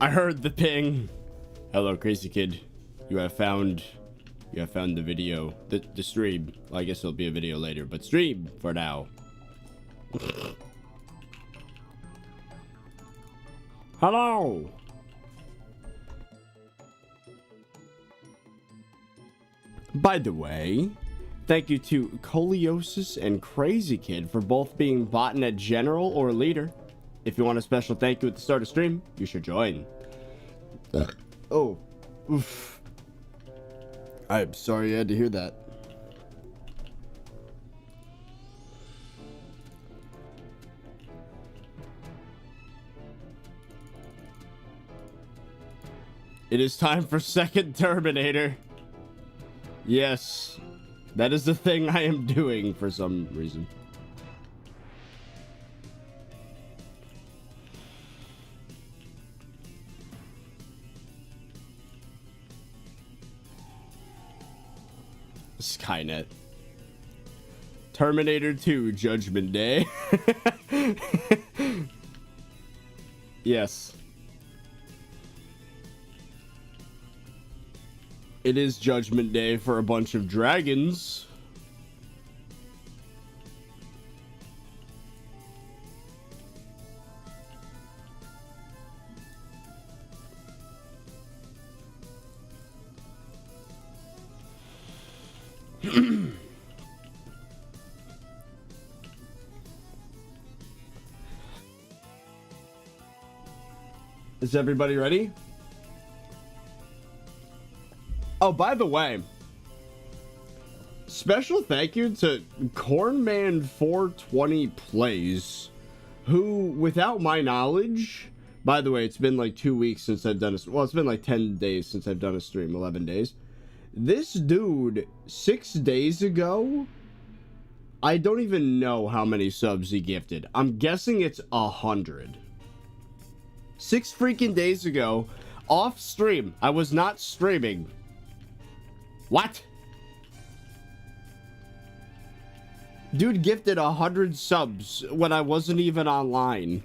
I heard the ping. Hello, crazy kid. You have found the video, the stream. Well, I guess it'll be a video later, but stream for now. Hello. By the way, thank you to Coliosis and Crazy Kid for both being botnet general or leader. If you want a special thank you at the start of stream, you should join. Oh, oof. I'm sorry you had to hear that. It is time for second Terminator. Yes, that is the thing I am doing for some reason. Skynet. Terminator 2 Judgment Day. Yes. It is Judgment Day for a bunch of dragons. Is everybody ready? Oh, by the way, special thank you to Cornman420 Plays, who, without my knowledge, by the way, it's been like 2 weeks since I've done a, well, it's been like 10 days since I've done a stream, 11 days. This dude, 6 days ago, I don't even know how many subs he gifted. I'm guessing it's 100. 6 freaking days ago, off stream. I was not streaming. What? Dude gifted 100 subs when I wasn't even online.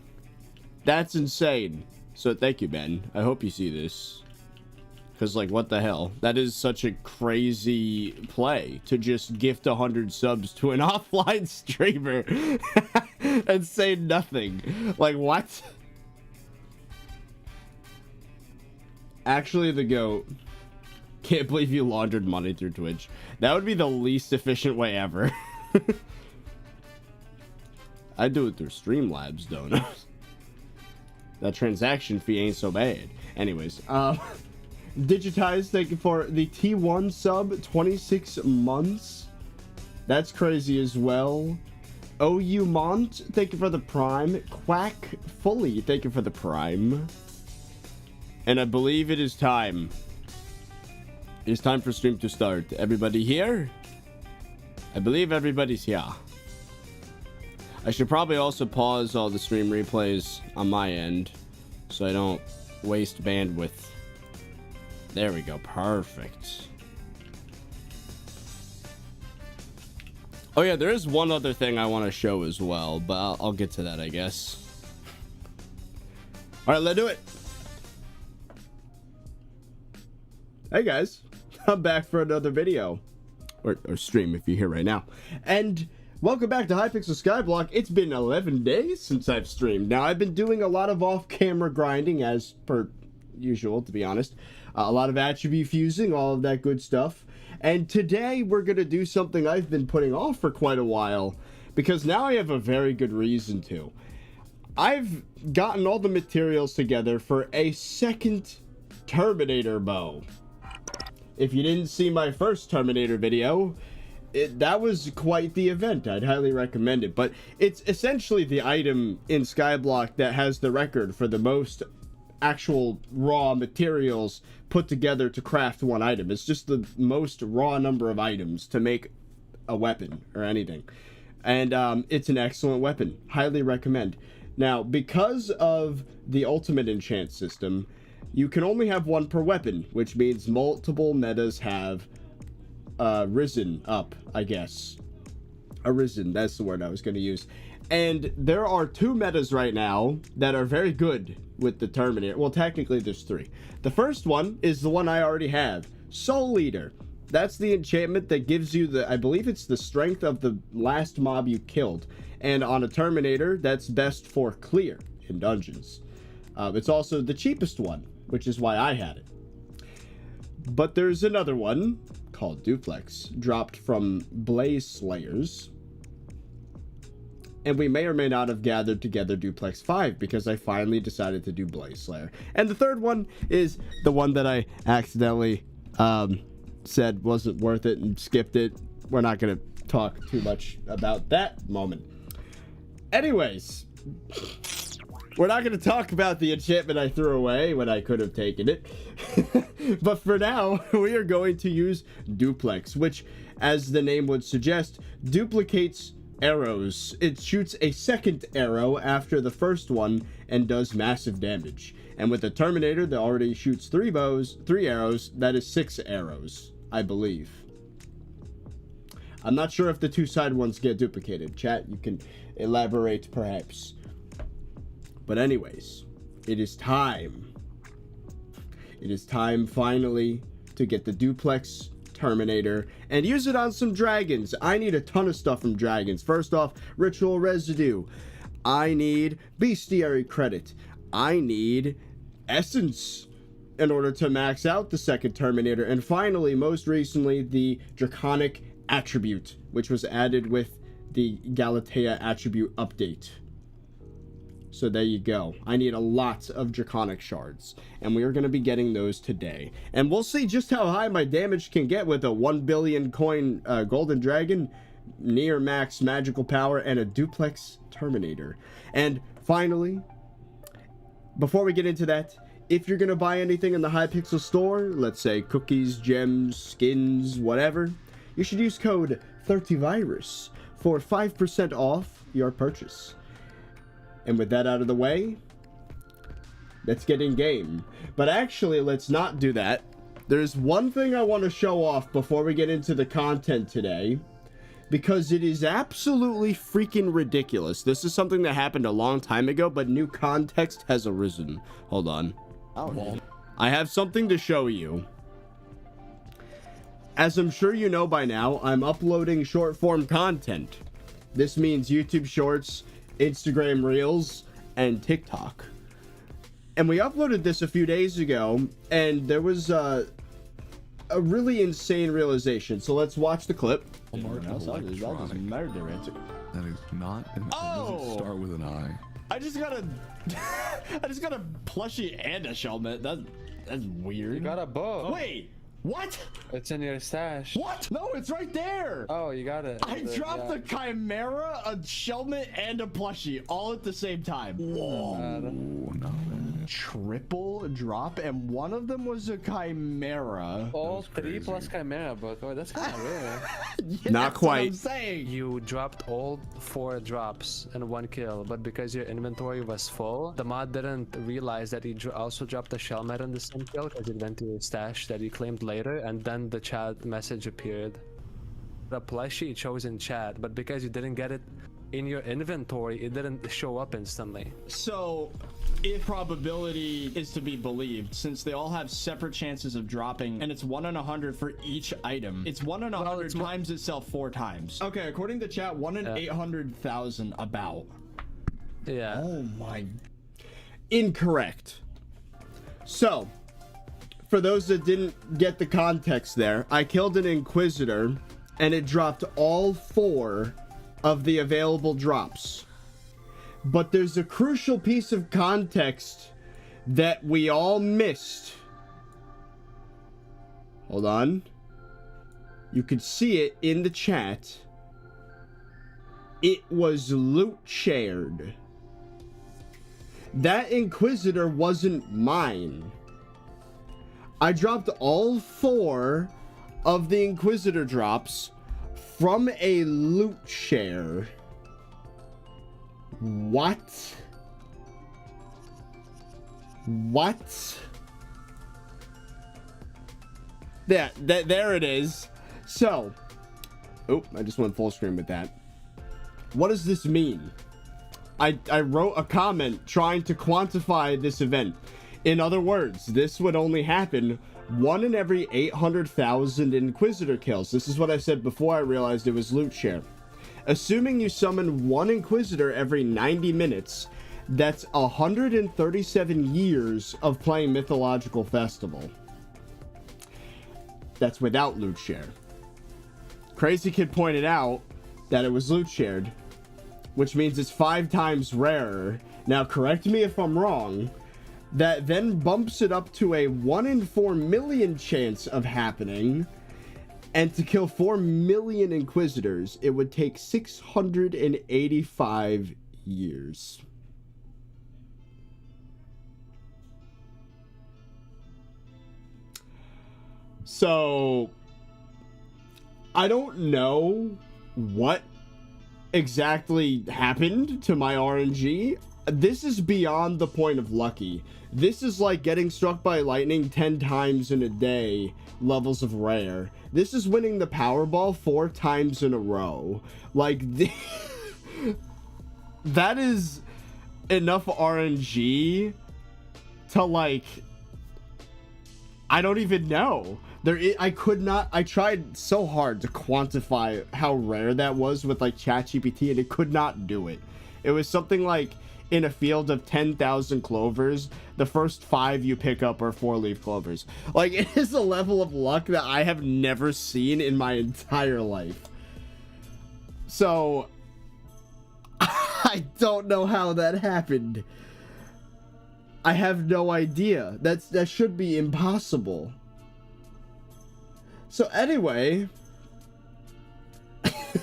That's insane. So thank you, Ben. I hope you see this. Because, like, what the hell? That is such a crazy play to just gift 100 subs to an offline streamer and say nothing. Like, what? Actually, the GOAT. Can't believe you laundered money through Twitch. That would be the least efficient way ever. I do it through Streamlabs, don't I? That transaction fee ain't so bad. Anyways, Digitize, thank you for the T1 sub, 26 months. That's crazy as well. OU Mont, thank you for the Prime. Quack Fully, thank you for the Prime. And I believe it is time. It is time for stream to start. Everybody here? I believe everybody's here. I should probably also pause all the stream replays on my end so I don't waste bandwidth. There we go. Perfect. Oh yeah, there is one other thing I want to show as well, but I'll get to that, I guess. All right, let's do it. Hey guys, I'm back for another video, or stream if you're here right now, and welcome back to Hypixel SkyBlock. It's been 11 days since I've streamed. Now, I've been doing a lot of off-camera grinding, as per usual, to be honest. A lot of attribute fusing, all of that good stuff. And today, we're going to do something I've been putting off for quite a while, because now I have a very good reason to. I've gotten all the materials together for a second Terminator bow. If you didn't see my first Terminator video, that was quite the event. I'd highly recommend it. But it's essentially the item in SkyBlock that has the record for the most actual raw materials put together to craft one item. It's just the most raw number of items to make a weapon or anything. And it's an excellent weapon. Highly recommend. Now, because of the ultimate enchant system, you can only have one per weapon, which means multiple metas have risen up, I guess. arisen. That's the word I was going to use. And there are 2 metas right now that are very good with the Terminator. Well, technically there's 3. The first one is the one I already have, Soul Eater. That's the enchantment that gives you the, I believe it's the strength of the last mob you killed. And on a Terminator, that's best for clear in dungeons. It's also the cheapest one, which is why I had it. But there's another one called Duplex, dropped from Blaze Slayers. And we may or may not have gathered together Duplex 5 because I finally decided to do Blaze Slayer. And the third one is the one that I accidentally said wasn't worth it and skipped it. We're not going to talk too much about that moment. Anyways, we're not going to talk about the enchantment I threw away when I could have taken it. But for now, we are going to use Duplex, which, as the name would suggest, duplicates arrows. It shoots a second arrow after the first one and does massive damage. And with the Terminator that already shoots 3 arrows, that is 6 arrows, I believe. I'm not sure if the 2-sided ones get duplicated. Chat, you can elaborate perhaps. But anyways, it is time. It is time finally to get the Duplex Terminator and use it on some dragons. I need a ton of stuff from dragons. First off, ritual residue. I need bestiary credit. I need essence in order to max out the second Terminator. And finally, most recently, the draconic attribute, which was added with the Galatea attribute update. So there you go. I need a lot of draconic shards, and we are going to be getting those today. And we'll see just how high my damage can get with a 1 billion coin golden dragon, near max magical power, and a Duplex Terminator. And finally, before we get into that, if you're going to buy anything in the Hypixel store, let's say cookies, gems, skins, whatever, you should use code ThirtyVirus for 5% off your purchase. And with that out of the way, let's get in game. But actually, let's not do that. There's one thing I want to show off before we get into the content today, because it is absolutely freaking ridiculous. This is something that happened a long time ago, but new context has arisen. Hold on. Oh, I have something to show you. As I'm sure you know by now, I'm uploading short form content. This means YouTube Shorts, Instagram Reels, and TikTok. And we uploaded this a few days ago, and there was a really insane realization. So let's watch the clip. that is murder. That is not. It doesn't start with an I. I just got a, I just got a plushie and a helmet. That's weird. You got a bow. Wait, what? It's in your stash. What? No, it's right there. Oh, you got it. I dropped a chimera, a helmet, and a plushie all at the same time. Oh, no. Triple drop, and one of them was a chimera. All 3 plus chimera, but oh, that's kind of rare. Yeah, Not that's quite. What I'm saying. You dropped all 4 drops and 1 kill, but because your inventory was full, the mod didn't realize that he also dropped a helmet in the same kill because it went to your stash that you claimed later, and then the chat message appeared. The plushie shows in chat, but because you didn't get it in your inventory, it didn't show up instantly. So, if probability is to be believed, since they all have separate chances of dropping, and it's 1 in 100 for each item, it's 1 in 100 times itself 4 times. Okay, according to chat, 1 in 800,000 about. Yeah. Oh my. Incorrect. So, for those that didn't get the context there, I killed an Inquisitor, and it dropped all 4 of the available drops. But there's a crucial piece of context that we all missed. Hold on. You could see it in the chat. It was loot shared. That Inquisitor wasn't mine. I dropped all 4 of the Inquisitor drops from a loot share. What? What? There it is. So, oh, I just went full screen with that. what does this mean? I wrote a comment trying to quantify this event. In other words, this would only happen 1 in every 800,000 Inquisitor kills. This is what I said before I realized it was loot share. Assuming you summon 1 Inquisitor every 90 minutes, that's 137 years of playing Mythological Festival. That's without loot share. Crazy Kid pointed out that it was loot shared, which means it's 5 times rarer. Now, correct me if I'm wrong. That then bumps it up to a 1 in 4 million chance of happening. And to kill 4 million Inquisitors, it would take 685 years. So, I don't know what exactly happened to my RNG. This is beyond the point of lucky. This is like getting struck by lightning 10 times in a day, levels of rare. This is winning the Powerball 4 times in a row. Like, that is enough RNG to, like, I don't even know. I tried so hard to quantify how rare that was with, like, ChatGPT, and it could not do it. It was something like, in a field of 10,000 clovers, the first 5 you pick up are 4-leaf clovers. Like, it is a level of luck that I have never seen in my entire life. So, I don't know how that happened. I have no idea. That should be impossible. So anyway,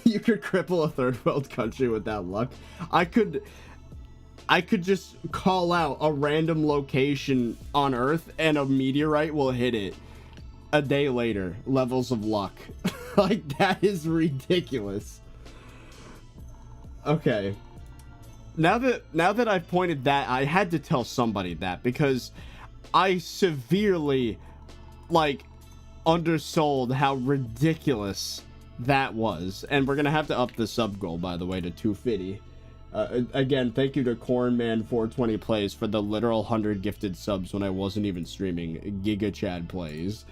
you could cripple a third world country with that luck. I could just call out a random location on Earth and a meteorite will hit it a day later. Levels of luck. Like, that is ridiculous. Okay. Now that I've pointed that, I had to tell somebody that because I severely, like, undersold how ridiculous that was. And we're gonna have to up the sub goal, by the way, to 250. Again, thank you to Cornman420 Plays for the literal 100 gifted subs when I wasn't even streaming. Giga Chad Plays.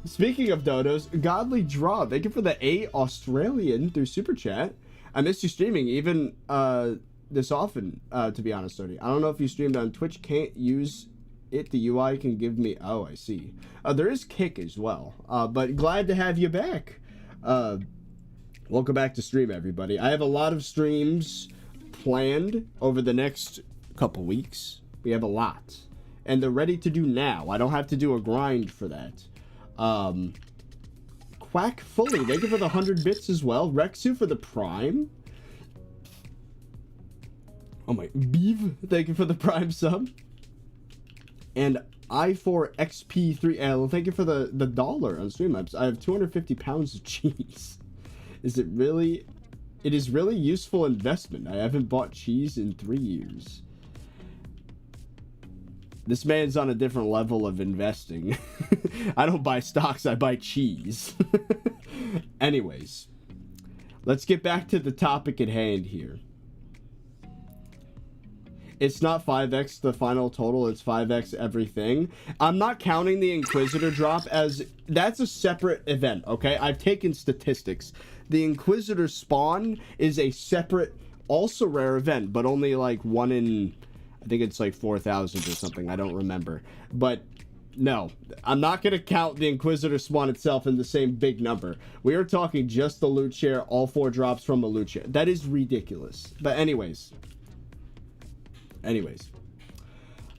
Speaking of dodos, Godly Draw, thank you for the 8 Australian through Super Chat. I missed you streaming even this often, to be honest, Tony. I don't know if you streamed on Twitch. Can't use it. The UI can give me... Oh, I see. There is Kick as well. But glad to have you back. Welcome back to stream, everybody. I have a lot of streams planned over the next couple weeks. We have a lot. And they're ready to do now. I don't have to do a grind for that. Quack Fully, thank you for the 100 bits as well. Rexu for the Prime. Oh my, Beeve, thank you for the Prime sub. And I4XP3L, thank you for the dollar on Streamlabs. I have 250 pounds of cheese. Is it really... It is really useful investment. I haven't bought cheese in 3 years. This man's on a different level of investing. I don't buy stocks, I buy cheese. Anyways, let's get back to the topic at hand here. It's not 5x the final total, it's 5x everything. I'm not counting the Inquisitor drop as... That's a separate event, okay? I've taken statistics. The Inquisitor spawn is a separate, also rare event, but only like 1 in... I think it's like 4,000 or something, I don't remember. But no, I'm not going to count the Inquisitor spawn itself in the same big number. We are talking just the loot share, all 4 drops from a loot share. That is ridiculous. But anyways.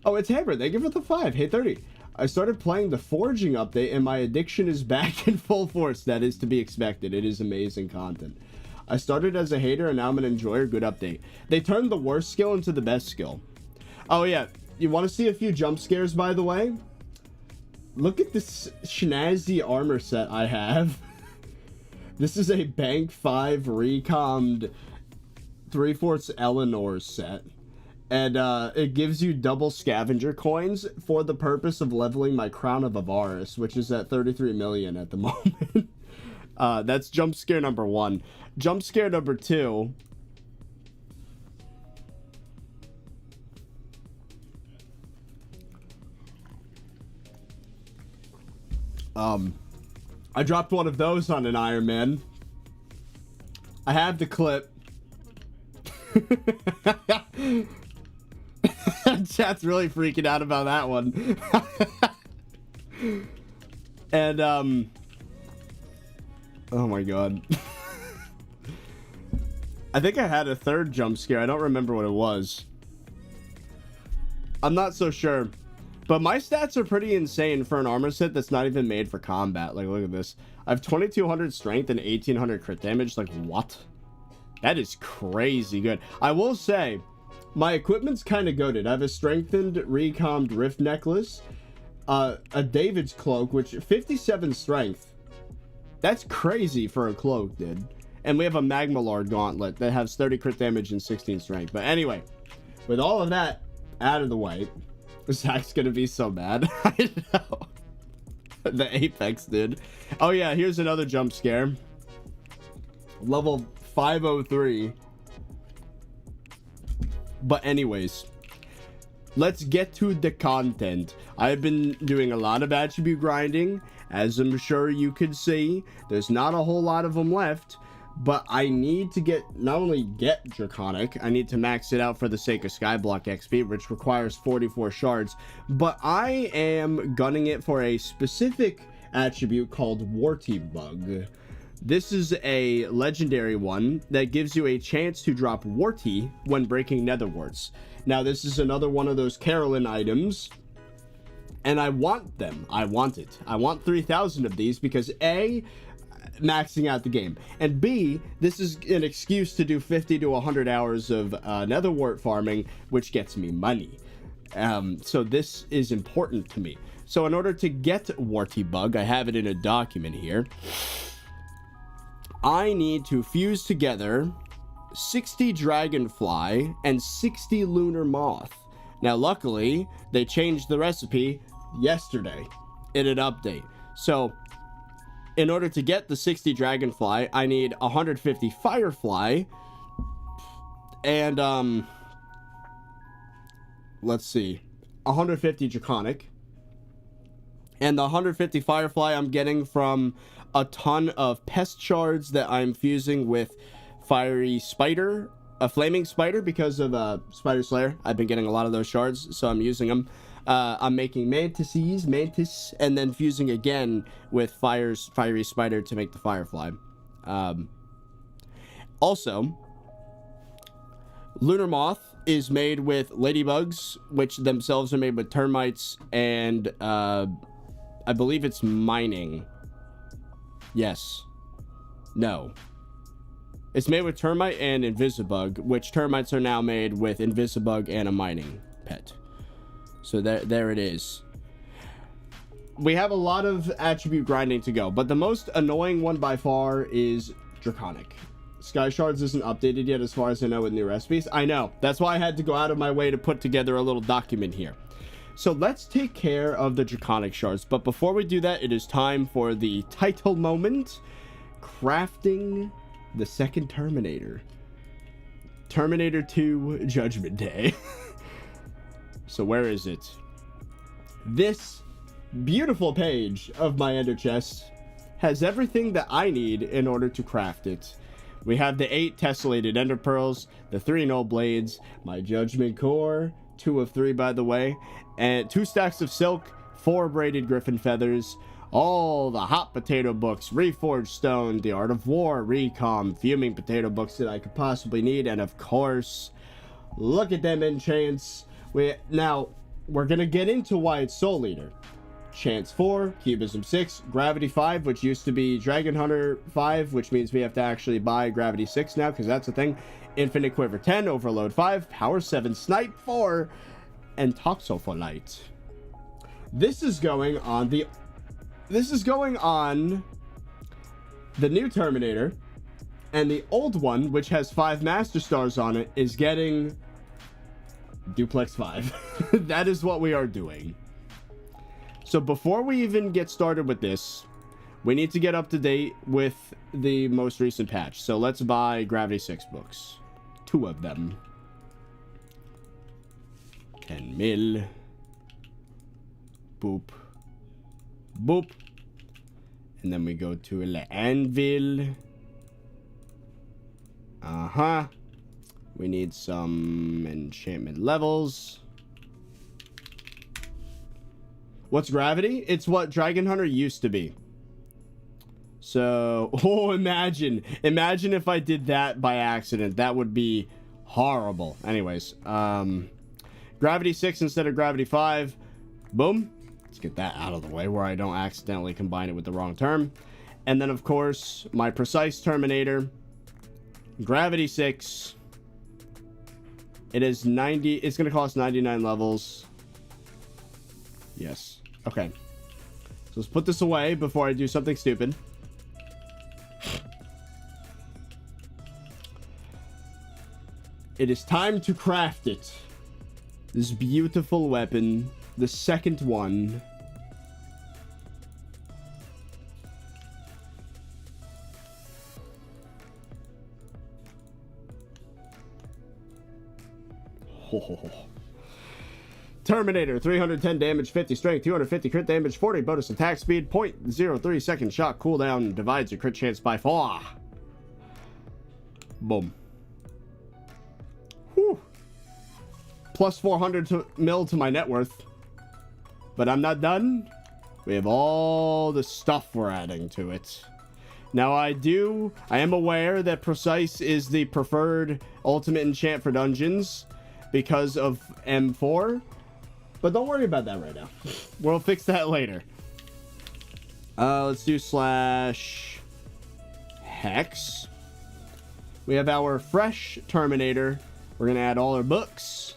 Oh, it's Hammer. Thank you for the 5. Hey, 30. I started playing the Forging update and my addiction is back in full force. That is to be expected. It is amazing content. I started as a hater and now I'm an enjoyer. Good update. They turned the worst skill into the best skill. Oh, yeah. You want to see a few jump scares, by the way? Look at this snazzy armor set I have. This is a Bank 5 recommed 3/4 Eleanor set. And it gives you double scavenger coins for the purpose of leveling my Crown of Avaris, which is at 33 million at the moment. That's jump scare number 1. Jump scare number 2 I dropped one of those on an Ironman. I have the clip. Chat's really freaking out about that one. And oh my god. I think I had a third jump scare. I don't remember what it was. I'm not so sure. But my stats are pretty insane for an armor set that's not even made for combat. Like, look at this. I have 2200 strength and 1800 crit damage. Like, what? That is crazy good. I will say, my equipment's kind of goated. I have a strengthened recommed rift necklace, a David's cloak, which 57 strength. That's crazy for a cloak, dude. And we have a Magma Lord gauntlet that has 30 crit damage and 16 strength. But anyway, with all of that out of the way, Zach's gonna be so mad. I know. The Apex, dude. Oh yeah, here's another jump scare. Level 503. But anyways, let's get to the content. I've been doing a lot of attribute grinding. As I'm sure you could see, there's not a whole lot of them left. But I need to not only get Draconic, I need to max it out for the sake of SkyBlock XP, which requires 44 shards. But I am gunning it for a specific attribute called Warty Bug. This is a legendary one that gives you a chance to drop Warty when breaking nether warts. Now, this is another one of those Carolyn items, and I want them. I want it. I want 3,000 of these because A, maxing out the game, and B, this is an excuse to do 50 to 100 hours of nether wart farming, which gets me money. So this is important to me. So in order to get Warty Bug, I have it in a document here. I need to fuse together 60 dragonfly and 60 lunar moth. Now, luckily, they changed the recipe yesterday in an update. So in order to get the 60 dragonfly, I need 150 firefly and let's see, 150 draconic. And the 150 firefly I'm getting from a ton of pest shards that I'm fusing with fiery spider, a flaming spider, because of spider slayer. I've been getting a lot of those shards, so I'm using them. I'm making mantis, and then fusing again with fiery spider to make the firefly. Also, lunar moth is made with ladybugs, which themselves are made with termites, and I believe it's mining. Yes. No. It's made with termite and invisibug, which termites are now made with invisibug and a mining pet. So there it is. We have a lot of attribute grinding to go, but the most annoying one by far is Draconic. Sky Shards isn't updated yet as far as I know with new recipes. I know. That's why I had to go out of my way to put together a little document here. So let's take care of the Draconic Shards. But before we do that, it is time for the title moment. Crafting the second Terminator. Terminator 2 Judgment Day. So where is it? This beautiful page of my ender chest has everything that I need in order to craft it. We have the 8 tessellated ender pearls, the 3 null blades, my judgment core, 2 of 3 by the way, and 2 stacks of silk, 4 braided griffin feathers, all the hot potato books, reforged stone, the art of war, recom, fuming potato books that I could possibly need, and of course, look at them enchants. Now, we're gonna get into why it's Soul Eater. Chance 4, Cubism 6, Gravity 5, which used to be Dragon Hunter 5, which means we have to actually buy Gravity 6 now, because that's a thing. Infinite Quiver 10, Overload 5, Power 7, Snipe 4, and Toxopholite. This is going on the new Terminator, and the old one, which has 5 Master Stars on it, is getting Duplex 5. That is what we are doing. So before we even get started with this, we need to get up to date with the most recent patch. So let's buy Gravity 6 books. 2 of them. 10 mil. Boop. Boop. And then we go to the anvil. Uh-huh. We need some enchantment levels. What's gravity? It's what Dragon Hunter used to be. So, oh, imagine if I did that by accident. That would be horrible. Anyways, gravity 6 instead of gravity 5. Boom. Let's get that out of the way where I don't accidentally combine it with the wrong term. And then, of course, my precise Terminator. Gravity 6. It is 90. It's going to cost 99 levels. Yes. Okay. So let's put this away before I do something stupid. It is time to craft it. This beautiful weapon. The second one. Oh. Terminator, 310 damage, 50 strength, 250 crit damage, 40 bonus attack speed, 0.03 second shot cooldown, divides your crit chance by 4. Boom. Whew. Plus 400 mil to my net worth. But I'm not done. We have all the stuff we're adding to it. Now I am aware that Precise is the preferred ultimate enchant for dungeons because of M4. But don't worry about that right now. We'll fix that later. Let's do /hex. We have our fresh Terminator. We're going to add all our books.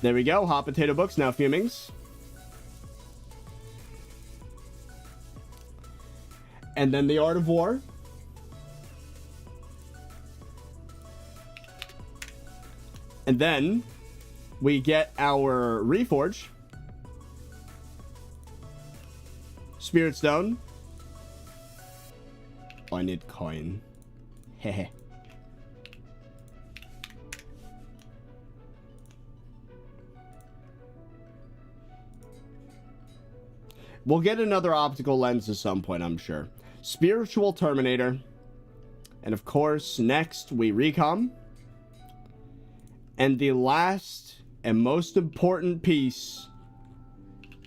There we go. Hot potato books, now fumings. And then the Art of War. And then we get our Reforge. Spirit Stone. Oh, I need coin. Hehe. We'll get another optical lens at some point, I'm sure. Spiritual Terminator. And of course, next we recom. And the last and most important piece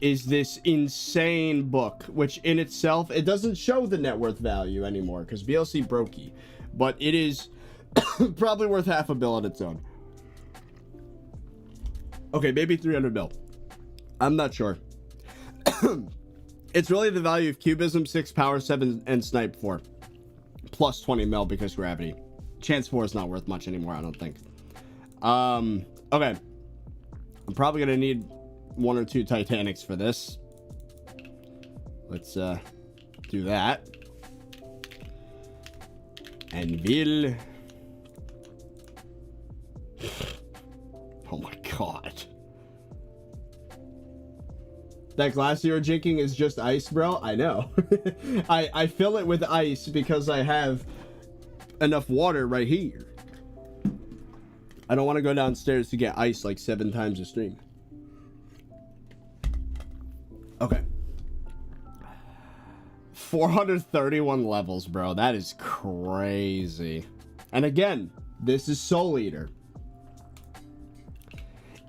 is this insane book, which in itself, it doesn't show the net worth value anymore because BLC brokey, but it is probably worth $500 million on its own. Okay, maybe 300 mil. I'm not sure. It's really the value of Cubism, 6 Power, 7, and Snipe 4. Plus 20 mil because gravity. Chance 4 is not worth much anymore, I don't think. Okay. I'm probably gonna need 1 or 2 Titanics for this. Let's do that. Anvil. Oh my god. That glass you're drinking is just ice, bro? I know. I fill it with ice because I have enough water right here. I don't want to go downstairs to get ice like 7 times a stream. Okay. 431 levels, bro. That is crazy. And again, this is Soul Eater.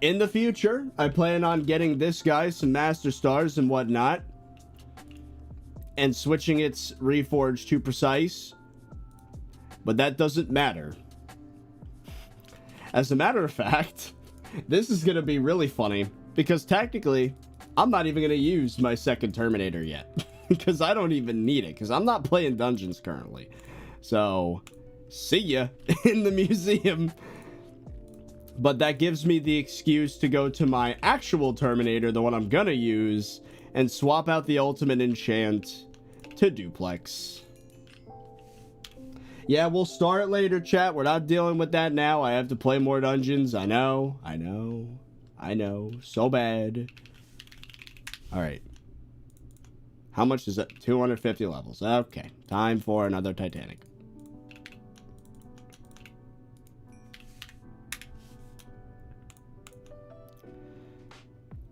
In the future, I plan on getting this guy some Master Stars and whatnot. And switching its Reforge to Precise. But that doesn't matter. As a matter of fact, this is going to be really funny. Because technically, I'm not even going to use my second Terminator yet. Because I don't even need it. Because I'm not playing dungeons currently. So, see ya in the museum. But that gives me the excuse to go to my actual Terminator, the one I'm gonna use, and swap out the ultimate enchant to duplex. Yeah, we'll start later, chat. We're not dealing with that now. I have to play more dungeons. I know. So bad. Alright. How much is it? 250 levels. Okay. Time for another Titanic.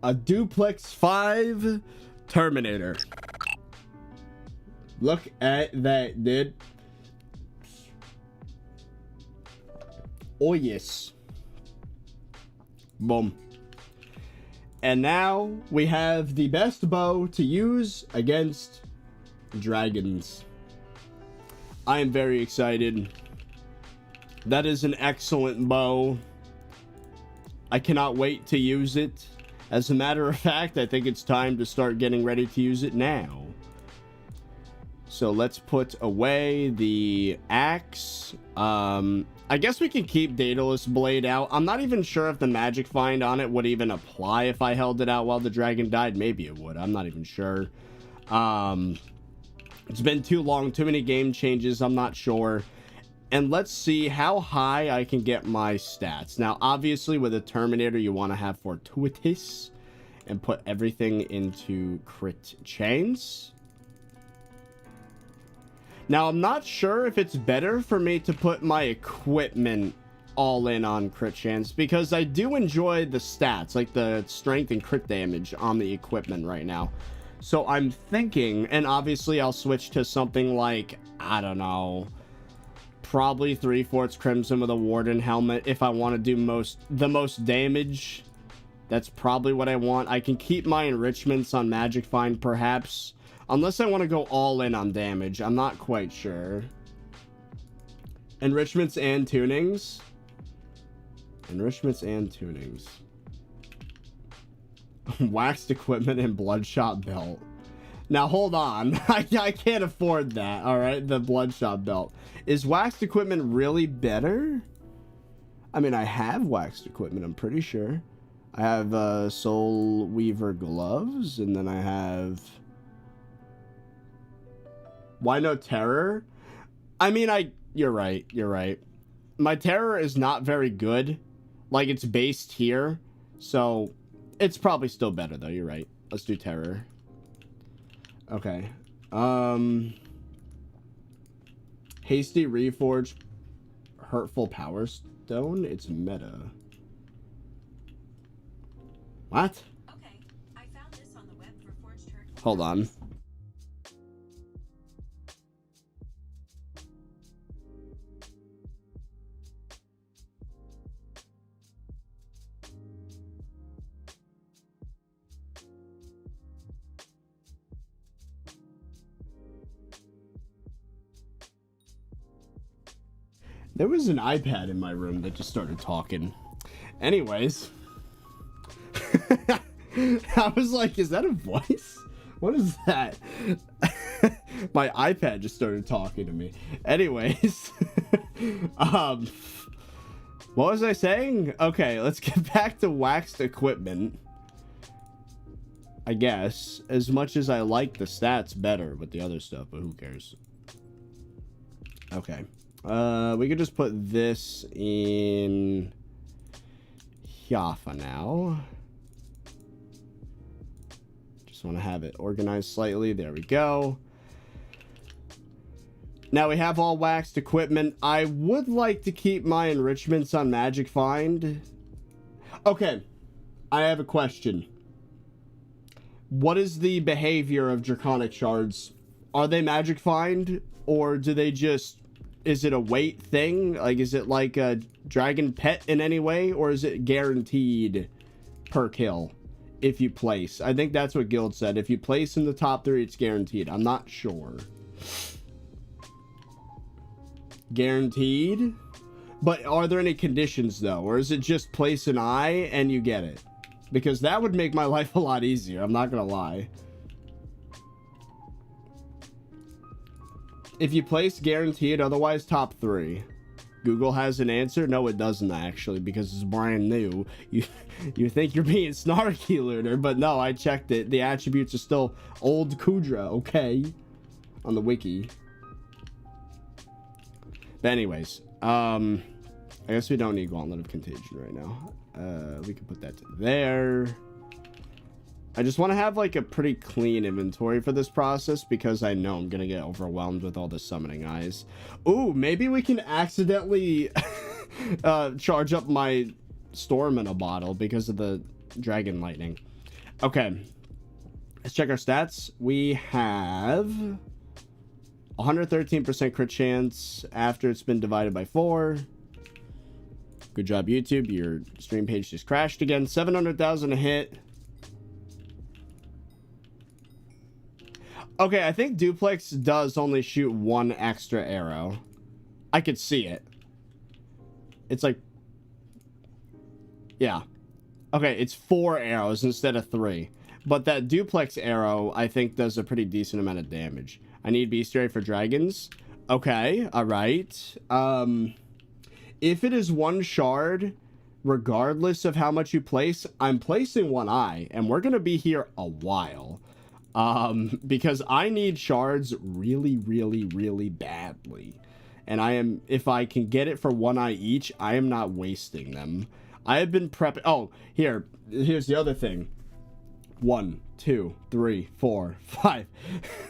a Duplex 5 Terminator. Look at that, dude. Oh, yes. Boom. And now we have the best bow to use against dragons. I am very excited. That is an excellent bow. I cannot wait to use it. As a matter of fact, I think it's time to start getting ready to use it now. So let's put away the axe. I guess we can keep Daedalus Blade out. I'm not even sure if the magic find on it would even apply if I held it out while the dragon died. Maybe it would. I'm not even sure. It's been too long. Too many game changes. I'm not sure. And let's see how high I can get my stats. Now, obviously, with a Terminator, you want to have Fortuitous and put everything into crit chains. Now, I'm not sure if it's better for me to put my equipment all in on crit chance, because I do enjoy the stats, like the strength and crit damage on the equipment right now. So I'm thinking, and obviously I'll switch to something like, I don't know, probably 3/4 Crimson with a Warden helmet if I want to do the most damage. That's probably what I want. I can keep my enrichments on Magic Find, perhaps. Unless I want to go all in on damage. I'm not quite sure. Enrichments and tunings. Enrichments and tunings. Waxed equipment and bloodshot belt. Now, hold on. I can't afford that, alright? The bloodshot belt. Is waxed equipment really better? I mean, I have waxed equipment, I'm pretty sure. I have Soul Weaver gloves, and then I have... Why no terror? I mean, you're right. You're right. My terror is not very good. Like, it's based here. So, it's probably still better, though. You're right. Let's do terror. Okay. Hasty Reforge. Hurtful Power Stone. It's meta. What? Okay. I found this on the web for forged hurtful. Hold on. There was an iPad in my room that just started talking. Anyways. I was like, is that a voice? What is that? My iPad just started talking to me. Anyways. What was I saying? Okay, let's get back to waxed equipment. I guess. As much as I like the stats better with the other stuff, but who cares? Okay. We could just put this in here for now. Just want to have it organized slightly. There we go. Now we have all waxed equipment. I would like to keep my enrichments on Magic Find. Okay, I have a question. What is the behavior of Draconic Shards? Are they Magic Find, or do they just... Is it a weight thing? Like, is it like a dragon pet in any way? Or is it guaranteed per kill if you place? I think that's what Guild said. If you place in the top 3, it's guaranteed. I'm not sure. Guaranteed? But are there any conditions, though? Or is it just place an eye and you get it? Because that would make my life a lot easier. I'm not gonna lie. If you place guaranteed, otherwise top 3. Google has an answer? No, it doesn't actually, because it's brand new. You think you're being snarky, Lunar, but no, I checked it. The attributes are still old Kudra, okay? On the wiki. But anyways, I guess we don't need Gauntlet of Contagion right now. We can put that there. I just want to have like a pretty clean inventory for this process, because I know I'm gonna get overwhelmed with all the summoning eyes. Ooh, maybe we can accidentally charge up my storm in a bottle because of the dragon lightning. Okay. Let's check our stats. We have 113% crit chance after it's been divided by 4. Good job, YouTube. Your stream page just crashed again. 700,000 a hit. Okay, I think Duplex does only shoot 1 extra arrow. I could see it. It's like... Yeah. Okay, it's 4 arrows instead of 3. But that Duplex arrow, I think, does a pretty decent amount of damage. I need bestiary for dragons. Okay, alright. If it is 1 shard, regardless of how much you place, I'm placing 1 eye. And we're going to be here a while. Because I need shards really, really, really badly. And I am, if I can get it for 1 eye each, I am not wasting them. I have been prepping. Oh, here's the other thing. 1, 2, 3, 4, 5.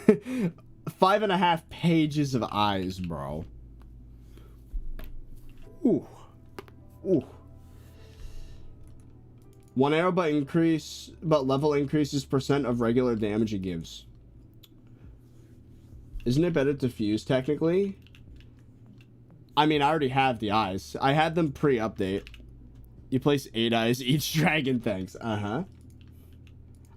5.5 pages of eyes, bro. Ooh. Ooh. 1 arrow but level increases percent of regular damage it gives. Isn't it better to fuse technically? I mean, I already have the eyes. I had them pre-update. You place 8 eyes each dragon, thanks. Uh-huh.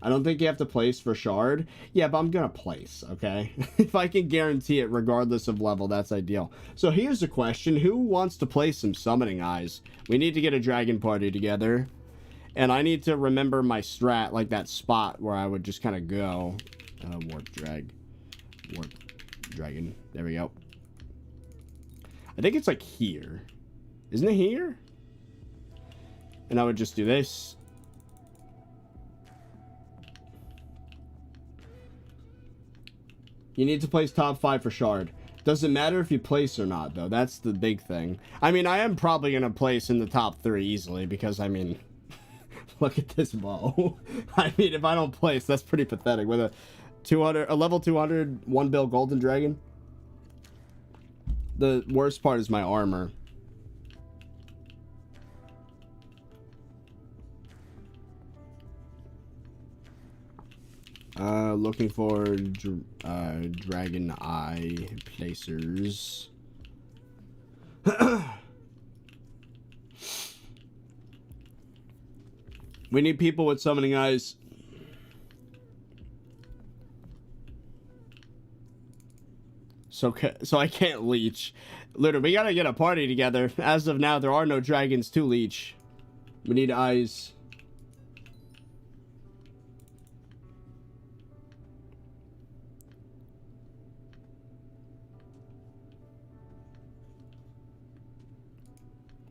I don't think you have to place for shard. Yeah, but I'm gonna place, okay? If I can guarantee it regardless of level, that's ideal. So here's the question. Who wants to play some summoning eyes? We need to get a dragon party together. And I need to remember my strat, like that spot where I would just kind of go. Warp dragon. There we go. I think it's like here. Isn't it here? And I would just do this. You need to place top 5 for shard. Doesn't matter if you place or not, though. That's the big thing. I mean, I am probably going to place in the top 3 easily because, I mean, look at this bow. I mean, if I don't place, that's pretty pathetic. With a level 200 1 bill golden dragon. The worst part is my armor. Looking for dragon eye placers. We need people with summoning eyes. So I can't leech. Literally, we gotta get a party together. As of now, there are no dragons to leech. We need eyes.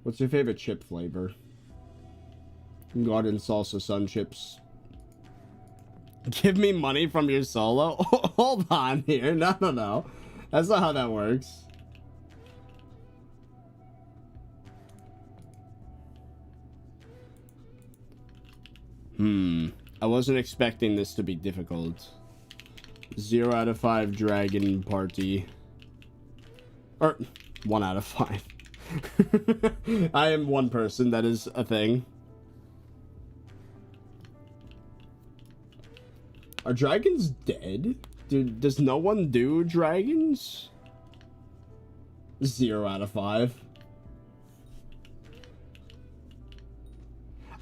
What's your favorite chip flavor? Garden salsa sun chips. Give me money from your solo? Hold on here. No. That's not how that works. I wasn't expecting this to be difficult. 0 out of 5 dragon party. Or 1 out of 5. I am 1 person. That is a thing. Are dragons dead? Dude, does no one do dragons? 0 out of 5.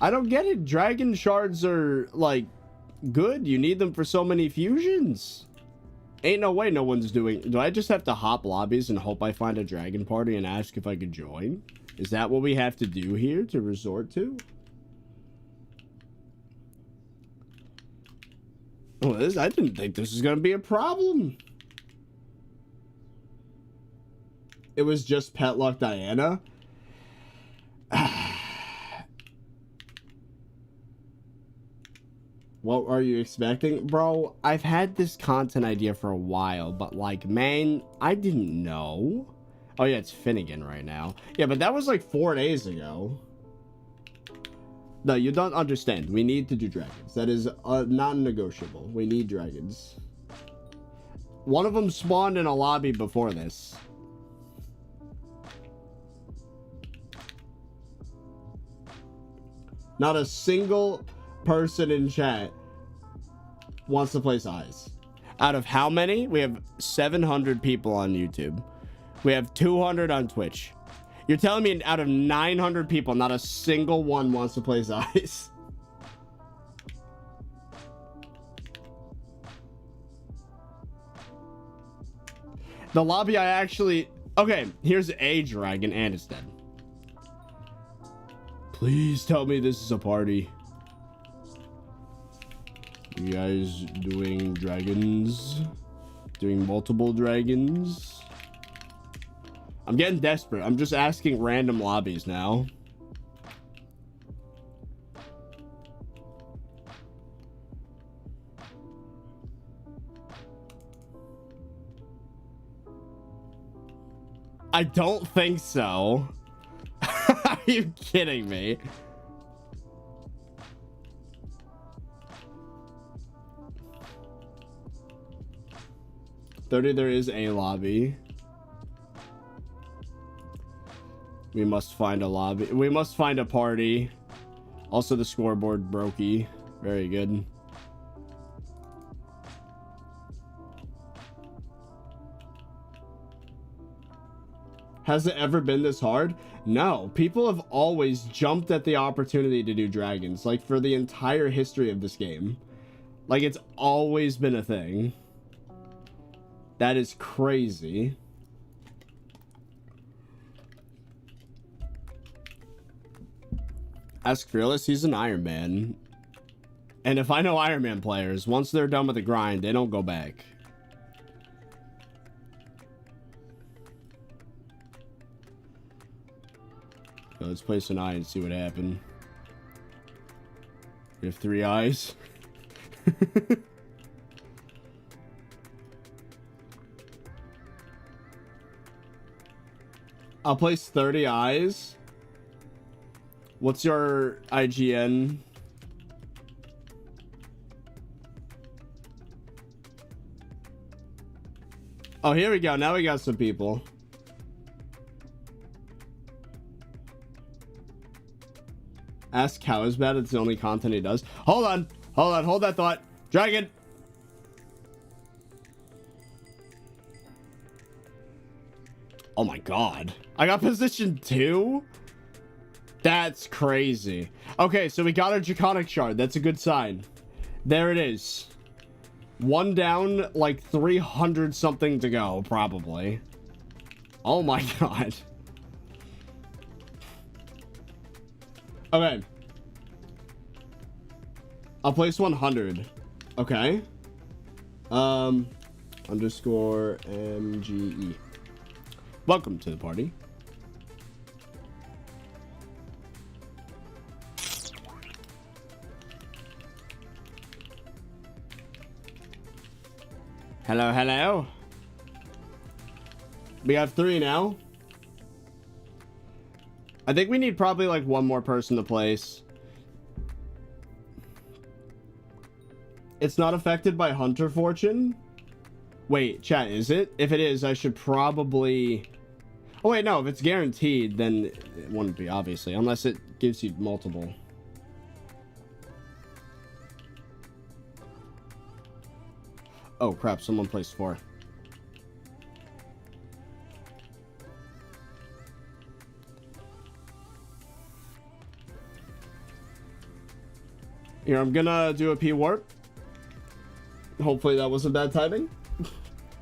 I don't get it. Dragon shards are, like, good. You need them for so many fusions. Ain't no way no one's doing... Do I just have to hop lobbies and hope I find a dragon party and ask if I could join? Is that what we have to do here to resort to? Oh, I didn't think this was going to be a problem. It was just Petlock Diana. What are you expecting? Bro, I've had this content idea for a while, but like, man, I didn't know. Oh yeah, it's Finnegan right now. Yeah, but that was like 4 days ago. No, you don't understand. We need to do dragons. That is non-negotiable. We need dragons. One of them spawned in a lobby before this. Not a single person in chat wants to place eyes. Out of how many? We have 700 people on YouTube. We have 200 on Twitch. You're telling me out of 900 people, not a single one wants to place eyes? The lobby I actually... Okay, here's a dragon and it's dead. Please tell me this is a party. You guys doing dragons? Doing multiple dragons? I'm getting desperate. I'm just asking random lobbies now. I don't think so. Are you kidding me? There is a lobby. We must find a lobby. We must find a party. Also, the scoreboard brokey. Very good. Has it ever been this hard? No. People have always jumped at the opportunity to do dragons. Like, for the entire history of this game. Like, it's always been a thing. That is crazy. Ask Fearless, he's an Ironman. And if I know Ironman players, once they're done with the grind, they don't go back. So let's place an eye and see what happened. We have 3 eyes. I'll place 30 eyes. What's your IGN? Oh, here we go. Now we got some people. Ask how is bad. It's the only content he does. Hold on. Hold on. Hold that thought. Dragon. Oh my god. I got position 2? That's crazy. Okay, so we got a Draconic Shard. That's a good sign. There it is. 1 down, like 300 something to go, probably. Oh my god. Okay. I'll place 100. Okay. Underscore MGE. Welcome to the party. Hello, hello. We have 3 now. I think we need probably like 1 more person to place. It's not affected by Hunter Fortune. Wait, chat, is it? If it is, I should probably... Oh wait, no, if it's guaranteed, then it wouldn't be, obviously, unless it gives you multiple. Oh crap, someone placed 4. Here, I'm gonna do a P-warp. Hopefully that wasn't bad timing.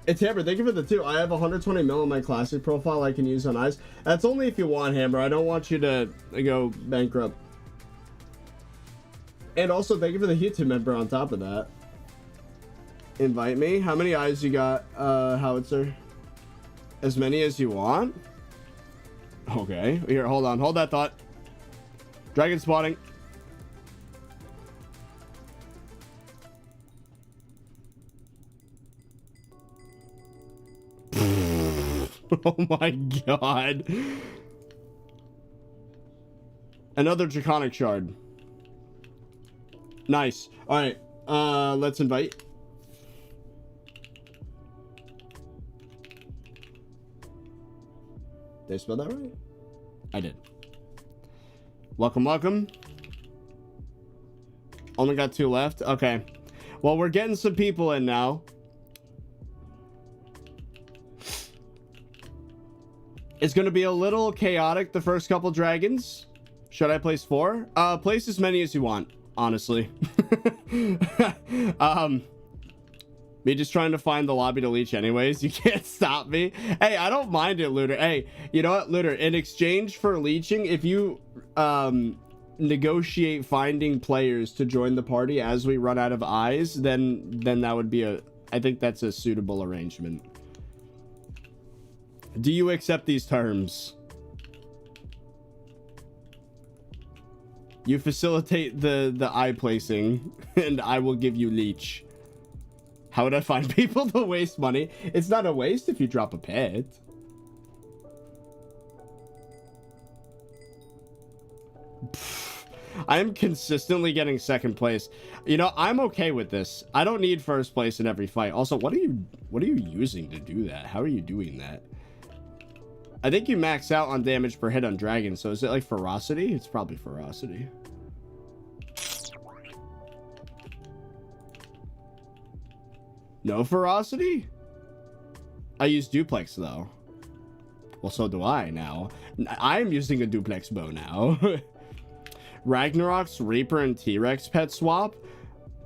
It's Hammer, thank you for the 2. I have 120 mil in my classic profile I can use on eyes. That's only if you want, Hammer. I don't want you to go bankrupt. And also, thank you for the YouTube member on top of that. Invite me. How many eyes you got, Howitzer? As many as you want? Okay. Here, hold on. Hold that thought. Dragon spotting. Oh my god. Another Draconic Shard. Nice. Alright. Let's invite. Did I spell that right? I did. Welcome, welcome. Only got 2 left. Okay. Well, we're getting some people in now. It's going to be a little chaotic the first couple dragons. Should I place 4? Place as many as you want, honestly. Me just trying to find the lobby to leech anyways. You can't stop me. Hey, I don't mind it, Looter. Hey, you know what, Looter? In exchange for leeching, if you negotiate finding players to join the party as we run out of eyes, then that would be I think that's a suitable arrangement. Do you accept these terms? You facilitate the eye placing, and I will give you leech. How would I find people to waste money? It's not a waste if you drop a pet. I am consistently getting second place. You know, I'm okay with this. I don't need first place in every fight. Also, what are you using to do that? How are you doing that? I think you max out on damage per hit on dragon. So is it like ferocity? It's probably ferocity. No ferocity? I use duplex though. Well, so do I now. I'm using a duplex bow now. Ragnarok's Reaper and T-Rex pet swap?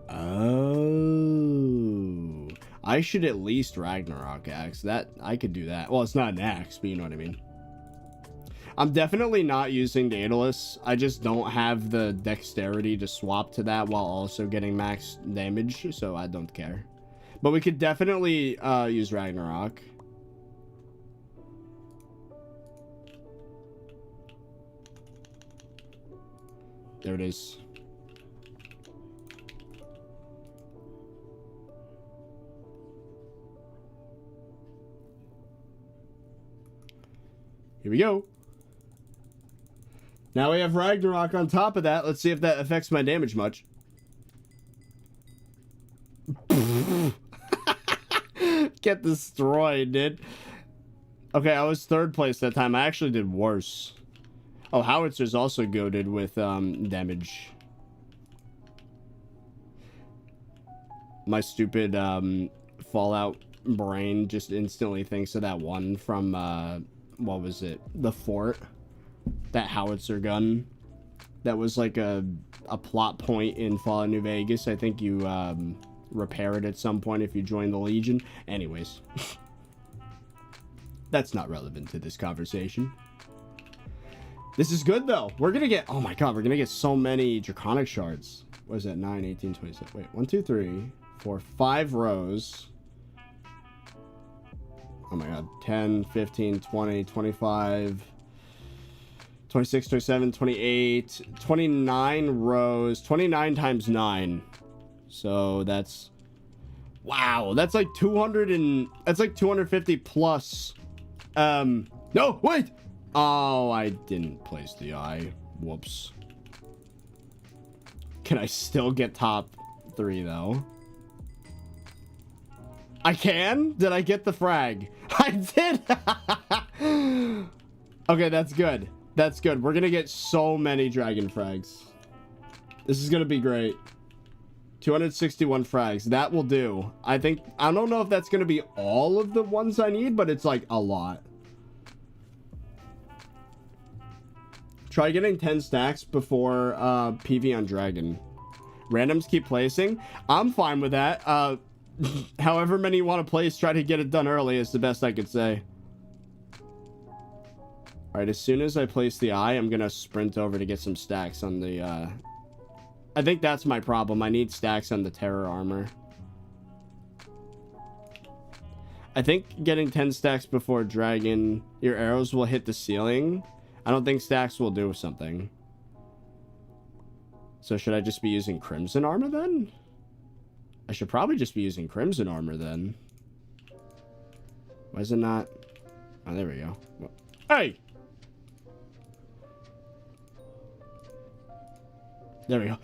Oh. I should at least Ragnarok axe. That I could do that. Well, it's not an axe, but you know what I mean. I'm definitely not using Daedalus. I just don't have the dexterity to swap to that while also getting max damage, so I don't care. But we could definitely use Ragnarok. There it is. Here we go. Now we have Ragnarok on top of that. Let's see if that affects my damage much. Get destroyed, dude. Okay, I was third place that time. I actually did worse. Oh, Howitzer's also goated with damage. My stupid Fallout brain just instantly thinks of that one from what was it? The Fort. That howitzer gun. That was like a plot point in Fallout New Vegas. I think you repair it at some point if you join the Legion. Anyways. That's not relevant to this conversation. This is good though. We're gonna get, oh my god, we're gonna get so many draconic shards. What is that? 9, 18, 26. Wait, 1, 2, 3, 4, 5 rows. Oh my god. 10, 15, 20, 25, 26, 27, 28, 29 rows. 29 times 9. So that's, wow, that's like 200 and that's like 250 plus. No, wait. Oh, I didn't place the eye. Whoops. Can I still get top 3 though? I can? Did I get the frag? I did. Okay, that's good. That's good. We're gonna get so many dragon frags. This is gonna be great. 261 frags. That will do. I think, I don't know if that's gonna be all of the ones I need, but it's like a lot. Try getting 10 stacks before PV on dragon. Randoms keep placing. I'm fine with that. However many you want to place, try to get it done early is the best I could say. Alright, as soon as I place the eye, I'm gonna sprint over to get some stacks on the I think that's my problem. I need stacks on the terror armor. I think getting 10 stacks before dragon, your arrows will hit the ceiling. I don't think stacks will do something. So should I just be using crimson armor then? I should probably just be using crimson armor then. Why is it not? Oh, there we go. Hey! There we go.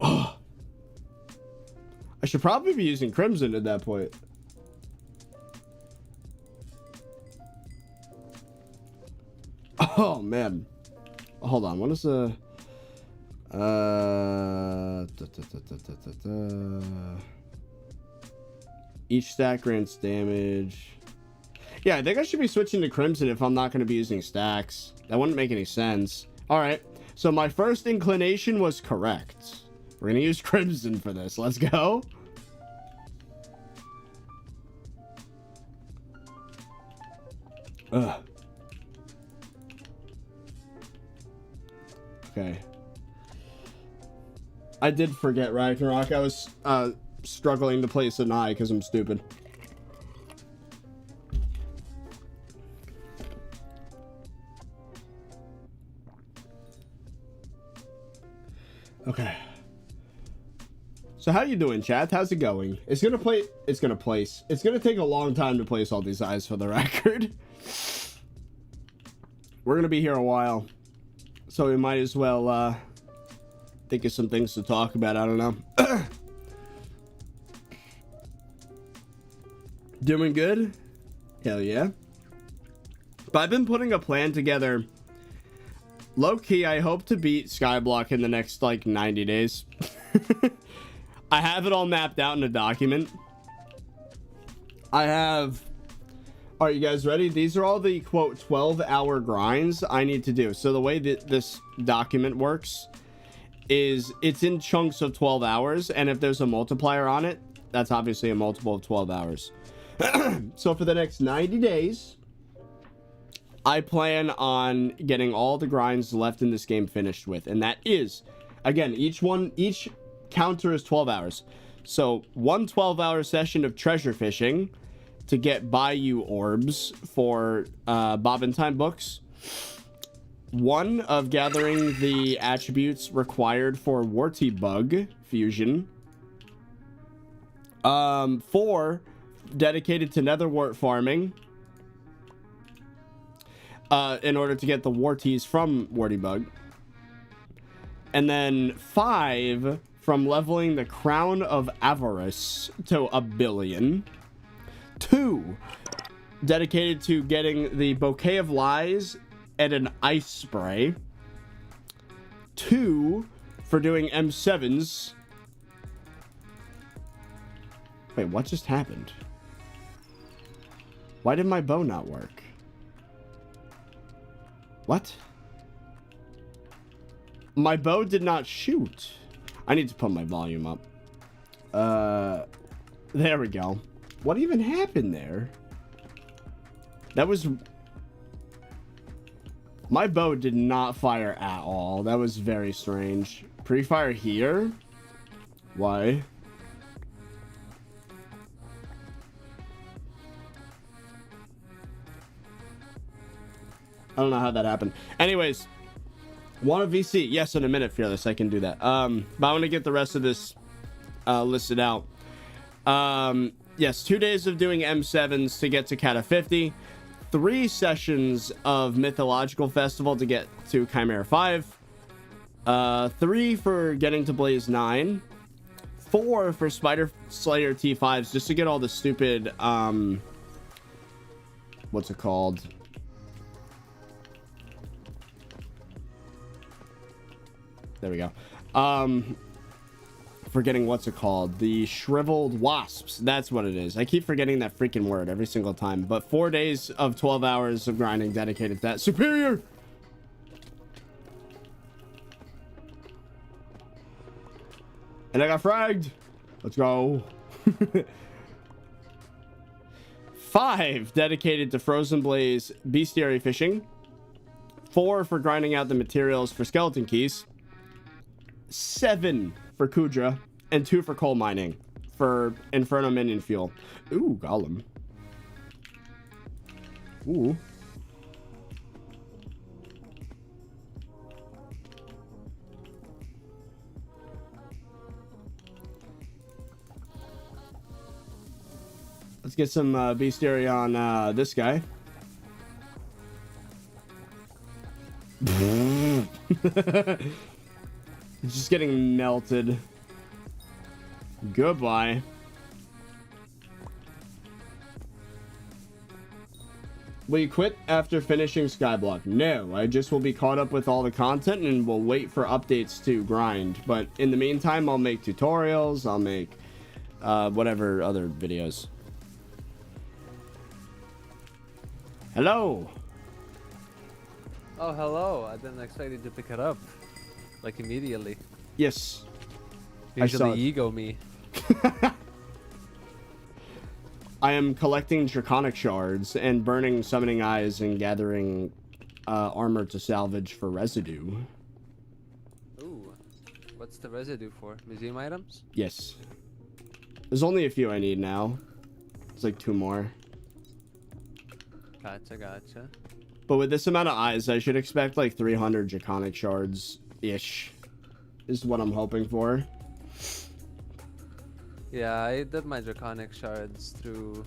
Oh. I should probably be using crimson at that point. Oh man. Hold on. What is the Each stack grants damage. Yeah, I think I should be switching to Crimson if I'm not going to be using stacks. That wouldn't make any sense. All right, so my first inclination was correct. We're going to use Crimson for this. Let's go. Ugh. Okay. I did forget Ragnarok. I was struggling to place an eye because I'm stupid. Okay. So how you doing, chat? How's it going? It's gonna place. It's gonna take a long time to place all these eyes for the record. We're gonna be here a while, so we might as well think of some things to talk about. I don't know. Doing good? Hell yeah. But I've been putting a plan together. Low-key, I hope to beat SkyBlock in the next, like, 90 days. I have it all mapped out in a document. I have... Alright, you guys ready? These are all the, quote, 12-hour grinds I need to do. So the way that this document works is it's in chunks of 12 hours, and if there's a multiplier on it, that's obviously a multiple of 12 hours. So for the next 90 days... I plan on getting all the grinds left in this game finished with. And that is, again, each counter is 12 hours. So one 12-hour session of treasure fishing to get Bayou orbs for Bob and Time books. One of gathering the attributes required for Warty Bug fusion. 4 dedicated to Netherwart farming. In order to get the Warties from Warty Bug. And then 5 from leveling the Crown of Avarice to 1 billion. 2 dedicated to getting the Bouquet of Lies and an Ice Spray. 2 for doing M7s. Wait, what just happened? Why did my bow not work? What? My bow did not shoot. I need to put my volume up. There we go. What even happened there? That was... My bow did not fire at all. That was very strange. Pre-fire here? Why? I don't know how that happened. Anyways, want a VC? Yes, in a minute, Fearless. I can do that. But I want to get the rest of this listed out. Yes, 2 days of doing M7s to get to Kata 50. 3 sessions of Mythological Festival to get to Chimera 5. 3 for getting to Blaze 9. 4 for Spider Slayer T5s just to get all the stupid... what's it called? There we go. Forgetting what's it called. The shriveled wasps. That's what it is. I keep forgetting that freaking word every single time. But 4 days of 12 hours of grinding dedicated to that. Superior! And I got fragged. Let's go. 5 dedicated to Frozen Blaze bestiary fishing. 4 for grinding out the materials for skeleton keys. 7 for Kudra, and 2 for coal mining for Inferno minion fuel. Ooh, Golem. Ooh. Let's get some bestiary on this guy. Just getting melted. Goodbye. Will you quit after finishing SkyBlock? No, I just will be caught up with all the content and will wait for updates to grind. But in the meantime, I'll make tutorials, I'll make whatever other videos. Hello. Oh, hello. I didn't expect you to pick it up. Like, immediately. Yes. I saw Usually it. ego me. I am collecting draconic shards and burning summoning eyes and gathering armor to salvage for residue. Ooh. What's the residue for? Museum items? Yes. There's only a few I need now. It's like 2 more. Gotcha. But with this amount of eyes, I should expect like 300 draconic shards-ish. Is what I'm hoping for. Yeah, I did my draconic shards through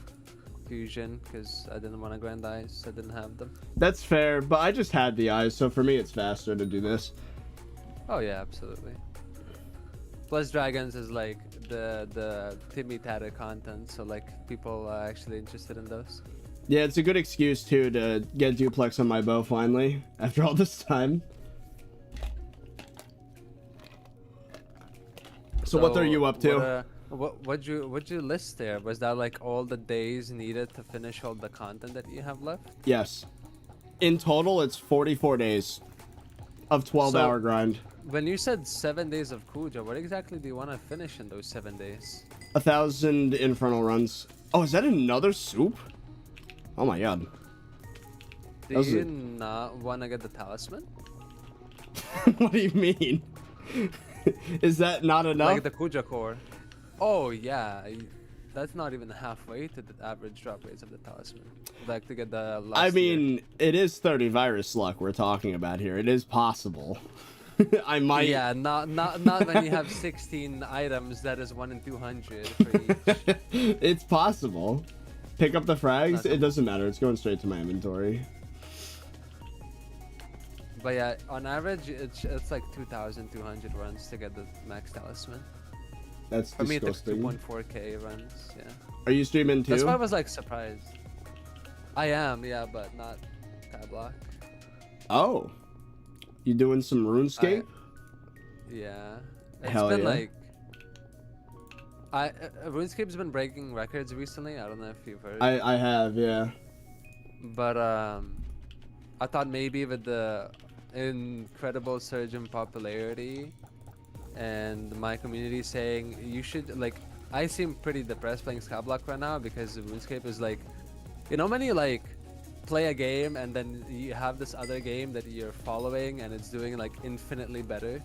fusion because I didn't want to grind eyes. I didn't have them. That's fair, but I just had the eyes, so for me it's faster to do this. Oh yeah, absolutely. Plus dragons is like the Timmy Tatter content, so like people are actually interested in those. Yeah, it's a good excuse too to get duplex on my bow finally after all this time. So what are you up to? What'd you list there? Was that like all the days needed to finish all the content that you have left? Yes. In total, it's 44 days of 12-hour grind. When you said 7 days of Kuja, what exactly do you want to finish in those 7 days? 1,000 infernal runs. Oh, is that another soup? Oh my god. Do you not want to get the talisman? What do you mean? Is that not enough? Like the Kuja core. Oh yeah, that's not even halfway to the average drop rates of the talisman. Like to get the last I mean, tier. it is 30-virus luck we're talking about here. It is possible. I might. Yeah, not when you have 16 items. That is 1 in 200 for each. It's possible. Pick up the frags. Nothing. It doesn't matter. It's going straight to my inventory. But yeah, on average, it's like 2,200 runs to get the max talisman. That's For me, it takes disgusting. 2.4k runs. Yeah. Are you streaming too? That's why I was like surprised. I am, yeah, but not SkyBlock. Oh, you doing some RuneScape? Yeah. It's Hell been yeah. like RuneScape's been breaking records recently. I don't know if you've heard. I have, yeah. But I thought maybe with the incredible surge in popularity and my community saying you should, like, I seem pretty depressed playing SkyBlock right now because RuneScape is like, you know, when you like play a game and then you have this other game that you're following and it's doing like infinitely better,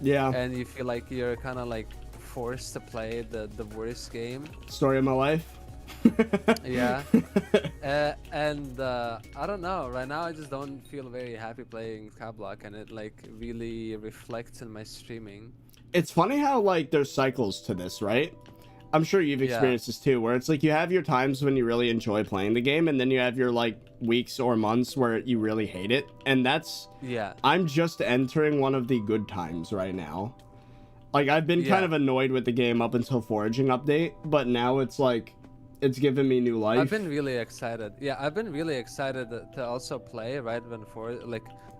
Yeah. and you feel like you're kind of like forced to play the worst game. Story of my life. Yeah. And I don't know, right now I just don't feel very happy playing SkyBlock, and it like really reflects in my streaming. It's funny how like there's cycles to this, right? I'm sure you've Yeah. experienced this too, where it's like you have your times when you really enjoy playing the game, and then you have your like weeks or months where you really hate it. And that's, Yeah. I'm just entering one of the good times right now. Like I've been kind Yeah. of annoyed with the game up until foraging update, but now it's like it's given me new life. I've been really excited. Yeah, I've been really excited to also play right when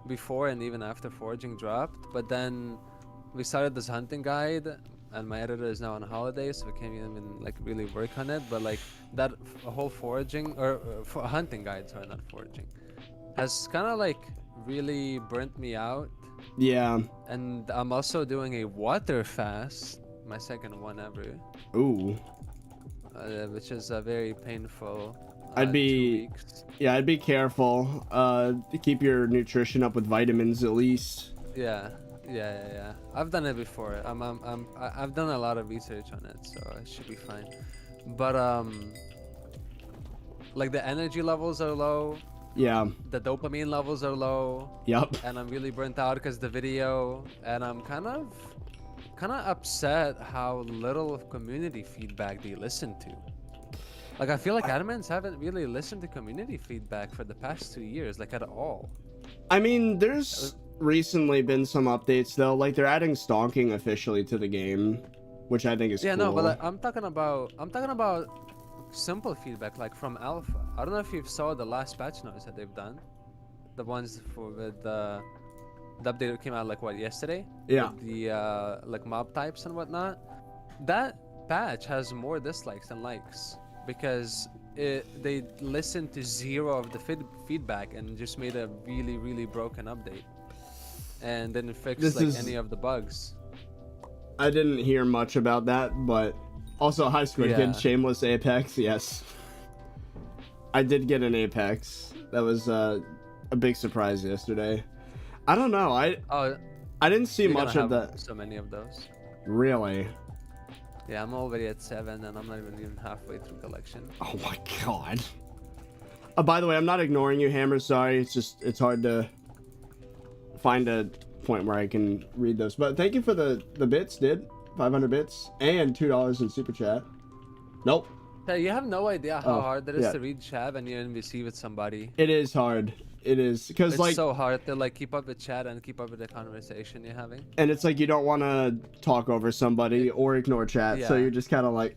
before and even after foraging dropped. But then we started this hunting guide, and my editor is now on holiday, so we can't even like really work on it. But like that whole foraging or for hunting guide, sorry, not foraging, has kind of like really burnt me out. Yeah. And I'm also doing a water fast, my second one ever, Ooh. which is a very painful. I'd 2 be- weeks. Yeah, I'd be careful. To keep your nutrition up with vitamins at least. Yeah. I've done it before. I've done a lot of research on it, so it should be fine. But like the energy levels are low, Yeah. the dopamine levels are low, Yup. and I'm really burnt out because the video, and I'm kind of upset how little of community feedback they listen to. Like I feel like admins haven't really listened to community feedback for the past 2 years, like at all. I mean, there's recently been some updates though. Like they're adding stalking officially to the game, which I think is Yeah, cool. no, but like, I'm talking about simple feedback, like from alpha. I don't know if you saw the last patch notes that they've done, the ones for the update that came out like what, yesterday? Yeah. With the like mob types and whatnot. That patch has more dislikes than likes because they listened to zero of the feedback and just made a really broken update, and didn't fix any of the bugs. I didn't hear much about that, but also hi Squid Kid, shameless Apex. Yes, I did get an Apex. That was a big surprise yesterday. I don't know. I didn't see much of that. So many of those. Really? Yeah, I'm already at 7 and I'm not even halfway through collection. Oh my god. By the way, I'm not ignoring you, Hammer. Sorry, it's hard to find a point where I can read those. But thank you for the bits, dude. 500 bits and $2 in super chat. Nope. Hey, you have no idea how hard it is to read chat and you're in VC with somebody. It is hard. It is because it's like so hard to like keep up with chat and keep up with the conversation you're having. And it's like you don't want to talk over somebody or ignore chat, so you're just kind of like,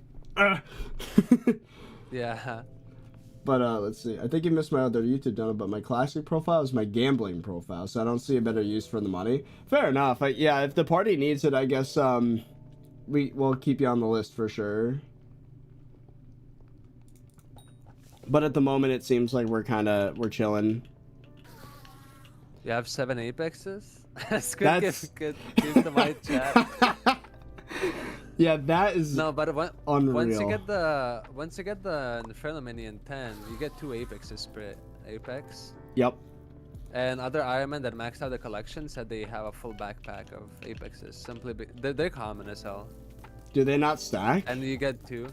yeah. But let's see. I think you missed my other YouTube channel, but my classic profile is my gambling profile, so I don't see a better use for the money. Fair enough. Yeah, if the party needs it, I guess we'll keep you on the list for sure. But at the moment, it seems like we're chilling. You have 7 Apexes? That's good. Give the my chat. Yeah, that is but unreal. Once you get the Inferno Mini in 10, you get 2 Apexes per Apex. Yep. And other Ironman that maxed out the collection said they have a full backpack of Apexes. They're common as hell. Do they not stack? And you get 2.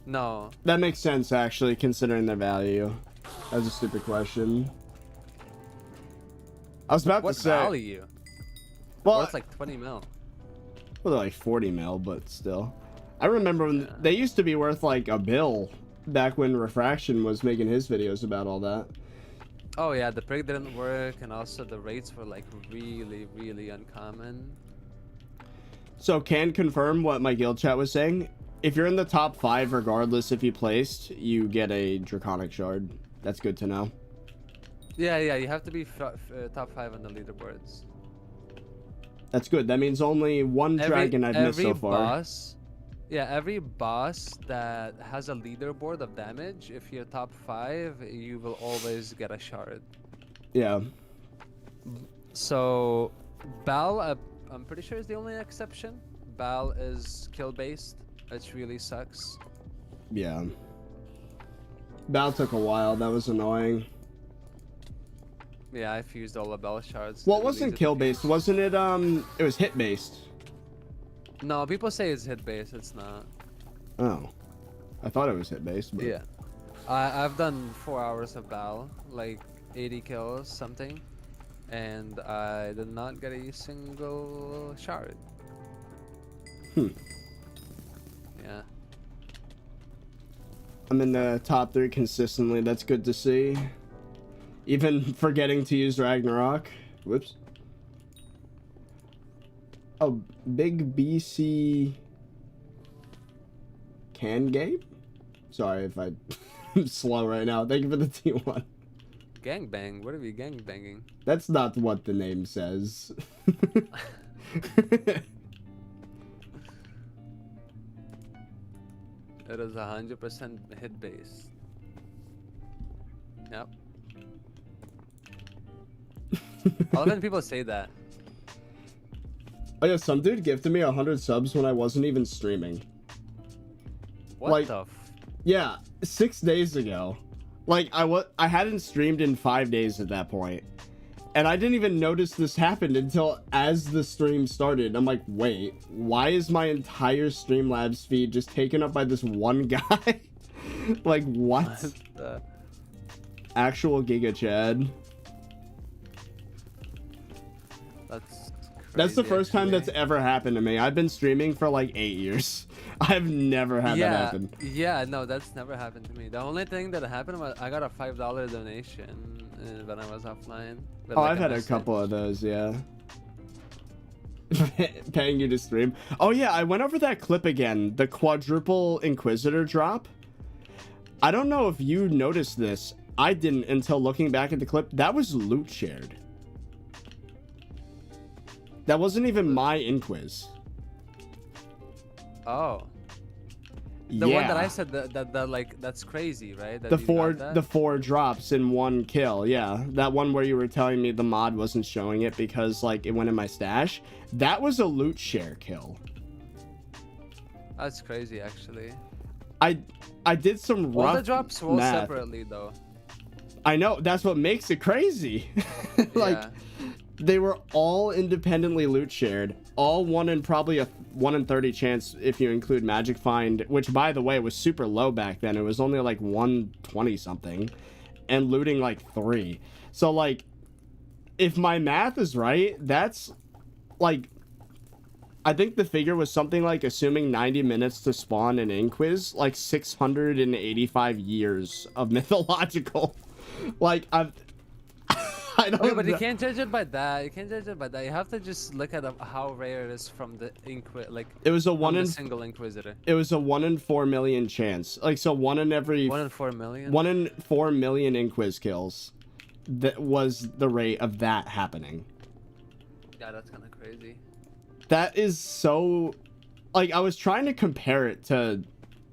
No. That makes sense, actually, considering their value. That was a stupid question. I was about to say... What value? Well, it's like 20 mil. Well, they're like 40 mil, but still. I remember when they used to be worth like a bill back when Refraction was making his videos about all that. Oh yeah, the prig didn't work, and also the rates were like really uncommon. So can confirm what my guild chat was saying. If you're in the top 5, regardless if you placed, you get a Draconic Shard. That's good to know. Yeah, you have to be top 5 on the leaderboards. That's good. That means only one dragon I've missed so far. Every boss that has a leaderboard of damage, if you're top 5, you will always get a shard. Yeah. So, Bal, I'm pretty sure is the only exception. Bal is kill based, which really sucks. Yeah. Bal took a while. That was annoying. Yeah, I fused all the Bell shards. Well, it wasn't kill based, wasn't it? It was hit based. No, people say it's hit based. It's not. Oh, I thought it was hit based. But... Yeah, I've done 4 hours of Bal, like 80 kills something, and I did not get a single shard. Yeah. I'm in the top 3 consistently. That's good to see. Even forgetting to use Ragnarok. Whoops. Oh, Big BC Can Gabe? Sorry if I'm slow right now. Thank you for the T1. Gangbang? What are we gangbanging? That's not what the name says. It is 100% hit base. Yep. Often people say that. Oh yeah, some dude gifted me 100 subs when I wasn't even streaming. What like, the yeah, 6 days ago. Like, I hadn't streamed in 5 days at that point. And I didn't even notice this happened until as the stream started. I'm like, wait, why is my entire Streamlabs feed just taken up by this one guy? Like, what? Actual Giga Chad. That's the first time that's ever happened to me. I've been streaming for like 8 years. I've never had that happen. Yeah, no, that's never happened to me. The only thing that happened was I got a $5 donation when I was offline. Oh, like I've had a couple of those, yeah. Paying you to stream. Oh yeah, I went over that clip again. The quadruple Inquisitor drop. I don't know if you noticed this. I didn't until looking back at the clip. That was loot shared. That wasn't even my inquiz. Oh. The one that I said that like that's crazy, right? That the four drops in one kill. Yeah, that one where you were telling me the mod wasn't showing it because like it went in my stash. That was a loot share kill. That's crazy, actually. I did some rough All the drops roll math. separately though. I know, that's what makes it crazy. Like Yeah. they were all independently loot shared, all one in probably a 1 in 30 chance if you include magic find, which by the way was super low back then. It was only like 120 something, and looting like 3. So like if my math is right, that's like, I think the figure was something like, assuming 90 minutes to spawn an inquiz, like 685 years of mythological. Like I don't Okay, but you know. can't judge it by that. You can't judge it by that. You have to just look at how rare it is from the like. It was a single Inquisitor. It was a 1 in 4 million chance. Like, so 1 in 4 million. 1 in 4 million inquiz kills. That was the rate of that happening. Yeah, that's kind of crazy. That is so, like, I was trying to compare it to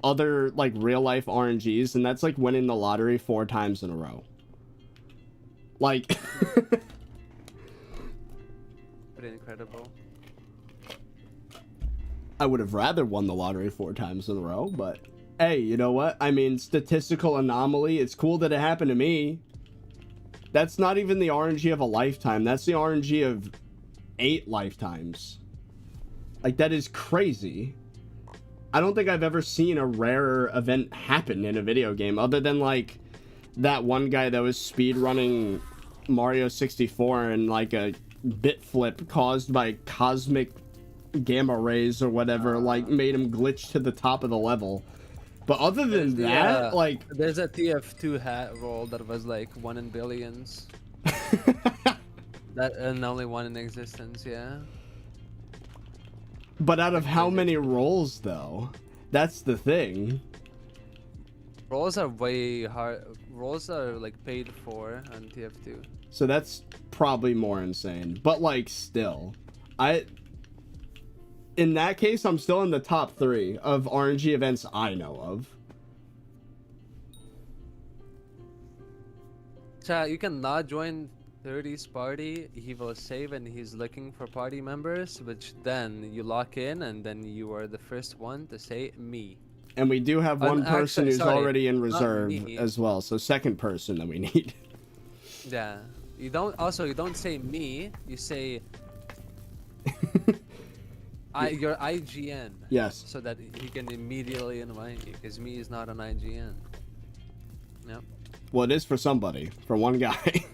other like real life RNGs, and that's like winning the lottery 4 times in a row. Like Pretty incredible. I would have rather won the lottery 4 times in a row, but hey, you know what? I mean, statistical anomaly. It's cool that it happened to me. That's not even the RNG of a lifetime. That's the RNG of 8 lifetimes. Like, that is crazy. I don't think I've ever seen a rarer event happen in a video game other than like that one guy that was speedrunning Mario 64 and like a bit flip caused by cosmic gamma rays or whatever, like made him glitch to the top of the level. But other than that, like, there's a TF2 hat roll that was like 1 in billions. That and only 1 in existence, yeah. but out of how many rolls though? That's the thing. Rolls are way hard. Rolls are like paid for on TF2. So that's probably more insane. But like still, in that case, I'm still in the top 3 of RNG events I know of. Chat, you cannot join 30's party. He will save and he's looking for party members, which then you lock in and then you are the first one to say me. And we do have one person who's already in not reserve me. as well. So second person that we need. Yeah. You don't say me, you say your IGN. Yes. So that he can immediately invite you, because me is not an IGN. Yep. Well, it is for somebody. For one guy.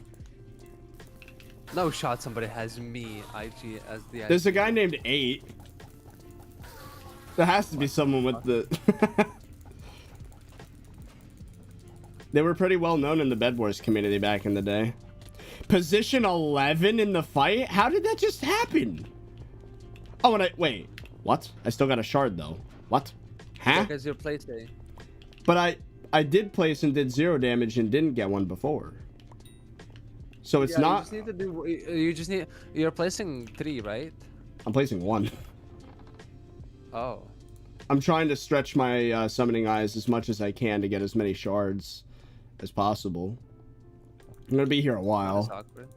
No shot somebody has me IG as the There's a IGN. guy named 8. There has to be someone with the... They were pretty well known in the Bed Wars community back in the day. Position 11 in the fight? How did that just happen? Oh, and wait. What? I still got a shard though. What? Huh? Because you're placing. But I did place and did 0 damage and didn't get one before. So it's not... You just need to do... You just need... You're placing 3, right? I'm placing 1. Oh. I'm trying to stretch my summoning eyes as much as I can to get as many shards as possible. I'm gonna be here a while. That's awkward.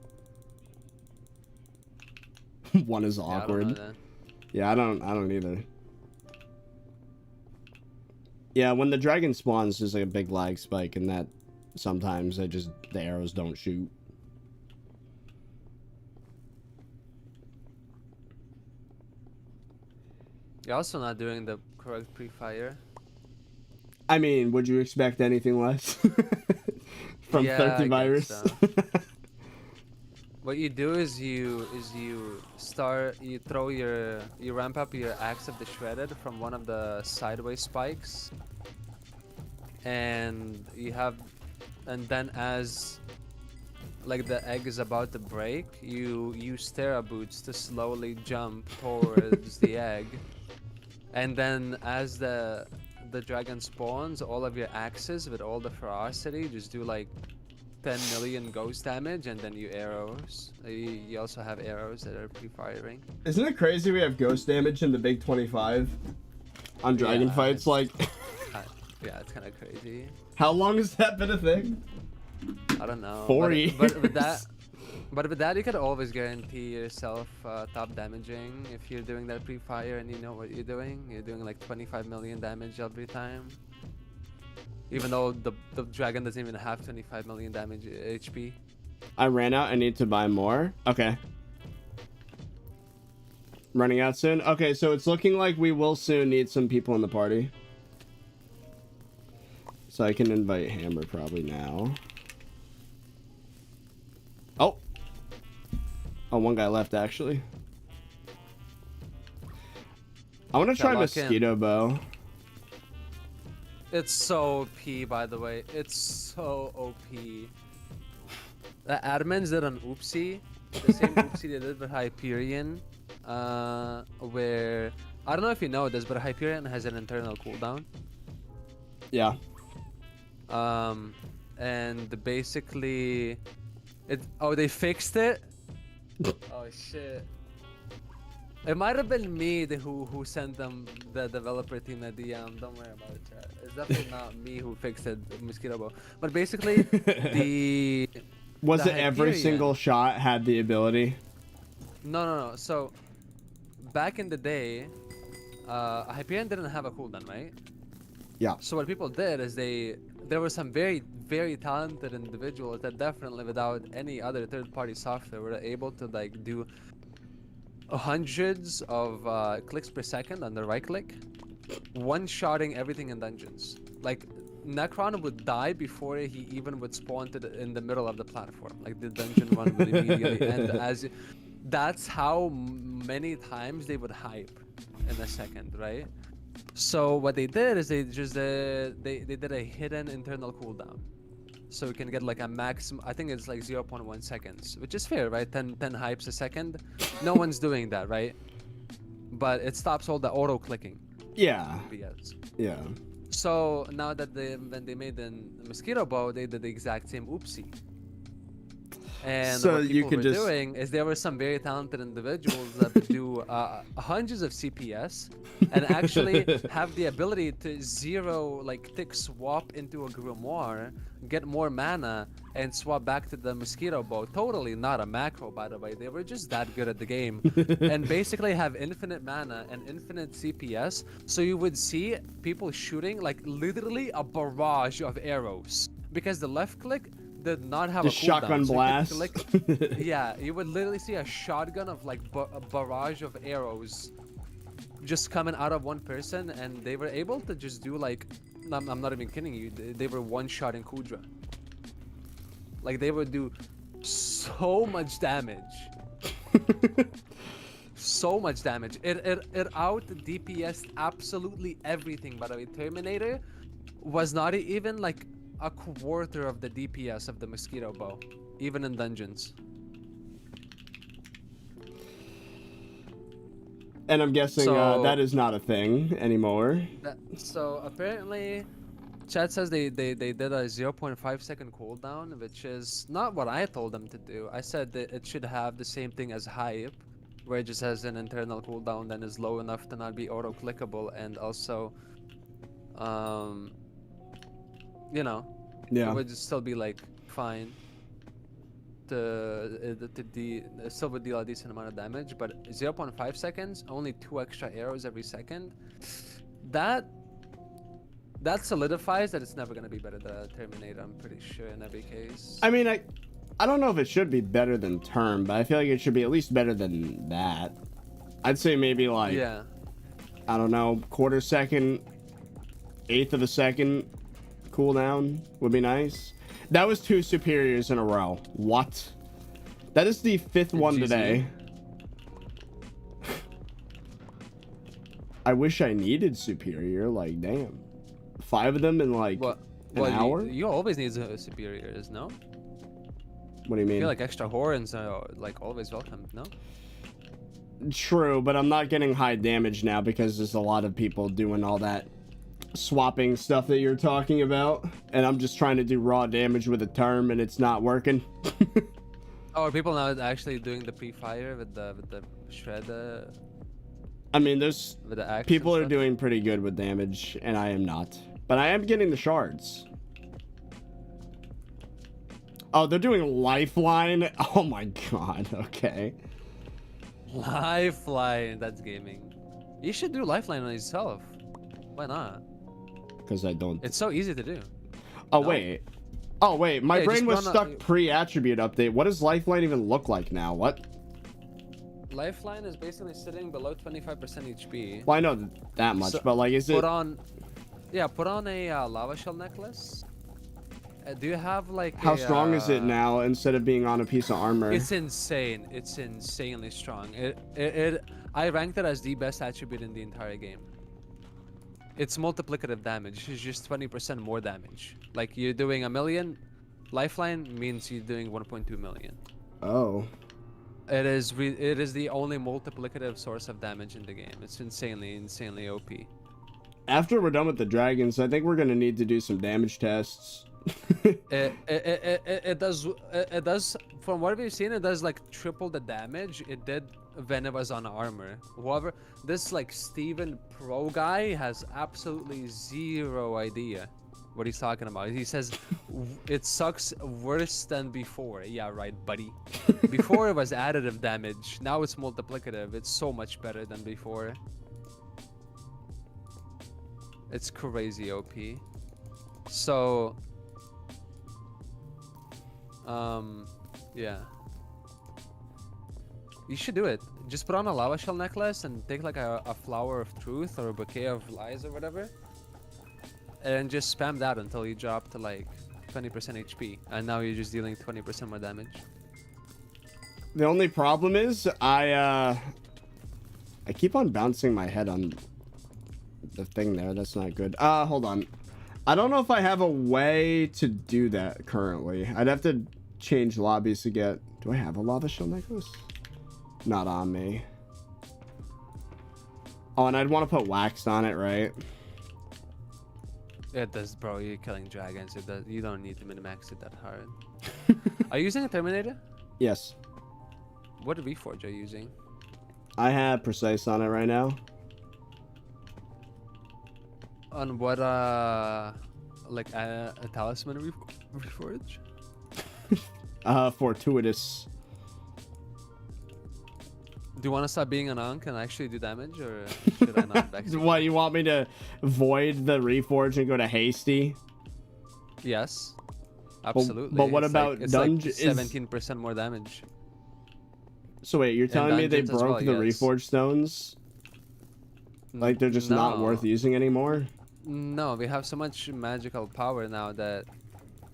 One is awkward. Yeah, I don't know that. Yeah, I don't either. Yeah, when the dragon spawns, there's like a big lag spike, and that sometimes the arrows don't shoot. You're also not doing the correct pre-fire. I mean, would you expect anything less from Yeah, I ThirtyVirus? guess so. What you do is you ramp up your axe of the shredded from one of the sideways spikes, and then as like the egg is about to break, you use Terra boots to slowly jump towards the egg, and then as the the dragon spawns, all of your axes with all the ferocity just do like 10 million ghost damage, and then you arrows. You also have arrows that are pre-firing. Isn't it crazy we have ghost damage in the big 25 on dragon fights? Like, yeah, it's kind of crazy. how long has that been a thing? I don't know. 4 but, years. But with that, you could always guarantee yourself top damaging if you're doing that pre-fire and you know what you're doing. You're doing like 25 million damage every time. Even though the dragon doesn't even have 25 million damage HP. I ran out. I need to buy more. Okay. Running out soon. Okay, so it's looking like we will soon need some people in the party. So I can invite Hammer probably now. Oh. Oh, one guy left actually. I want to try mosquito bow. It's so OP, by the way. It's so OP. The admins did an oopsie. The same oopsie they did with Hyperion. Where... I don't know if you know this, but Hyperion has an internal cooldown. Yeah. And basically... Oh, they fixed it? Oh, shit. It might have been me who sent them, the developer team, a DM. Don't worry about it, chat. It's definitely not me who fixed it, mosquito bow. But basically, Was it every single shot had the ability? No. So, back in the day, Hyperion didn't have a cooldown, right? Yeah. So what people did is there were some very, very talented individuals that definitely, without any other third-party software, were able to like do hundreds of clicks per second on the right click, one-shotting everything in dungeons. Like, Necron would die before he even would spawn in the middle of the platform. Like, the dungeon run would immediately end. That's how many times they would hype in a second, right? So what they did is they just they did a hidden internal cooldown. So we can get like a maximum, I think it's like 0.1 seconds, which is fair, right? 10 hypes a second. No one's doing that, right? But it stops all the auto clicking. Yeah. BS. Yeah. So now that when they made the mosquito bow, they did the exact same oopsie. And so what you people could were just doing is there were some very talented individuals that would do hundreds of CPS and actually have the ability to tick swap into a grimoire, get more mana, and swap back to the mosquito bow. Totally not a macro, by the way. They were just that good at the game, and basically have infinite mana and infinite CPS. So you would see people shooting like literally a barrage of arrows because the left click did not have the a cooldown. shotgun blast. Yeah, you would literally see a shotgun of like a barrage of arrows just coming out of one person, and they were able to just do like, I'm not even kidding you, they were one-shotting Kudra. Like, they would do so much damage. So much damage. It out DPS'd absolutely everything. By the way, Terminator was not even like a quarter of the DPS of the mosquito bow, even in dungeons. And I'm guessing that is not a thing anymore. So apparently, chat says they did a 0.5 second cooldown, which is not what I told them to do. I said that it should have the same thing as Hype, where it just has an internal cooldown that is low enough to not be auto-clickable, and also, you know, yeah, it would still be like fine. Still would deal a decent amount of damage, but 0.5 seconds, only 2 extra arrows every second. That solidifies that it's never gonna be better than Terminator. I'm pretty sure in every case. I mean, I don't know if it should be better than Term, but I feel like it should be at least better than that. I'd say maybe like, yeah, I don't know, quarter second, eighth of a second cooldown would be nice. That was 2 superiors in a row. What? That is the 5th one today. I wish I needed superior. Like, damn. 5 of them in like an hour? You always need superiors, no? What do you mean? I feel like extra horns are like always welcome, no? True, but I'm not getting high damage now because there's a lot of people doing all that swapping stuff that you're talking about, and I'm just trying to do raw damage with a term, and it's not working. Oh, are people now actually doing the pre-fire with the shred? I mean, there's With the axe people and are stuff? doing pretty good with damage, and I am not. But I am getting the shards. Oh, they're doing lifeline. Oh my god. Okay. Lifeline. That's gaming. You should do lifeline on yourself. Why not? Because I don't. It's so easy to do. Oh No. wait. Oh wait. My Yeah, brain just was run a- stuck pre-attribute update. What does lifeline even look like now? What? Lifeline is basically sitting below 25% HP. Well, I know that much, So, but like, is it? Put on a lava shell necklace. Do you have like How a, strong is it now instead of being on a piece of armor? It's insane. It's insanely strong. I ranked it as the best attribute in the entire game. It's multiplicative damage. It's just 20% more damage. Like you're doing 1 million, lifeline means you're doing 1.2 million. Oh. It is the only multiplicative source of damage in the game. It's insanely OP. After we're done with the dragons, I think we're gonna need to do some damage tests. It does from what we've seen, it does like triple the damage it did when it was on armor. However, this like Steven Pro guy has absolutely zero idea what he's talking about. He says it sucks worse than before. Yeah, right, buddy. Before it was additive damage, now it's multiplicative. It's so much better than before. It's crazy OP. So yeah, you should do it. Just put on a lava shell necklace and take like a flower of truth or a bouquet of lies or whatever, and just spam that until you drop to like 20% HP, and now you're just dealing 20% more damage. The only problem is I keep on bouncing my head on the thing there. That's not good. Hold on. I don't know if I have a way to do that currently. I'd have to change lobbies to get... Do I have a lava shell necklace? Not on me. Oh, and I'd want to put wax on it, right? It does, bro. You're killing dragons. It does. You don't need to min-max it that hard. Are you using a Terminator? Yes. What reforge are you using? I have precise on it right now. On what like a talisman reforge? Fortuitous. Do you want to stop being an Ankh and actually do damage, or should I not vex you? What, you want me to void the reforge and go to hasty? Yes, absolutely. but what It's about like, dungeon? It's like 17% more damage. So wait, you're telling me they dungeons as broke well, the yes. reforge stones? Like they're just not No. worth using anymore? No, we have so much magical power now that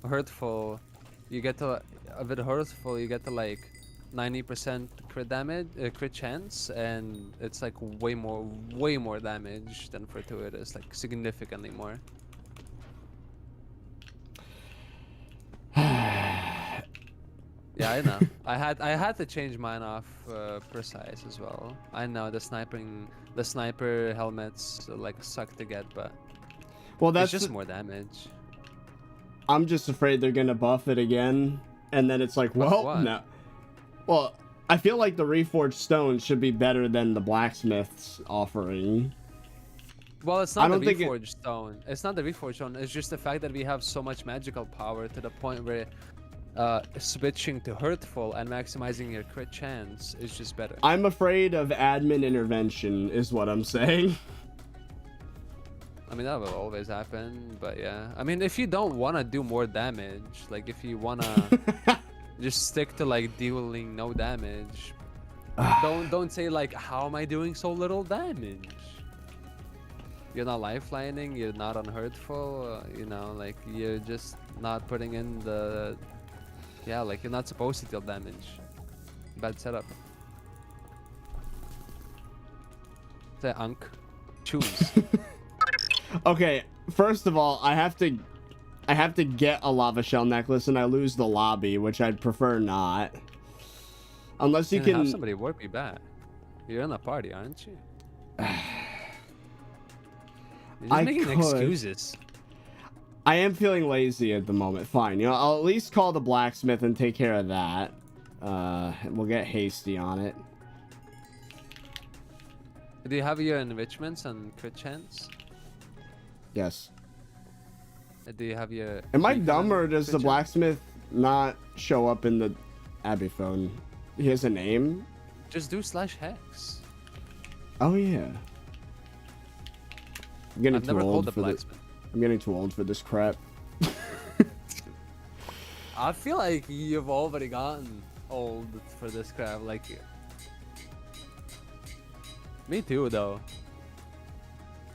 hurtful, you get to with hurtful you get to like 90% crit damage, crit chance, and it's like way more damage than fortuitous, like significantly more. Yeah, I know. I had to change mine off precise as well. I know the sniper helmets like suck to get, but Well, that's it's just more damage. I'm just afraid they're gonna buff it again, and then it's like, Buff well, what? no. Well, I feel like the reforged stones should be better than the blacksmith's offering. Well, it's I not don't the think it- reforged stone. It's not the reforged stone. It's just the fact that we have so much magical power to the point where switching to hurtful and maximizing your crit chance is just better. I'm afraid of admin intervention, is what I'm saying. I mean, that will always happen, but yeah. I mean, if you don't want to do more damage, like if you want to just stick to like dealing no damage, don't say like, how am I doing so little damage? You're not lifelining, you're not unhurtful, you know, like you're just not putting in the... Yeah, like you're not supposed to deal damage. Bad setup. Say Ankh. Choose. Okay, first of all, I have to get a lava shell necklace, and I lose the lobby, which I'd prefer not. Unless you Have can... somebody warp you back. You're in a party, aren't you? You're just making excuses. I am feeling lazy at the moment. Fine, you know, I'll at least call the blacksmith and take care of that. We'll get hasty on it. Do you have your enrichments and crit chance? Yes. Do you have your... Am I dumb, or does crit the chance? blacksmith not show up in the Abbey phone? He has a name? Just do /hex. Oh yeah. I'm getting I've too never called old the for this. blacksmith. I'm getting too old for this crap. I feel like you've already gotten old for this crap. Like, me too, though.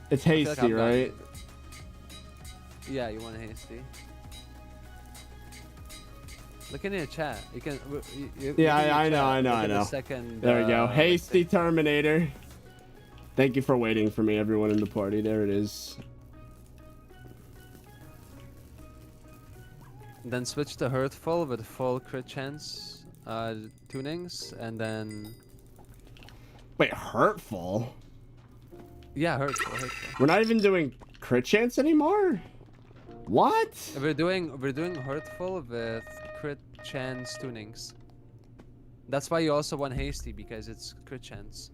It's I feel like hasty, I've gotten- right? Yeah, you want hasty. Look in your chat. You can. Yeah, I know. Second, There we go. Hasty thing. Terminator. Thank you for waiting for me, everyone in the party. There it is. Then switch to hurtful with full crit chance tunings, and then Wait, hurtful? yeah, hurtful. We're not even doing crit chance anymore? What? We're doing hurtful with crit chance tunings. That's why you also want hasty, because it's crit chance.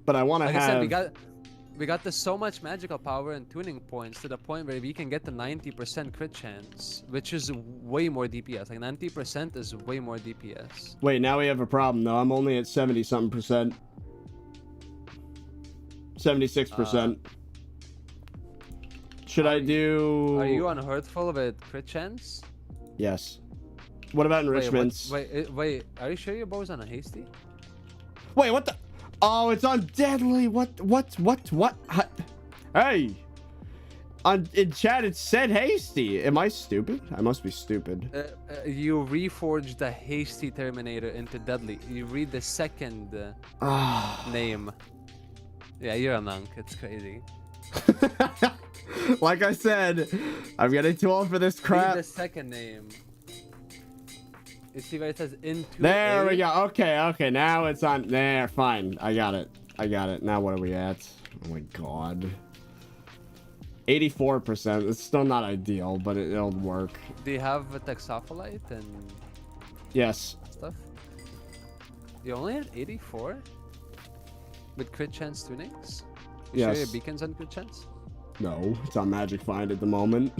But I want to Like have... I said, we got this so much magical power and tuning points to the point where we can get the 90% crit chance, which is way more DPS. Like 90% is way more DPS. Wait, now we have a problem though. I'm only at 70-something percent. 76%. Should I do... Are you on hurtful with crit chance? Yes. What about enrichments? Wait, are you sure your bow's on a hasty? Wait, what the... Oh, it's on deadly. What? Hey. In chat, it said hasty. Am I stupid? I must be stupid. You reforged the hasty Terminator into deadly. You read the second name. Yeah, you're a monk. It's crazy. Like I said, I'm getting too old for this crap. Read the second name. You see where it says into There A? we go. Okay. Now it's on there. Fine. I got it. Now what are we at? Oh my god. 84%. It's still not ideal, but it'll work. Do you have a Texopholite and Yes. stuff? You only had 84? With crit chance tunings? You sure your Yes. beacon's on crit chance? No, it's on Magic Find at the moment.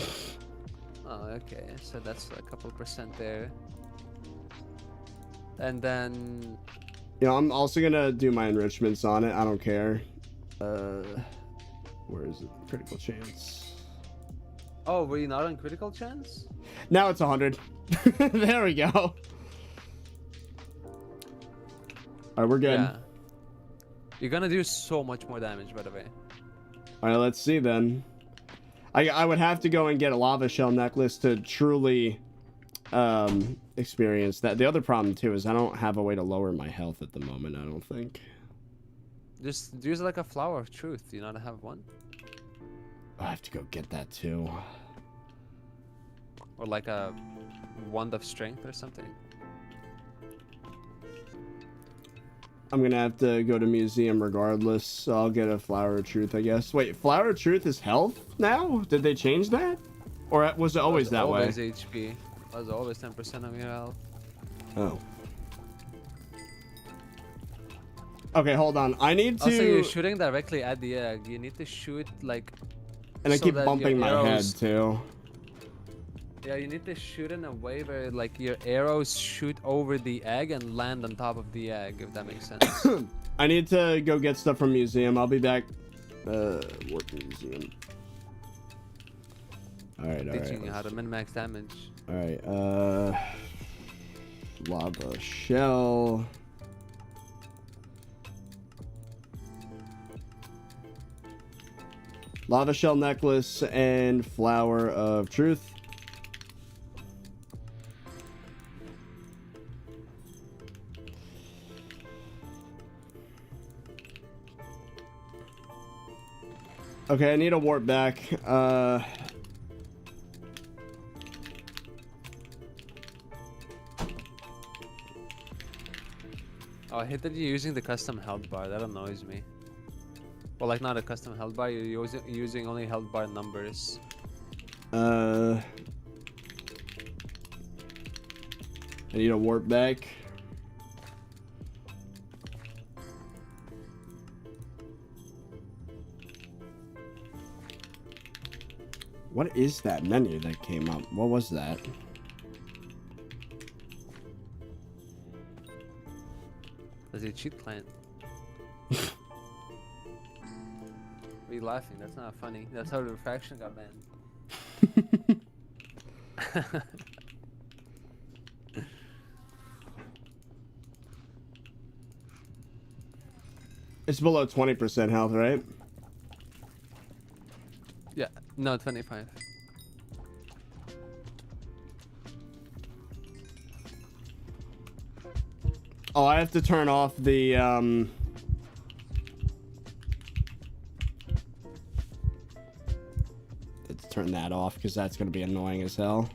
Oh, okay. So that's a couple percent there. And then... You know, I'm also gonna do my enrichments on it. I don't care. Where is it? Critical chance. Oh, were you not on critical chance? Now it's 100. There we go. All right, we're good. Yeah. You're gonna do so much more damage, by the way. All right, let's see then. I would have to go and get a lava shell necklace to truly experience that. The other problem too is I don't have a way to lower my health at the moment. I don't think. Just use like a flower of truth. Do you not have one? I have to go get that too. Or like a wand of strength or something? I'm gonna have to go to museum regardless, so I'll get a flower of truth, I guess. Wait, flower of truth is health now? Did they change that? Or was it always that way? Always HP. Was always 10% of your health. Oh. Okay, hold on. I need to... Also, you're shooting directly at the egg. You need to shoot like... And I so keep that bumping your my head arrows- too. Yeah, you need to shoot in a way where like your arrows shoot over the egg and land on top of the egg, if that makes sense. I need to go get stuff from museum. I'll be back. What museum? Alright, Teaching you how to min-max damage. Alright, lava shell. Lava shell necklace and flower of truth. Okay, I need a warp back. Oh, I hate that you're using the custom health bar. That annoys me. Well, like not a custom health bar. You're using only health bar numbers. I need a warp back. What is that menu that came up? What was that? That's a cheat client. What are you laughing? That's not funny. That's how the refraction got banned. It's below 20% health, right? Yeah, no, 25. Oh, I have to turn off the let's turn that off because that's gonna be annoying as hell.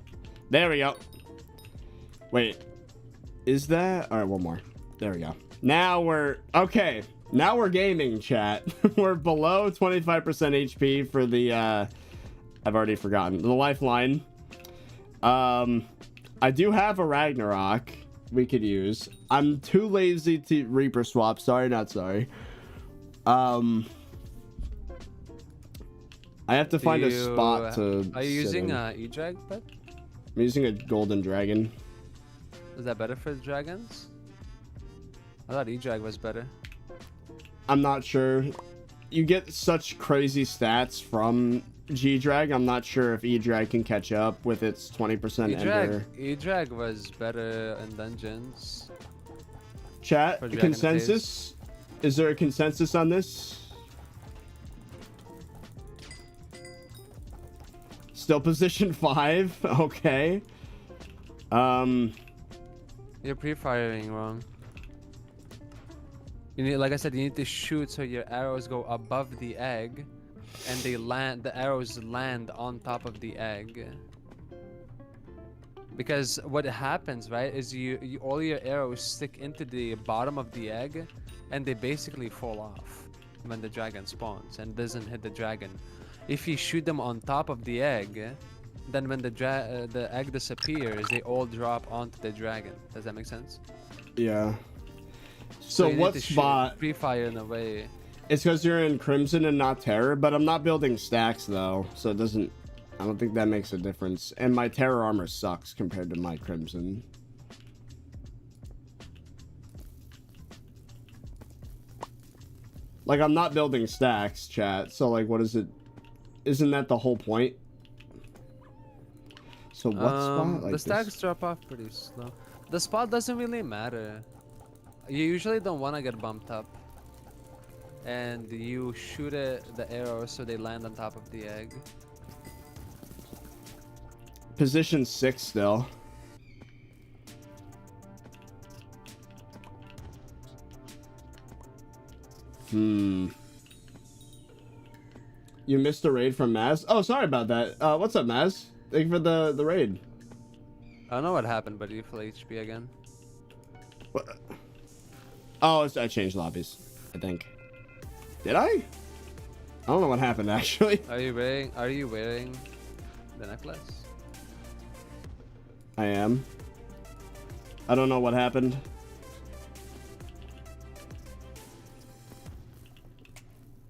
There we go. Wait, is that all right? One more. There we go. Now we're okay. Now we're gaming, chat. We're below 25% HP for the I've already forgotten the lifeline. I do have a Ragnarok we could use. I'm too lazy to Reaper swap. Sorry, not sorry. I have to find a spot to. Are you using E-Drag, but? I'm using a golden dragon. Is that better for the dragons? I thought E-Drag was better. I'm not sure. You get such crazy stats from G-Drag. I'm not sure if E-Drag can catch up with its 20% Ender. E-Drag was better in dungeons. Chat, consensus? Is there a consensus on this? Still position 5? Okay. You're pre-firing wrong. You need, like I said, you need to shoot so your arrows go above the egg, and they land. The arrows land on top of the egg. Because what happens, right, is you all your arrows stick into the bottom of the egg, and they basically fall off when the dragon spawns and doesn't hit the dragon. If you shoot them on top of the egg, then when the egg disappears, they all drop onto the dragon. Does that make sense? Yeah. So what spot? Pre-fire in a way. It's because you're in Crimson and not Terror, but I'm not building stacks though, so it doesn't. I don't think that makes a difference. And my Terror armor sucks compared to my Crimson. Like I'm not building stacks, chat. So like, what is it? Isn't that the whole point? So what spot? Like the stacks drop off pretty slow. The spot doesn't really matter. You usually don't want to get bumped up, and you shoot the arrows so they land on top of the egg. Position 6 still. You missed a raid from Maz? Oh, sorry about that. What's up, Maz? Thank you for the raid. I don't know what happened, but you full HP again. What? Oh, I changed lobbies, I think. Did I? I don't know what happened actually. Are you wearing the necklace? I am. I don't know what happened.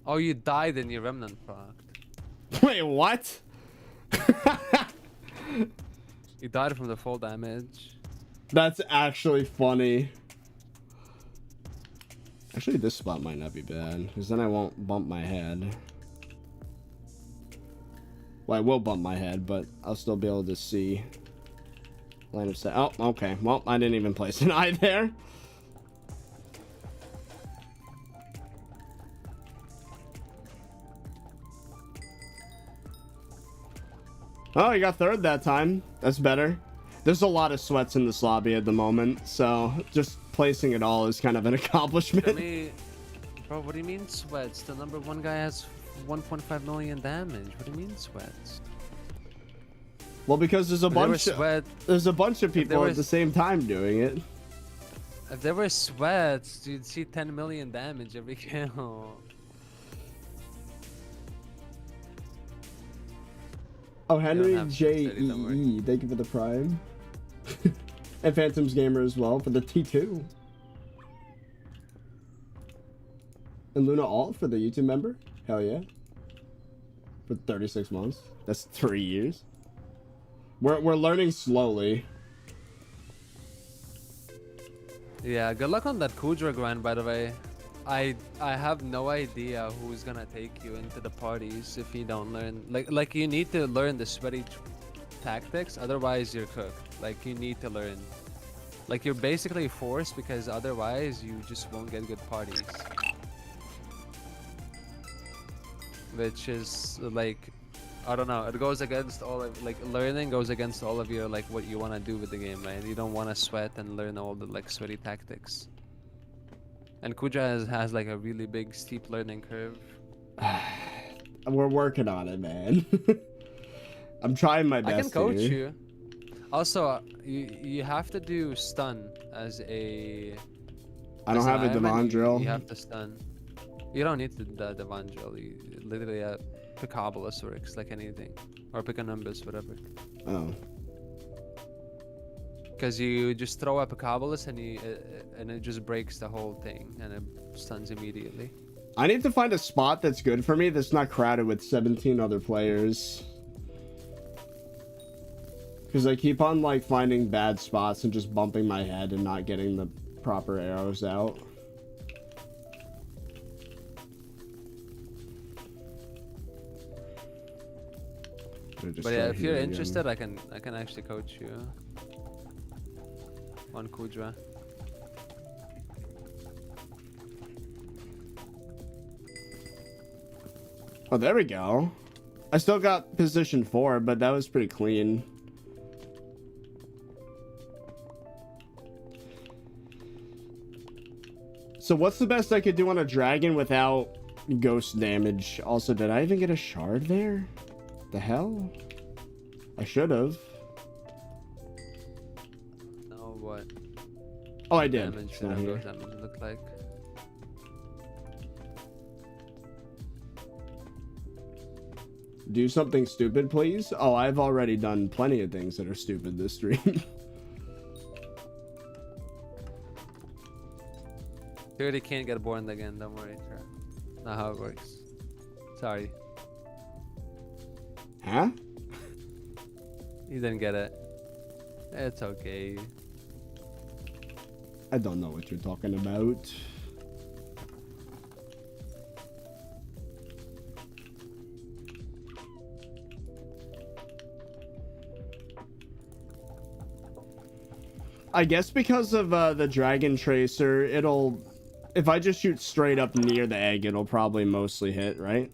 Oh, you died and your remnant procced. Wait, what? You died from the full damage. That's actually funny. Actually, this spot might not be bad, because then I won't bump my head. Well, I will bump my head, but I'll still be able to see. Line of sight. Oh, okay. Well, I didn't even place an eye there. Oh, you got third that time. That's better. There's a lot of sweats in this lobby at the moment, so just placing it all is kind of an accomplishment. Bro, what do you mean sweats? The #1 guy has 1.5 million damage. What do you mean sweats? Well, because there's a bunch of people at the same time doing it. If there were sweats, you'd see 10 million damage every kill. Oh, Henry have J. steady, don't worry. E. Thank you for the prime. And Phantoms Gamer as well for the T2. And Luna Alt for the YouTube member. Hell yeah. For 36 months. That's 3 years. We're learning slowly. Yeah, good luck on that Kudra grind, by the way. I have no idea who's gonna take you into the parties if you don't learn. Like you need to learn the sweaty tactics, otherwise you're cooked. Like you need to learn. Like you're basically forced because otherwise you just won't get good parties. Which is like, I don't know, it goes against all of, like, learning goes against all of your, like, what you want to do with the game, right? You don't want to sweat and learn all the, like, sweaty tactics. And Kudra has like a really big steep learning curve. We're working on it, man. I'm trying my best. I can coach here. you. Also, you have to do stun as a. I don't have a Ironman, Devon drill. You have to stun. You don't need to the Devon drill. You literally pick Obelisk works like anything, or pick a numbers, whatever. Oh. Because you just throw up a Obelisk and it just breaks the whole thing and it stuns immediately. I need to find a spot that's good for me that's not crowded with 17 other players. Because I keep on like finding bad spots and just bumping my head and not getting the proper arrows out. But yeah, if you're interested, I can actually coach you on Kudra. Oh, there we go. I still got position 4, but that was pretty clean. So what's the best I could do on a dragon without ghost damage? Also, did I even get a shard there? The hell? I should have. No, what? Oh, I did. Damage, It's not here. damage look like. Do something stupid, please. Oh, I've already done plenty of things that are stupid this stream. You already can't get born again, don't worry. Not how it works. Sorry. Huh? You didn't get it. It's okay. I don't know what you're talking about. I guess because of the Dragon Tracer, it'll... If I just shoot straight up near the egg, it'll probably mostly hit, right?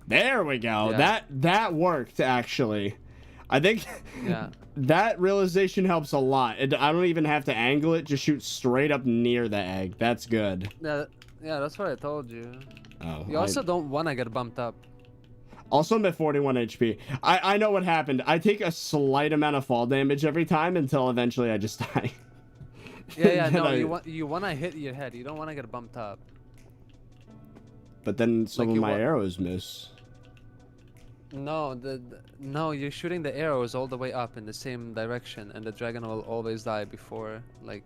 There we go. Yeah. That worked, actually. I think Yeah. that realization helps a lot. I don't even have to angle it. Just shoot straight up near the egg. That's good. Yeah, that's what I told you. Oh, You also don't want to get bumped up. Also, I'm at 41 HP. I know what happened. I take a slight amount of fall damage every time until eventually I just die. Yeah, no, Then you want to hit your head. You don't want to get bumped up. But then some Like of you my wa- arrows miss. No, no, you're shooting the arrows all the way up in the same direction, and the dragon will always die before. Like,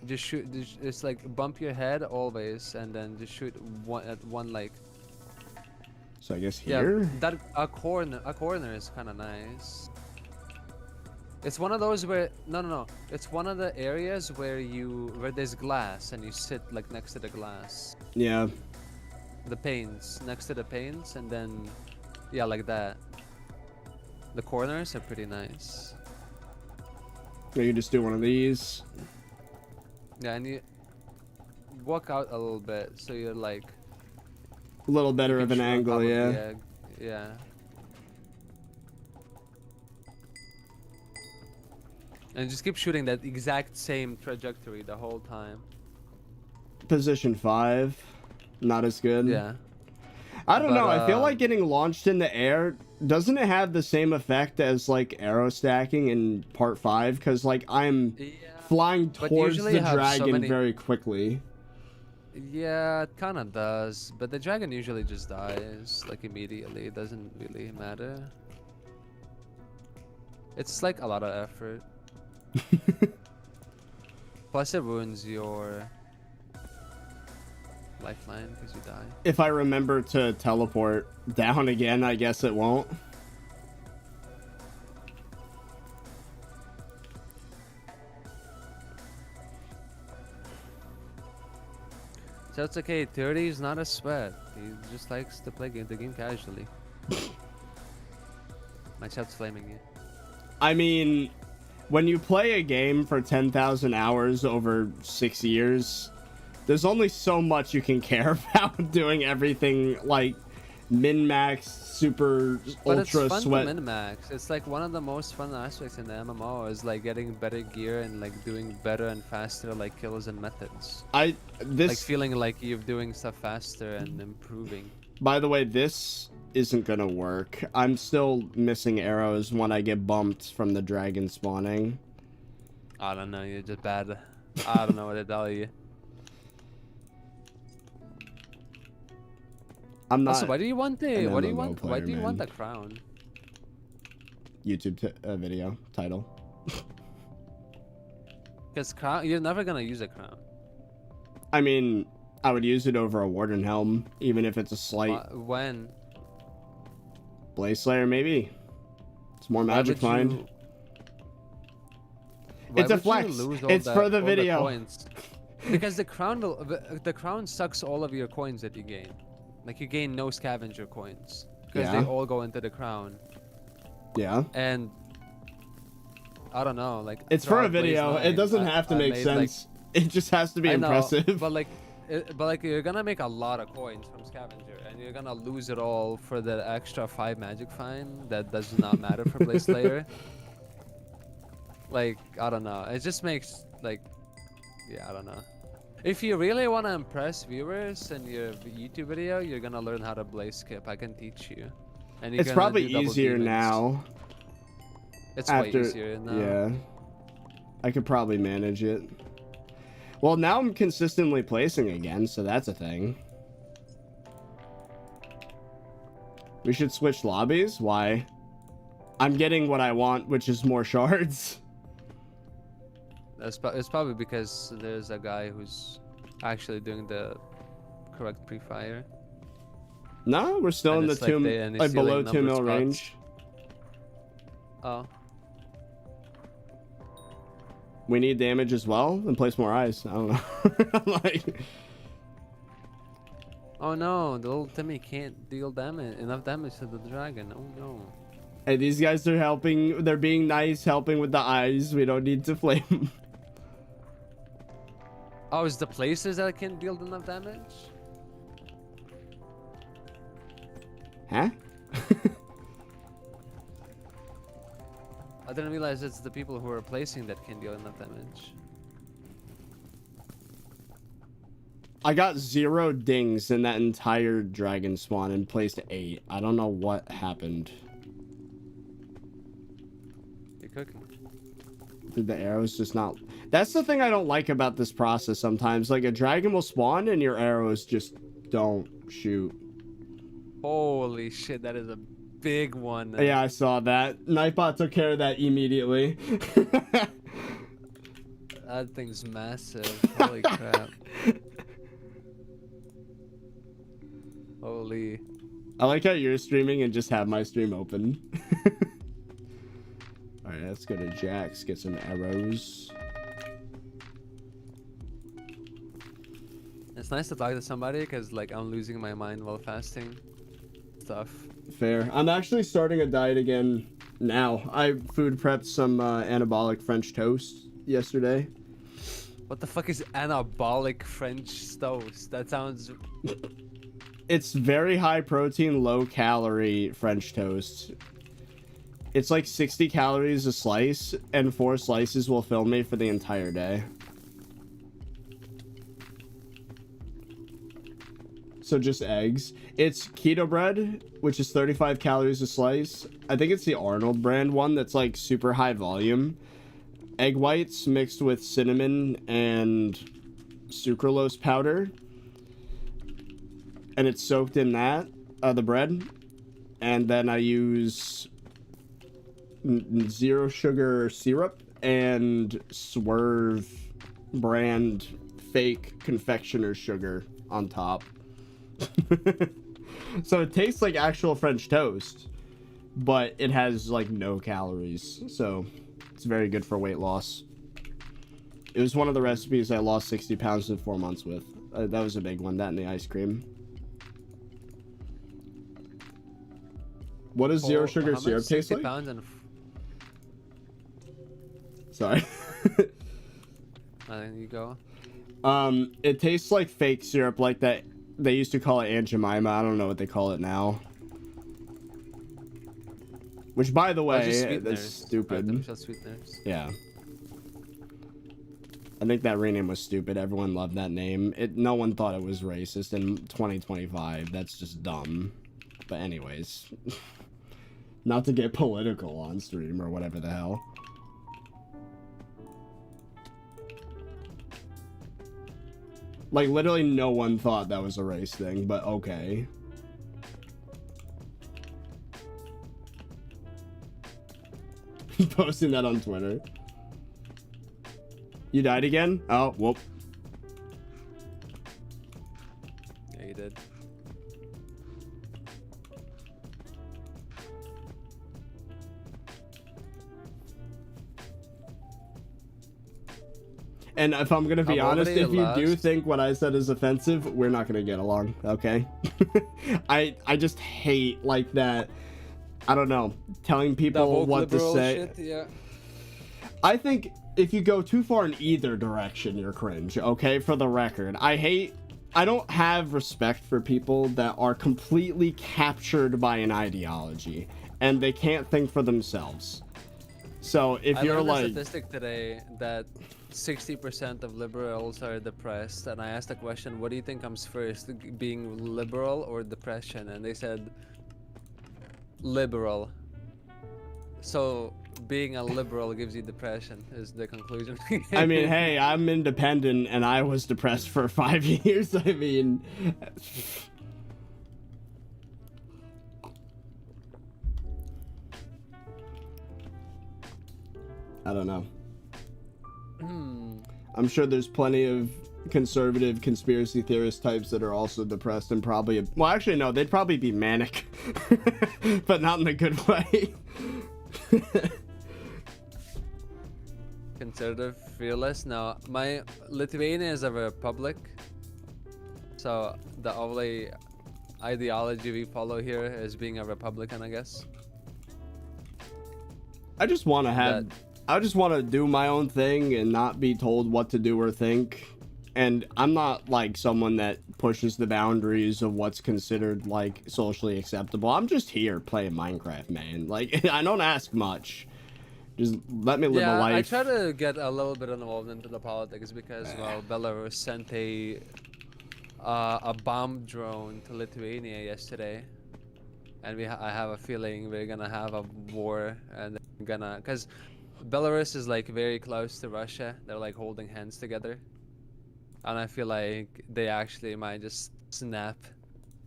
just shoot. It's like bump your head always, and then just shoot at one like. So I guess Yeah, here? that a corner is kind of nice. It's one of those where no. It's one of the areas where there's glass and you sit like next to the glass. Yeah. The panes next to the panes, and then yeah, like that. The corners are pretty nice. You can just do one of these. Yeah, and you walk out a little bit so you're like A little better you of can an shoot on angle, top of yeah. the egg. Yeah. And just keep shooting that exact same trajectory the whole time. Position 5. Not as good. Yeah. I don't But, know. I feel like getting launched in the air, doesn't it have the same effect as like arrow stacking in part 5? Because like I'm Yeah. flying But towards usually the you have so dragon many- very quickly. Yeah, it kind of does, but the dragon usually just dies like immediately. It doesn't really matter. It's like a lot of effort. Plus it ruins your lifeline because you die. If I remember to teleport down again, I guess it won't. So it's okay. 30 is not a sweat. He just likes to play the game casually. My chat's flaming you. I mean, when you play a game for 10,000 hours over 6 years, there's only so much you can care about doing everything like min-max, super, But ultra it's fun sweat. to min-max. It's like one of the most fun aspects in the MMO is like getting better gear and like doing better and faster like kills and methods. Like feeling like you're doing stuff faster and improving. By the way, this isn't gonna work. I'm still missing arrows when I get bumped from the dragon spawning. I don't know, you're just bad. I don't know what to tell you. I'm not. Also, why do you want the an what do you MMO want player, why do you want man. the crown? YouTube video title. Because crown, you're never gonna use a crown. I mean, I would use it over a warden helm, even if it's a slight When? blaze slayer. Maybe it's more Why magic would find. you- why It's a would you flex. lose all It's for the all video. coins? Because the crown will, the crown sucks all of your coins that you gain. Like you gain no scavenger coins because Yeah. they all go into the crown. Yeah. And I don't know, like It's for a throughout Blaze video. It 9, doesn't have to I make made, sense. It just has to be I know, impressive. but like you're gonna make a lot of coins from scavenger, and you're gonna lose it all for the extra 5 magic find that does not matter for Blaze Slayer. Like I don't know, it just makes like, yeah, I don't know. If you really want to impress viewers in your YouTube video, you're gonna learn how to blaze skip. I can teach you. And you're It's gonna probably do double easier demons. now. It's After, way easier now. yeah, I could probably manage it. Well, now I'm consistently placing again, so that's a thing. We should switch lobbies. Why? I'm getting what I want, which is more shards. It's probably because there's a guy who's actually doing the correct pre-fire. No, we're still And in the it's like 2 they- and they like steal, below like, 2 mil numbered spots. range. Oh. We need damage as well, and place more eyes. I don't know. Like, Oh no, the little Timmy can't deal enough damage to the dragon. Oh no. hey, these guys are helping. They're being nice, helping with the eyes. We don't need to flame. Oh, it's the places that can't deal enough damage? Huh? I didn't realize it's the people who are placing that can deal enough damage. I got 0 dings in that entire dragon spawn and placed 8. I don't know what happened. You're cooking. Did the arrows just not... That's the thing I don't like about this process sometimes. Like, a dragon will spawn and your arrows just don't shoot. Holy shit, that is a big one. Yeah, I saw that. Nightbot took care of that immediately. That thing's massive. Holy crap. Holy. I like how you're streaming and just have my stream open. Alright, let's go to Jax, get some arrows. It's nice to talk to somebody because like I'm losing my mind while fasting. Stuff. Fair. I'm actually starting a diet again now. I food prepped some anabolic French toast yesterday. What the fuck is anabolic French toast? That sounds... It's very high protein, low calorie French toast. It's like 60 calories a slice, and 4 slices will fill me for the entire day. So just eggs. It's keto bread, which is 35 calories a slice. I think it's the Arnold brand one that's like super high volume. Egg whites mixed with cinnamon and sucralose powder. And it's soaked in that, the bread. And then I use zero sugar syrup and Swerve brand fake confectioner sugar on top. So it tastes like actual French toast, but it has like no calories, so it's very good for weight loss. It was one of the recipes I lost 60 pounds in 4 months with. That was a big one, that and the ice cream. What does zero sugar syrup taste like? Sorry. There you go. It tastes like fake syrup, like that. They used to call it Aunt Jemima. I don't know what they call it now. Which, by the way, that's stupid. Artificial sweeteners. Yeah. I think that rename was stupid. Everyone loved that name. No one thought it was racist in 2025. That's just dumb. But anyways. Not to get political on stream or whatever the hell. Like, literally no one thought that was a race thing, but okay. Posting that on Twitter. You died again? Oh, whoop. Yeah, you did. And if I'm gonna be honest, if you do think what I said is offensive, we're not gonna get along, okay? I just hate like that. I don't know, telling people what to say. Shit, yeah. I think if you go too far in either direction, you're cringe, okay? For the record, I don't have respect for people that are completely captured by an ideology and they can't think for themselves. So if you're like, I learned a statistic today that 60% of liberals are depressed, and I asked the question, what do you think comes first, being liberal or depression? And they said liberal. So being a liberal gives you depression is the conclusion. I mean, hey, I'm independent and I was depressed for 5 years. I mean, I don't know. I'm sure there's plenty of conservative conspiracy theorist types that are also depressed and probably, well, actually no, they'd probably be manic, but not in a good way. Conservative, fearless. No, Lithuania is a republic, so the only ideology we follow here is being a Republican, I guess. I just want to do my own thing and not be told what to do or think. And I'm not like someone that pushes the boundaries of what's considered like socially acceptable. I'm just here playing Minecraft, man. Like, I don't ask much. Just let me live a life. I try to get a little bit involved into the politics because, well, Belarus sent a bomb drone to Lithuania yesterday, and I have a feeling we're gonna have a war, and because Belarus is like very close to Russia. They're like holding hands together, and I feel like they actually might just snap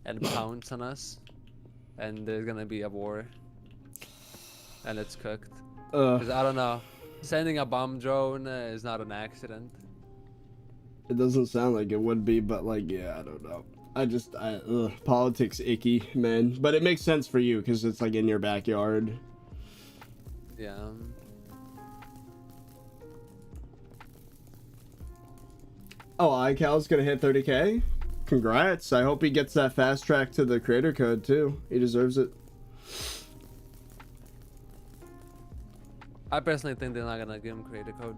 and pounce on us, and there's gonna be a war, and it's cooked. Because I don't know, sending a bomb drone is not an accident. It doesn't sound like it would be, but like, yeah, I don't know. Politics icky, man. But it makes sense for you because it's like in your backyard. Yeah. Oh, iCal's gonna hit 30k? Congrats. I hope he gets that fast track to the creator code too. He deserves it. I personally think they're not gonna give him creator code.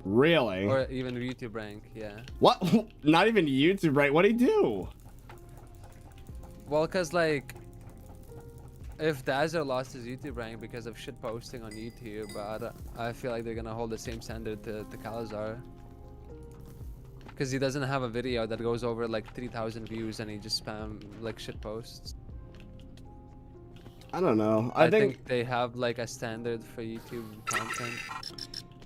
Really? Or even YouTube rank, yeah. What? Not even YouTube rank? What'd he do? Well, cause like, if Dazzler lost his YouTube rank because of shit posting on YouTube, I feel like they're gonna hold the same standard to Calazar. Cause he doesn't have a video that goes over like 3,000 views and he just spam like shit posts. I don't know. I think they have like a standard for YouTube content.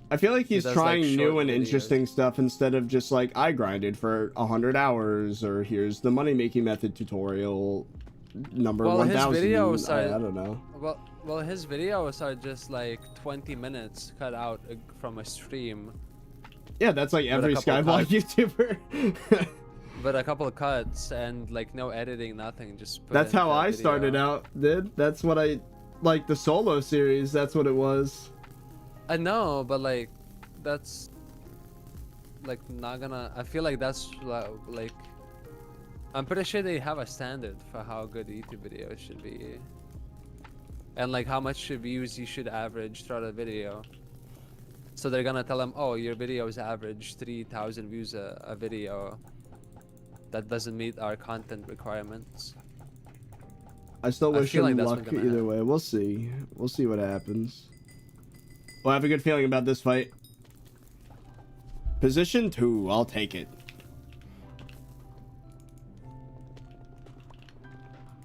I feel like he's trying like new and videos. interesting stuff instead of just like, I grinded for 100 hours or here's the money making method tutorial. number Well, his 1000. videos I are- don't know. Well, his videos are just like 20 minutes cut out from a stream, Yeah, that's like every couple SkyBlock cuts. YouTuber. but a couple of cuts and like no editing, nothing. Just put That's in how the I video. started out, dude. That's what I like, the solo series. That's what it was. I know, but like that's like not gonna. I feel like that's like I'm pretty sure they have a standard for how good YouTube videos should be, and like how much views you should average throughout a video. So they're gonna tell them, oh, your videos average 3,000 views a video. That doesn't meet our content requirements. I still I wish feel him like that's luck what's gonna either happen. way. We'll see. We'll see what happens. Well, I have a good feeling about this fight. Position 2, I'll take it.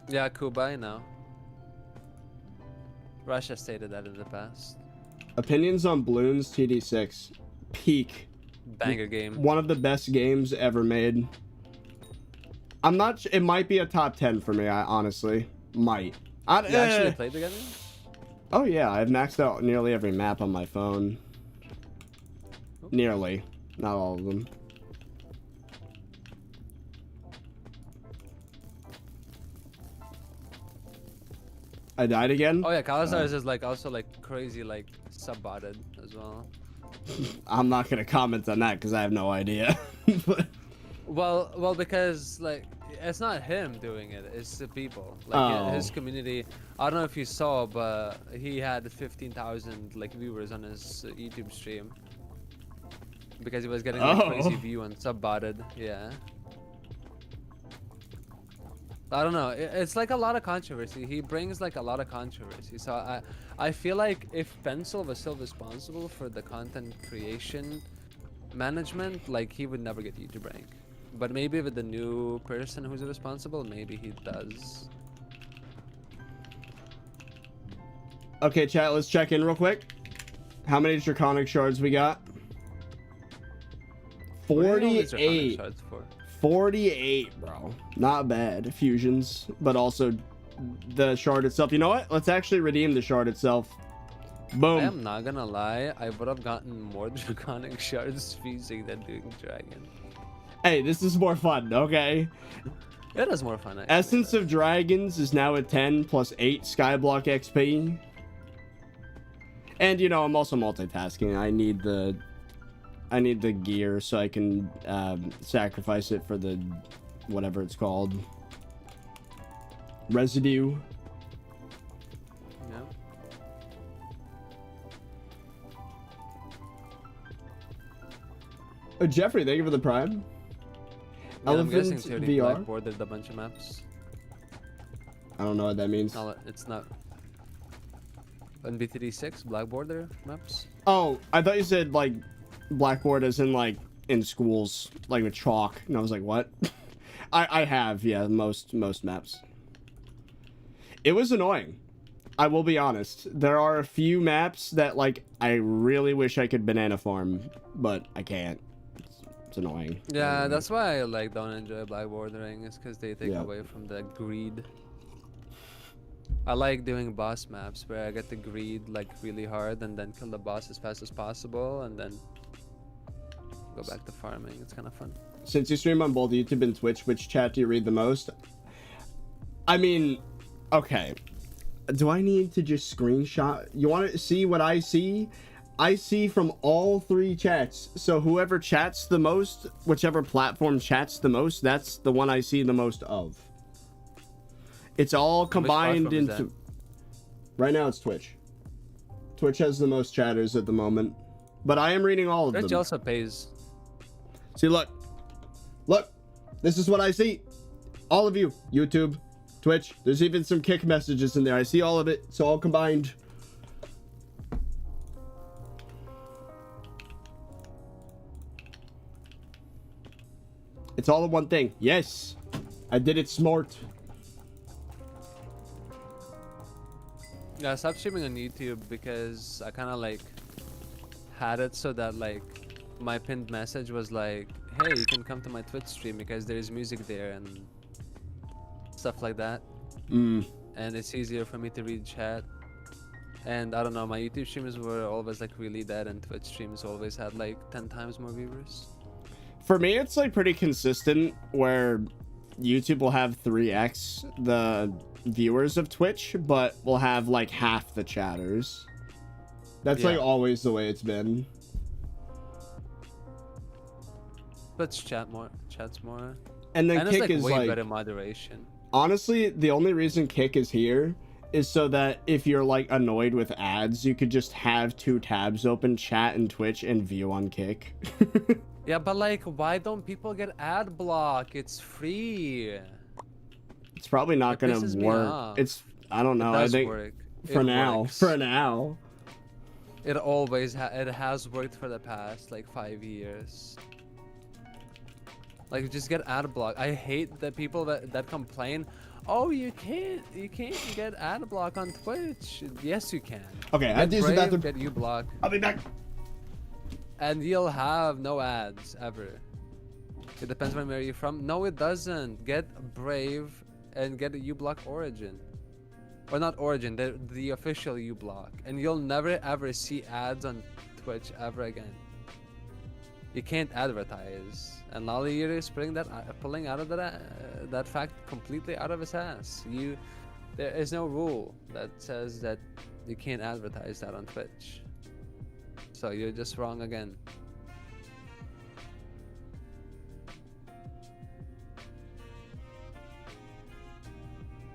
Yeah, Kubai now. Russia stated that in the past. Opinions on Bloons TD6. Peak. Banger game. One of the best games ever made. I'm not. It might be a top 10 for me. I honestly might. You actually played the game? Oh yeah, I've maxed out nearly every map on my phone. Nearly, not all of them. I died again. Oh yeah, Kalasars is like also like crazy like sub-botted as well. I'm not gonna comment on that because I have no idea. But- Well, because like it's not him doing it; it's the people. Like Oh. his community. I don't know if you saw, but he had 15,000 like viewers on his YouTube stream because he was getting like, Oh. crazy view and sub-botted. Yeah. I don't know. It's like a lot of controversy. He brings like a lot of controversy. So I feel like if Pencil was still responsible for the content creation management, like he would never get YouTube rank. But maybe with the new person who's responsible, maybe he does. Okay, chat. Let's check in real quick. How many draconic shards we got? What are all these draconic 48. shards for? 48, bro. Not bad. Fusions, but also the shard itself. You know what? Let's actually redeem the shard itself. I Boom. am not gonna lie. I would have gotten more draconic shards fusing than doing dragon. Hey, this is more fun, okay? It is more fun. Actually, Essence of Dragons is now at 10 plus 8 Skyblock XP. And you know, I'm also multitasking. I need the gear so I can sacrifice it for the whatever it's called. Residue. Yeah. Oh, Jeffrey, thank you for the prime. Yeah, I'm guessing Elephant 30 VR. blackboarded a bunch of maps. I don't know what that means. No, it's not. NB36 black border maps. Oh, I thought you said like blackboard as in like in schools, like with chalk. And I was like, what? I have, yeah, most maps. It was annoying. I will be honest. There are a few maps that like I really wish I could banana farm, but I can't. It's annoying. Yeah, that's why I like don't enjoy black bordering. Is because they take Yeah. away from the greed. I like doing boss maps where I get the greed like really hard and then kill the boss as fast as possible and then go back to farming. It's kind of fun. Since you stream on both YouTube and Twitch, which chat do you read the most? I mean, okay. Do I need to just screenshot? You want to see what I see? I see from all three chats. So whoever chats the most, whichever platform chats the most, that's the one I see the most of. It's all combined platform is into... that? Right now it's Twitch. Twitch has the most chatters at the moment. But I am reading all of Twitch them. also pays. See, look. Look. This is what I see. All of you. YouTube, Twitch. There's even some kick messages in there. I see all of it. It's all combined. It's all in one thing. Yes. I did it smart. Yeah, I stopped streaming on YouTube because I kind of like had it so that like my pinned message was like, hey, you can come to my Twitch stream because there is music there and stuff like that. and it's easier for me to read chat. And I don't know, my YouTube streams were always like really dead, and Twitch streams always had like 10 times more viewers. For me, it's like pretty consistent where YouTube will have 3x the viewers of Twitch, but will have like half the chatters. That's like always the way it's been. Twitch chats more. And then Kick it's like is way like better moderation. honestly, the only reason Kick is here is so that if you're like annoyed with ads, you could just have 2 tabs open, chat and Twitch, and view on Kick. Yeah, but like, why don't people get ad block? It's free. It's probably not gonna pisses me work. off. It's I don't know. It I does think work. for It now, works. for now. It always it has worked for the past like 5 years. Like, just get ad block. I hate the people that complain. Oh, you can't get ad block on Twitch. Yes, you can. Okay, I have to use the bathroom. Get you block, I'll be back. and you'll have no ads ever. It depends on where you're from. No, it doesn't. Get Brave and get a uBlock Origin, or not Origin, the official uBlock, and you'll never ever see ads on Twitch ever again. You can't advertise, and Lollier is pulling out of that fact completely out of his ass. There is no rule that says that you can't advertise that on Twitch. So you're just wrong again.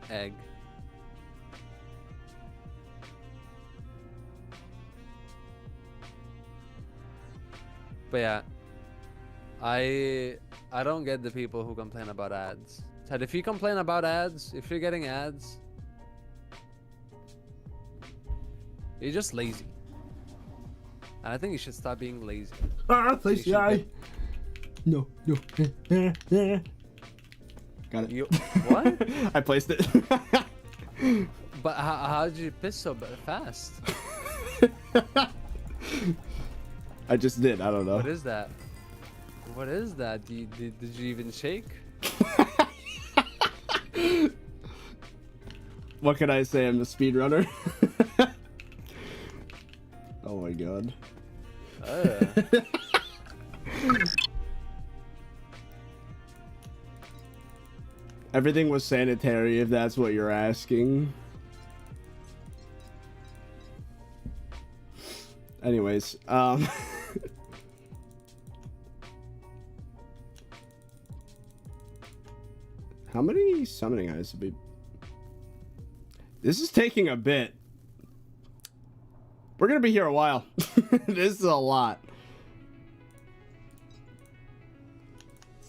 Egg. But yeah, I don't get the people who complain about ads. Said if you complain about ads, if you're getting ads, you're just lazy. And I think you should stop being lazy. Place the eye. No. Got it. You what? I placed it. But how did you piss so fast? I just did. I don't know. What is that? What is that? Did you even shake? What can I say? I'm a speedrunner. Oh my god. Everything was sanitary, if that's what you're asking. Anyways, how many summoning eyes have we... This is taking a bit. We're gonna be here a while. This is a lot.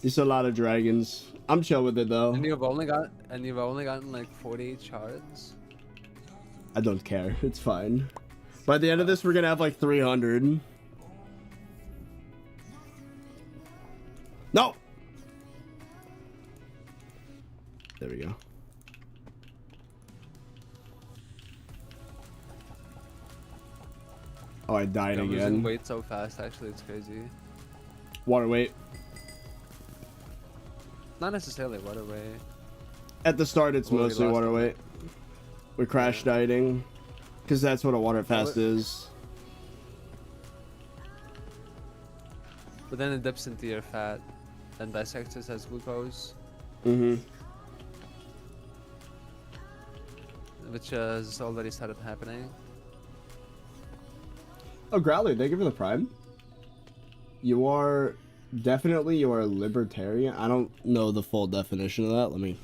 There's a lot of dragons. I'm chill with it though. And you've only gotten like 48 shards. I don't care. It's fine. By the end of this, we're gonna have like 300. No. There we go. Oh, I died You're again. losing weight so fast. Actually, it's crazy. Water weight. Not necessarily water weight. At the start, it's Well, we mostly lost water a weight. We crash dieting. Because that's what a water fast Well, is. But then it dips into your fat, then dissects it as glucose, Mm-hmm. which has already started happening. Oh, Growly, thank you for the prime. You are libertarian. I don't know the full definition of that. Let me.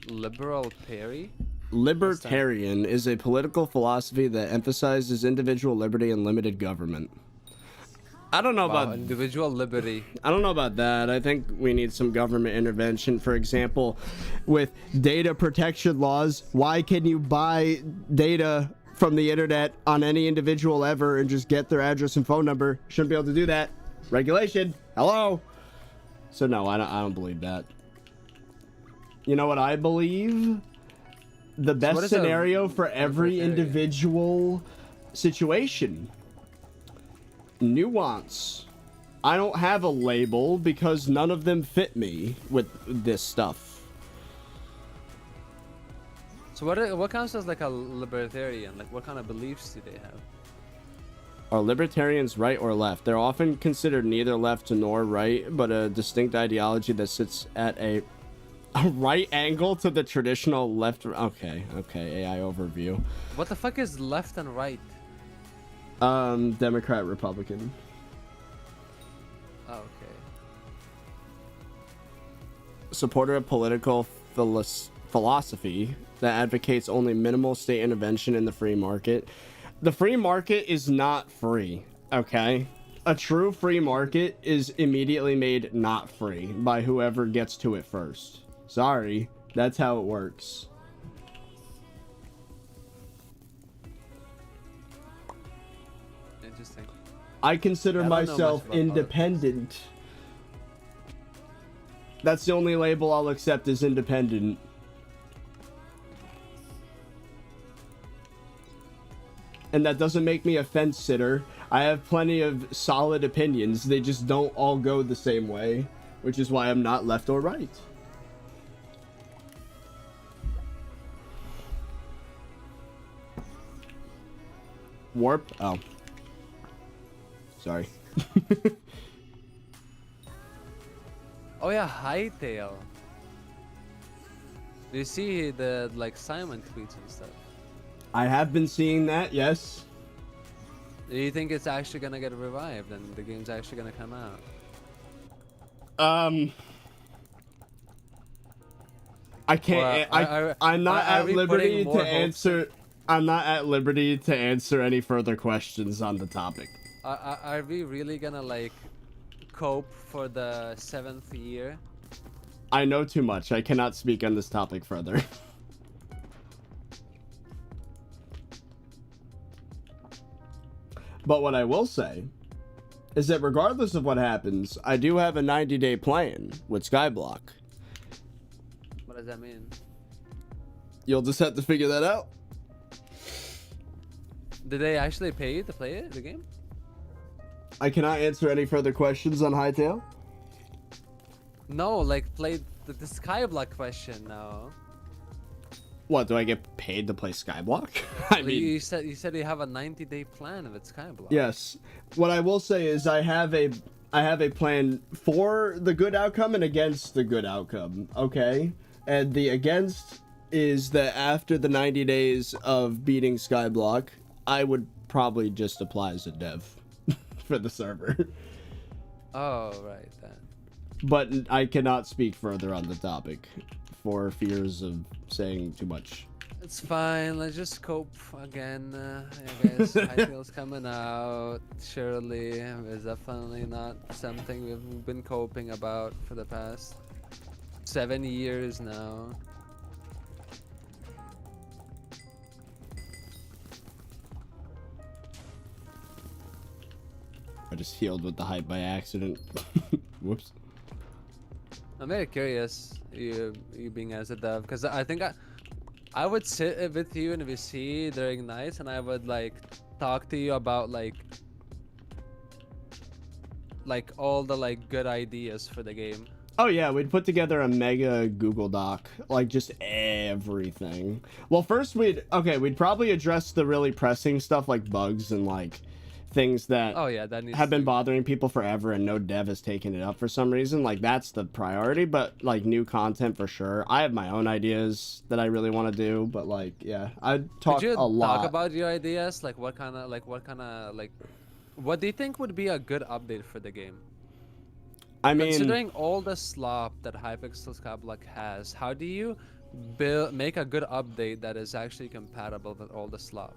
Liberal Perry? Libertarian is a political philosophy that emphasizes individual liberty and limited government. I don't know Wow, about individual liberty. I don't know about that. I think we need some government intervention. For example, with data protection laws, why can you buy data from the internet on any individual ever and just get their address and phone number? Shouldn't be able to do that. Regulation. Hello. So no, I don't believe that. You know what I believe? The what best is a scenario for every libertarian? individual situation. Nuance. I don't have a label because none of them fit me with this stuff. So what counts as like a libertarian? Like what kind of beliefs do they have? Are libertarians right or left? They're often considered neither left nor right, but a distinct ideology that sits at a right angle to the traditional left. Okay, AI overview. What the fuck is left and right? Democrat, Republican. Oh, okay. Supporter of political philosophy that advocates only minimal state intervention in the free market. The free market is not free, okay? A true free market is immediately made not free by whoever gets to it first. Sorry, that's how it works. Interesting. I consider I don't know much myself about independent. That's the only label I'll accept is independent. And that doesn't make me a fence sitter. I have plenty of solid opinions. They just don't all go the same way, which is why I'm not left or right. Warp? Oh. Sorry. Oh yeah, Hytale. Do you see the like Simon tweets and stuff? I have been seeing that, yes. Do you think it's actually gonna get revived and the game's actually gonna come out? I can't. I'm not at liberty to answer. I'm not at liberty to answer any further questions on the topic. Are we really gonna like cope for the 7th year? I know too much. I cannot speak on this topic further. But what I will say is that regardless of what happens, I do have a 90-day plan with SkyBlock. What does that mean? You'll just have to figure that out. Did they actually pay you to play it, the game? I cannot answer any further questions on Hytale. No, like play the SkyBlock question now. What, do I get paid to play SkyBlock? I mean, you said you have a 90-day plan with SkyBlock. yes. What I will say is I have a plan for the good outcome and against the good outcome, okay? And the against is that after the 90 days of beating SkyBlock, I would probably just apply as a dev for the server. Oh, right then. But I cannot speak further on the topic for fears of saying too much. It's fine. Let's just cope again. I guess Hytale's coming out. Surely, it's definitely not something we've been coping about for the past 7 years now. I just healed with the hype by accident. Whoops. I'm very curious, you being as a dev, because I think I would sit with you in VC during nights, and I would like talk to you about like all the like good ideas for the game. Oh yeah, we'd put together a mega Google Doc, like just everything. Well, first we'd probably address the really pressing stuff like bugs and like things that that needs have been bothering people forever and no dev has taken it up for some reason. Like that's the priority, but like new content for sure. I have my own ideas that I really want to do, but like yeah, I'd talk a lot. Talk about your ideas, like what do you think would be a good update for the game? I mean, considering all the slop that Hypixel SkyBlock has, how do you make a good update that is actually compatible with all the slop?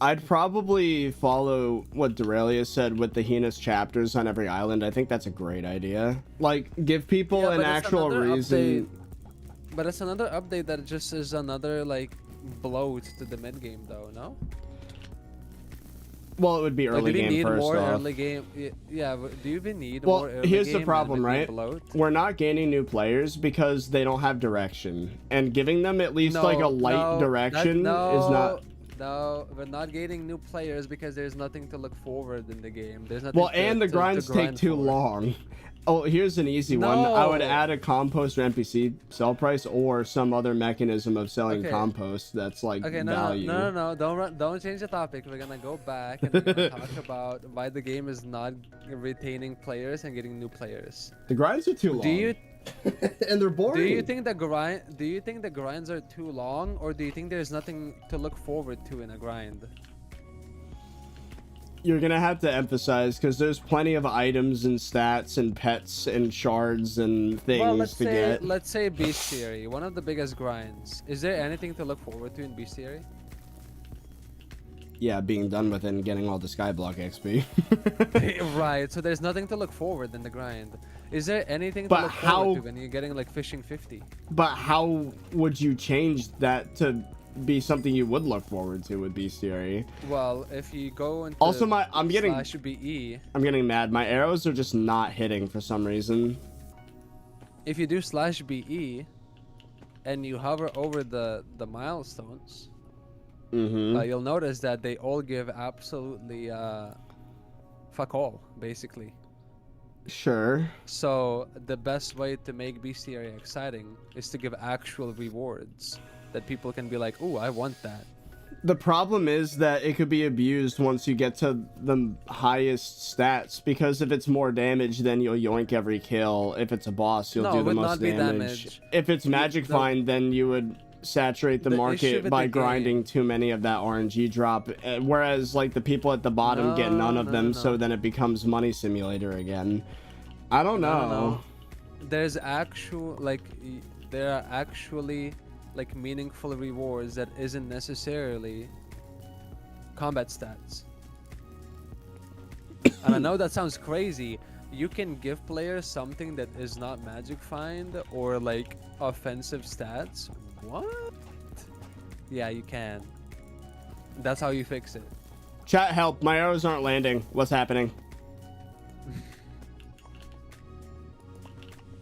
I'd probably follow what Dorelia said with the heinous chapters on every island. I think that's a great idea. Like, give people an actual reason. But it's another update that just is another, like, bloat to the mid game, though, no? Well, it would be early game first off. Early game? Yeah, do you even need more early game? Well, here's the problem, right? Bloat? We're not gaining new players because they don't have direction. And giving them at least, like, a light direction is not... No, we're not getting new players because there's nothing to look forward in the game. There's nothing. Well, and the grinds take too long. Oh, here's an easy one. I would No. add a compost or NPC sell price or some other mechanism of selling Okay. compost that's like Okay, value. no. Don't change the topic. We're gonna go back and we're gonna talk about why the game is not retaining players and getting new players. The grinds are too long. Do you and they're boring. do you think the grinds are too long, or do you think there's nothing to look forward to in a grind? You're gonna have to emphasize because there's plenty of items and stats and pets and shards and things Well, let's to say get. bestiary, one of the biggest grinds. Is there anything to look forward to in bestiary? Yeah, being done with it and getting all the SkyBlock XP. Right. So there's nothing to look forward in the grind. Is there anything to But look how- forward to when you're getting like fishing 50? But how would you change that to be something you would look forward to with bestiary? Well, if you go into Also, I'm getting /BE, mad. My arrows are just not hitting for some reason. if you do /BE and you hover over the milestones, you'll notice that they all give absolutely fuck all, basically. Sure. So the best way to make bestiary exciting is to give actual rewards that people can be like, "Ooh, I want that." The problem is that it could be abused once you get to the highest stats, because if it's more damage, then you'll yoink every kill. If it's a boss, you'll No, do it the would most not be damage. damage. If it's magic find, then you would saturate the The issue market with by the grinding game- too many of that RNG drop, whereas like the people at the bottom get none of them, so then it becomes money simulator again. I don't know. There's actual there are actually like meaningful rewards that isn't necessarily combat stats. And I know that sounds crazy. You can give players something that is not magic find or like offensive stats. What? Yeah, you can. That's how you fix it. Chat, help! My arrows aren't landing. What's happening?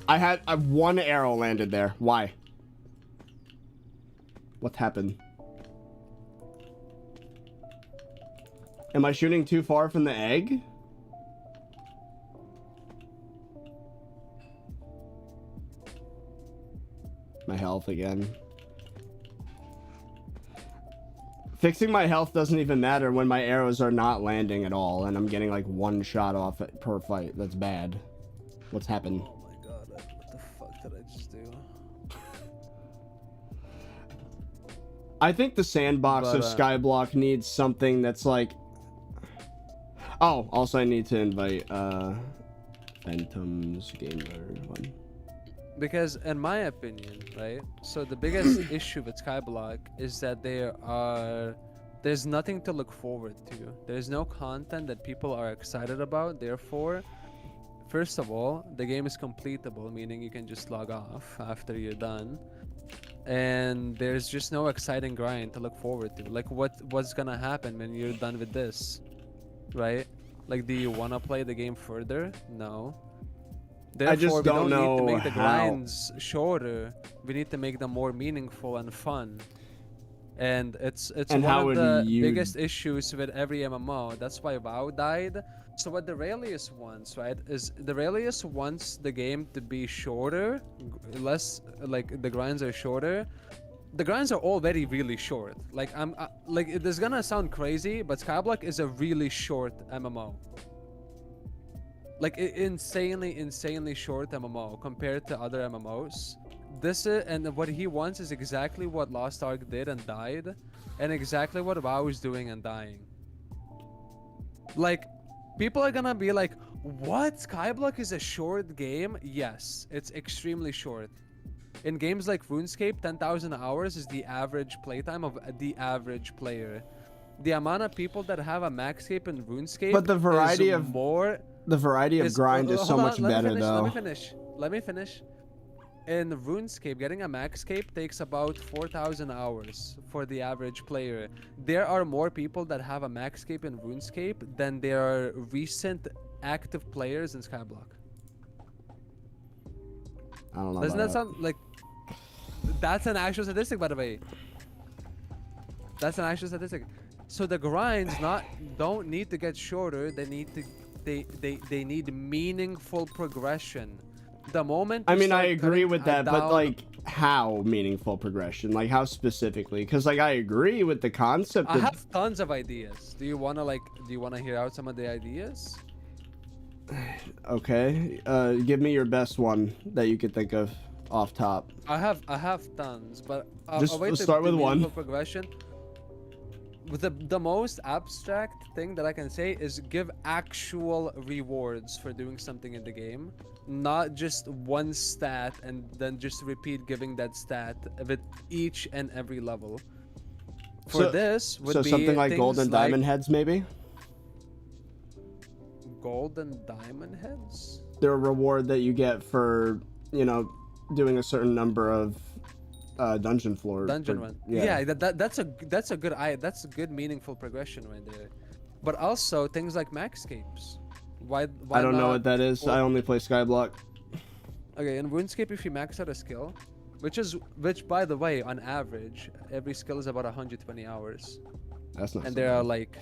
I had one arrow landed there. Why? What happened? Am I shooting too far from the egg? My health again. Fixing my health doesn't even matter when my arrows are not landing at all and I'm getting like one shot off per fight. That's bad. What's happened? Oh my god, what the fuck did I just do? I think the sandbox of SkyBlock needs something that's like... Oh, also I need to invite Phantom's Gamer one. Because in my opinion, right, so the biggest issue with SkyBlock is that there's nothing to look forward to. There's no content that people are excited about. Therefore, first of all, the game is completable, meaning you can just log off after you're done. And there's just no exciting grind to look forward to. Like what's gonna happen when you're done with this, right? Like, do you wanna play the game further? No. Therefore, I just don't know need to make the how. grinds shorter. We need to make them more meaningful and fun. And it's And how one would of the you- biggest issues with every MMO. That's why WoW died. So what the Raelius wants, right, is the Raelius wants the game to be shorter, less like the grinds are shorter. The grinds are already really short. Like like it is gonna sound crazy, but SkyBlock is a really short MMO. Like insanely short MMO compared to other MMOs. This is, and what he wants is exactly what Lost Ark did and died, and exactly what WoW is doing and dying. Like, people are gonna be like, what? SkyBlock is a short game? Yes, it's extremely short. In games like RuneScape, 10,000 hours is the average playtime of the average player. The amount of people that have a maxscape in RuneScape, But the variety is of more. The variety of grind is so much better, though. Let me finish. In RuneScape, getting a maxscape takes about 4,000 hours for the average player. There are more people that have a maxscape in RuneScape than there are recent active players in SkyBlock. I don't know. Doesn't about that sound like... That's an actual statistic, by the way. That's an actual statistic. So the grinds don't need to get shorter. They need to they need meaningful progression. The moment I you mean, I start agree cutting with that, but down- like, how meaningful progression? Like, how specifically? Because like, I agree with the concept I of. have tons of ideas. Do you wanna hear out some of the ideas? Okay, give me your best one that you could think of off top. I have tons, but Just a way to start do with one. meaningful progression. With the most abstract thing that I can say is give actual rewards for doing something in the game, not just one stat and then just repeat giving that stat with each and every level. For this would so be something like things gold and like diamond heads, maybe. gold and diamond heads. They're a reward that you get for, you know, doing a certain number of dungeon floor. Run. Yeah, that's a good meaningful progression right there. But also things like maxscapes. Why I don't know not what that is. I only play SkyBlock. Okay, in RuneScape, if you max out a skill, which by the way, on average, every skill is about 120 hours, That's not. and so there bad. are like,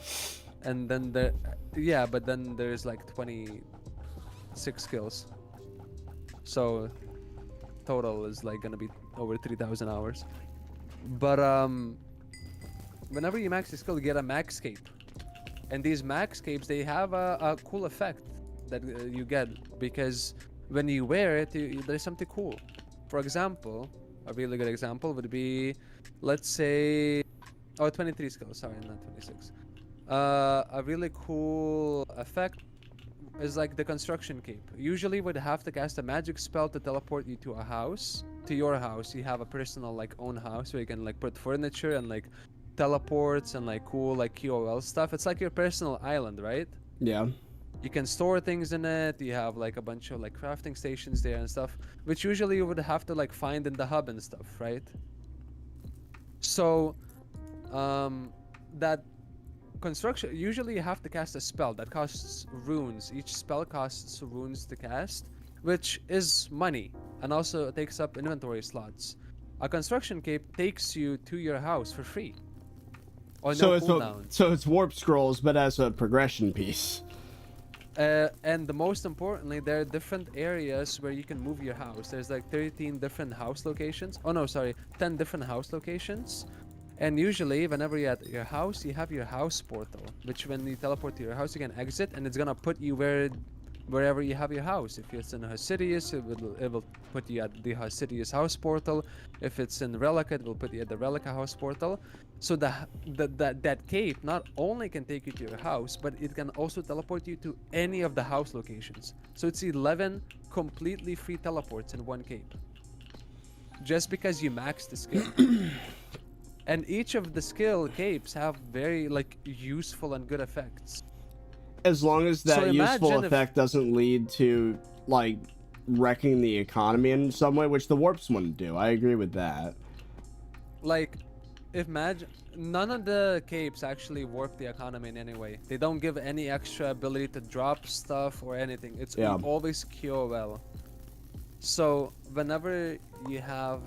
and then but then there's like 26 skills, so total is like gonna be over 3,000 hours. But whenever you max the skill, you get a maxscape, and these maxscapes, they have a cool effect that you get because when you wear it, there's something cool. For example, a really good example would be, let's say, 23 skills, sorry, not 26. A really cool effect is like the construction cape. Usually would have to cast a magic spell to teleport you to a house, to your house. You have a personal like own house where you can like put furniture and like teleports and like cool like QOL stuff. It's like your personal island, right? Yeah. You can store things in it. You have like a bunch of like crafting stations there and stuff, which usually you would have to like find in the hub and stuff, right? So, that construction, usually you have to cast a spell that costs runes. Each spell costs runes to cast, which is money, and also takes up inventory slots. A construction cape takes you to your house for free. On So no it's cooldown. so it's warp scrolls, but as a progression piece. And the most importantly, there are different areas where you can move your house. There's like 13 different house locations. Oh no, sorry, 10 different house locations. And usually, whenever you're at your house, you have your house portal, which when you teleport to your house, you can exit, and it's gonna put you wherever you have your house. If it's in Hosidius, it will put you at the Hosidius house portal. If it's in Relica, it will put you at the Relica house portal. So that cape not only can take you to your house, but it can also teleport you to any of the house locations. So it's 11 completely free teleports in one cape, just because you max the skill. And each of the skill capes have very like useful and good effects. As long as that So useful imagine if- effect doesn't lead to like wrecking the economy in some way, which the warps wouldn't do. I agree with that. Like, imagine none of the capes actually warp the economy in any way. They don't give any extra ability to drop stuff or anything. It's always QOL. So whenever you have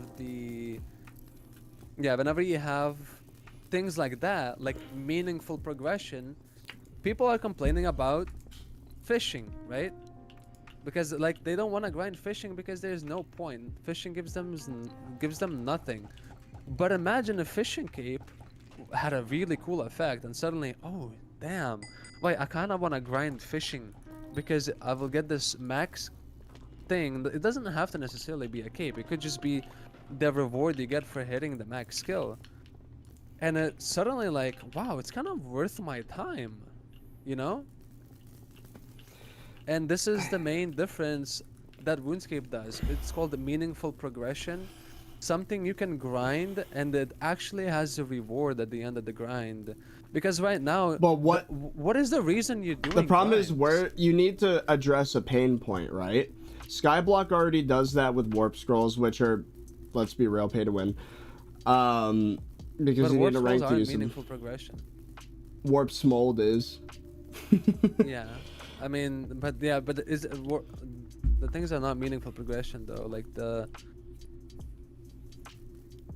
things like that, like meaningful progression, people are complaining about fishing, right? Because like they don't want to grind fishing because there's no point. Fishing gives them nothing. But imagine a fishing cape had a really cool effect, and suddenly, oh damn, wait, I kind of want to grind fishing because I will get this max thing. It doesn't have to necessarily be a cape. It could just be the reward you get for hitting the max skill. And it's suddenly like, wow, it's kind of worth my time, you know? And this is the main difference that RuneScape does. It's called meaningful progression. Something you can grind, and it actually has a reward at the end of the grind. Because right now, But what is the reason you're doing the problem is grinds? where you need to address a pain point, right? Skyblock already does that with warp scrolls, which are, let's be real, pay to win. Because But you warp need to scrolls rank to aren't use them. meaningful progression. Warp smold is. Yeah, I mean, but the things are not meaningful progression though. Like the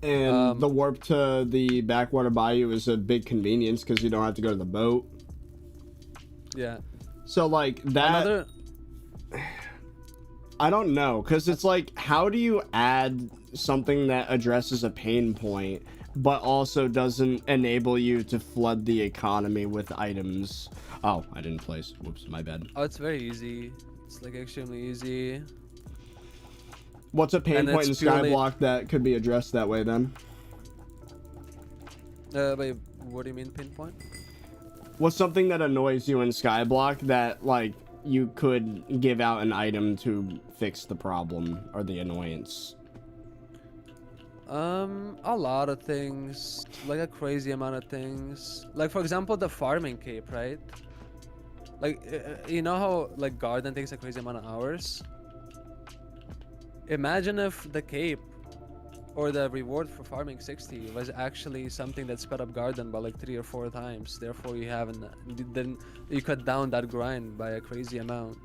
And the warp to the backwater bayou is a big convenience because you don't have to go to the boat. yeah, So like that. I don't know, because it's like, how do you add something that addresses a pain point but also doesn't enable you to flood the economy with items? Oh, I didn't place. Whoops, my bad. Oh, it's very easy. It's like extremely easy. What's a pain And point in it's purely- SkyBlock that could be addressed that way then? Wait, what do you mean pinpoint? What's something that annoys you in SkyBlock that like you could give out an item to fix the problem or the annoyance? A lot of things, like a crazy amount of things. Like for example, the farming cape, right? Like you know how like garden takes a crazy amount of hours. Imagine if the cape or the reward for farming 60 was actually something that sped up garden by like 3 or 4 times. Therefore, you cut down that grind by a crazy amount.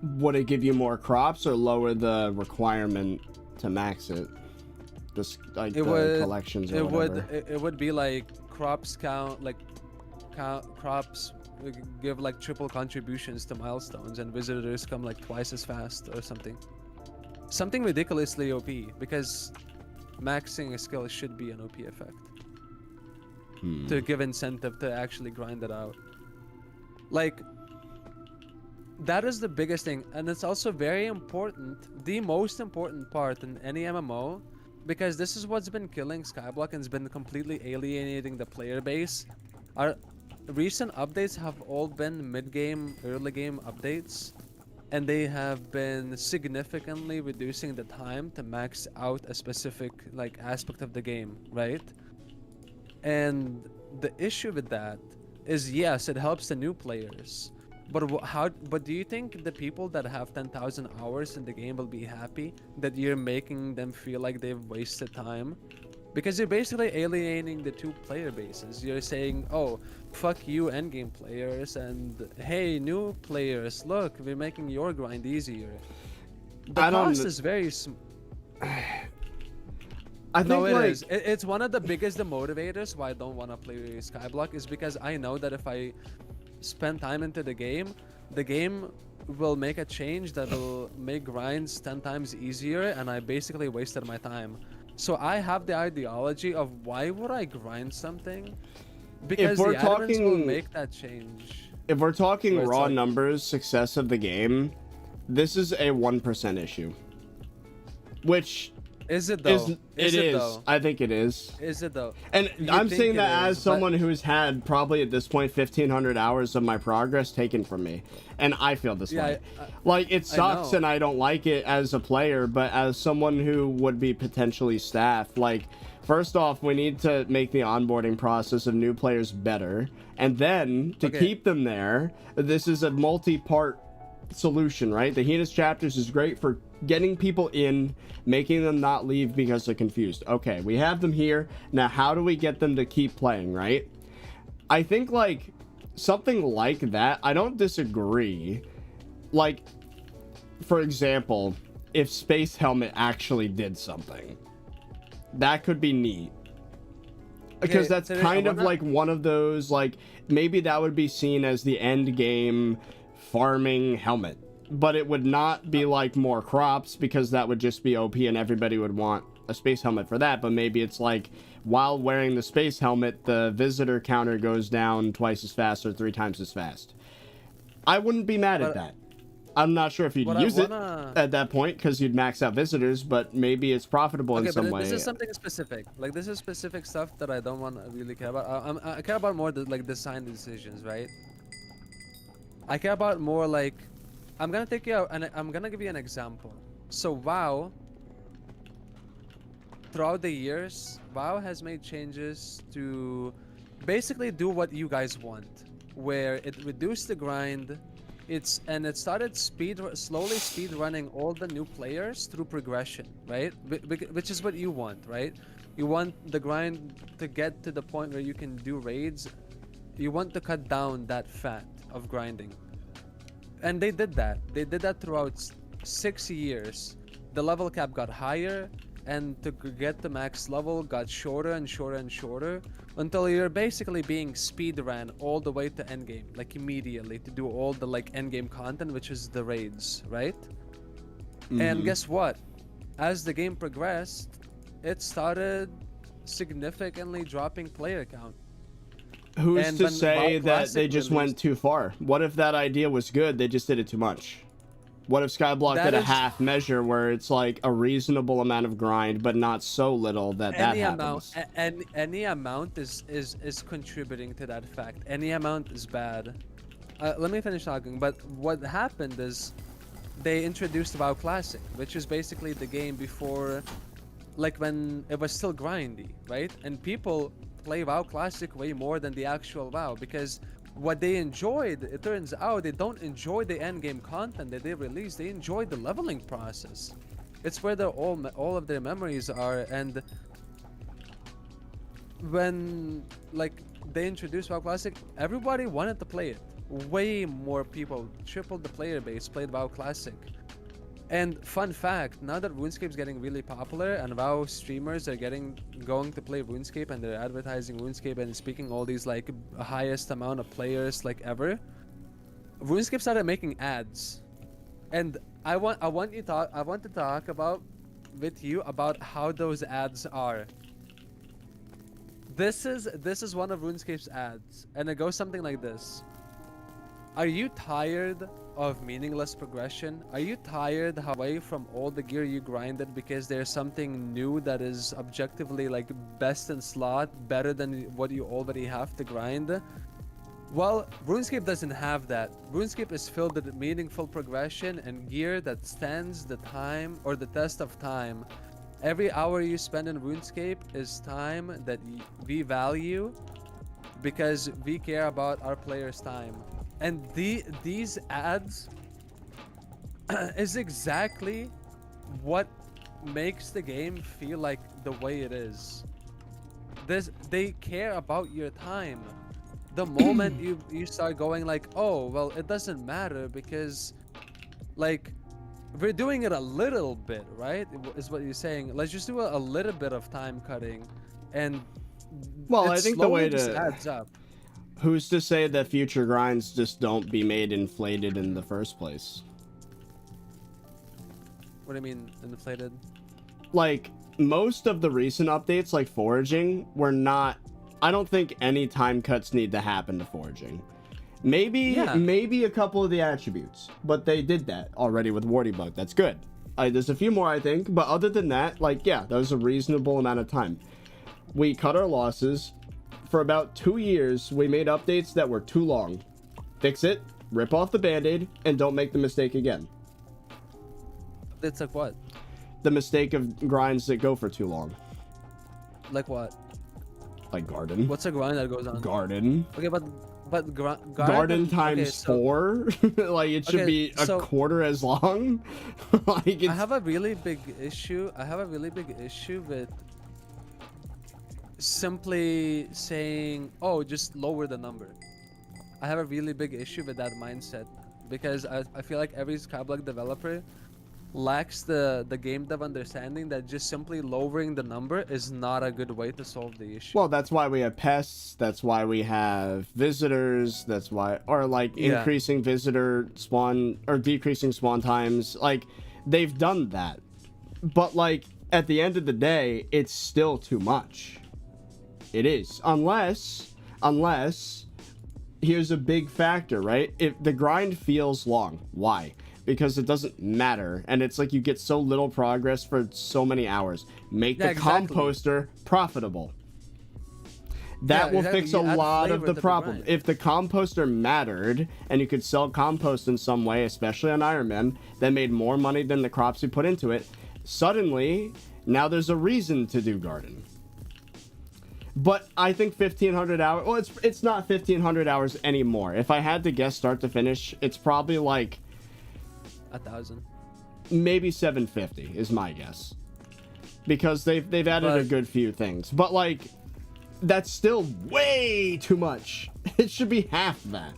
Would it give you more crops or lower the requirement to max it? Just like collections or whatever. It would be like crops count, like crops give like triple contributions to milestones, and visitors come like twice as fast or something. Something ridiculously OP, because maxing a skill should be an OP effect to give incentive to actually grind it out. Like that is the biggest thing, and it's also very important, the most important part in any MMO, because this is what's been killing SkyBlock and has been completely alienating the player base. Our recent updates have all been mid-game, early game updates, and they have been significantly reducing the time to max out a specific like aspect of the game, right? And the issue with that is, yes, it helps the new players, but do you think the people that have 10,000 hours in the game will be happy that you're making them feel like they've wasted time? Because you're basically alienating the two player bases. You're saying, oh, fuck you endgame players, and hey, new players, look, we're making your grind easier. The cost is very I think no, it like... is. It's one of the biggest demotivators why I don't want to play SkyBlock, is because I know that if I spend time into the game will make a change that will make grinds 10 times easier, and I basically wasted my time. So I have the ideology of, why would I grind something? Because the admins will make that change. If we're talking raw like, numbers, success of the game, this is a 1% issue. Which is it though? It is. I think it is. Is it though? And I'm saying that as someone who's had probably at this point 1,500 hours of my progress taken from me, and I feel this way. Like, it sucks and I don't like it as a player, but as someone who would be potentially staff, like, first off, we need to make the onboarding process of new players better, and then to keep them there, this is a multi-part solution, right? The heinous chapters is great for getting people in, making them not leave because they're confused. Okay, we have them here. Now, how do we get them to keep playing, right? I think, like, something like that, I don't disagree. Like, for example, if Space Helmet actually did something, that could be neat. Because that's kind of like one of those, like, maybe that would be seen as the end game farming helmet, but it would not be like more crops, because that would just be OP and everybody would want a space helmet for that. But maybe it's like, while wearing the space helmet, the visitor counter goes down twice as fast or 3 times as fast. I wouldn't be mad at that. I'm not sure if you'd use it at that point, because you'd max out visitors, but maybe it's profitable in some way. This is something specific. Like, this is specific stuff that I don't want to really care about. I care about more like design decisions, right? I care about more like, I'm gonna take you out and I'm gonna give you an example. So WoW, throughout the years, WoW has made changes to basically do what you guys want, where it reduced the grind. It started slowly speed running all the new players through progression, right? Which is what you want, right? You want the grind to get to the point where you can do raids. You want to cut down that fat of grinding. And they did that. They did that throughout 6 years. The level cap got higher, and to get the max level got shorter and shorter and shorter until you're basically being speed ran all the way to endgame, like immediately to do all the like endgame content, which is the raids, right? And guess what? As the game progressed, it started significantly dropping player count. Who's And to when say WoW that Classic they just released- went too far? What if that idea was good, they just did it too much? What if SkyBlock That did a is- half measure where it's like a reasonable amount of grind, but not so little that any happens? amount any amount is contributing to that fact. Any amount is bad. Let me finish talking. But what happened is they introduced WoW Classic, which is basically the game before, like when it was still grindy, right? And people play WoW Classic way more than the actual WoW, because what they enjoyed, it turns out they don't enjoy the end game content that they release. They enjoy the leveling process. It's where all of their memories are. And when like they introduced WoW Classic, everybody wanted to play it. Way more people, triple the player base, played WoW Classic. And fun fact, now that RuneScape's getting really popular and WoW streamers are going to play RuneScape and they're advertising RuneScape and speaking all these like highest amount of players like ever, RuneScape started making ads. And I want to talk about with you about how those ads are. This is one of RuneScape's ads, and it goes something like this. Are you tired of meaningless progression? Are you tired away from all the gear you grinded because there's something new that is objectively like best in slot, better than what you already have to grind? Well, RuneScape doesn't have that. RuneScape is filled with meaningful progression and gear that stands the time or the test of time. Every hour you spend in RuneScape is time that we value because we care about our players' time. And these ads is exactly what makes the game feel like the way it is. They care about your time. The moment you start going like, oh, well, it doesn't matter because like we're doing it a little bit, right? Is what you're saying. Let's just do a little bit of time cutting, and Well, I think the way just to adds up. Who's to say that future grinds just don't be made inflated in the first place? What do you mean inflated? Like, most of the recent updates, like foraging, were not... I don't think any time cuts need to happen to foraging. Maybe a couple of the attributes, but they did that already with Warty Bug. That's good. There's a few more, I think, but other than that, like, yeah, that was a reasonable amount of time. We cut our losses. For about 2 years, we made updates that were too long. Fix it, rip off the band-aid, and don't make the mistake again. It's like what? The mistake of grinds that go for too long. Like what? Like garden. What's a grind that goes on? Garden. Okay, but Garden times 4. Like, it should be a quarter as long. Like, it's... I have a really big issue. With simply saying, oh, just lower the number. I have a really big issue with that mindset because I feel like every SkyBlock developer lacks the game dev understanding that just simply lowering the number is not a good way to solve the issue. Well, that's why we have pests, that's why we have visitors, that's why, or like increasing visitor spawn or decreasing spawn times. Like, they've done that, but like at the end of the day, it's still too much. It is, unless here's a big factor, right? If the grind feels long, why? Because it doesn't matter, and it's like you get so little progress for so many hours. Make the composter profitable. That will fix a lot of the problem. If the composter mattered, and you could sell compost in some way, especially on Ironman, that made more money than the crops you put into it, suddenly, now there's a reason to do garden. But I think 1,500 hours... Well, it's not 1,500 hours anymore. If I had to guess start to finish, it's probably like... 1,000. Maybe 750 is my guess. Because they've added a good few things. But, like, that's still way too much. It should be half that.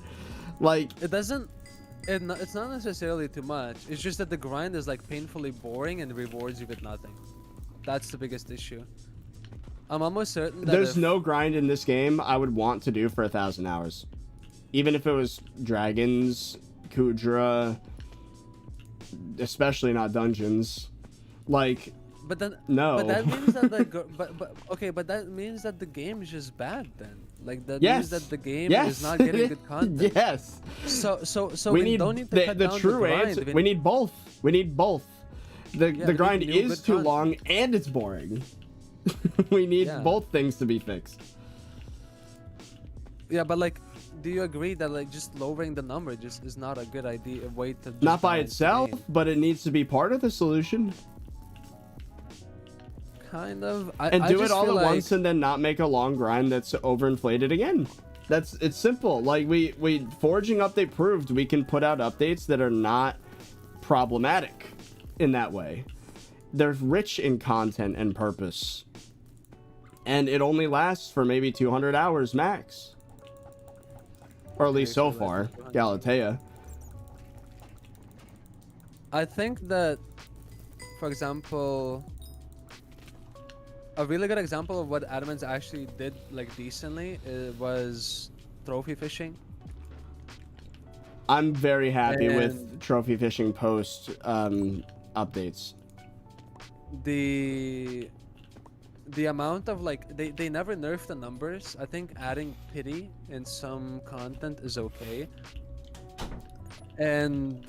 Like... It's not necessarily too much. It's just that the grind is, like, painfully boring and rewards you with nothing. That's the biggest issue. I'm almost certain that There's if- no grind in this game I would want to do for 1,000 hours. Even if it was dragons, Kudra, especially not dungeons. Like, But then, no. But that means that but that means that the game is just bad then. Like that yes. means that the game yes. is not getting good content. Yes. So we don't need to cut the down true the grind. answer. We need both. We need both. The we grind need new is good too content. long and it's boring. We need Yeah. both things to be fixed. Yeah, but like, do you agree that like just lowering the number just is not a good idea? A way to just Not by balance the itself, game? but it needs to be part of the solution. Kind of. And I do it just all feel at like, once and then not make a long grind that's overinflated again. It's simple. Like we forging update proved we can put out updates that are not problematic in that way. They're rich in content and purpose. And it only lasts for maybe 200 hours max. Or at least so Okay, so far, that's 200. Galatea. I think that, for example, a really good example of what Adamans actually did like decently was trophy fishing. I'm very happy with And- trophy fishing post updates. The amount of like they never nerfed the numbers. I think adding pity in some content is okay. And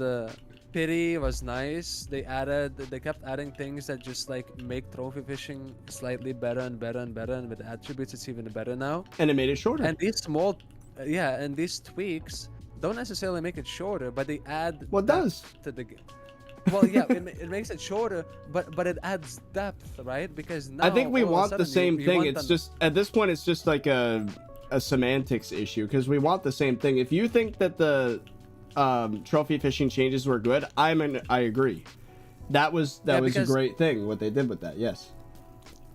pity was nice. They kept adding things that just like make trophy fishing slightly better and better and better, and with attributes it's even better now. And it made it shorter. And these small and these tweaks don't necessarily make it shorter, but they add What depth does? to the game. Well, yeah, it makes it shorter, but it adds depth, right? Because now I think we all of a want the sudden same you thing. want It's the- just at this point, it's just like a semantics issue because we want the same thing. If you think that the trophy fishing changes were good, I agree. That was a because- great thing what they did with that. Yes.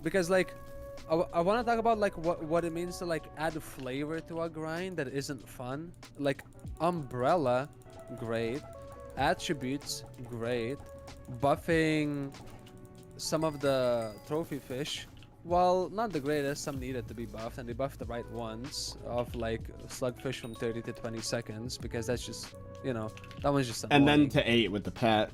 because like I want to talk about like what it means to like add flavor to a grind that isn't fun. Like umbrella, great. Attributes, great. Buffing some of the trophy fish, while not the greatest, some needed to be buffed, and they buffed the right ones of like slugfish from 30 to 20 seconds because that's just, that one's just annoying. And then to 8 with the pet,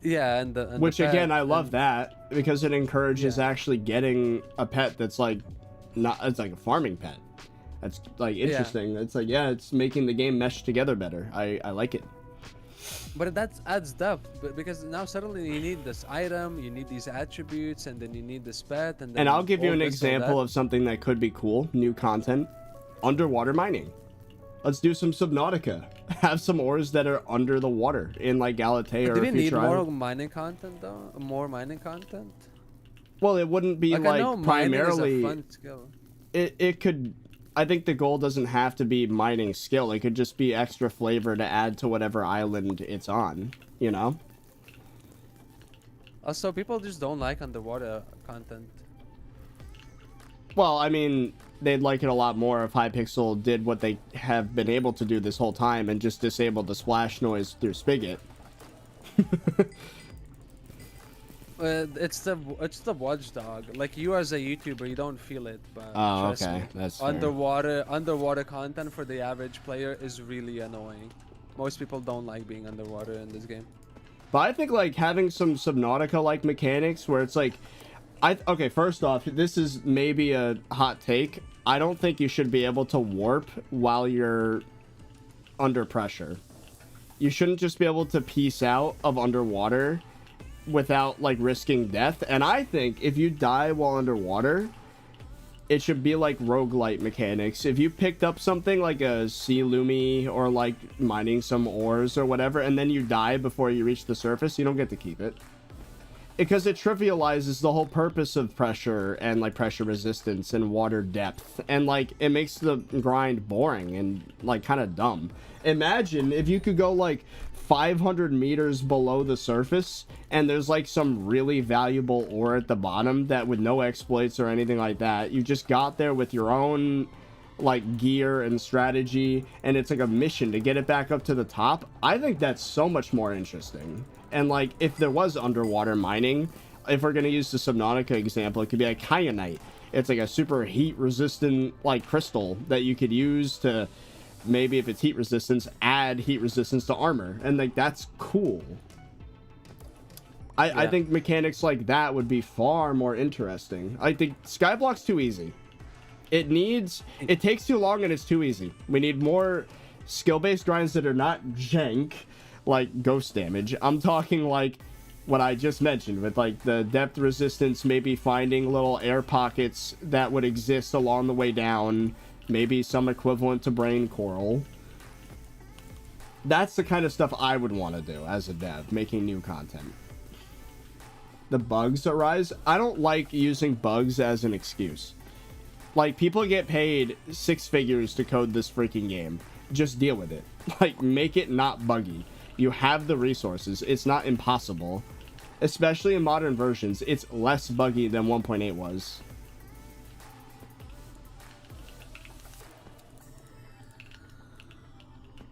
yeah, and which the pet, again I love and- that because it encourages Yeah. actually getting a pet that's like it's like a farming pet. That's like interesting. It's like it's making the game mesh together better. I like it. But that adds depth, because now suddenly you need this item, you need these attributes, and then you need this pet, and then And I'll give you all an this, all example that. of something that could be cool, new content. Underwater mining. Let's do some Subnautica. Have some ores that are under the water in like Galatea or Do we need future more island. mining content though? More mining content? Well, it wouldn't be I know like mining is a primarily fun skill. it could I think the goal doesn't have to be mining skill. It could just be extra flavor to add to whatever island it's on, you know? Also, people just don't like underwater content. Well, I mean, they'd like it a lot more if Hypixel did what they have been able to do this whole time and just disabled the splash noise through Spigot. It's the watchdog. Like you as a YouTuber, you don't feel it, but Oh, trust okay. me, That's fair. underwater content for the average player is really annoying. Most people don't like being underwater in this game. But I think like having some Subnautica-like mechanics where it's like, okay, first off, this is maybe a hot take. I don't think you should be able to warp while you're under pressure. You shouldn't just be able to peace out of underwater without like risking death. And I think if you die while underwater, it should be like roguelite mechanics. If you picked up something like a sea lumi or like mining some ores or whatever, and then you die before you reach the surface, you don't get to keep it. Because it trivializes the whole purpose of pressure and like pressure resistance and water depth. And like it makes the grind boring and like kind of dumb. Imagine if you could go like 500 meters below the surface and there's like some really valuable ore at the bottom that with no exploits or anything like that, you just got there with your own like gear and strategy and it's like a mission to get it back up to the top. I think that's so much more interesting. And like if there was underwater mining, if we're gonna use the Subnautica example, it could be like kyanite. It's like a super heat resistant like crystal that you could use to, maybe if it's heat resistance, add heat resistance to armor, and like that's cool. I think mechanics like that would be far more interesting. I think SkyBlock's too easy. It takes too long and it's too easy. We need more skill-based grinds that are not jank, like ghost damage. I'm talking like what I just mentioned with like the depth resistance, maybe finding little air pockets that would exist along the way down, maybe some equivalent to brain coral. That's the kind of stuff I would want to do as a dev, making new content. The bugs arise. I don't like using bugs as an excuse. Like, people get paid 6 figures to code this freaking game. Just deal with it. Like, make it not buggy. You have the resources. It's not impossible. Especially in modern versions, it's less buggy than 1.8 was.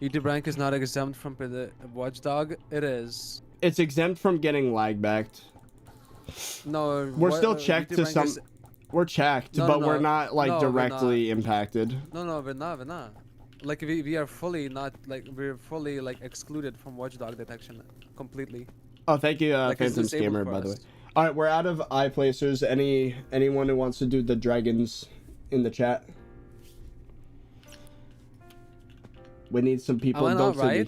YouTube rank is not exempt from the Watchdog. It is. It's exempt from getting lag backed. No, we're still checked to some. We're checked, but we're not like directly impacted. No, we're not. Like we are fully not like we're fully like excluded from Watchdog detection completely. Oh, thank you, like Phantom Scammer, by the way. All right, we're out of eye placers. Anyone who wants to do the dragons in the chat? We need some people. Am I not right?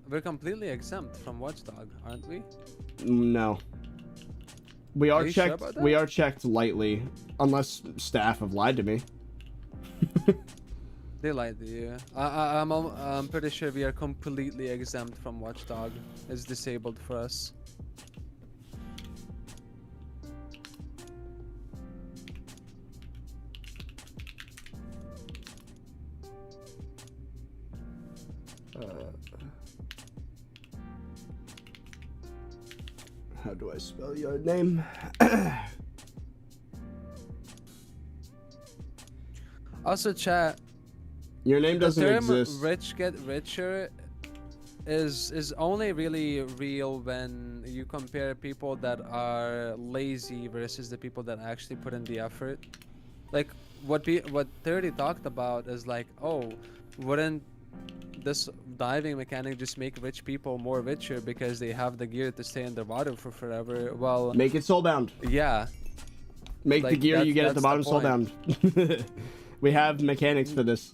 We're completely exempt from Watchdog, aren't we? No. We are checked. Sure we are checked lightly, unless staff have lied to me. They lied to you. I'm pretty sure we are completely exempt from Watchdog. It's disabled for us. How do I spell your name? Also, chat. Your name doesn't exist. Rich get richer is only really real when you compare people that are lazy versus the people that actually put in the effort. Like what 30 talked about is like, oh, wouldn't this diving mechanic just make rich people more richer because they have the gear to stay underwater for forever? Well, make it soulbound. Yeah. Make the gear you get at the bottom soulbound. We have mechanics for this.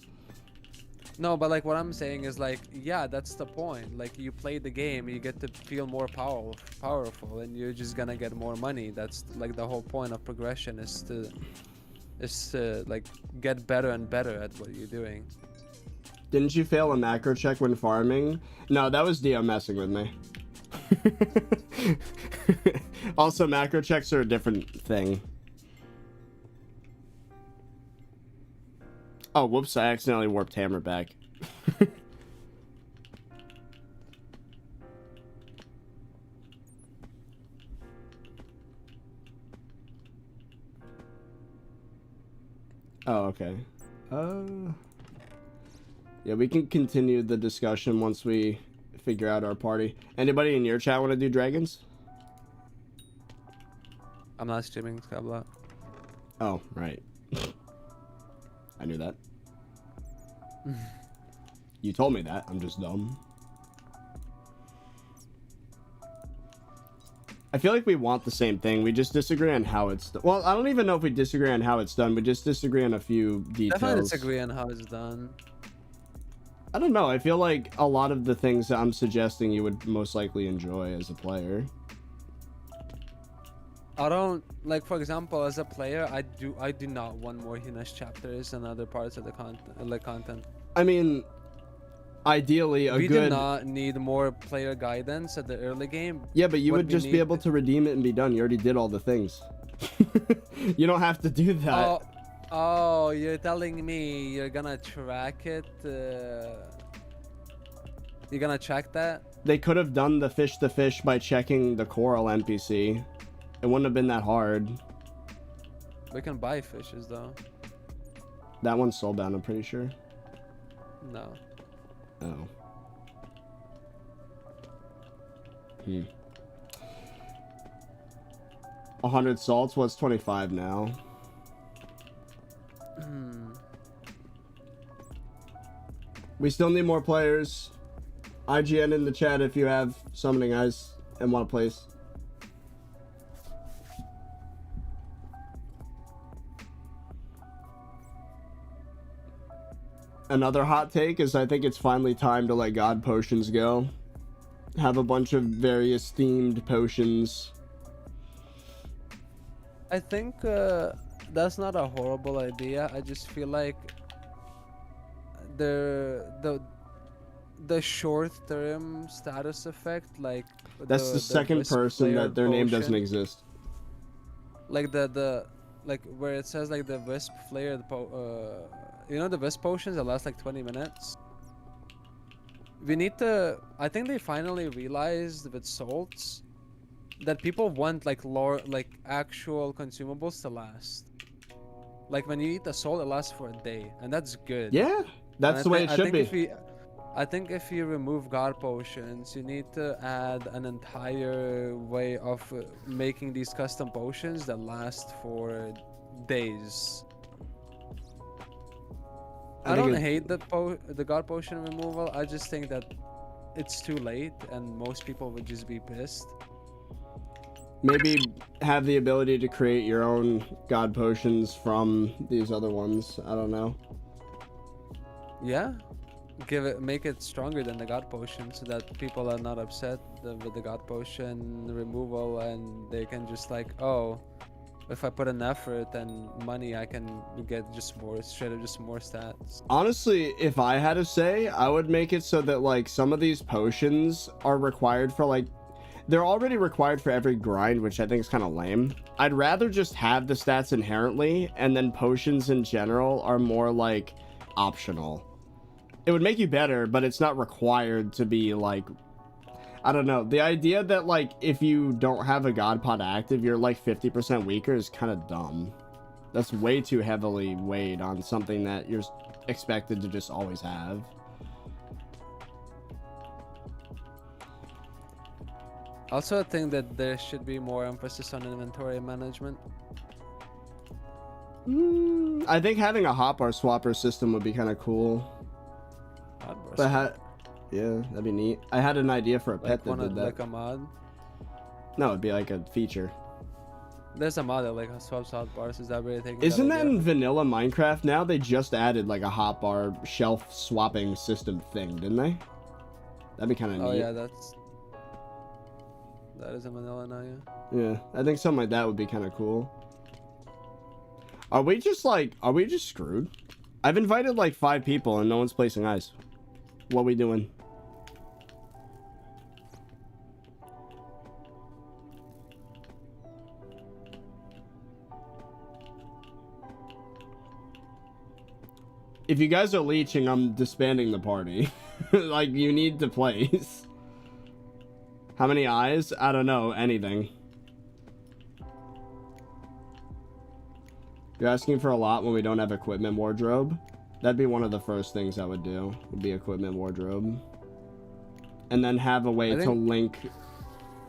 No, but like what I'm saying is like, yeah, that's the point. Like you play the game, you get to feel more powerful, and you're just gonna get more money. That's like the whole point of progression is to like get better and better at what you're doing. Didn't you fail a macro check when farming? No, that was Dio messing with me. Also, macro checks are a different thing. Oh, whoops, I accidentally warped Hammer back. Oh, okay. Yeah, we can continue the discussion once we figure out our party. Anybody in your chat want to do dragons? I'm not streaming SkyBlock. Oh, right. I knew that. You told me that. I'm just dumb. I feel like we want the same thing. We just disagree on how it's done. Well, I don't even know if we disagree on how it's done. We just disagree on a few details. Definitely disagree on how it's done. I don't know. I feel like a lot of the things that I'm suggesting you would most likely enjoy as a player. I don't like, for example, as a player, I do not want more Hinash chapters and other parts of the content. I mean, ideally, we do not need more player guidance at the early game. Yeah, but you would just be able to redeem it and be done. You already did all the things. You don't have to do that. Oh, you're telling me you're gonna track it? You're gonna track that? They could have done the fish to fish by checking the coral NPC. It wouldn't have been that hard. We can buy fishes though. That one's soulbound, I'm pretty sure. No. Oh. 100 salts. What's 25 now? We still need more players. IGN in the chat if you have summoning eyes and want to place. Another hot take is I think it's finally time to let God potions go. Have a bunch of various themed potions. I think that's not a horrible idea. I just feel like the short-term status effect, like That's the second Wisp person player that their name doesn't potion, exist. like the like where it says like the Wisp flare, you know, the Wisp potions that last like 20 minutes. We need to. I think they finally realized with salts that people want like actual consumables to last. Like when you eat a salt, it lasts for a day, and that's good. Yeah, that's the way it should be. I think if you remove God potions, you need to add an entire way of making these custom potions that last for days. I don't hate the God potion removal. I just think that it's too late, and most people would just be pissed. Maybe have the ability to create your own God potions from these other ones. I don't know. Yeah. Make it stronger than the God potion so that people are not upset with the God potion removal, and they can just like, oh, if I put an effort and money, I can get just more stats. Honestly, if I had to say, I would make it so that like some of these potions are required for like, they're already required for every grind, which I think is kind of lame. I'd rather just have the stats inherently, and then potions in general are more like optional. It would make you better, but it's not required to be like, I don't know. The idea that like if you don't have a God pod active, you're like 50% weaker is kind of dumb. That's way too heavily weighed on something that you're expected to just always have. Also, I think that there should be more emphasis on inventory management. I think having a hotbar swapper system would be kind of cool. But yeah, that'd be neat. I had an idea for a pet that did that. Like a mod? No, it'd be like a feature. There's a mod that like swaps hotbars. Is that really taking? Isn't that in vanilla Minecraft now? They just added like a hotbar shelf swapping system thing, didn't they? That'd be kind of neat. Oh yeah, that is in vanilla now, yeah. Yeah, I think something like that would be kind of cool. Are we just screwed? I've invited like 5 people and no one's placing eyes. What are we doing? If you guys are leeching, I'm disbanding the party. Like, you need to place. How many eyes? I don't know. Anything. You're asking for a lot when we don't have equipment wardrobe. That'd be one of the first things I would do. Would be equipment wardrobe. And then have a way to link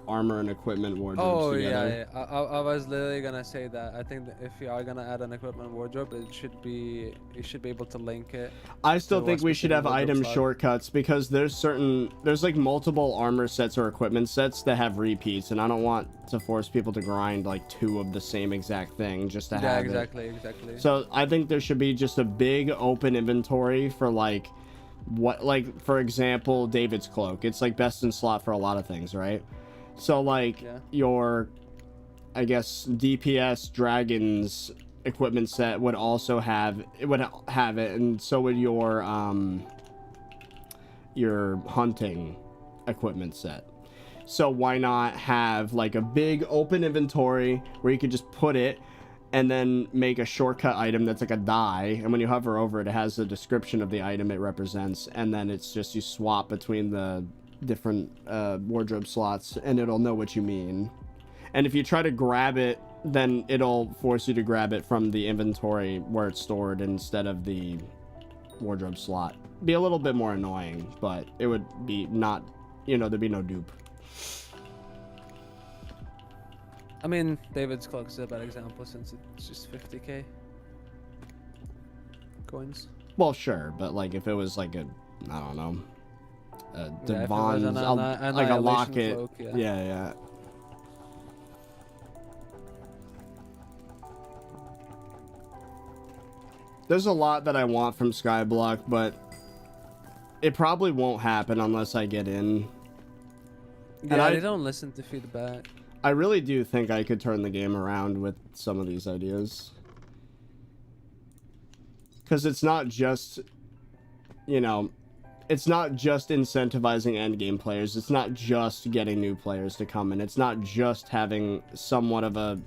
armor and equipment wardrobes together. Yeah. I was literally gonna say that. I think that if you are gonna add an equipment wardrobe, you should be able to link it. I still think we should have item shortcuts, because there's like multiple armor sets or equipment sets that have repeats, and I don't want to force people to grind like 2 of the same exact thing just to have it. Exactly. So I think there should be just a big open inventory for like for example, David's cloak. It's like best in slot for a lot of things, right? So like your, I guess, DPS dragons equipment set would also have it, and so would your hunting equipment set. So why not have like a big open inventory where you could just put it and then make a shortcut item that's like a die, and when you hover over it, it has the description of the item it represents, and then it's just you swap between the different wardrobe slots and it'll know what you mean. And if you try to grab it, then it'll force you to grab it from the inventory where it's stored instead of the wardrobe slot. Be a little bit more annoying, but it would be not, there'd be no dupe. I mean, David's clock is a bad example since it's just 50k coins. Well, sure, but like if it was like a, I don't know, a Yeah, if it was Devon's, an like a Annihilation locket. cloak, yeah. Yeah. There's a lot that I want from SkyBlock, but it probably won't happen unless I get in. Yeah, they don't listen to feedback. I really do think I could turn the game around with some of these ideas. Because it's not just, you know, it's not just incentivizing endgame players. It's not just getting new players to come in. It's not just having somewhat of a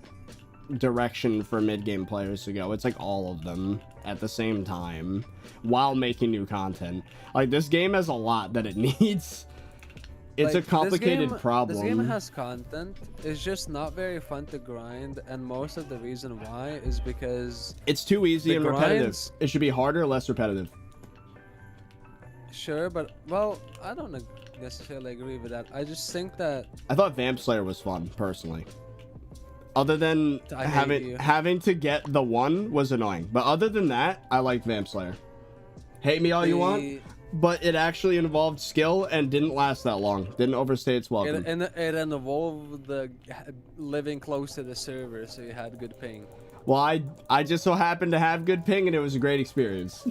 direction for mid-game players to go. It's like all of them at the same time while making new content. Like, this game has a lot that it needs. It's Like, a complicated problem. This game has content. It's just not very fun to grind, and most of the reason why is because it's too easy and repetitive. grinds- It should be harder, less repetitive. Sure, but well, I don't necessarily agree with that. I just think that I thought Vamp Slayer was fun, personally. Other than I hate you. having to get the one was annoying. But other than that, I liked Vamp Slayer. Hate me all you want, but it actually involved skill and didn't last that long. Didn't overstay its welcome. it involved the living close to the server, so you had good ping. Well, I just so happened to have good ping, and it was a great experience.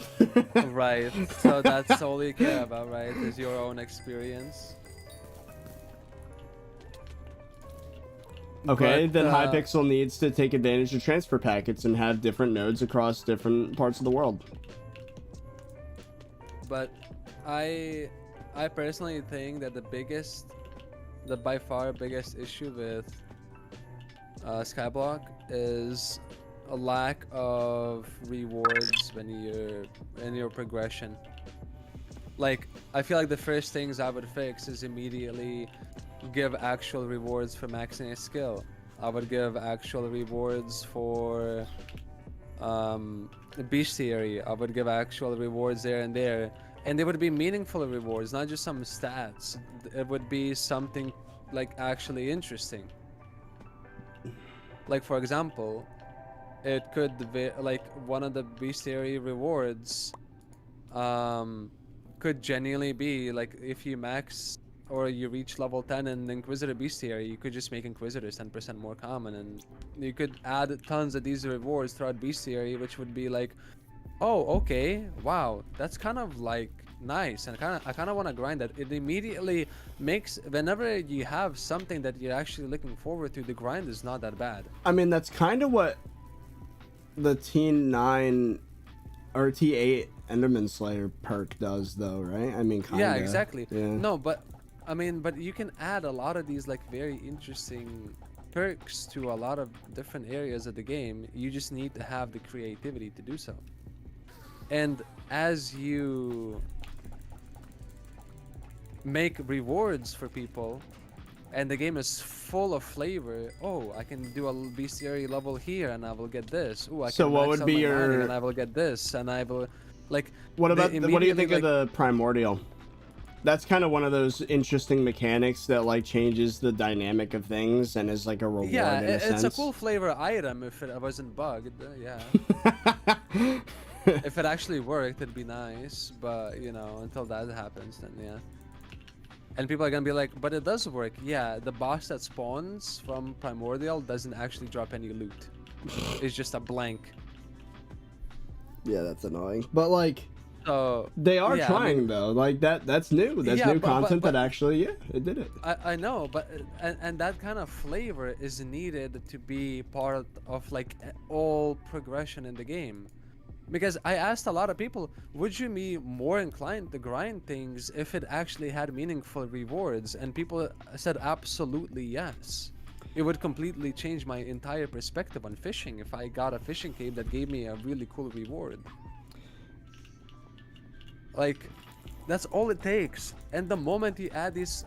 Right. So that's all you care about, right? Is your own experience. Okay, But, then Hypixel needs to take advantage of transfer packets and have different nodes across different parts of the world. But I personally think that the by far biggest issue with SkyBlock is a lack of rewards when you're in your progression. Like, I feel like the first things I would fix is immediately give actual rewards for maxing a skill. I would give actual rewards for bestiary. I would give actual rewards there and there, and they would be meaningful rewards, not just some stats. It would be something like actually interesting. Like, for example, it could be like one of the bestiary rewards could genuinely be like if you max or you reach level 10 in Inquisitor Bestiary, you could just make Inquisitors 10% more common, and you could add tons of these rewards throughout Bestiary, which would be like, oh, okay, wow, that's kind of like nice, and I kind of want to grind that. It immediately makes, whenever you have something that you're actually looking forward to, the grind is not that bad. I mean, that's kind of what the T9 or T8 Enderman Slayer perk does, though, right? I mean, kind of. Yeah, exactly. Yeah. No, but I mean, but you can add a lot of these like very interesting perks to a lot of different areas of the game. You just need to have the creativity to do so. And as you make rewards for people, and the game is full of flavor. Oh, I can do a bestiary level here, and I will get this. Oh, I can So what max would out be my your- mining, and I will get this, and I will, like. What about they what do you think immediately, of the primordial? That's kind of one of those interesting mechanics that like changes the dynamic of things and is like a reward Yeah, in a it's sense. a cool flavor item if it wasn't bugged. Yeah. If it actually worked, it'd be nice. But you know, until that happens, then yeah. And people are gonna be like, but it does work. Yeah, the boss that spawns from Primordial doesn't actually drop any loot. It's just a blank. Yeah, that's annoying. But like, So they are yeah, I trying mean, though. Like that's new. That's Yeah, new but- content but- that actually, yeah, it did it. I know, but and that kind of flavor is needed to be part of like all progression in the game. Because I asked a lot of people, would you be more inclined to grind things if it actually had meaningful rewards? And people said absolutely yes. It would completely change my entire perspective on fishing if I got a fishing cave that gave me a really cool reward. Like, that's all it takes. And the moment you add these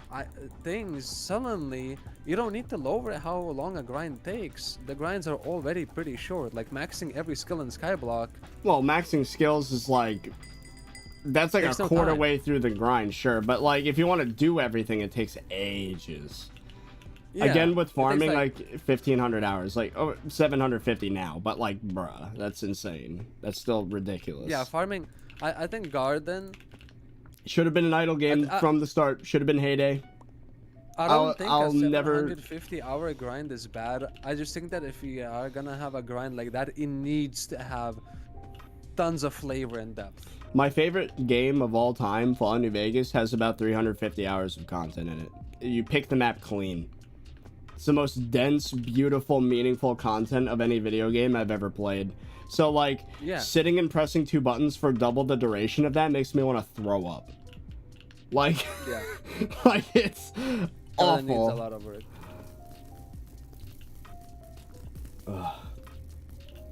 things, suddenly you don't need to lower how long a grind takes. The grinds are already pretty short. Like maxing every skill in SkyBlock. Well, maxing skills is like, that's like Takes a no quarter time. way through the grind, sure. But like, if you want to do everything, it takes ages. Yeah, Again, with it takes, farming, like 1,500 hours, like 750 now, but like, bruh, that's insane. That's still ridiculous. yeah, farming. I think garden. Should have been an idle game from the start. Should have been Heyday. I don't think I'll a never- 750-hour grind is bad. I just think that if you are gonna have a grind like that, it needs to have tons of flavor and depth. My favorite game of all time, Fallout New Vegas, has about 350 hours of content in it. You pick the map clean. It's the most dense, beautiful, meaningful content of any video game I've ever played. So, like, Yeah. sitting and pressing 2 buttons for double the duration of that makes me want to throw up. Like, Yeah. like it's Garden awful. needs a lot of work.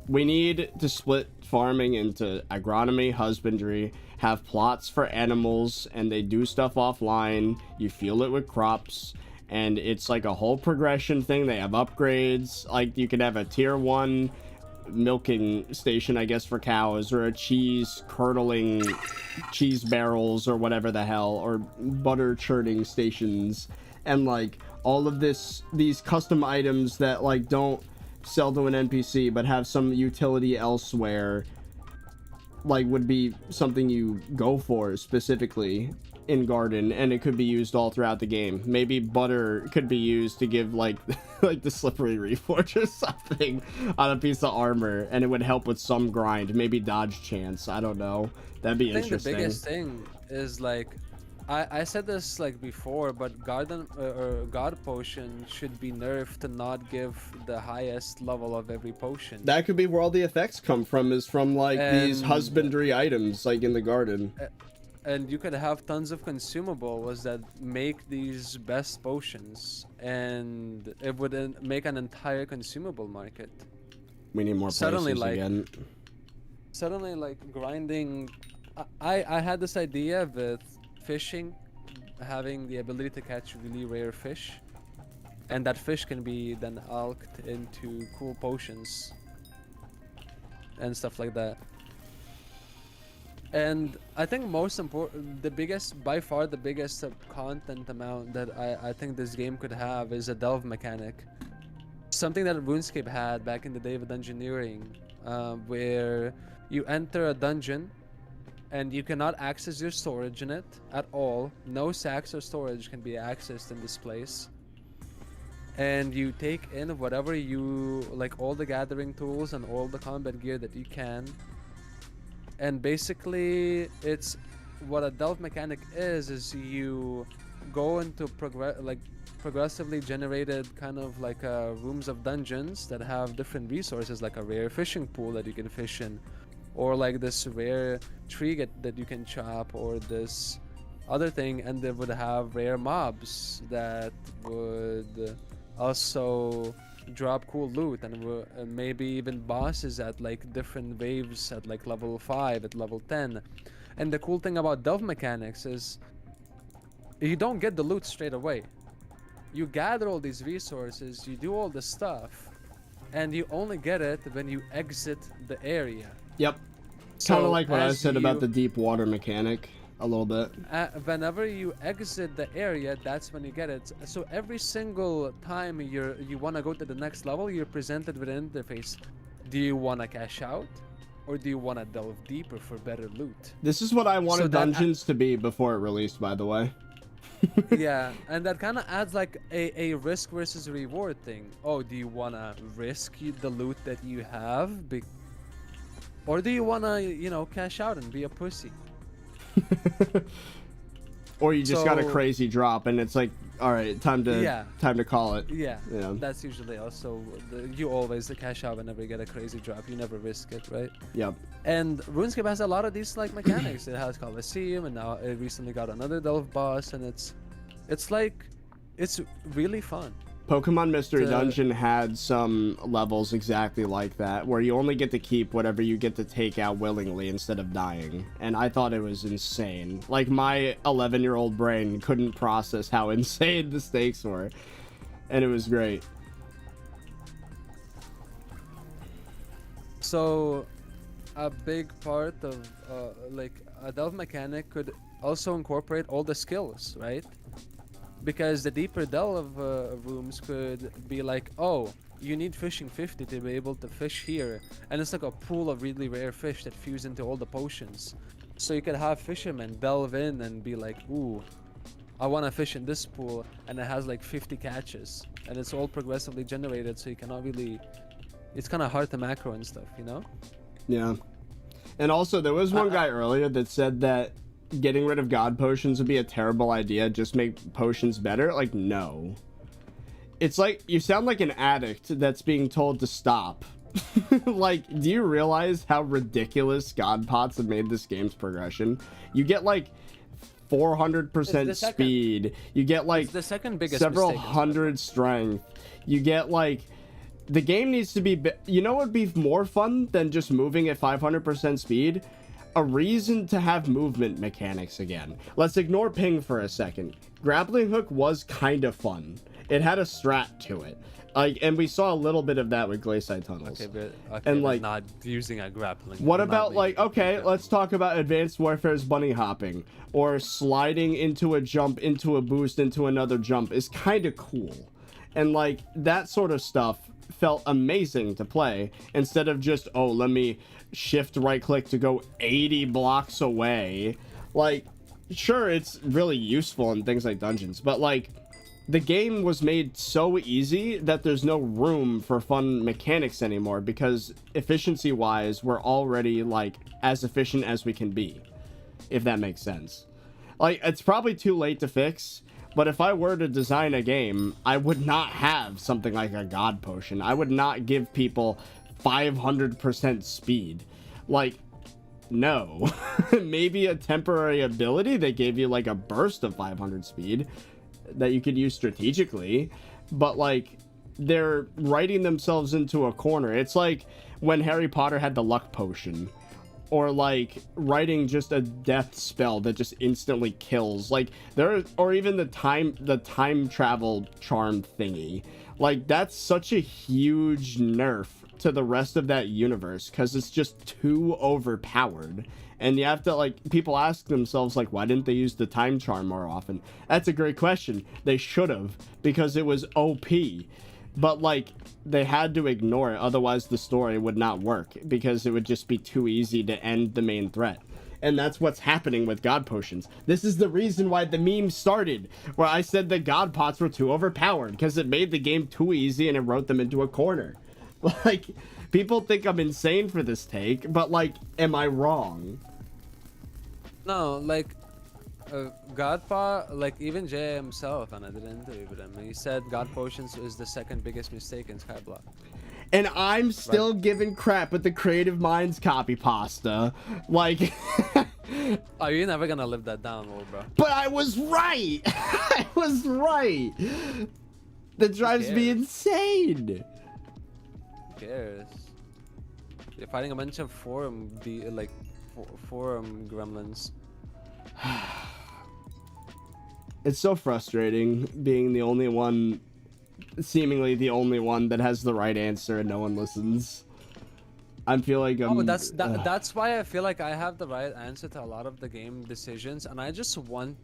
We need to split farming into agronomy, husbandry, have plots for animals, and they do stuff offline. You fuel it with crops, and it's like a whole progression thing. They have upgrades. Like, you could have a tier 1 milking station, I guess, for cows, or a cheese curdling cheese barrels, or whatever the hell, or butter churning stations, and like all of these custom items that like don't sell to an NPC but have some utility elsewhere, like would be something you go for specifically in garden, and it could be used all throughout the game. Maybe butter could be used to give like like the slippery reforge or something on a piece of armor, and it would help with some grind, maybe dodge chance. I don't know, that'd be I think interesting. the biggest thing is like, I said this like before, but garden or god potion should be nerfed to not give the highest level of every potion. That could be where all the effects come from, is from like these And- husbandry items like in the garden. And you could have tons of consumables that make these best potions, and it would make an entire consumable market. We need more places Suddenly, like- again. Suddenly, like grinding, I had this idea with fishing, having the ability to catch really rare fish, and that fish can be then alked into cool potions and stuff like that. And I think most important, by far the biggest content amount that I think this game could have is a delve mechanic. Something that RuneScape had back in the day with engineering, where you enter a dungeon and you cannot access your storage in it at all. No sacks or storage can be accessed in this place. And you take in whatever you, like all the gathering tools and all the combat gear that you can. And basically, it's what a delve mechanic is you go into progressively generated kind of like rooms of dungeons that have different resources, like a rare fishing pool that you can fish in, or like this rare tree that you can chop, or this other thing, and they would have rare mobs that would also drop cool loot, and maybe even bosses at like different waves at like level 5, at level 10. And the cool thing about delve mechanics is you don't get the loot straight away. You gather all these resources, you do all this stuff, and you only get it when you exit the area. Yep. So Kind of like what I as said about you- the deep water mechanic a little bit. Whenever you exit the area, that's when you get it. So every single time you want to go to the next level, you're presented with an interface. Do you want to cash out, or do you want to delve deeper for better loot? This is what I wanted So that- dungeons to be before it released, by the way. Yeah, and that kind of adds like a risk versus reward thing. Oh, do you want to risk the loot that you have, or do you want to, cash out and be a pussy? Or you just got a So- crazy drop, and it's like, all right, time to call it. Yeah, Yeah. that's usually also you always cash out whenever you get a crazy drop. You never risk it, right? Yep. And RuneScape has a lot of these like mechanics. It has Coliseum, and now it recently got another delve boss, and it's really fun. Pokemon Mystery The- Dungeon had some levels exactly like that, where you only get to keep whatever you get to take out willingly instead of dying. And I thought it was insane. Like, my 11-year-old brain couldn't process how insane the stakes were. And it was great. So, a big part of like a delve mechanic could also incorporate all the skills, right? because the deeper delve of rooms could be like, oh, you need fishing 50 to be able to fish here, and it's like a pool of really rare fish that fuse into all the potions. So you could have fishermen delve in and be like, ooh, I want to fish in this pool, and it has like 50 catches, and it's all progressively generated, so you cannot really, it's kind of hard to macro and stuff, you know? Yeah. And also, there was one guy earlier that said that getting rid of god potions would be a terrible idea, just make potions better. Like, no. It's like, you sound like an addict that's being told to stop. Like, do you realize how ridiculous god pots have made this game's progression? You get like 400% speed. You get like the second biggest several mistake hundred strength. You get like, the game needs to be, you know what would be more fun than just moving at 500% speed? A reason to have movement mechanics again. Let's ignore ping for a second. Grappling hook was kind of fun. It had a strat to it. And we saw a little bit of that with glacial tunnels. Okay, and but like, not using a grappling. what about like, okay, let's talk about Advanced Warfare's bunny hopping, or sliding into a jump, into a boost, into another jump is kind of cool. And like, that sort of stuff felt amazing to play, instead of just, oh, let me shift right click to go 80 blocks away. Like, sure, it's really useful in things like dungeons, but like, the game was made so easy that there's no room for fun mechanics anymore, because efficiency wise we're already like as efficient as we can be, if that makes sense. Like, it's probably too late to fix, but if I were to design a game, I would not have something like a god potion. I would not give people 500% speed. Like, no. Maybe a temporary ability that gave you like a burst of 500 speed that you could use strategically, but like, they're writing themselves into a corner. It's like when Harry Potter had the luck potion, or like writing just a death spell that just instantly kills, like there, or even the time travel charm thingy. Like, that's such a huge nerf to the rest of that universe, because it's just too overpowered. And you have to, like, people ask themselves, like, why didn't they use the time charm more often? That's a great question. They should have, because it was OP. But, like, they had to ignore it, otherwise the story would not work, because it would just be too easy to end the main threat. And that's what's happening with god potions. This is the reason why the meme started, where I said that god pots were too overpowered, because it made the game too easy and it wrote them into a corner. Like, people think I'm insane for this take, but, like, am I wrong? No, like, Godpa, like, even Jay himself, and I did an interview with him, he said God Potions is the second biggest mistake in SkyBlock. And I'm still giving crap with the Creative Minds copy pasta. Like, oh, you're never gonna live that down, little bro. But I was right! I was right! That drives me insane! Who cares? You're fighting a bunch of forum gremlins. It's so frustrating being the only one, seemingly the only one that has the right answer and no one listens. I feel like I'm... Oh, that's why I feel like I have the right answer to a lot of the game decisions, and I just want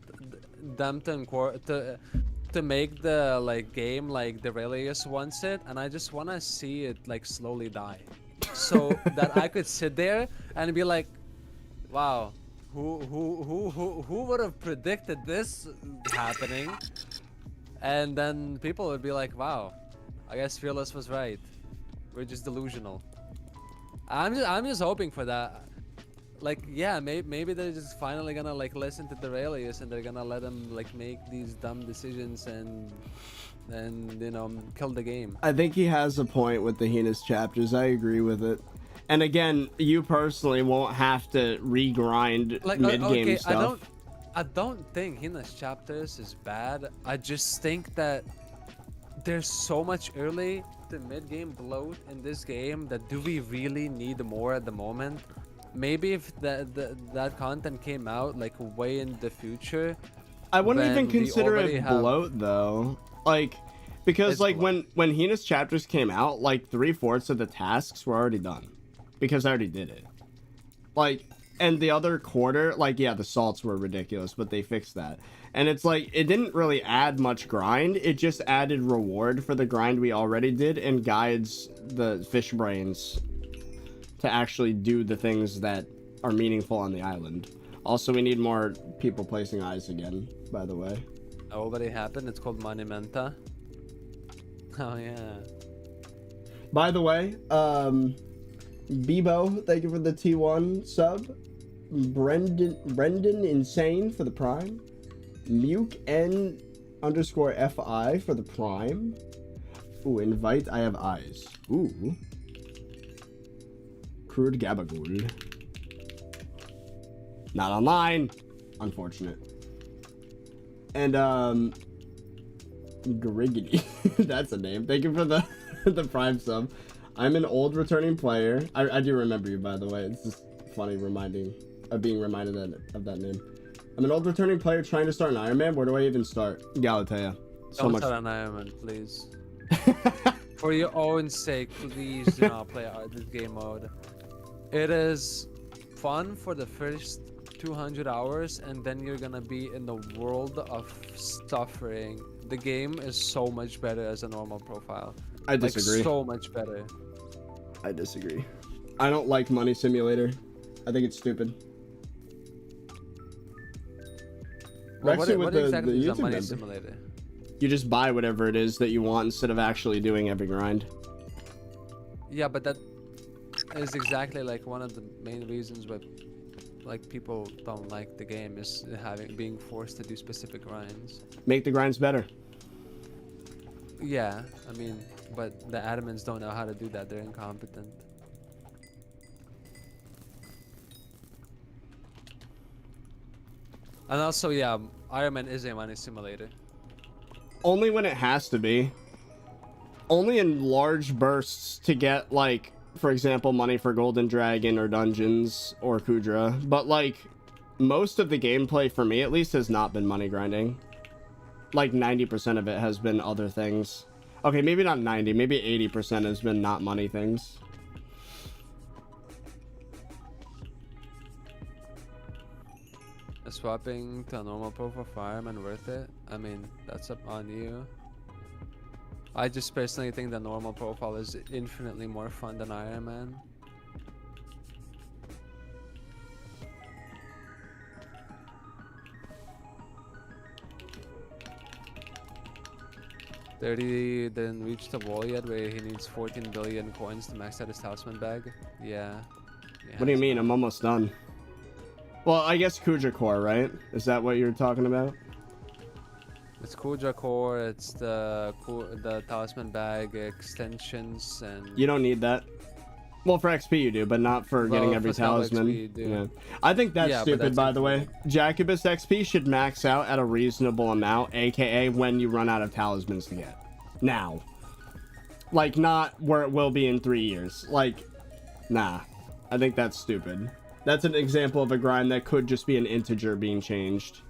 them to make the like game like the Aurelius wants it, and I just want to see it like slowly die, so that I could sit there and be like, wow, who would have predicted this happening? And then people would be like, wow, I guess Fearless was right. We're just delusional. I'm just hoping for that. Like, yeah, maybe they're just finally gonna like listen to the Aurelius and they're gonna let him like make these dumb decisions and you know, kill the game. I think he has a point with the heinous chapters. I agree with it. And again, you personally won't have to regrind like, mid-game stuff. I don't think heinous chapters is bad. I just think that there's so much early to mid-game bloat in this game that do we really need more at the moment? Maybe if that content came out like way in the future, I wouldn't even consider it bloat though. Like, because it's like bloat. when heinous chapters came out, like 3/4 of the tasks were already done, because I already did it. Like, and the other quarter, like, yeah, the salts were ridiculous, but they fixed that. And it's like, it didn't really add much grind. It just added reward for the grind we already did and guides the fish brains to actually do the things that are meaningful on the island. Also, we need more people placing eyes again, by the way. Already happened. It's called Monumenta. Oh, yeah. By the way, Bebo, thank you for the T1 sub. Brendan Insane for the Prime. Muke N underscore FI for the Prime. Ooh, invite I have eyes. Ooh. Crude Gabagool. Not online. Unfortunate. And Griggity. That's a name. Thank you for the the Prime sub. I'm an old returning player. I do remember you, by the way. It's just funny being reminded of that name. I'm an old returning player trying to start an Ironman. Where do I even start? Galatea. Don't start an Ironman, please. For your own sake, please do not play this game mode. It is fun for the first 200 hours, and then you're gonna be in the world of suffering. The game is so much better as a normal profile. I disagree. Like, so much better. I disagree. I don't like Money Simulator. I think it's stupid. Well, Rexy what with exactly the is a YouTube money member. simulator? You just buy whatever it is that you want instead of actually doing every grind. Yeah, but that is exactly like one of the main reasons why like people don't like the game is being forced to do specific grinds. Make the grinds better. Yeah, I mean, but the admins don't know how to do that. They're incompetent. And also, yeah, Ironman is a money simulator. Only when it has to be. Only in large bursts to get, like, for example, money for Golden Dragon or Dungeons or Kudra. But, like, most of the gameplay, for me at least, has not been money grinding. Like, 90% of it has been other things. Okay, maybe not 90, maybe 80% has been not money things. Swapping to a normal profile for Ironman worth it? I mean, that's up on you. I just personally think the normal profile is infinitely more fun than Ironman. Dirty didn't reach the wall yet where he needs 14 billion coins to max out his talisman bag. Yeah. What do you mean? I'm almost done. Well, I guess Kudra Core, right? Is that what you're talking about? It's Kudra Core, it's the talisman bag extensions, and You don't need that. Well, for XP you do, but not for getting every for spell talisman. XP you do. Yeah. I think that's Yeah, but stupid, that's by the way. Jacobus XP should max out at a reasonable amount, aka when you run out of talismans to get. Now. Like, not where it will be in 3 years. Like, nah. I think that's stupid. That's an example of a grind that could just be an integer being changed.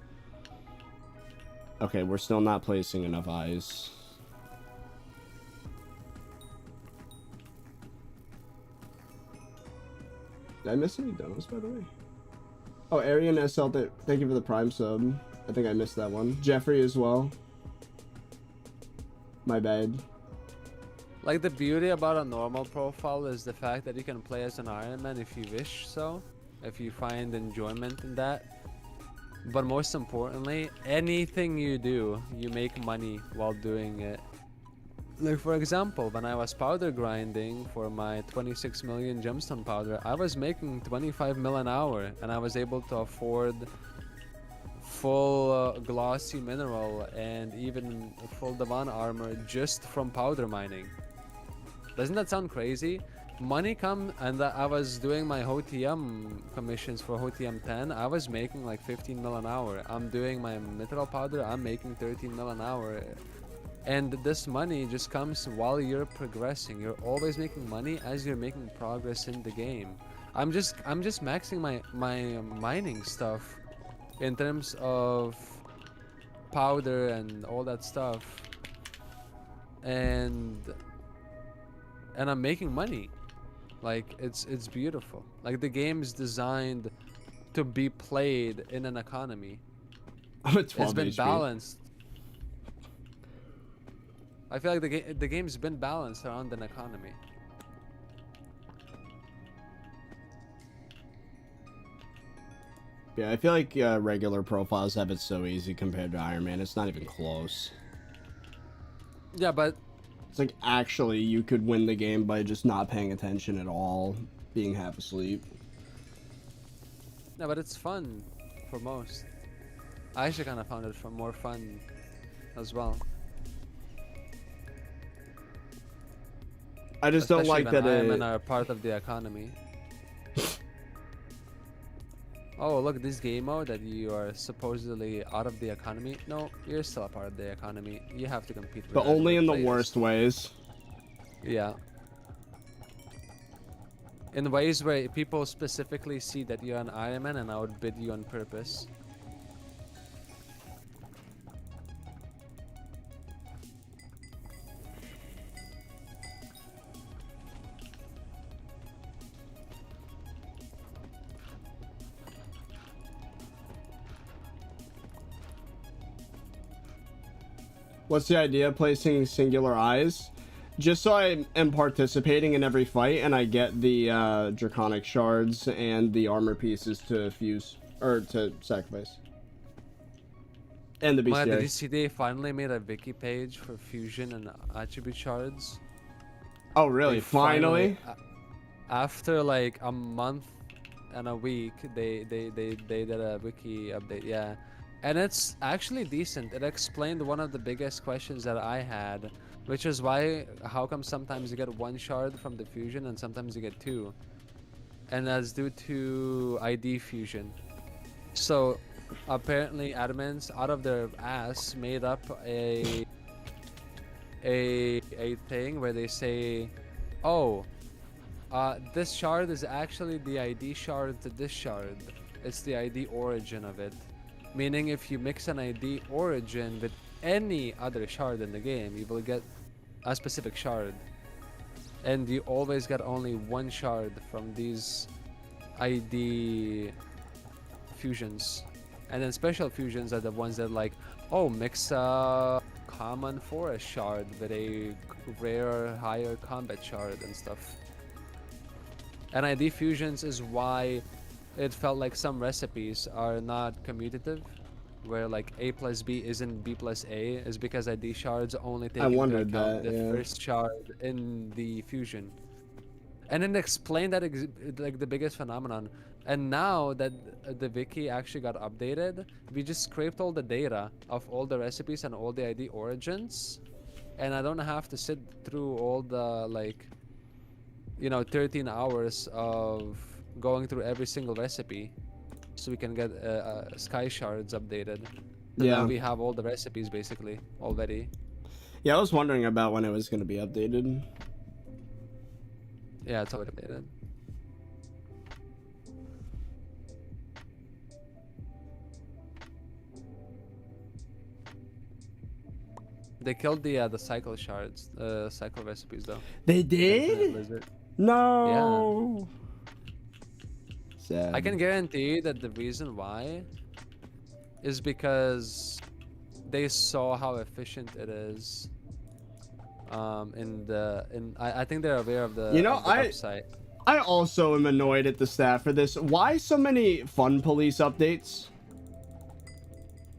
Okay, we're still not placing enough eyes. Did I miss any donos, by the way? Oh, Arian SL, thank you for the Prime sub. I think I missed that one. Jeffrey as well. My bad. like the beauty about a normal profile is the fact that you can play as an Ironman if you wish so, if you find enjoyment in that. But most importantly, anything you do, you make money while doing it. Like, for example, when I was powder grinding for my 26 million gemstone powder, I was making 25 mil an hour, and I was able to afford full glossy mineral and even full Divan armor just from powder mining. Doesn't that sound crazy? Money come, and I was doing my HOTM commissions for HOTM 10. I was making like 15 mil an hour. I'm doing my mithril powder, I'm making 13 mil an hour. And this money just comes while you're progressing. You're always making money as you're making progress in the game. I'm just maxing my mining stuff in terms of powder and all that stuff. And I'm making money. Like, it's beautiful. Like, the game is designed to be played in an economy. I'm at 12 It's been HP. balanced. I feel like the game's been balanced around an economy. Yeah, I feel like regular profiles have it so easy compared to Ironman. It's not even close. Yeah, but It's like actually you could win the game by just not paying attention at all, being half asleep. no, but it's fun for most. I actually kind of found it more fun as well. I just don't Especially like when that Ironman it... are part of the economy. Oh, look, this game mode that you are supposedly out of the economy. No, you're still a part of the economy. You have to compete with But only other in the players. worst ways. Yeah. In ways where people specifically see that you're an Ironman and outbid you on purpose. What's the idea of placing singular eyes? Just so I am participating in every fight and I get the draconic shards and the armor pieces to fuse or to sacrifice. And the Did you bestiary. see they finally made a wiki page for fusion and attribute shards? Oh really? They Finally? After like a month and a week, they did a wiki update, yeah. And it's actually decent. It explained one of the biggest questions that I had, which is how come sometimes you get one shard from the fusion and sometimes you get two? And that's due to ID fusion. So apparently admins out of their ass made up a thing where they say, oh, this shard is actually the ID shard to this shard. It's the ID origin of it. Meaning if you mix an ID origin with any other shard in the game, you will get a specific shard. And you always get only one shard from these ID fusions. And then special fusions are the ones that like, oh, mix a common forest shard with a rare higher combat shard and stuff. And ID fusions is why it felt like some recipes are not commutative, where like A plus B isn't B plus A, is because ID shards only take into wondered account that, the yeah. first shard in the fusion. And then explain that like the biggest phenomenon. And now that the wiki actually got updated, we just scraped all the data of all the recipes and all the ID origins, and I don't have to sit through all the like, 13 hours of going through every single recipe, so we can get sky shards updated. So Yeah. now we have all the recipes basically already. Yeah, I was wondering about when it was going to be updated. Yeah, it's already updated. They killed the cycle shards, cycle recipes though. They Infinite did? Lizard. No. Sad. I can guarantee that the reason why is because they saw how efficient it is. I think they're aware of the, upside. I also am annoyed at the staff for this. Why so many fun police updates?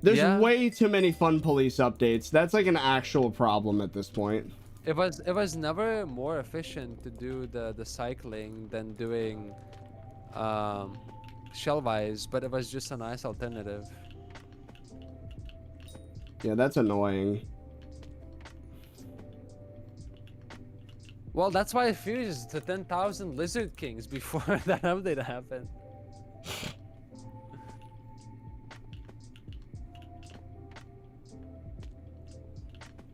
There's Yeah. way too many fun police updates. That's like an actual problem at this point. It was never more efficient to do the cycling than doing Shellwise, but it was just a nice alternative. Yeah, that's annoying. Well, that's why it fused to 10,000 Lizard Kings before that update happened.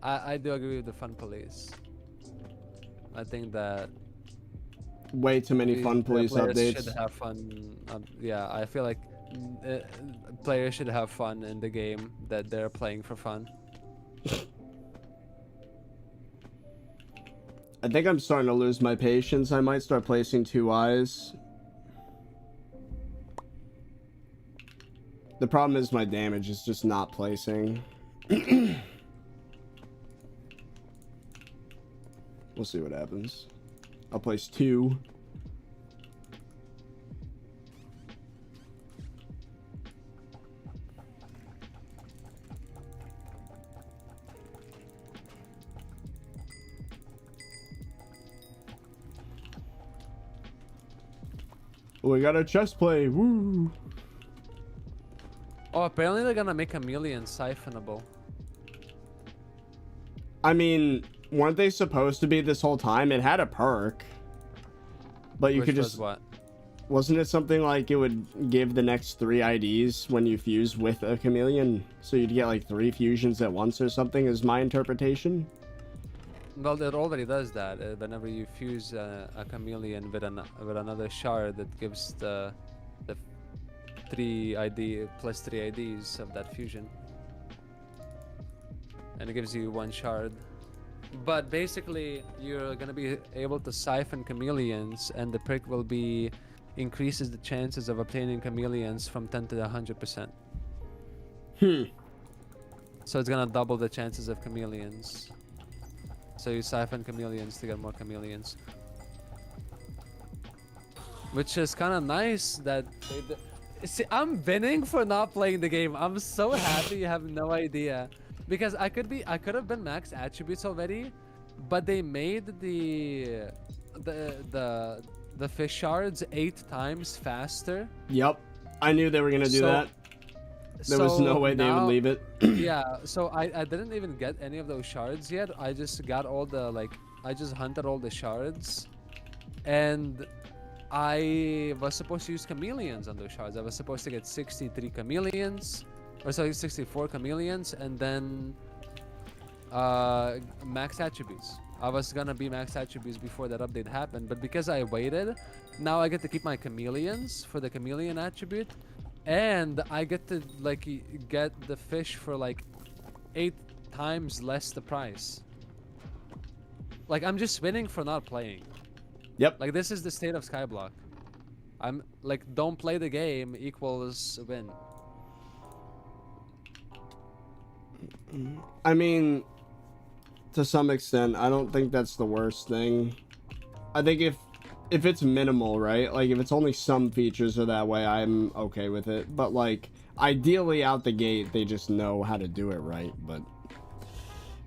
I do agree with the fun police. I think that Way too many fun the police players updates. should have fun. Yeah, I feel like players should have fun in the game that they're playing for fun. I think I'm starting to lose my patience. I might start placing 2 eyes. The problem is my damage is just not placing. We'll see what happens. I'll place 2. We got a chess play. Woo! Oh, apparently they're gonna make chameleon siphonable. I mean, weren't they supposed to be this whole time? It had a perk, but you Which could was just what? wasn't it something like it would give the next 3 IDs when you fuse with a chameleon, so you'd get like 3 fusions at once or something? Is my interpretation. Well, it already does that. Whenever you fuse a chameleon with another shard, it gives the 3 ID plus 3 IDs of that fusion, and it gives you 1 shard. But basically, you're gonna be able to siphon chameleons, and the perk will be increases the chances of obtaining chameleons from 10 to 100%. So it's gonna double the chances of chameleons. So you siphon chameleons to get more chameleons, which is kind of nice that see, I'm winning for not playing the game. I'm so happy. You have no idea, because I could have been max attributes already, but they made the fish shards 8 times faster. Yep, I knew they were gonna do that. There was no way they would leave it. Yeah, so I didn't even get any of those shards yet. I just got all the I just hunted all the shards, and I was supposed to use chameleons on those shards. I was supposed to get 63 chameleons, or sorry, 64 chameleons, and then max attributes. I was gonna be max attributes before that update happened, but because I waited, now I get to keep my chameleons for the chameleon attribute, and I get to get the fish for 8 times less the price. I'm just winning for not playing. Yep. This is the state of SkyBlock. I'm don't play the game equals win. I mean, to some extent, I don't think that's the worst thing. I think if it's minimal, right? If it's only some features are that way, I'm okay with it. But ideally out the gate, they just know how to do it right. But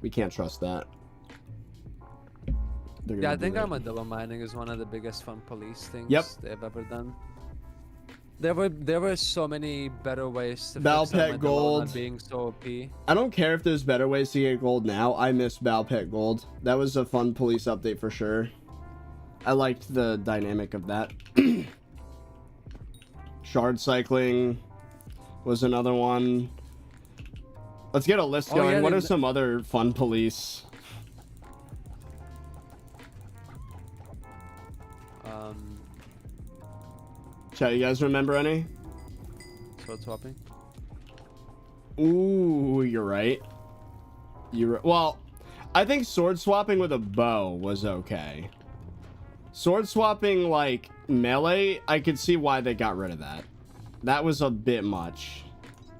we can't trust that. Yeah, I think armadillo mining is one of the biggest fun police things they've ever done. There were so many better ways to Battle fix Pet armadillo Gold not being so OP. I don't care if there's better ways to get gold now. I miss Battle Pet Gold. That was a fun police update for sure. I liked the dynamic of that. Shard cycling was another one. Let's get a list going. Yeah, what are some other fun police? Chat, you guys remember any? Sword swapping. Ooh, you're right. Well, I think sword swapping with a bow was okay. Sword swapping melee, I could see why they got rid of that. That was a bit much,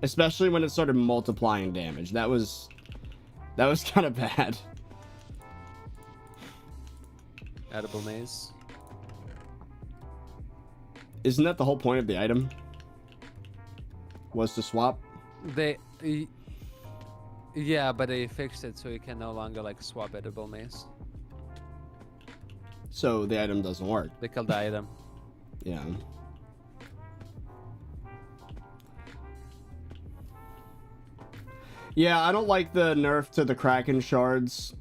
especially when it started multiplying damage. That was kind of bad. Edible maze. Isn't that the whole point of the item? Was to swap? Yeah, but they fixed it so you can no longer swap edible maze. So the item doesn't work. They killed the item. Yeah. Yeah, I don't like the nerf to the Kraken shards.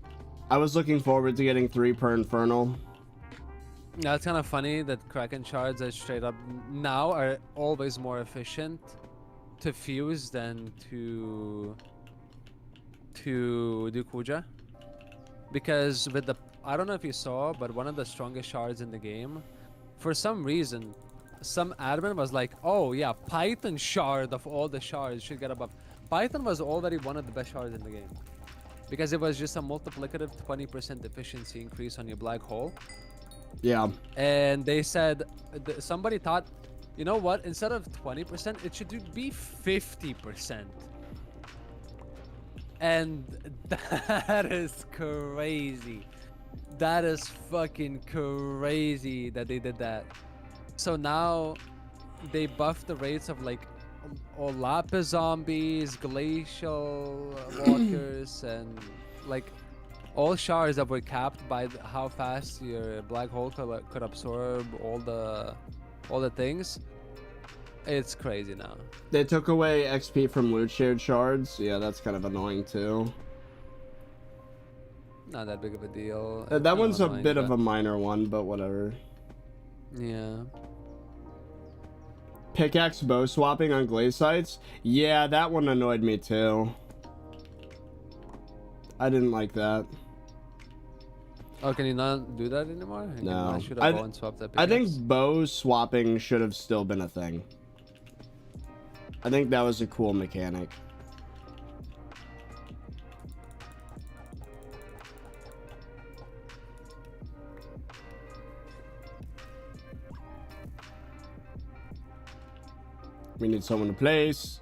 I was looking forward to getting 3 per Infernal. Yeah, it's kind of funny that Kraken shards are straight up now are always more efficient to fuse than to do Kuja. Because with the, I don't know if you saw, but one of the strongest shards in the game, for some reason, some admin was like, oh yeah, Python shard of all the shards should get above. Python was already one of the best shards in the game, because it was just a multiplicative 20% efficiency increase on your black hole. Yeah. And they said, somebody thought You know what? Instead of 20%, it should be 50%. And that is crazy. That is fucking crazy that they did that. So now they buffed the rates of like all lapis zombies, glacial walkers, and like all shards that were capped by how fast your black hole could absorb all the things. It's crazy now. They took away XP from loot shared shards. Yeah, that's kind of annoying too. Not that big of a deal. That one's a bit of a minor one, but whatever. Yeah. Pickaxe bow swapping on glaze sites. Yeah, that one annoyed me too. I didn't like that. Oh, can you not do that anymore? No. I think bow swapping should have still been a thing. I think that was a cool mechanic. We need someone to place.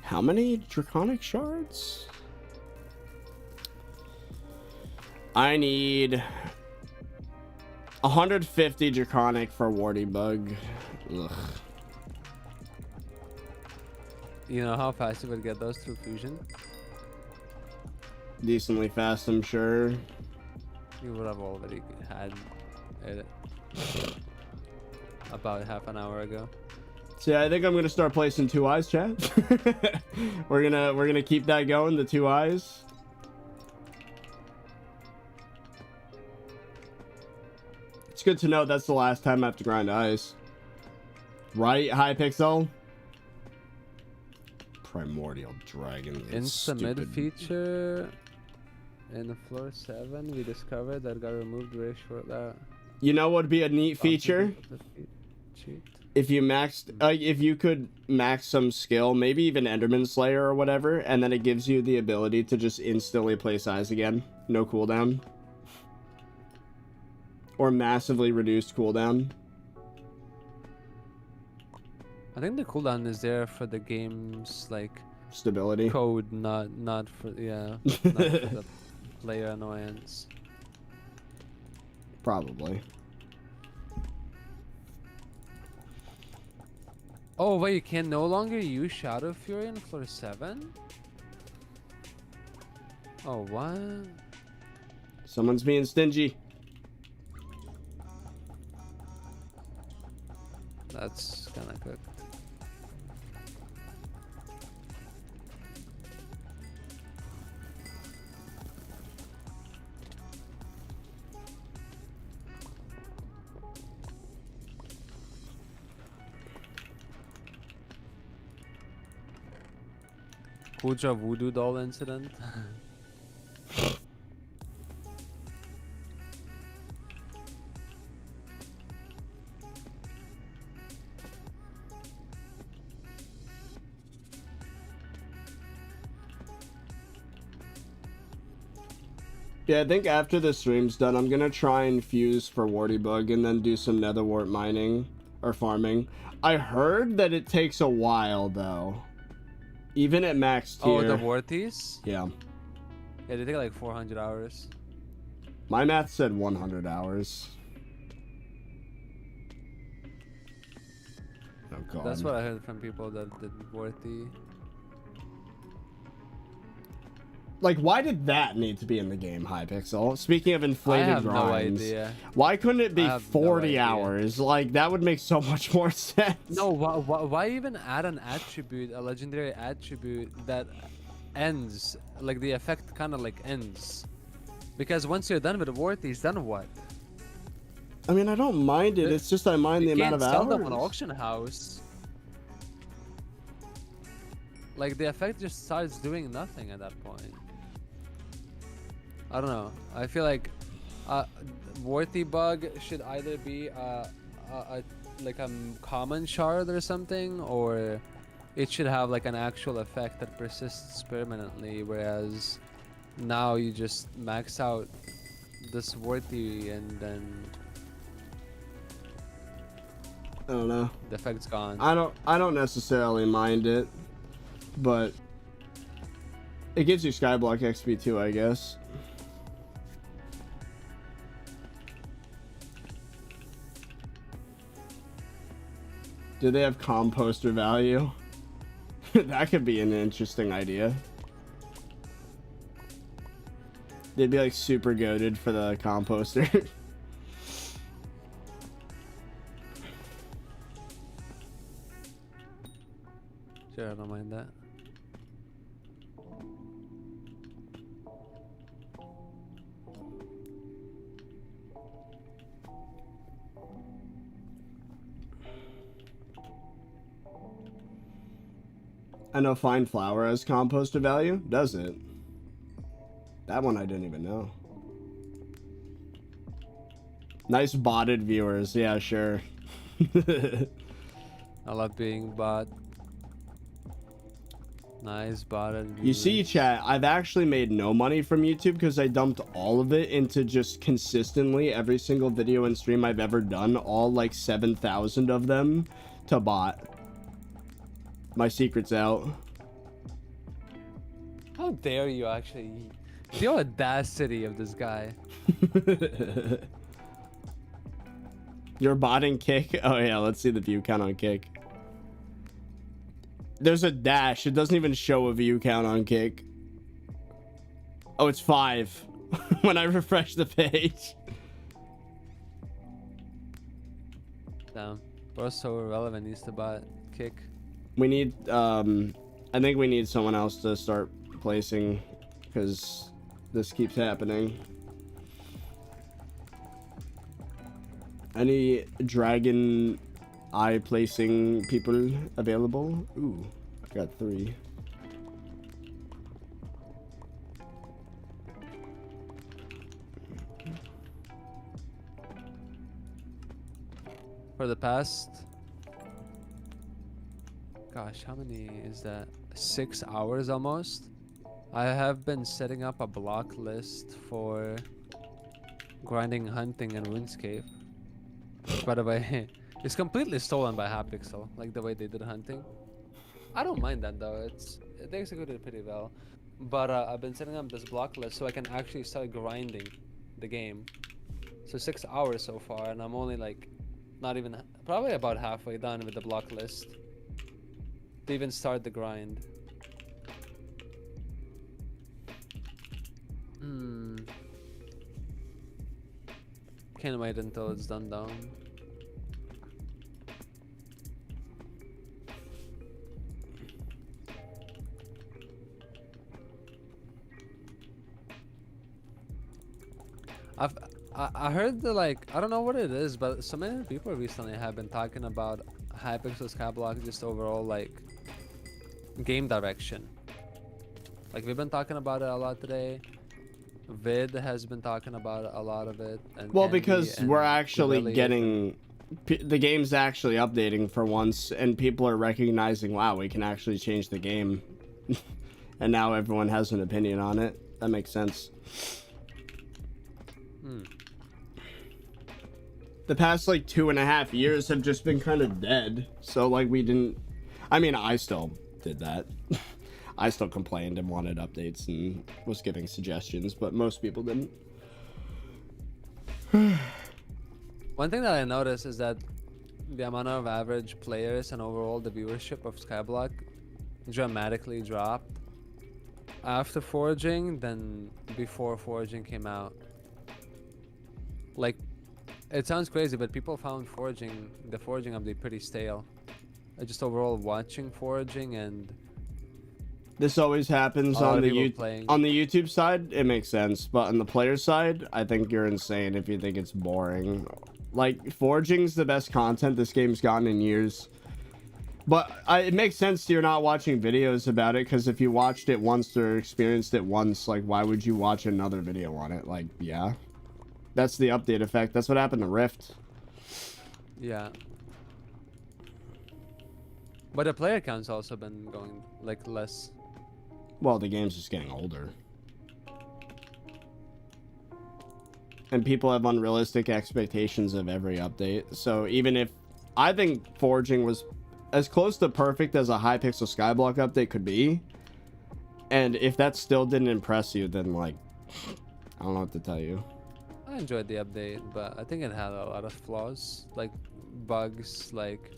How many draconic shards? I need 150 draconic for warty bug. Ugh. You know how fast you would get those through fusion? Decently fast, I'm sure. You would have already had it about half an hour ago. So yeah, I think I'm gonna start placing 2 eyes, chat. we're gonna keep that going, the 2 eyes. It's good to know that's the last time I have to grind eyes. Right, Hypixel? Primordial Dragon. Insta mid feature in the floor 7 we discovered that got removed very short. You know what would be a neat feature? If you maxed, if you could max some skill, maybe even Enderman Slayer or whatever, and then it gives you the ability to just instantly place eyes again, no cooldown, or massively reduced cooldown. I think the cooldown is there for the game's like stability code, not for not for the player annoyance. Probably. Oh wait, you can no longer use Shadow Fury in floor 7? Oh what? Someone's being stingy. That's kinda cooked. Kuja voodoo doll incident. Yeah, I think after the stream's done, I'm gonna try and fuse for warty bug and then do some nether wart mining or farming. I heard that it takes a while though. Even at max tier. Oh, the warties? Yeah. Yeah, they take like 400 hours. My math said 100 hours. Oh god. That's what I heard from people that did warty. Like, why did that need to be in the game, Hypixel? Speaking of inflated I have grinds, no idea. Why couldn't it be 40 no hours? Like, that would make so much more sense. No, why even add an attribute, a legendary attribute that ends? Like, the effect kind of like ends. Because once you're done with the warties, then what? I mean, I don't mind it. It's just I mind the amount of hours. You can't sell them on auction house. Like, the effect just starts doing nothing at that point. I don't know. I feel like warty bug should either be like a common shard or something, or it should have like an actual effect that persists permanently, whereas now you just max out this word theory and then I don't know. the effect's gone. I don't necessarily mind it, but it gives you SkyBlock XP too, I guess. Do they have composter value? That could be an interesting idea. They'd be like super goated for the composter. Sure, I don't mind that. I know Fine Flower has composter value. Does it? That one I didn't even know. Nice botted viewers. Yeah, sure. I love being bot. Nice botted. You see, chat, I've actually made no money from YouTube because I dumped all of it into just consistently every single video and stream I've ever done, all like 7,000 of them, to bot. My secret's out. How dare you actually? The audacity of this guy. You're botting Kick? Oh yeah, let's see the view count on Kick. There's a dash. It doesn't even show a view count on Kick. Oh, it's 5 when I refresh the page. Damn. Bro, so irrelevant. Needs to bot Kick. We need, I think we need someone else to start placing because this keeps happening. Any dragon eye placing people available? Ooh, I got 3. For the past, gosh, how many is that? 6 hours almost. I have been setting up a block list for grinding, hunting, and RuneScape. By the way, it's completely stolen by Hypixel, like the way they did hunting. I don't mind that though. They executed it pretty well. But I've been setting up this block list so I can actually start grinding the game. So 6 hours so far, and I'm only like not even, probably about halfway done with the block list to even start the grind. Can't wait until it's done down. I heard that, like, I don't know what it is, but so many people recently have been talking about Hypixel SkyBlock, just overall like game direction. Like we've been talking about it a lot today. Vid has been talking about a lot of it. And Well, Andy because and we're actually Willie getting the game's actually updating for once, and people are recognizing, wow, we can actually change the game. And now everyone has an opinion on it. That makes sense. The past like 2.5 years have just been kind of dead. So like we didn't, I mean, I still did that. I still complained and wanted updates and was giving suggestions, but most people didn't. One thing that I noticed is that the amount of average players and overall the viewership of SkyBlock dramatically dropped after foraging than before foraging came out. Like, it sounds crazy, but people found the foraging update pretty stale. Just overall watching foraging, and this always happens on the YouTube side. It makes sense, but on the player side, I think you're insane if you think it's boring. Like, foraging's the best content this game's gotten in years. But it makes sense you're not watching videos about it, because if you watched it once or experienced it once, like, why would you watch another video on it? Like, yeah. That's the update effect. That's what happened to Rift. Yeah. But the player count's also been going like less. Well, the game's just getting older. And people have unrealistic expectations of every update. So even if I think foraging was as close to perfect as a Hypixel SkyBlock update could be, and if that still didn't impress you, then like I don't know what to tell you. I enjoyed the update, but I think it had a lot of flaws, like bugs, like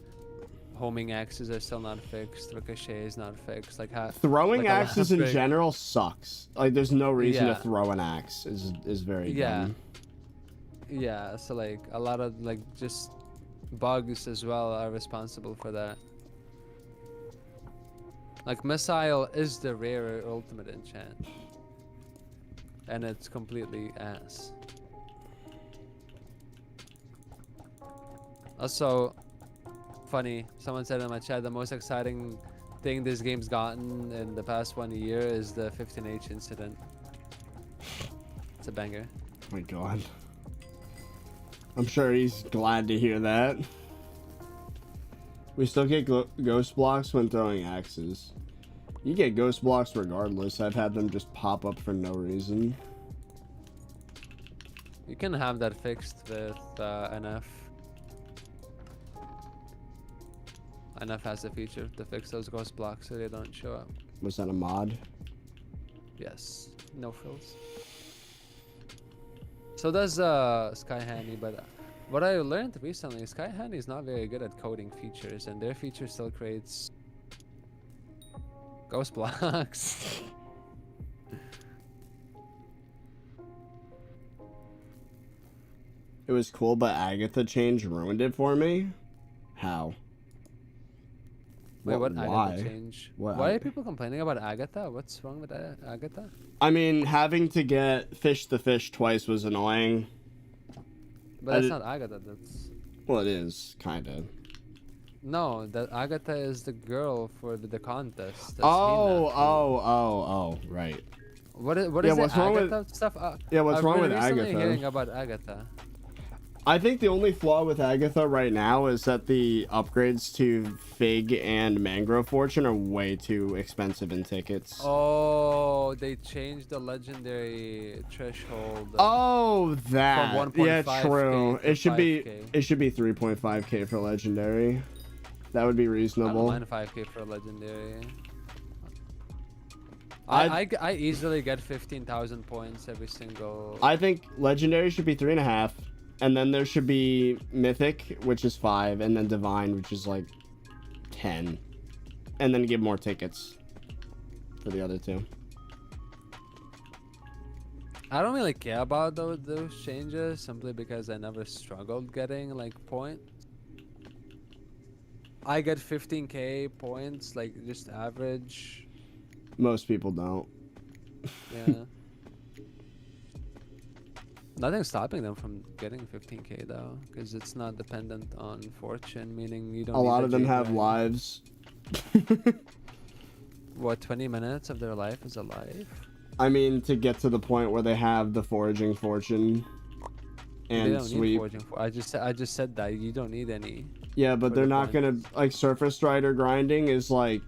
homing axes are still not fixed, ricochet is not fixed, like Throwing like a lot axes of in big- general sucks. Like there's no reason Yeah. to throw an axe is very dumb. Yeah, so like a lot of like just bugs as well are responsible for that. Like missile is the rarer ultimate enchant, and it's completely ass. Also, funny, someone said in my chat the most exciting thing this game's gotten in the past 1 year is the 15H incident. It's a banger. Oh my god. I'm sure he's glad to hear that. We still get ghost blocks when throwing axes. You get ghost blocks regardless. I've had them just pop up for no reason. You can have that fixed with NF. NF has a feature to fix those ghost blocks so they don't show up. Was that a mod? Yes, no frills. So does Sky Handy, but what I learned recently, Sky Handy is not very good at coding features, and their feature still creates ghost blocks. It was cool, but Agatha change ruined it for me. How? Wait, what Why? Agatha change? What Why are Ag- people complaining about Agatha? What's wrong with Agatha? I mean, having to get fish the fish twice was annoying. But I that's did- not Agatha. That's Well, it is kind of. no. That Agatha is the girl for the contest. That's Oh, right. What is Yeah, the what's wrong with- Agatha stuff? Yeah, what's I've wrong been with recently Agatha? hearing about Agatha. I think the only flaw with Agatha right now is that the upgrades to Fig and Mangrove Fortune are way too expensive in tickets. Oh, they changed the legendary threshold. Oh, that. From Yeah, 1.5K true. to It should be 5K. 3.5k for legendary. That would be I don't reasonable. mind 5K for a legendary. I easily get 15,000 points every single. I think legendary should be 3.5, and then there should be mythic, which is 5, and then divine, which is like 10, and then give more tickets for the other two. I don't really care about those changes simply because I never struggled getting like points. I get 15k points, like just average. Most people don't. Yeah. Nothing's stopping them from getting 15k though, because it's not dependent on fortune, meaning you don't. A need lot the of them Jade have rank. lives. What, 20 minutes of their life is a life? I mean, to get to the point where they have the foraging fortune They and don't need sweep. foraging for. I just said that you don't need any. Yeah, but for they're the not gonna points. like surface strider grinding is like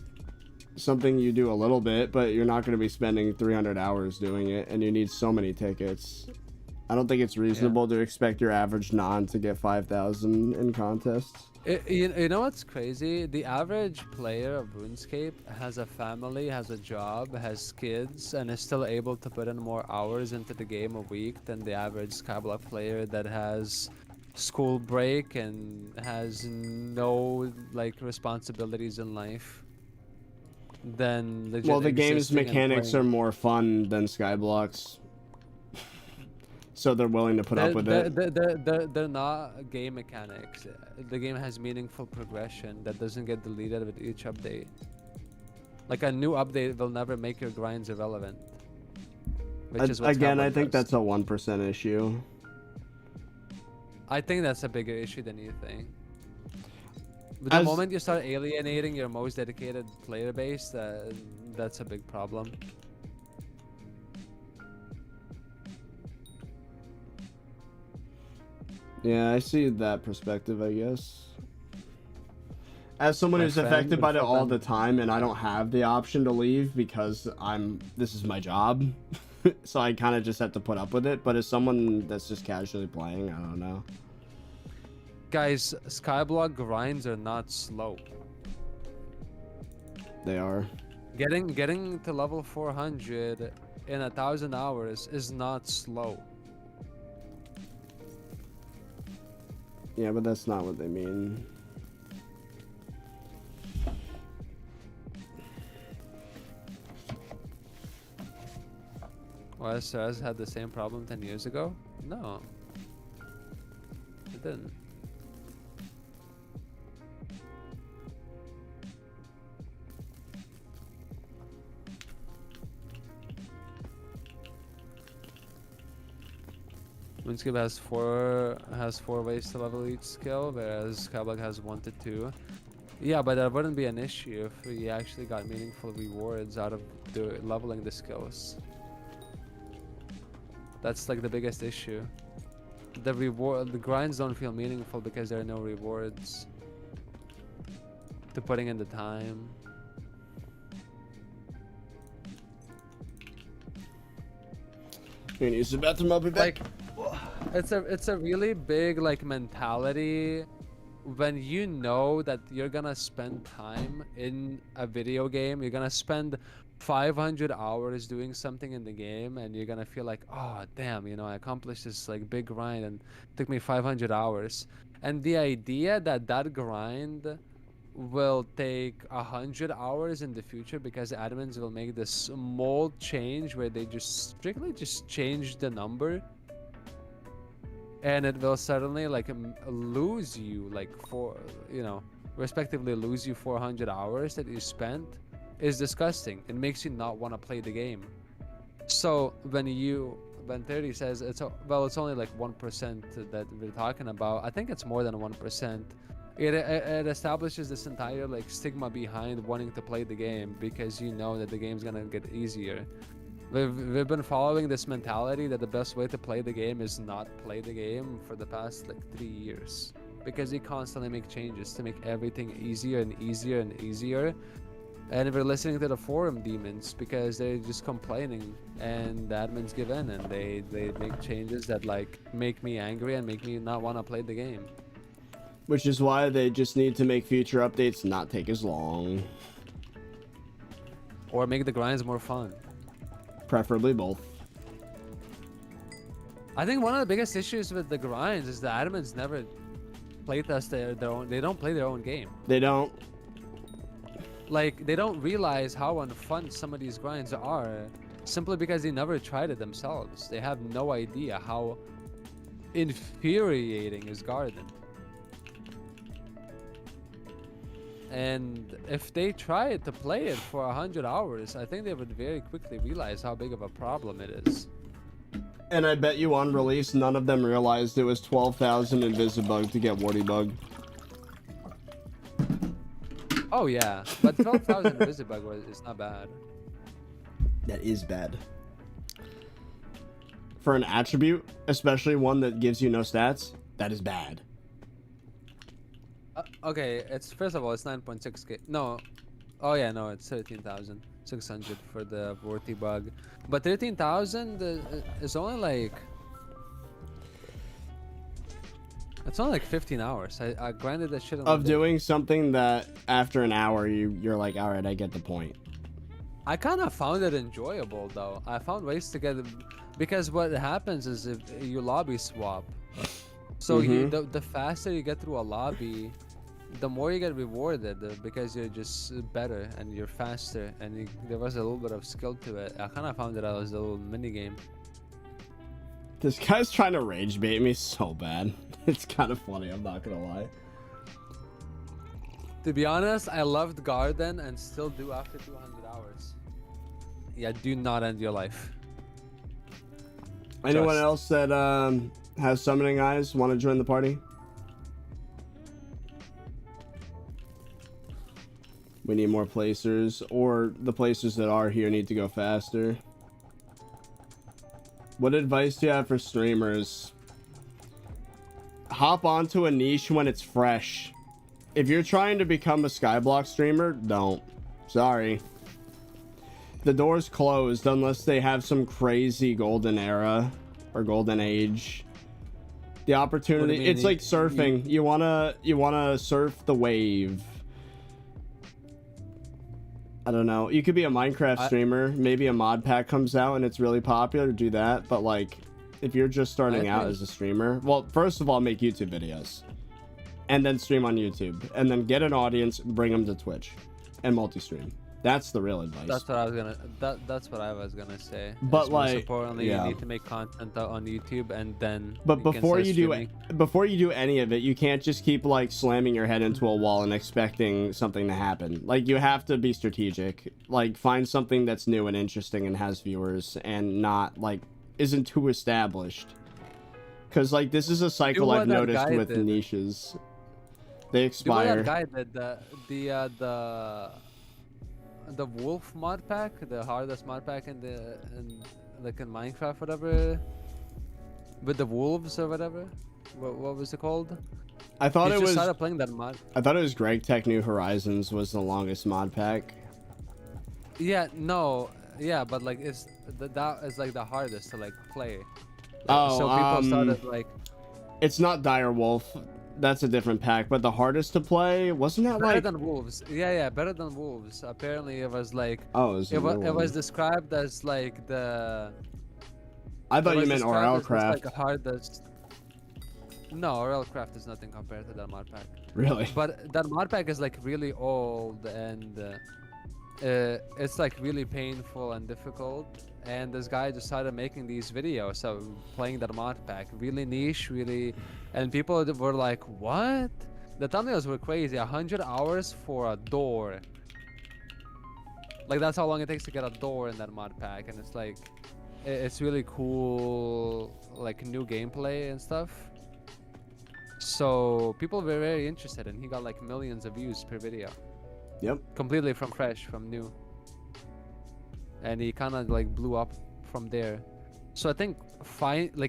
something you do a little bit, but you're not gonna be spending 300 hours doing it, and you need so many tickets. I don't think it's reasonable to expect your average non to get 5,000 in contests. You know what's crazy? The average player of RuneScape has a family, has a job, has kids, and is still able to put in more hours into the game a week than the average SkyBlock player that has school break and has no like responsibilities in life. Then legit Well, the game's existing and mechanics are playing. more fun than Skyblock's, so they're willing to put up with it. They're not game mechanics. The game has meaningful progression that doesn't get deleted with each update. Like a new update will never make your grinds irrelevant. Which is what Again, I Skyblock think does. that's a 1% issue. I think that's a bigger issue than you think. But the As- moment you start alienating your most dedicated player base, that's a big problem. Yeah, I see that perspective, I guess. As someone My who's friend affected by would it all fucking- the time, and I don't have the option to leave because this is my job, so I kind of just have to put up with it. But as someone that's just casually playing, I don't know. Guys, SkyBlock grinds are not slow. They are. Getting to level 400 in 1,000 hours is not slow. Yeah, but that's not what they mean. Well, SRS had the same problem 10 years ago? No. It didn't. RuneScape has four ways to level each skill, whereas SkyBlock has 1 to 2. Yeah, but that wouldn't be an issue if we actually got meaningful rewards out of leveling the skills. That's like the biggest issue. The grinds don't feel meaningful because there are no rewards to putting in the time. You need to use the bathroom, I'll be back. It's a really big like mentality when you know that you're gonna spend time in a video game. You're gonna spend 500 hours doing something in the game, and you're gonna feel like, oh damn, you know, I accomplished this like big grind and it took me 500 hours. And the idea that that grind will take 100 hours in the future because admins will make this small change where they just strictly just change the number, and it will suddenly like lose you like respectively lose you 400 hours that you spent, is disgusting. It makes you not want to play the game. So when 30 says it's only like 1% that we're talking about, I think it's more than 1%. It establishes this entire like stigma behind wanting to play the game because you know that the game's gonna get easier. We've been following this mentality that the best way to play the game is not play the game for the past like 3 years, because we constantly make changes to make everything easier and easier and easier. And we're listening to the forum demons because they're just complaining, and the admins give in and they make changes that like make me angry and make me not want to play the game. Which is why they just need to make future updates not take as long. Or make the grinds more fun. Preferably both. I think one of the biggest issues with the grinds is the admins never playtest their own. They don't play their own game. They don't. Like, they don't realize how unfun some of these grinds are simply because they never tried it themselves. They have no idea how infuriating is Garden. And if they tried to play it for 100 hours, I think they would very quickly realize how big of a problem it is. And I bet you on release, none of them realized it was 12,000 Invisibug to get Warty Bug. Oh yeah, but 12,000 Visibug is not bad. That is bad. For an attribute, especially one that gives you no stats, that is bad. Okay, it's first of all, it's 9.6k. No, oh yeah, no, it's 13,600 for the Vorti bug, but 13,000 is only like, it's only like 15 hours. I grinded that shit of doing something that after an hour you're like, all right, I get the point. I kind of found it enjoyable though. I found ways to get it, because what happens is if you lobby swap, so the faster you get through a lobby, the more you get rewarded because you're just better and you're faster, and there was a little bit of skill to it. I kind of found it as a little mini game. This guy's trying to rage bait me so bad. It's kind of funny, I'm not gonna lie. To be honest, I loved Garden and still do after 200 hours. Yeah, do not end your life. Anyone else that has summoning eyes want to join the party? We need more placers, or the placers that are here need to go faster. What advice do you have for streamers? Hop onto a niche when it's fresh. If you're trying to become a SkyBlock streamer, don't. Sorry. The door's closed unless they have some crazy golden era or golden age. The opportunity, it's like surfing. You wanna surf the wave. I don't know. You could be a Minecraft streamer. Maybe a mod pack comes out and it's really popular, do that. But like, if you're just starting out as a streamer, well, first of all, make YouTube videos. And then stream on YouTube. And then get an audience, bring them to Twitch. And multi-stream. That's the real advice. That's what I was gonna. That's what I was gonna say. But like, most importantly, you need to make content on YouTube, and then. But before you do any of it, you can't just keep like slamming your head into a wall and expecting something to happen. Like, you have to be strategic. Like, find something that's new and interesting and has viewers, and not like isn't too established. Because like this is a cycle I've noticed with niches. They expire. That guy did the wolf mod pack, the hardest mod pack in like in Minecraft, whatever, with the wolves or whatever. What was it called? I thought it was. Started playing that mod. I thought it was Greg Tech New Horizons was the longest mod pack. Yeah, no, yeah, but like that is like the hardest to like play. Oh, so people started like. It's not Dire Wolf. That's a different pack, but the hardest to play wasn't that better like than wolves? Yeah, better than wolves. Apparently, it was like it was described as like the. I thought you meant RLCraft. Like the hardest. No, RLCraft is nothing compared to that mod pack. Really? But that mod pack is like really old, and it's like really painful and difficult. And this guy just started making these videos of playing that mod pack, really niche, really, and people were like, "What?" The thumbnails were crazy. 100 hours for a door. Like, that's how long it takes to get a door in that mod pack, and it's like, it's really cool, like new gameplay and stuff. So people were very interested, and he got like millions of views per video. Yep. Completely from fresh, from new. And he kind of like blew up from there. So I think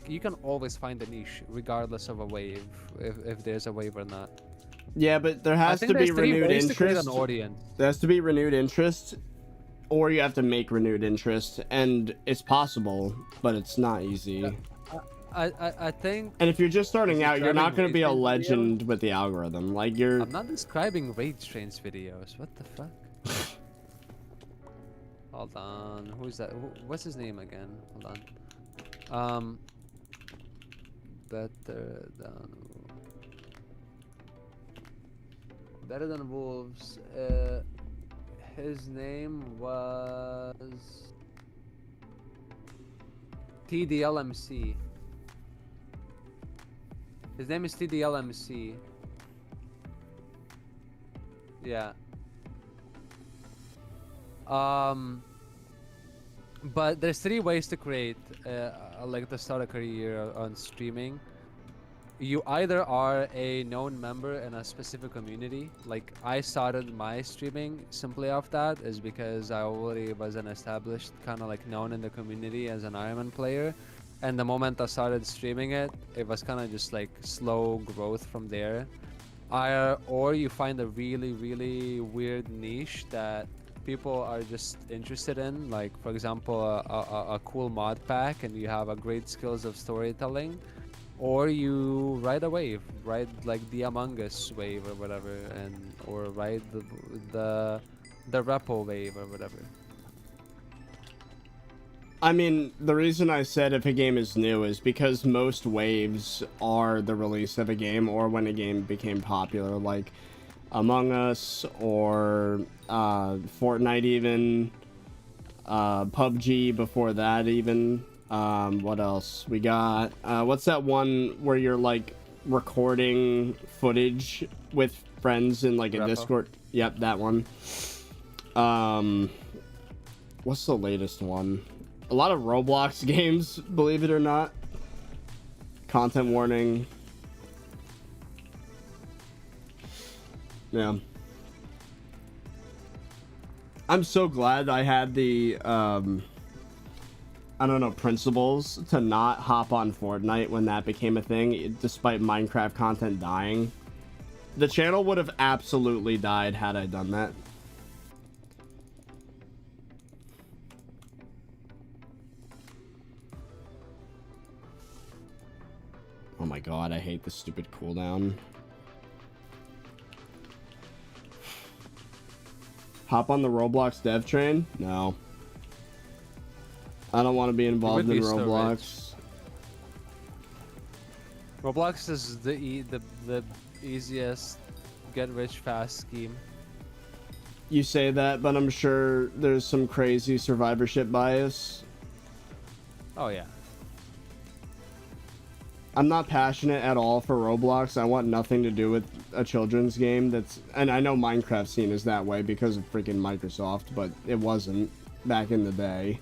you can always find a niche regardless of a wave, if there's a wave or not. Yeah, but there has to be renewed interest. An audience. There has to be renewed interest, or you have to make renewed interest, and it's possible, but it's not easy. I think. And if you're just starting out, you're not going to be a legend with the algorithm. Like, you're. I'm not describing Rage Trains videos. What the fuck? Hold on, who's that? What's his name again? Hold on. Better than wolves. His name was TDLMC. His name is TDLMC. Yeah. But there's 3 ways to create like to start a career on streaming. You either are a known member in a specific community. Like, I started my streaming simply off that, is because I already was an established, kind of like known in the community as an Ironman player. And the moment I started streaming it was kind of just like slow growth from there. Or you find a really, really weird niche that people are just interested in, like for example a cool mod pack, and you have a great skills of storytelling. Or you ride a wave, ride like the Among Us wave or whatever, or ride the repo wave or whatever. I mean, the reason I said if a game is new is because most waves are the release of a game, or when a game became popular, like Among Us, or Fortnite even, PUBG before that even. What else we got? What's that one where you're like recording footage with friends in like a Repo. Discord? Yep, that one. What's the latest one? A lot of Roblox games, believe it or not. Content warning. Yeah. I'm so glad I had the I don't know, principles to not hop on Fortnite when that became a thing, despite Minecraft content dying. The channel would have absolutely died had I done that. Oh my god, I hate this stupid cooldown. Hop on the Roblox dev train? No. I don't want to be involved in Roblox. Roblox is the easiest get rich fast scheme. You say that, but I'm sure there's some crazy survivorship bias. Oh yeah. I'm not passionate at all for Roblox. I want nothing to do with a children's game that's... And I know Minecraft scene is that way because of freaking Microsoft, but it wasn't back in the day.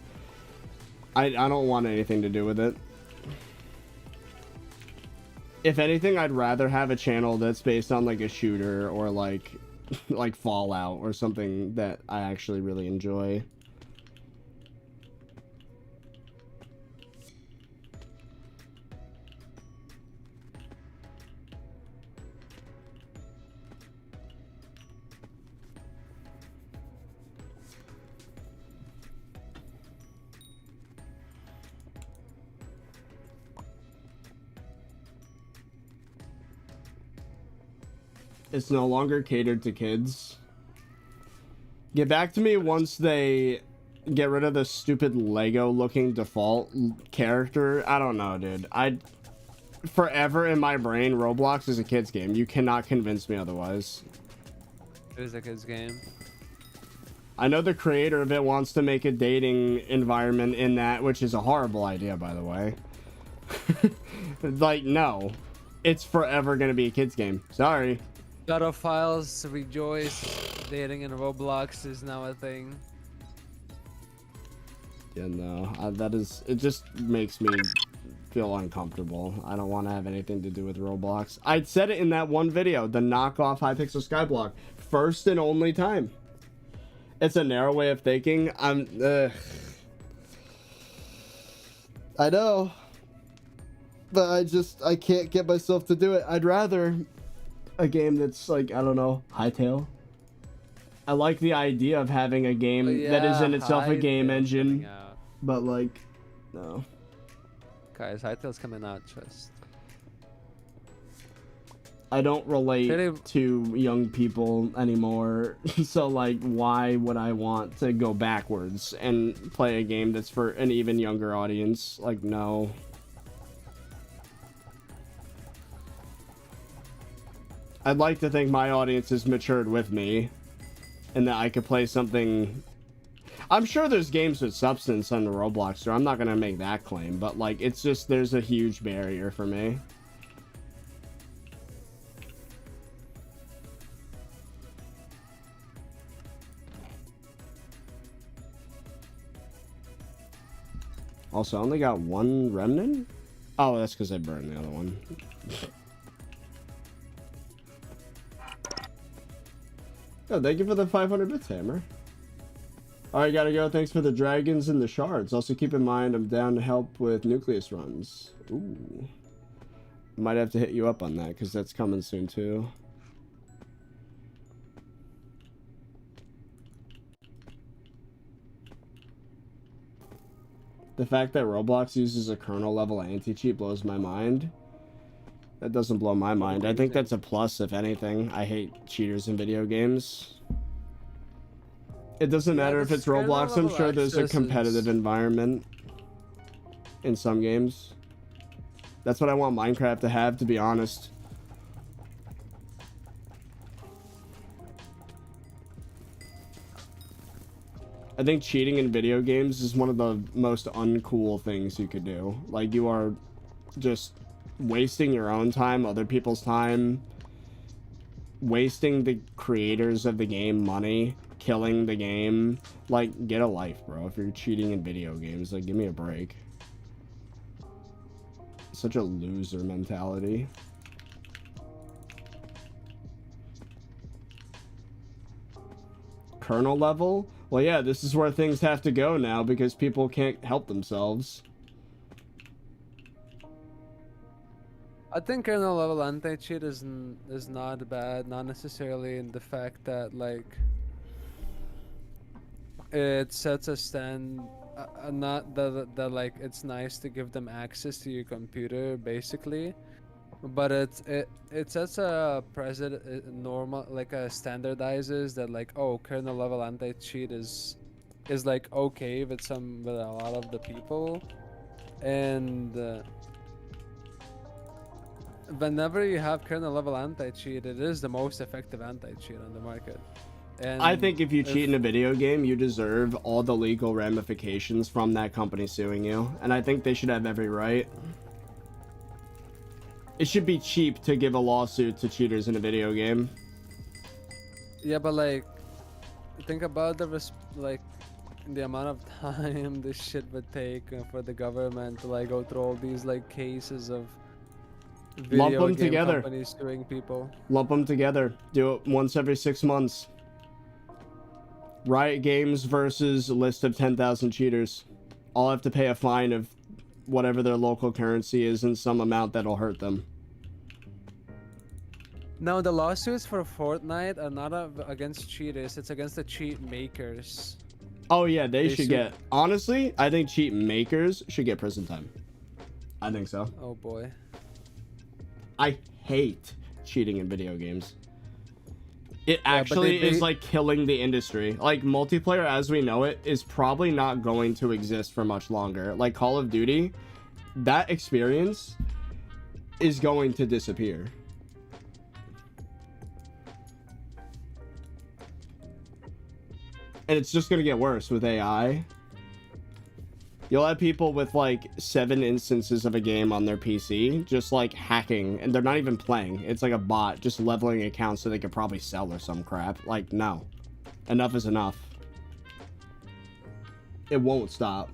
I don't want anything to do with it. If anything, I'd rather have a channel that's based on like a shooter or like Fallout or something that I actually really enjoy. It's no longer catered to kids. Get back to me once they get rid of the stupid Lego looking default character. I don't know, dude. Forever in my brain, Roblox is a kid's game. You cannot convince me otherwise. It is a kid's game. I know the creator of it wants to make a dating environment in that, which is a horrible idea, by the way. Like, no. It's forever gonna be a kid's game. Sorry. Pedophiles rejoice. Dating in Roblox is now a thing. Yeah, no. It just makes me feel uncomfortable. I don't want to have anything to do with Roblox. I said it in that one video, the knockoff Hypixel SkyBlock. First and only time. It's a narrow way of thinking. I know. But I can't get myself to do it. I'd rather a game that's like, I don't know, Hytale. I like the idea of having a game that is in itself a game engine. But like, no. Guys, Hytale's coming out just. I don't relate to young people anymore, so like, why would I want to go backwards and play a game that's for an even younger audience? Like, no. I'd like to think my audience has matured with me, and that I could play something... I'm sure there's games with substance on the Roblox store. I'm not gonna make that claim, but like, it's just, there's a huge barrier for me. Also, I only got one remnant? Oh, that's because I burned the other one. Oh, thank you for the 500 bits, Hammer. Alright, gotta go. Thanks for the dragons and the shards. Also, keep in mind, I'm down to help with nucleus runs. Ooh. Might have to hit you up on that, because that's coming soon, too. The fact that Roblox uses a kernel-level anti-cheat blows my mind. That doesn't blow my mind. I think that's a plus, if anything. I hate cheaters in video games. It doesn't matter if it's Roblox. I'm sure there's a competitive environment in some games. That's what I want Minecraft to have, to be honest. I think cheating in video games is one of the most uncool things you could do. Like, you are just wasting your own time, other people's time, wasting the creators of the game money, killing the game. Like, get a life, bro. If you're cheating in video games, like, give me a break. Such a loser mentality. Kernel level? Well, yeah, this is where things have to go now because people can't help themselves. I think kernel level anti-cheat is not bad, not necessarily in the fact that like it sets a stand, not that like it's nice to give them access to your computer basically, but it sets a precedent, normal like a standardizes that like, oh, kernel level anti-cheat is like okay with a lot of the people, and whenever you have kernel level anti-cheat, it is the most effective anti-cheat on the market. And I think if you cheat in a video game, you deserve all the legal ramifications from that company suing you, and I think they should have every right. It should be cheap to give a lawsuit to cheaters in a video game. Yeah, but like, think about like the amount of time this shit would take for the government to like go through all these like cases of video Lump them game together. companies suing people. Lump them together. Do it once every 6 months. Riot Games versus a list of 10,000 cheaters. All have to pay a fine of whatever their local currency is in some amount that'll hurt them. Now the lawsuits for Fortnite are not against cheaters, it's against the cheat makers. Oh yeah, they should should- get... Honestly, I think cheat makers should get prison time. I think so. Oh boy. I hate cheating in video games. It but actually they- is like killing the industry. Like multiplayer as we know it is probably not going to exist for much longer. Like Call of Duty, that experience is going to disappear. And it's just going to get worse with AI. You'll have people with like 7 instances of a game on their PC just like hacking, and they're not even playing. It's like a bot just leveling accounts so they could probably sell or some crap. Like, no. Enough is enough. It won't stop.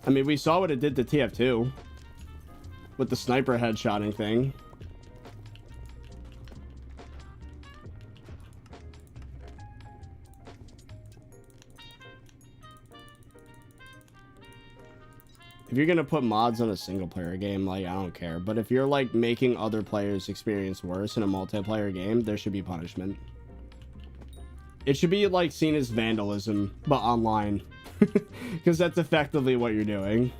I mean, we saw what it did to TF2 with the sniper headshotting thing. If you're gonna put mods on a single player game, like, I don't care. But if you're like making other players experience worse in a multiplayer game, there should be punishment. It should be like seen as vandalism, but online. Because that's effectively what you're doing.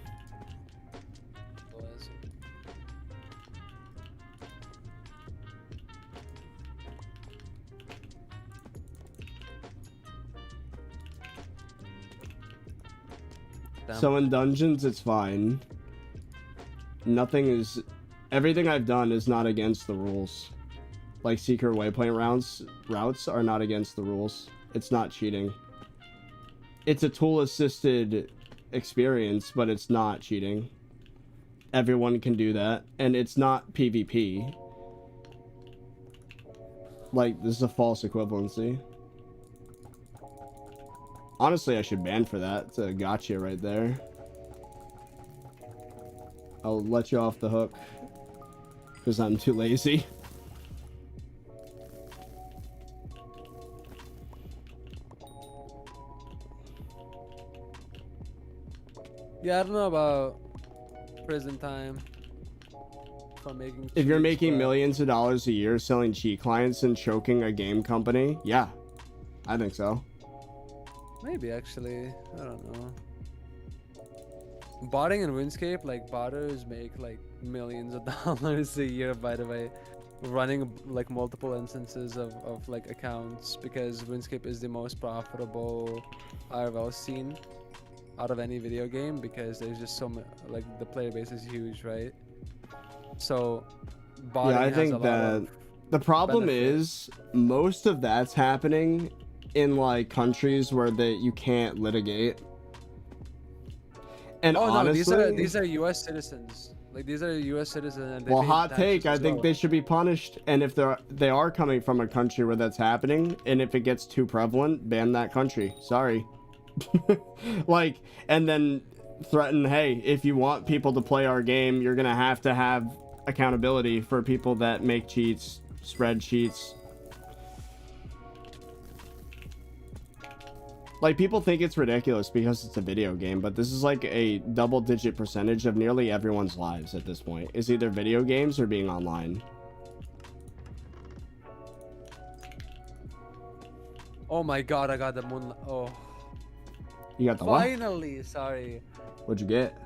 So in dungeons, it's fine. Everything I've done is not against the rules. Like secret waypoint routes are not against the rules. It's not cheating. It's a tool-assisted experience, but it's not cheating. Everyone can do that, and it's not PvP. Like, this is a false equivalency. Honestly, I should ban for that. It's a gotcha right there. I'll let you off the hook because I'm too lazy. Yeah, I don't know about prison time for making. If you're cheats, making but- millions of dollars a year selling cheat clients and choking a game company, yeah, I think so. Maybe actually, I don't know. Botting in RuneScape, like botters make like millions of dollars a year, by the way, running like multiple instances of like accounts, because RuneScape is the most profitable IRL scene out of any video game, because there's just so much, like the player base is huge, right? So botting Yeah, I has a think lot that of the problem benefit. is most of that's happening in like countries where you can't litigate. And Oh honestly, no, these are U.S. citizens. Like these are U.S. citizens. And they well, pay hot taxes take, I as think well. they should be punished. And if they are coming from a country where that's happening, and if it gets too prevalent, ban that country. Sorry. Like, and then threaten, hey, if you want people to play our game, you're gonna have to have accountability for people that make cheats, spread cheats. Like, people think it's ridiculous because it's a video game, but this is like a double-digit percentage of nearly everyone's lives at this point. Is either video games or being online. Oh my god, I got the moon. Oh. You got the what? Finally, sorry. What'd you get?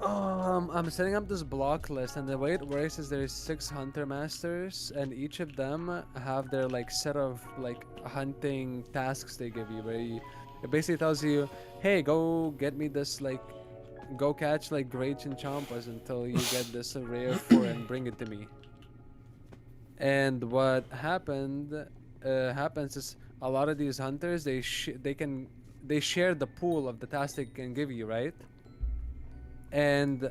I'm setting up this block list, and the way it works is there's 6 hunter masters, and each of them have their like set of like hunting tasks they give you, where it basically tells you, hey, go get me this, like, go catch like great chinchampas until you get this rare 4 and bring it to me. And what happens is a lot of these hunters, they share the pool of the tasks they can give you, right? And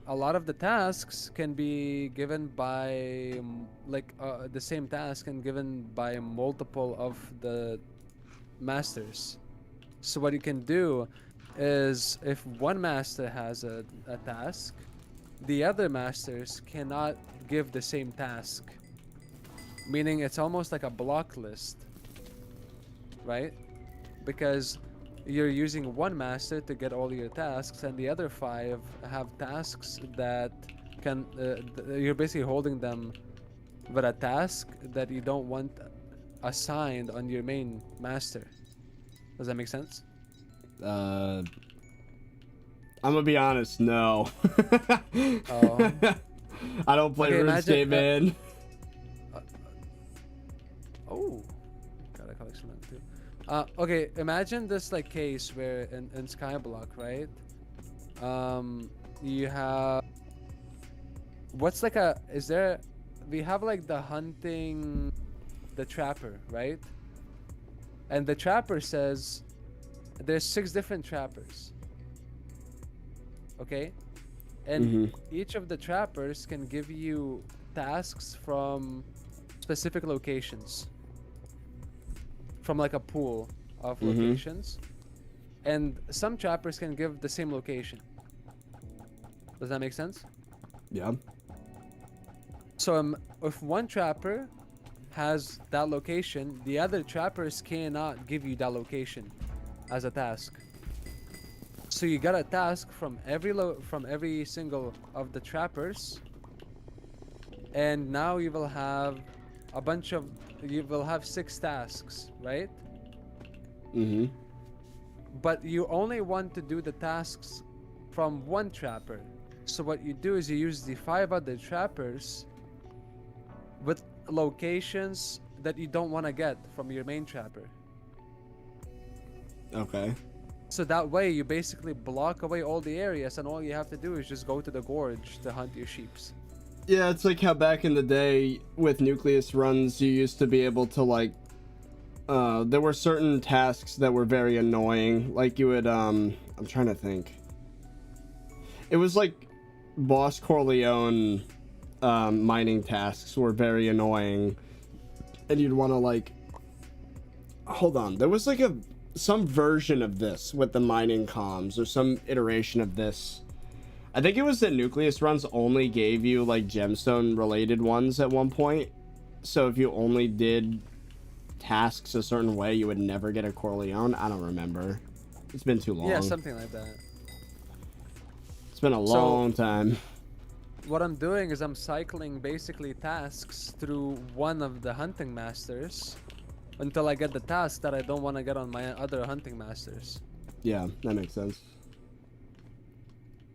a lot of the tasks can be given by the same task and given by multiple of the masters. So what you can do is, if one master has a task, the other masters cannot give the same task, meaning it's almost like a block list, right? Because you're using one master to get all your tasks, and the other 5 have tasks that can you're basically holding them with a task that you don't want assigned on your main master. Does that make sense? I'm gonna be honest, no. Oh. I don't play RuneScape, man. Oh, got a collection of that too. Okay, imagine this like case where in SkyBlock, right? You have what's like a we have like the hunting, the trapper, right? And the trapper says there's 6 different trappers. Okay? And each of the trappers can give you tasks from specific locations, from like a pool of locations, and some trappers can give the same location. Does that make sense? Yeah. So if one trapper has that location, the other trappers cannot give you that location as a task. So you got a task from every single of the trappers, and now you will have you will have 6 tasks, right? But you only want to do the tasks from one trapper. So what you do is you use the 5 other trappers with locations that you don't want to get from your main trapper. Okay. So that way you basically block away all the areas, and all you have to do is just go to the gorge to hunt your sheeps. Yeah, it's like how back in the day with nucleus runs, you used to be able to like there were certain tasks that were very annoying. Like you would I'm trying to think. It was like Boss Corleone mining tasks were very annoying, and you'd want to like, hold on, there was like some version of this with the mining comms, or some iteration of this. I think it was that nucleus runs only gave you like gemstone related ones at one point, so if you only did tasks a certain way, you would never get a Corleone. I don't remember, it's been too long. Yeah, something like that. It's been a long time. What I'm doing is I'm cycling basically tasks through one of the hunting masters until I get the task that I don't want to get on my other hunting masters. Yeah, that makes sense.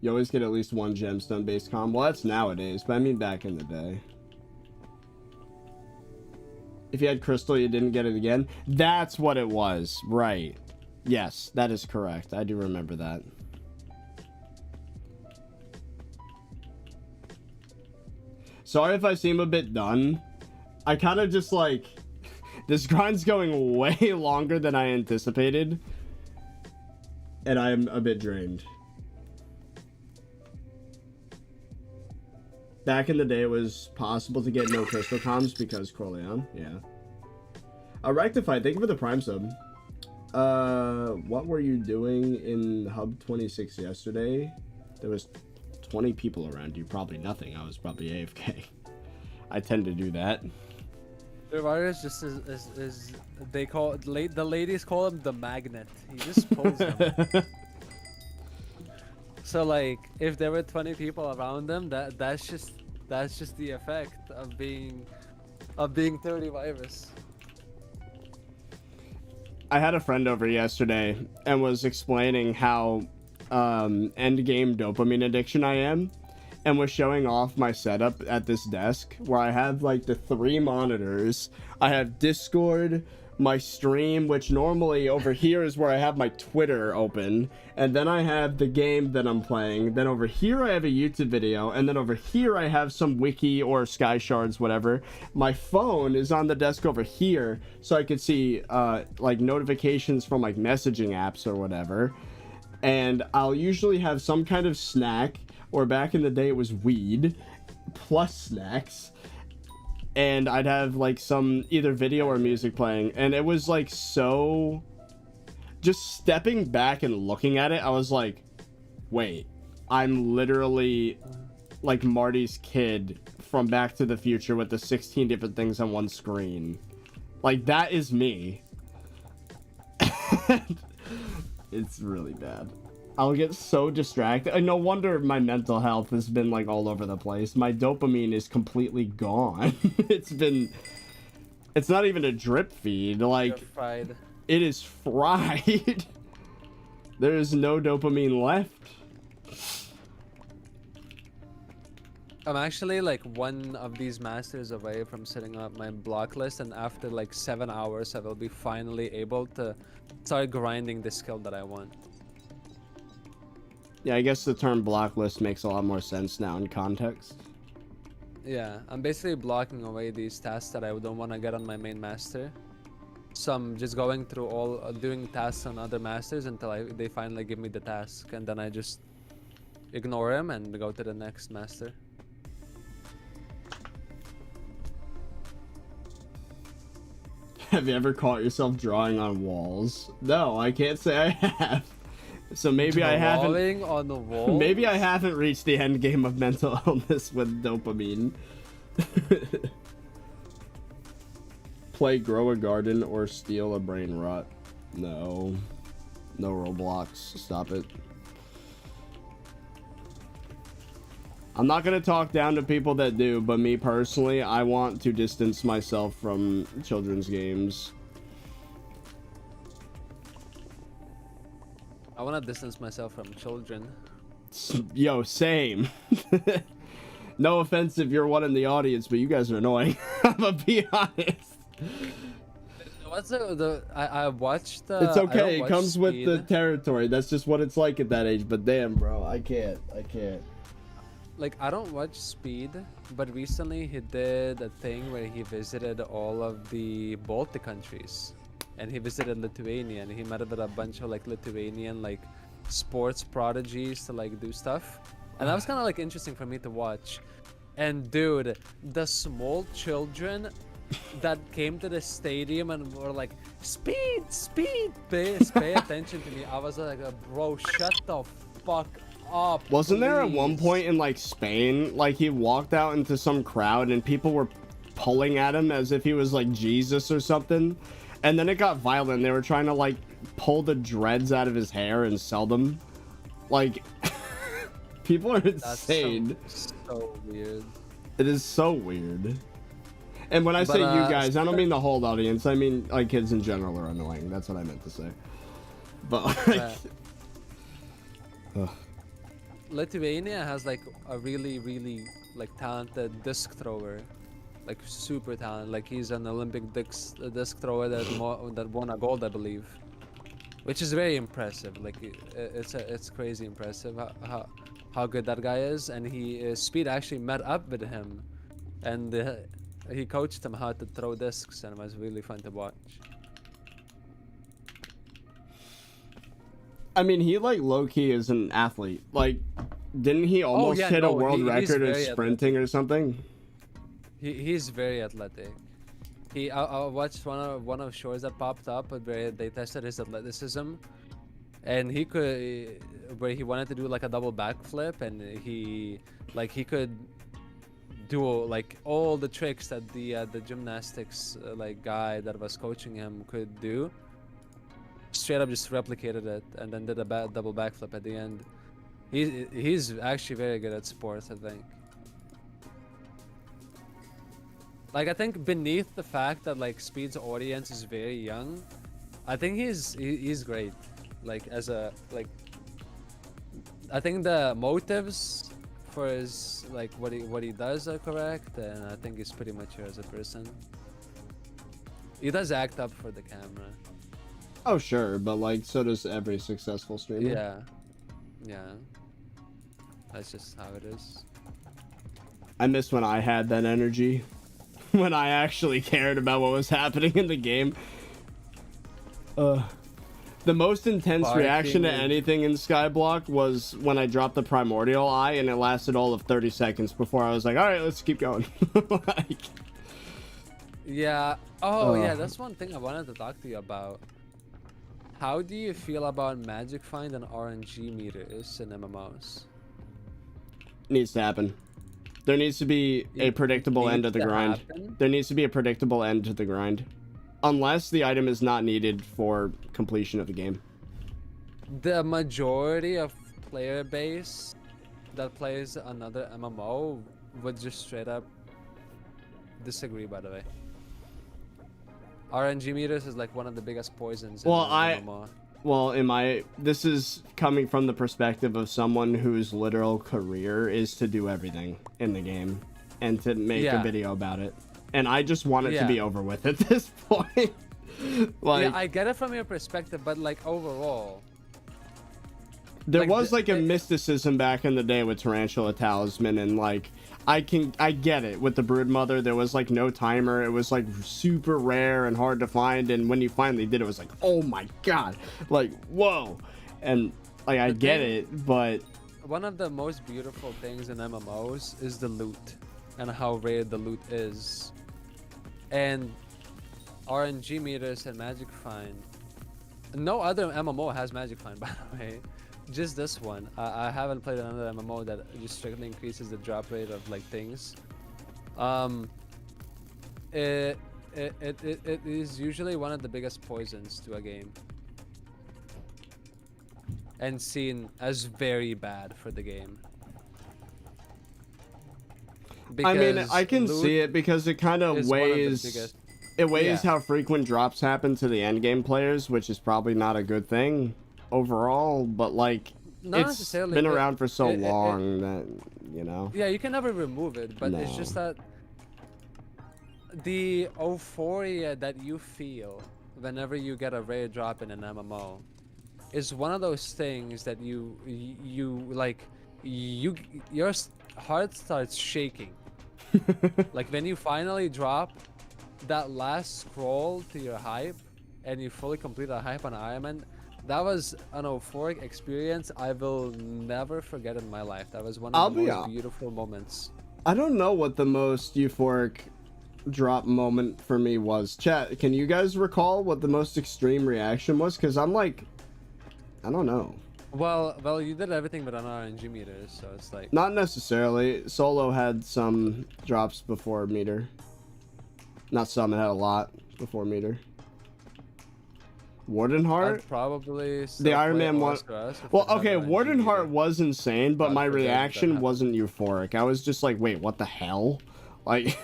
You always get at least one gemstone based comm. Well, that's nowadays, but I mean back in the day. If you had crystal, you didn't get it again. That's what it was, right? Yes, that is correct. I do remember that. Sorry if I seem a bit done. I kind of just like, this grind's going way longer than I anticipated, and I'm a bit drained. Back in the day, it was possible to get no crystal comms because Corleone. Yeah. Rectify, thank you for the Prime sub. What were you doing in Hub 26 yesterday? There was 20 people around you. Probably nothing. I was probably AFK. I tend to do that. ThirtyVirus just is they call the ladies call him the magnet. He just pulls them. So like if there were 20 people around them, that's just the effect of being ThirtyVirus. I had a friend over yesterday and was explaining how end game dopamine addiction I am, and was showing off my setup at this desk where I have like the 3 monitors. I have Discord, my stream, which normally over here is where I have my Twitter open, and then I have the game that I'm playing. Then over here I have a YouTube video, and then over here I have some Wiki or Sky Shards, whatever. My phone is on the desk over here, so I could see like notifications from like messaging apps or whatever. And I'll usually have some kind of snack, or back in the day it was weed plus snacks, and I'd have like some either video or music playing. And it was like, so just stepping back and looking at it, I was like, wait, I'm literally like Marty's kid from Back to the Future with the 16 different things on one screen. Like, that is me. It's really bad. I'll get so distracted. No wonder my mental health has been like all over the place. My dopamine is completely gone. It's not even a drip feed. Like, You're fried. it is fried. There is no dopamine left. I'm actually like one of these masters away from setting up my block list, and after like 7 hours I will be finally able to start grinding the skill that I want. Yeah, I guess the term block list makes a lot more sense now in context. Yeah, I'm basically blocking away these tasks that I don't want to get on my main master. So I'm just going through all doing tasks on other masters until they finally give me the task, and then I just ignore him and go to the next master. Have you ever caught yourself drawing on walls? No, I can't say I have. So maybe I haven't. Drawing on the wall. Maybe I haven't reached the end game of mental illness with dopamine. Play Grow a Garden or Steal a Brain Rot. No. No Roblox. Stop it. I'm not gonna talk down to people that do, but me personally, I want to distance myself from children's games. I want to distance myself from children. Yo, same. No offense if you're one in the audience, but you guys are annoying. I'm gonna be honest. What's I watched the. It's okay. It comes with Speed. the territory. That's just what it's like at that age. But damn, bro, I can't. Like, I don't watch Speed, but recently he did a thing where he visited all of the Baltic countries, and he visited Lithuania, and he met with a bunch of like Lithuanian like sports prodigies to like do stuff, and that was kind of like interesting for me to watch. And dude, the small children that came to the stadium and were like, speed, pay attention to me. I was like, bro, shut the fuck up. Wasn't there at one please. point in like Spain, like he walked out into some crowd and people were pulling at him as if he was like Jesus or something, and then it got violent. They were trying to like pull the dreads out of his hair and sell them. Like, people are insane. So weird. It is so weird. And when I say you guys, I don't mean the whole audience. I mean like kids in general are annoying. That's what I meant to say. But like, Lithuania has like a really like talented disc thrower, like super talented. Like he's an Olympic disc thrower that won a gold, I believe, which is very impressive. Like it's crazy impressive how good that guy is. And Speed actually met up with him, and he coached him how to throw discs, and it was really fun to watch. I mean, he like low-key is an athlete. Like, didn't he almost hit a world record in sprinting or something? He's very athletic. I watched one of shows that popped up where they tested his athleticism, and where he wanted to do like a double backflip, and he could do like all the tricks that the gymnastics like guy that was coaching him could do. Straight up just replicated it and then did a double backflip at the end. He's actually very good at sports, I think. Like, I think beneath the fact that like Speed's audience is very young, I think he's great. Like, as a like, I think the motives for his like what he does are correct, and I think he's pretty mature as a person. He does act up for the camera. Oh sure, but like so does every successful streamer. Yeah, yeah. That's just how it is. I miss when I had that energy, when I actually cared about what was happening in the game. The most intense reaction to anything in SkyBlock was when I dropped the primordial eye, and it lasted all of 30 seconds before I was like, all right, let's keep going. Like, yeah. Oh, yeah. That's one thing I wanted to talk to you about. How do you feel about magic find and RNG meters in MMOs? needs to happen. There needs to be a predictable end to the grind. There needs to be a predictable end to the grind. Unless the item is not needed for completion of the game. The majority of player base that plays another MMO would just straight up disagree, by the way. RNG meters is like one of the biggest poisons in MMO. Well, this is coming from the perspective of someone whose literal career is to do everything in the game and to make a video about it. And I just want it to be over with at this point. Like, yeah, I get it from your perspective, but like overall, there was like a mysticism back in the day with Tarantula Talisman, and like I get it with the Broodmother. There was like no timer. It was like super rare and hard to find, and when you finally did, it was like, oh my god, like whoa. And like I get it, but one of the most beautiful things in MMOs is the loot and how rare the loot is. And RNG meters and Magic Find. No other MMO has Magic Find, by the way. Just this one. I haven't played another MMO that just strictly increases the drop rate of like things. It is usually one of the biggest poisons to a game, and seen as very bad for the game. I mean, I can see it because it kind of weighs. It weighs how frequent drops happen to the endgame players, which is probably not a good thing overall. But like, it's been around for so long that, you know. Yeah, you can never remove it, but it's just that the euphoria that you feel whenever you get a rare drop in an MMO is one of those things that your heart starts shaking. Like when you finally drop that last scroll to your hype and you fully complete a hype on Ironman, that was an euphoric experience I will never forget in my life. That was one of the most beautiful moments. I don't know what the most euphoric drop moment for me was. Chat, can you guys recall what the most extreme reaction was? Because I'm like, I don't know. Well, you did everything but on RNG meters, so it's like... Not necessarily. Solo had some drops before meter. Not some, it had a lot before meter. Warden Heart? I'd probably the Ironman one. Well, okay, Warden Heart was insane, but my reaction wasn't euphoric. I was just like, wait, what the hell? Like...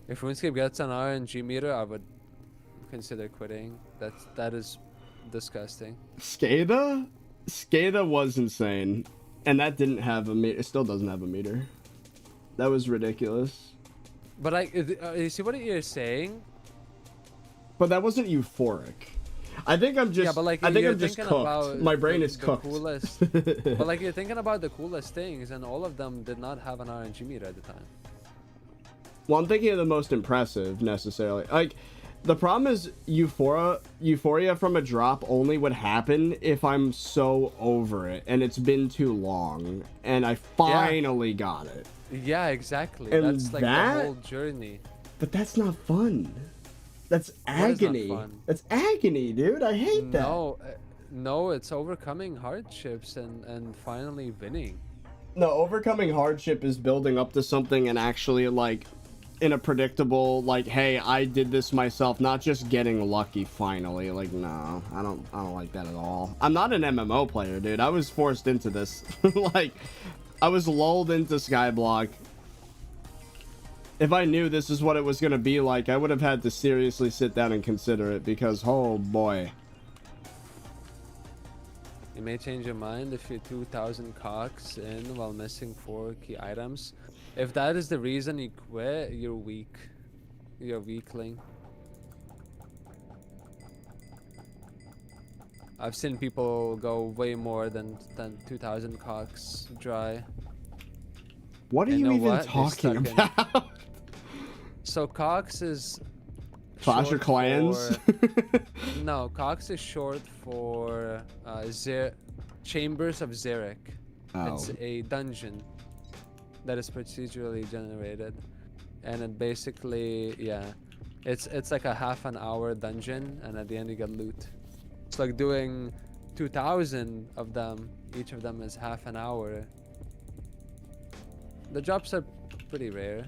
If RuneScape gets an RNG meter, I would consider quitting. That is disgusting. Skada was insane, and that didn't have a meter. It still doesn't have a meter. That was ridiculous. But you see what you're saying? But that wasn't euphoric. I think I'm just. Yeah, but like, I think I'm just cooked. My brain is cooked. Coolest, but like you're thinking about the coolest things, and all of them did not have an RNG meter at the time. Well, I'm thinking of the most impressive necessarily. Like, the problem is euphoria from a drop only would happen if I'm so over it and it's been too long and I finally got it. Yeah, exactly. And that's like the whole journey. But that's not fun. That's agony. That's agony, dude. I hate that. No, it's overcoming hardships and finally winning. No, overcoming hardship is building up to something and actually like in a predictable, like, hey, I did this myself, not just getting lucky finally. Like, no, I don't like that at all. I'm not an MMO player, dude. I was forced into this. Like, I was lulled into SkyBlock. If I knew this is what it was gonna be like, I would have had to seriously sit down and consider it, because oh boy. You may change your mind if you're 2,000 cogs in while missing 4 key items. If that is the reason you quit, you're weak. You're a weakling. I've seen people go way more than 2,000 cogs dry. What are you even talking about? So Cox is Clash of Clans? No, Cox is short for Chambers of Xeric. Oh. It's a dungeon that is procedurally generated, and it basically, yeah, it's like a half an hour dungeon, and at the end you get loot. It's like doing 2,000 of them. Each of them is half an hour. The drops are pretty rare.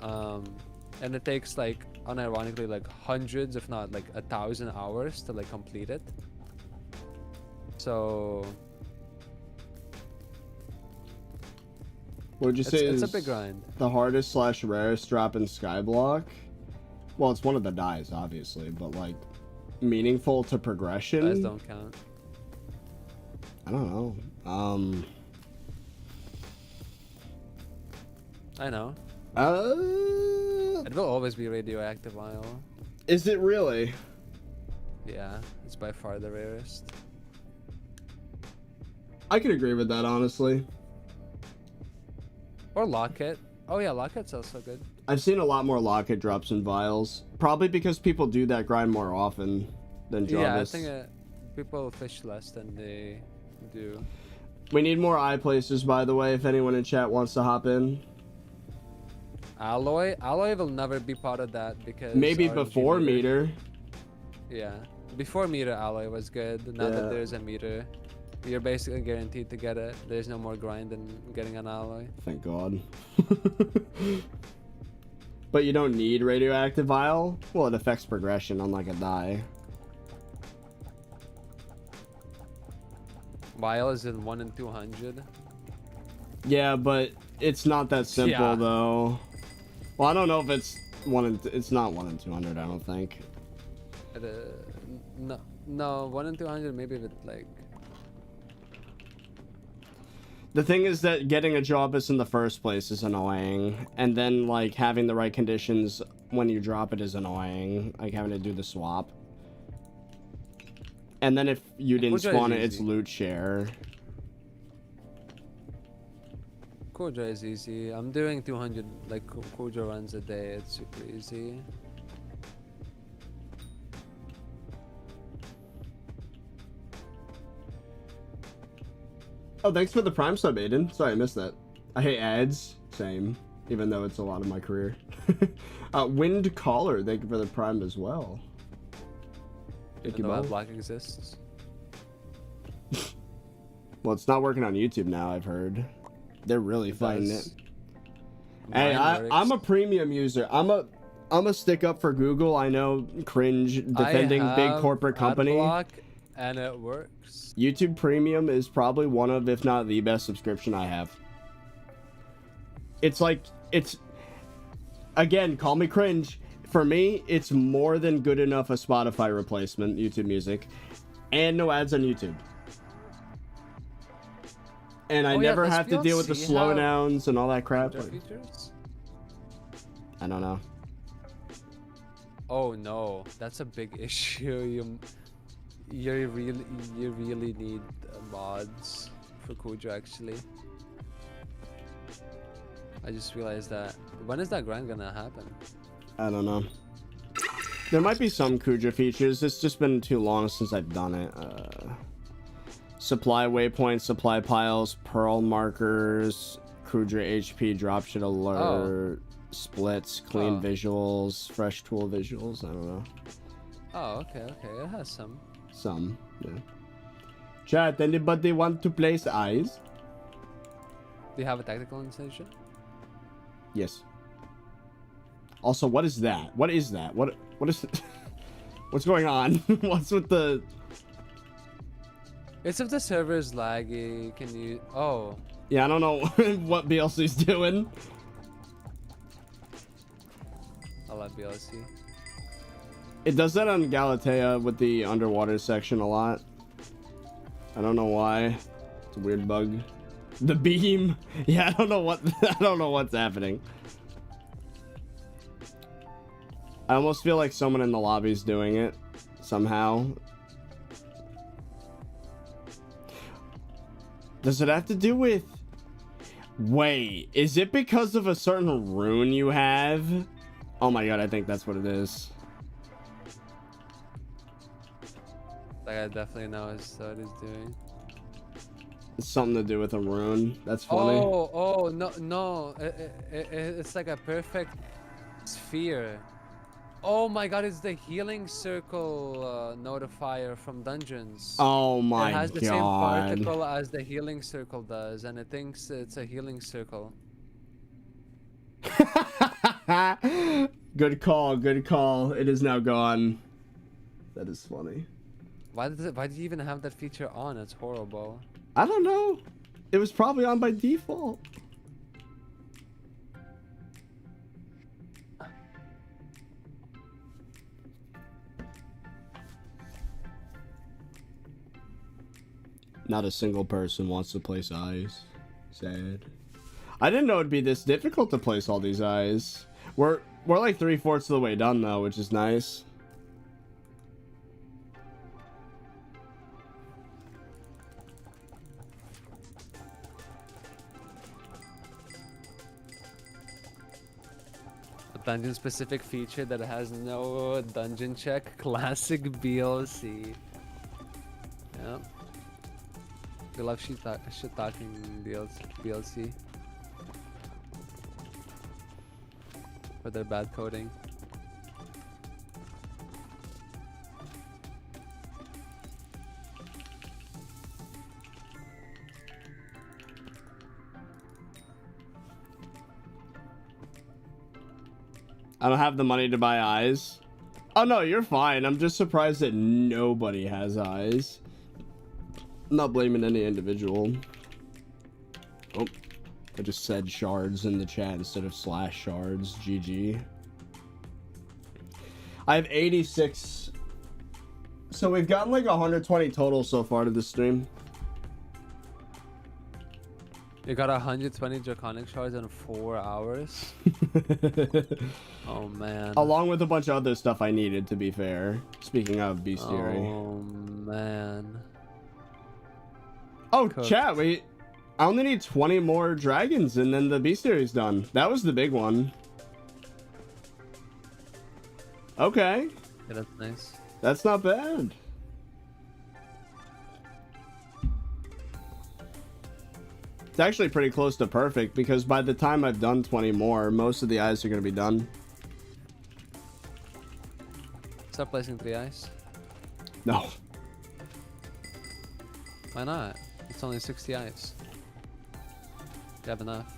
And it takes like, unironically, like hundreds, if not like 1,000 hours to like complete it. So what would you say it's is a big grind. the hardest / rarest drop in SkyBlock? Well, it's one of the dyes, obviously, but like meaningful to progression. Dyes don't count. I don't know. I know. Uh, It will always be radioactive vial. is it really? Yeah, it's by far the rarest. I could agree with that, honestly. Or Locket. Oh yeah, Locket's also good. I've seen a lot more locket drops in vials, probably because people do that grind more often than Jarvis. Yeah, I think people fish less than they do. We need more eye places, by the way, if anyone in chat wants to hop in. Alloy will never be part of that because Maybe RNG before meter. Yeah, before meter Alloy was good. Now that there's a meter, you're basically guaranteed to get it. There's no more grind than getting an alloy. Thank God. But you don't need radioactive vial? Well, it affects progression, unlike a dye. Vial is in 1 in 200. Yeah, but it's not that simple, Yeah. though. Well, I don't know if it's it's not 1 in 200, I don't think. No, 1 in 200 maybe with like... The thing is that getting a Jarvis in the first place is annoying, and then like having the right conditions when you drop it is annoying, like having to do the swap. And then if you didn't spawn it, it's loot share. Kojo is easy. I'm doing 200 like Kojo runs a day. It's super easy. Oh, thanks for the Prime sub, Aiden. Sorry, I missed that. I hate ads. Same. Even though it's a lot of my career. Wind Caller, thank you for the Prime as well. Thank you, Bob. Black exists. Well, it's not working on YouTube now, I've heard. They're really fighting it. Hey, I'm a premium user. I'm a stick up for Google. I know, cringe, defending big corporate company. Adblock, and it works. YouTube Premium is probably one of, if not the best subscription I have. It's like, it's, again, call me cringe. For me, it's more than good enough a Spotify replacement, YouTube Music, and no ads on YouTube. And I never have to deal with the slowdowns and all that crap. I don't know. Oh no, that's a big issue. You really need mods for Kojo actually. I just realized that. When is that grind gonna happen? I don't know. There might be some Kuja features. It's just been too long since I've done it. Supply waypoints, supply piles, pearl markers, Kuja HP dropship alert, splits, clean visuals, fresh tool visuals. I don't know. Oh, okay. It has some. Some, yeah. Chat, anybody want to place eyes? Do you have a tactical installation? Yes. Also, what is that? What is that? What is what's going on? What's with the... It's if the server is laggy, can you... Oh. Yeah, I don't know what BLC's doing. I love BLC. It does that on Galatea with the underwater section a lot. I don't know why. It's a weird bug. The beam. Yeah, I don't know what's happening. I almost feel like someone in the lobby's doing it somehow. Does it have to do with... Wait, is it because of a certain rune you have? Oh my god, I think that's what it is. Like, I definitely know what he's doing. It's something to do with a rune. That's funny. Oh, no. It's like a perfect sphere. Oh my god, it's the healing circle notifier from dungeons. Oh my god. It has the same particle as the healing circle does, and it thinks it's a healing circle. Good call, good call. It is now gone. That is funny. Why do you even have that feature on? It's horrible. I don't know. It was probably on by default. Not a single person wants to place eyes. Sad. I didn't know it'd be this difficult to place all these eyes. We're like 3/4 of the way done though, which is nice. A dungeon specific feature that has no dungeon check. Classic BLC. Yep. We love shit talking BLC. For their bad coding. I don't have the money to buy eyes. Oh no, you're fine. I'm just surprised that nobody has eyes. I'm not blaming any individual. Oh, I just said shards in the chat instead of /shards. GG. I have 86. So we've gotten like 120 total so far to this stream. You got 120 draconic shards in 4 hours. Oh man. Along with a bunch of other stuff I needed, to be fair. Speaking of bestiary. Oh man. Oh, Cooked. chat, wait. I only need 20 more dragons and then the bestiary's done. That was the big one. Okay. Yeah, that's nice. That's not bad. It's actually pretty close to perfect because by the time I've done 20 more, most of the eyes are going to be done. Start placing 3 eyes. No. Why not? It's only 60 eyes. You have enough.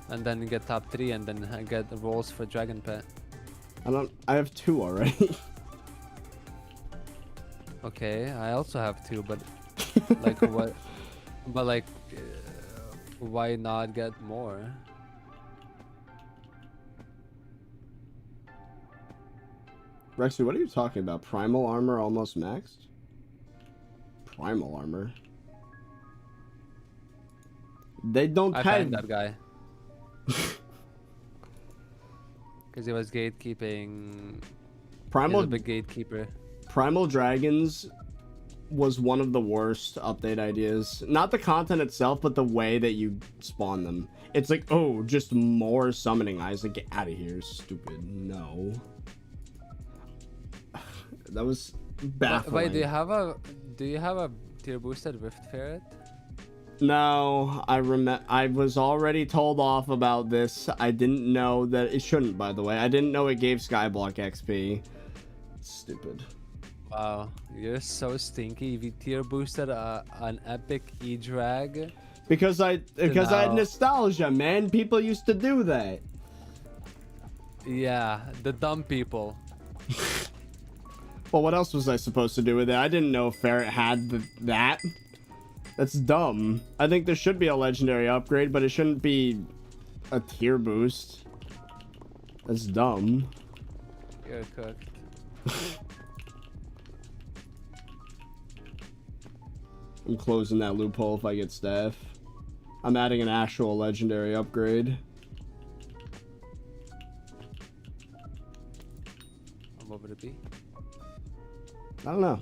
And then you get top 3 and then get the rolls for dragon pet. I have 2 already. Okay, I also have 2, but like what? But like, why not get more? Rexy, what are you talking about? Primal armor almost maxed? Primal armor? They don't I have... banned that guy. Because he was gatekeeping. Primal... He's a big gatekeeper. Primal Dragons was one of the worst update ideas. Not the content itself, but the way that you spawn them. It's like, oh, just more summoning eyes. Like, get out of here, stupid. No. That was baffling. Wait, do you have a tier boosted Rift Ferret? No, I was already told off about this. I didn't know that it shouldn't, by the way. I didn't know it gave SkyBlock XP. Stupid. Wow, you're so stinky. You tier boosted an epic E-drag. Because I had No. nostalgia, man. People used to do that. Yeah, the dumb people. Well, what else was I supposed to do with it? I didn't know Ferret had that. That's dumb. I think there should be a legendary upgrade, but it shouldn't be a tier boost. That's dumb. You're cooked. I'm closing that loophole if I get staff. I'm adding an actual legendary upgrade. What would it be? I don't know.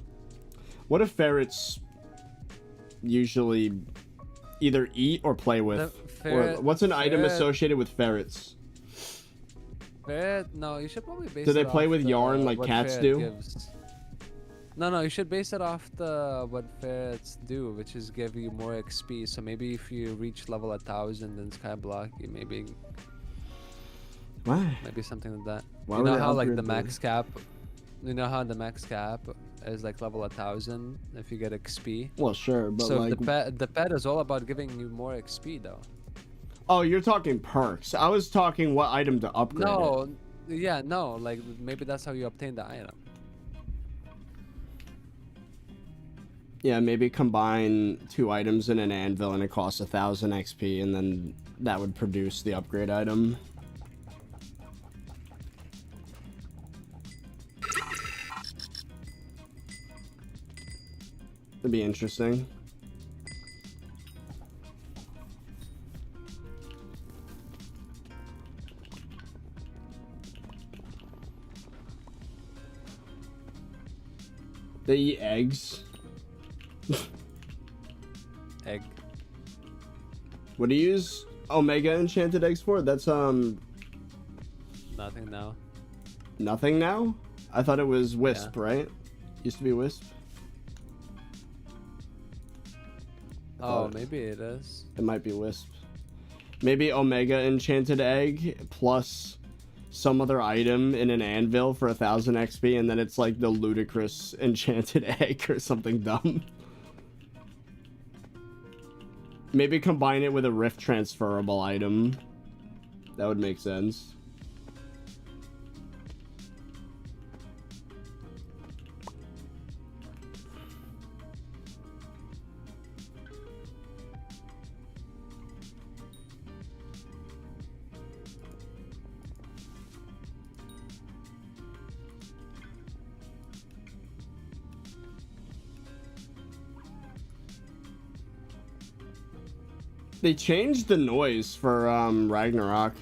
What if ferrets usually either eat or play with? Or what's an item associated with ferrets? Ferret? No, you should probably base Do they it play off with yarn like what cats ferret do? gives. No, you should base it off what ferrets do, which is give you more XP. So maybe if you reach level 1000 in SkyBlock, you maybe Why? something like that. Why You would know they how like upgrade the the- max cap, you know how the max cap is like level 1000 if you get XP. Well, sure, but So like, the pet is all about giving you more XP though. oh, you're talking perks. I was talking what item to upgrade. it. No, yeah, no, like maybe that's how you obtain the item. Yeah, maybe combine 2 items in an anvil and it costs 1000 XP, and then that would produce the upgrade item. That'd be interesting. They eat eggs. Egg. What do you use Omega enchanted eggs for? That's Nothing now. nothing now? I thought it was Wisp, right? Used to be Wisp. Oh, thought- maybe it is. It might be Wisp. Maybe Omega enchanted egg plus some other item in an anvil for 1000 XP, and then it's like the ludicrous enchanted egg or something dumb. Maybe combine it with a rift transferable item. That would make sense. They changed the noise for Ragnarok.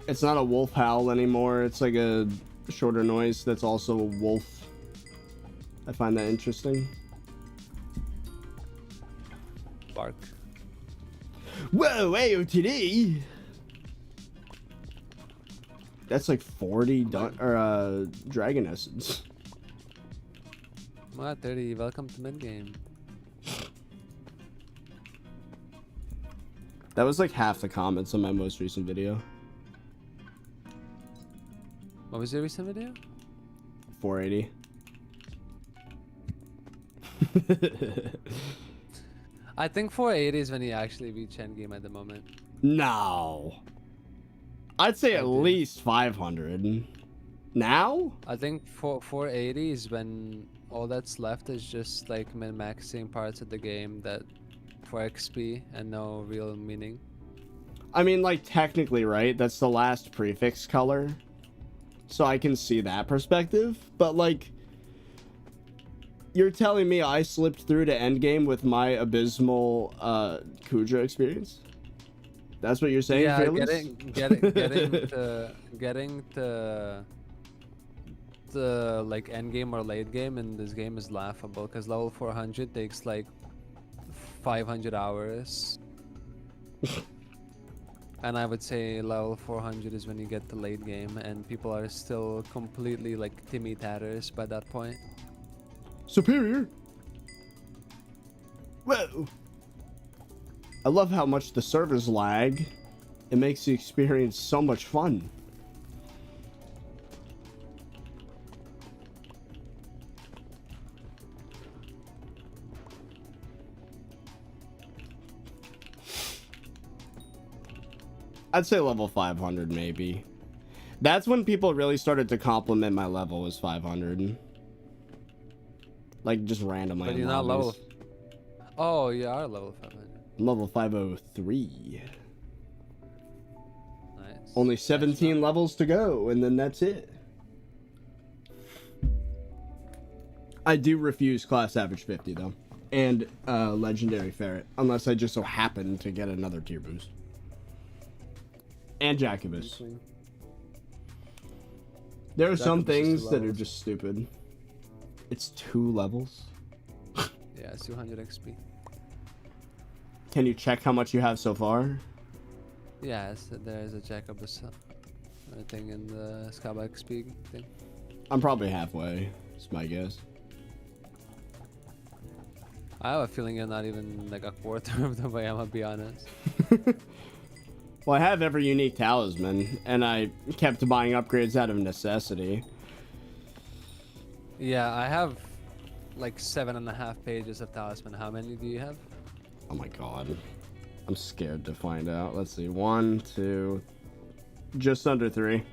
It's not a wolf howl anymore. It's like a shorter noise that's also a wolf. I find that interesting. Bark. Whoa, AOTD! That's like 40 dragon essence. What, 30? Welcome to mid-game. That was like half the comments on my most recent video. What was your recent video? 480. I think 480 is when you actually reach endgame at the moment. No. I'd say at least 500. Now? I think 480 is when all that's left is just like min-maxing parts of the game that for XP and no real meaning. I mean, like, technically, right? That's the last prefix color. So I can see that perspective. But, like, you're telling me I slipped through to endgame with my abysmal Kudra experience? That's what you're saying, Yeah, Fearless? getting to the like end game or late game in this game is laughable because level 400 takes like 500 hours. And I would say level 400 is when you get to late game and people are still completely like Timmy Tatters by that point. Superior. Whoa. I love how much the servers lag. It makes the experience so much fun. I'd say level 500 maybe. That's when people really started to compliment my level was 500. Like just randomly. But in you're not lobbies. level. Oh, you are level 500. I'm level 503. Nice. Only 17 levels to go, and then that's it. I do refuse class average 50 though, and legendary ferret, unless I just so happen to get another tier boost. And Jacobus. There are some Jacobus is things two that are levels. just stupid. It's 2 levels. Yeah, it's 200 XP. Can you check how much you have so far? Yes, there's a Jacobus thing in the SkyBlock XP thing. I'm probably halfway. That's my guess. I have a feeling you're not even like a quarter of the way, I'm gonna be honest. Well, I have every unique talisman, and I kept buying upgrades out of necessity. Yeah, I have like 7.5 pages of talisman. How many do you have? Oh my god. I'm scared to find out. Let's see. 1, 2, just under 3.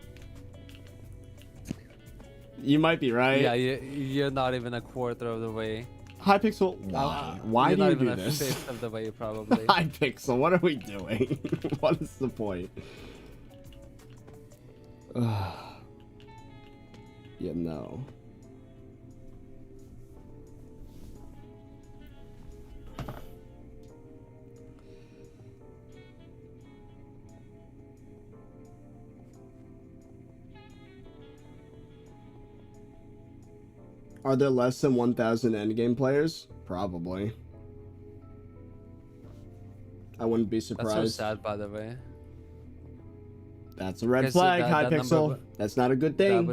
You might be right. Yeah, you're not even a quarter of the way. Hypixel, why? Why You're do not you even do a this? fifth of the way, probably. Hypixel, what are we doing? What is the point? Yeah, no. Are there less than 1,000 endgame players? Probably. I wouldn't be That's so surprised. sad, by the way. That's a red Because flag, that Hypixel. number That's not a good thing.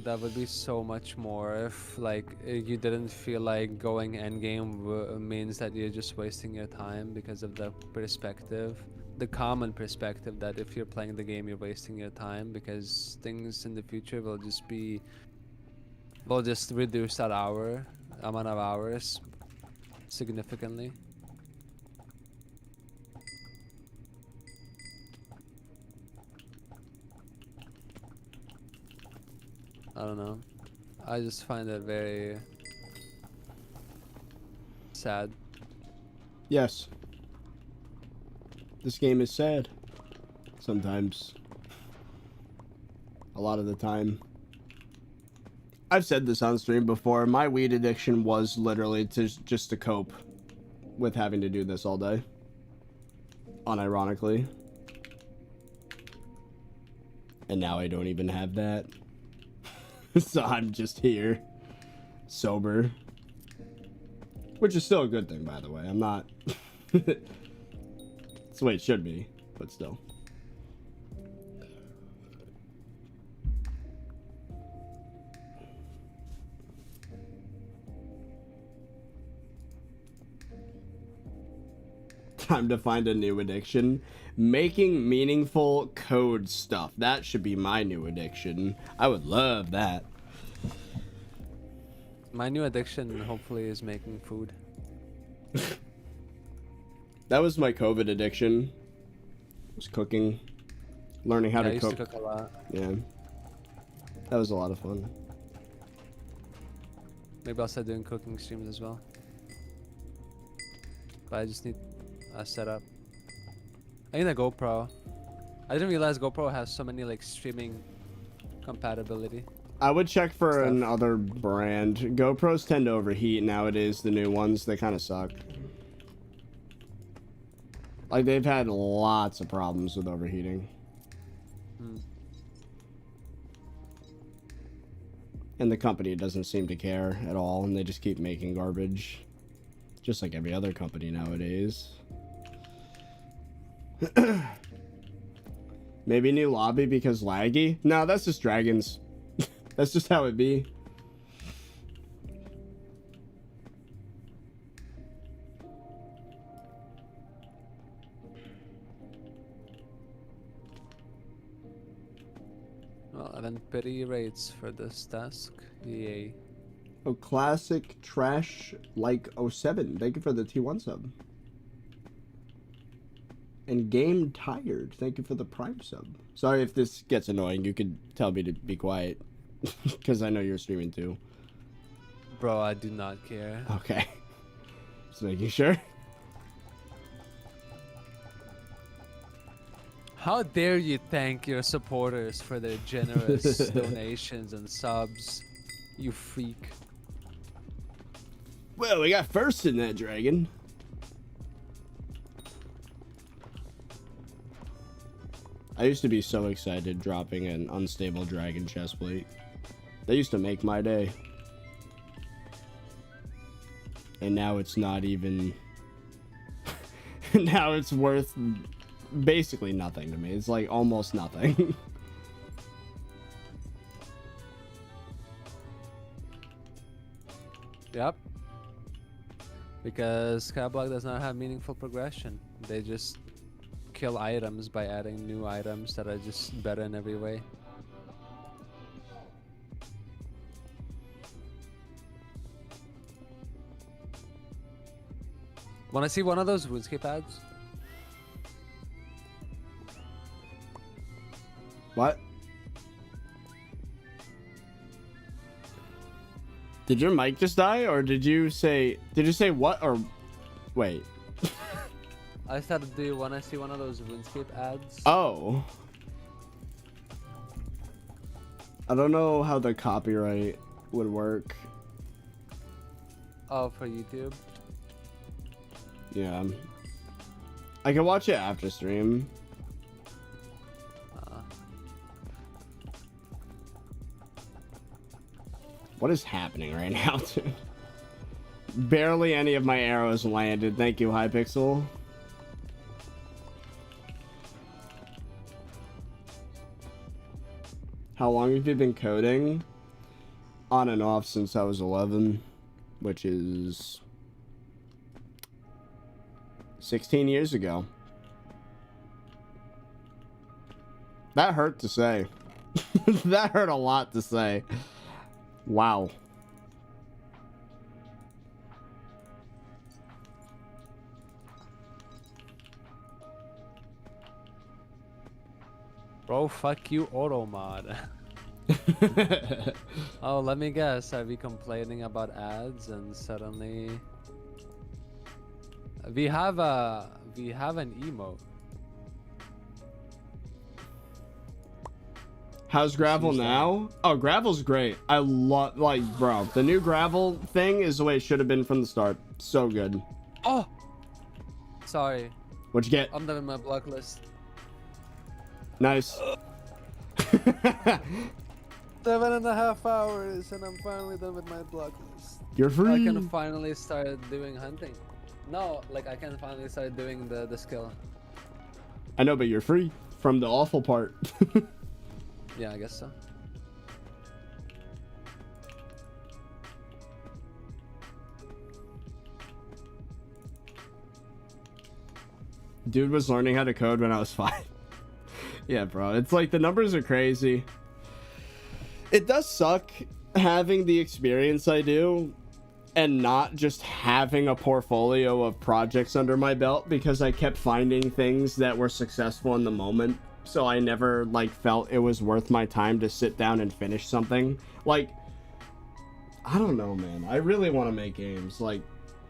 That would be so much more if like you didn't feel like going endgame means that you're just wasting your time because of the perspective, the common perspective that if you're playing the game you're wasting your time because things in the future will just reduce that amount of hours significantly. I don't know. I just find it very sad. Yes. This game is sad. Sometimes. A lot of the time. I've said this on stream before. My weed addiction was literally just to cope with having to do this all day. Unironically. And now I don't even have that. So I'm just here. Sober. Which is still a good thing, by the way. I'm not... That's the way it should be. But still. Time to find a new addiction. Making meaningful code stuff. That should be my new addiction. I would love that. My new addiction hopefully is making food. That was my COVID addiction. Was cooking. Learning how Yeah, I to used cook. to cook a lot. Yeah. That was a lot of fun. Maybe I'll start doing cooking streams as well. But I just need a setup. I need a GoPro. I didn't realize GoPro has so many like streaming compatibility. I would check for Stuff. another brand. GoPros tend to overheat nowadays, the new ones. They kind of suck. Like, they've had lots of problems with overheating. And the company doesn't seem to care at all, and they just keep making garbage. Just like every other company nowadays. Maybe new lobby because laggy? No, that's just dragons. That's just how it be. Well, I've been pretty rates for this task. Yay. Oh, classic trash like 07. Thank you for the T1 sub. And Game Tired, thank you for the Prime sub. Sorry if this gets annoying. You could tell me to be quiet. Because I know you're streaming too. Bro, I do not care. Okay. Just making sure. How dare you thank your supporters for their generous donations and subs, you freak. Well, we got first in that dragon. I used to be so excited dropping an unstable dragon chestplate. That used to make my day. And now it's not even... now it's worth basically nothing to me. It's like almost nothing. Yep. Because SkyBlock does not have meaningful progression. They just kill items by adding new items that are just better in every way. Wanna see one of those RuneScape ads? What? Did your mic just die, or did you say what, or wait? I said, do you wanna see one of those RuneScape ads? Oh. I don't know how the copyright would work. Oh, for YouTube? Yeah. I can watch it after stream. What is happening right now, dude? Barely any of my arrows landed. Thank you, Hypixel. How long have you been coding? On and off since I was 11, which is 16 years ago. That hurt to say. That hurt a lot to say. Wow. Bro, fuck you, auto mod. Oh, let me guess. Are we complaining about ads and suddenly we have an emote? How's gravel now? Oh, gravel's great. I love, like, bro, the new gravel thing is the way it should have been from the start. So good. Oh, sorry. What'd you get? I'm done with my block list. Nice. 7.5 hours and I'm finally done with my block list. You're free. I can finally start doing hunting. No, like I can finally start doing the skill. I know, but you're free from the awful part. Yeah, I guess so. Dude was learning how to code when I was 5. Yeah, bro. It's like the numbers are crazy. It does suck having the experience I do and not just having a portfolio of projects under my belt, because I kept finding things that were successful in the moment. So I never like felt it was worth my time to sit down and finish something. Like, I don't know, man. I really want to make games. Like,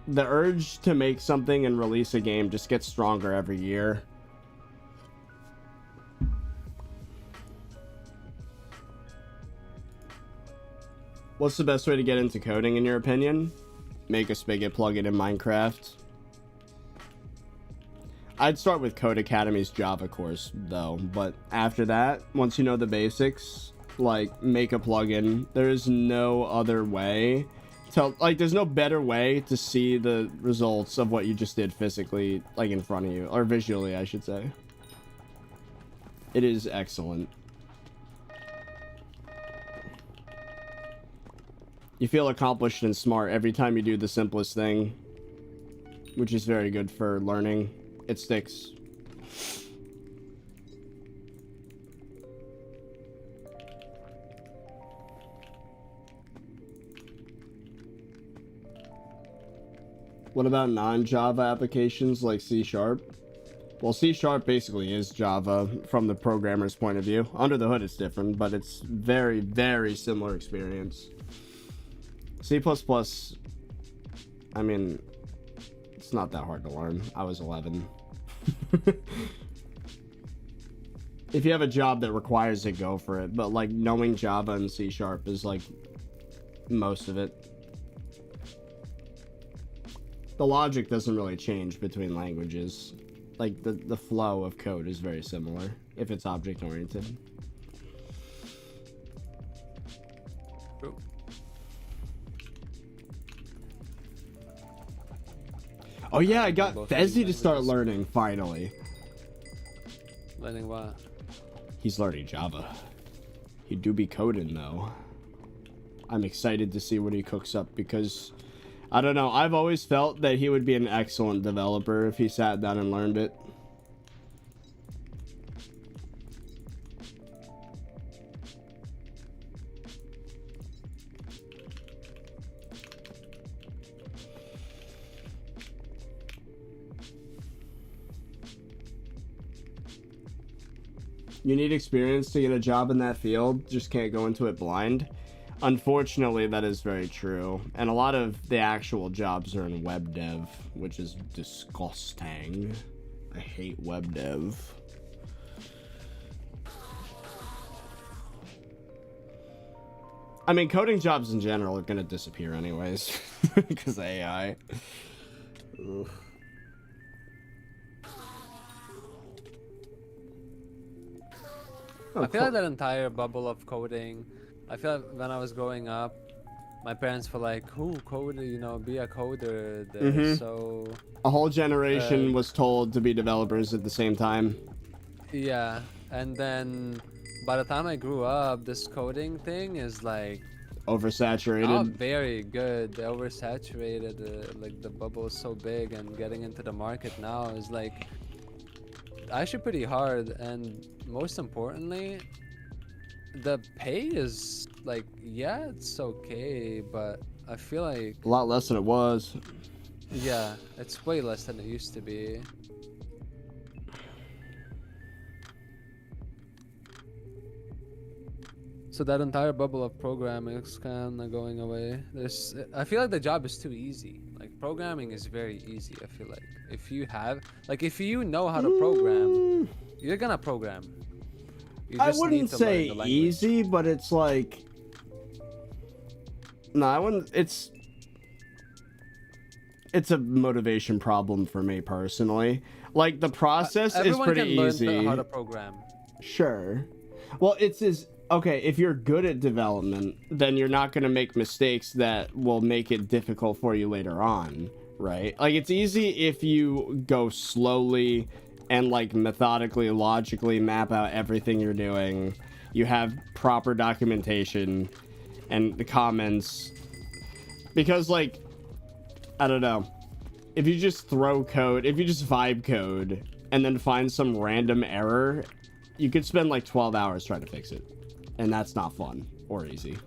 the urge to make something and release a game just gets stronger every year. What's the best way to get into coding in your opinion? Make a Spigot plugin in Minecraft. I'd start with Code Academy's Java course though, but after that, once you know the basics, like, make a plugin. There is no other way to, like, there's no better way to see the results of what you just did physically, like, in front of you, or visually, I should say. It is excellent. You feel accomplished and smart every time you do the simplest thing, which is very good for learning. It sticks. What about non-Java applications like C#? Well, C# basically is Java from the programmer's point of view. Under the hood, it's different, but it's very, very similar experience. C++, I mean, it's not that hard to learn. I was 11. If you have a job that requires it, go for it. But like knowing Java and C# is like most of it. The logic doesn't really change between languages. Like the flow of code is very similar if it's object oriented. Oh yeah, I got Fezzy to start learning finally. Learning what? He's learning Java. He do be coding though. I'm excited to see what he cooks up because I don't know, I've always felt that he would be an excellent developer if he sat down and learned it. You need experience to get a job in that field, just can't go into it blind. Unfortunately, that is very true. And a lot of the actual jobs are in web dev, which is disgusting. I hate web dev. I mean, coding jobs in general are gonna disappear anyways, because AI. Ugh. I feel like that entire bubble of coding, I feel like when I was growing up, my parents were like, "Who code? You know, be a coder." So a whole generation was told to be developers at the same time. Yeah, and then by the time I grew up, this coding thing is like Oversaturated. not very good. Oversaturated. Like the bubble is so big, and getting into the market now is like actually pretty hard. And most importantly, the pay is like, yeah, it's okay, but I feel like A lot less than it was. yeah, it's way less than it used to be. So that entire bubble of programming is kind of going away. I feel like the job is too easy. Like programming is very easy. I feel like if you know how to program, you're gonna program. You I just wouldn't need to say learn the language. easy, but it's like, no, I wouldn't. It's a motivation problem for me personally. Like the process is Everyone pretty can easy. learn how to program. Sure. Well, okay, if you're good at development, then you're not going to make mistakes that will make it difficult for you later on, right? Like, it's easy if you go slowly and, like, methodically, logically map out everything you're doing. You have proper documentation and the comments. Because, like, I don't know. If you just throw code, if you just vibe code and then find some random error, you could spend, like, 12 hours trying to fix it. And that's not fun or easy.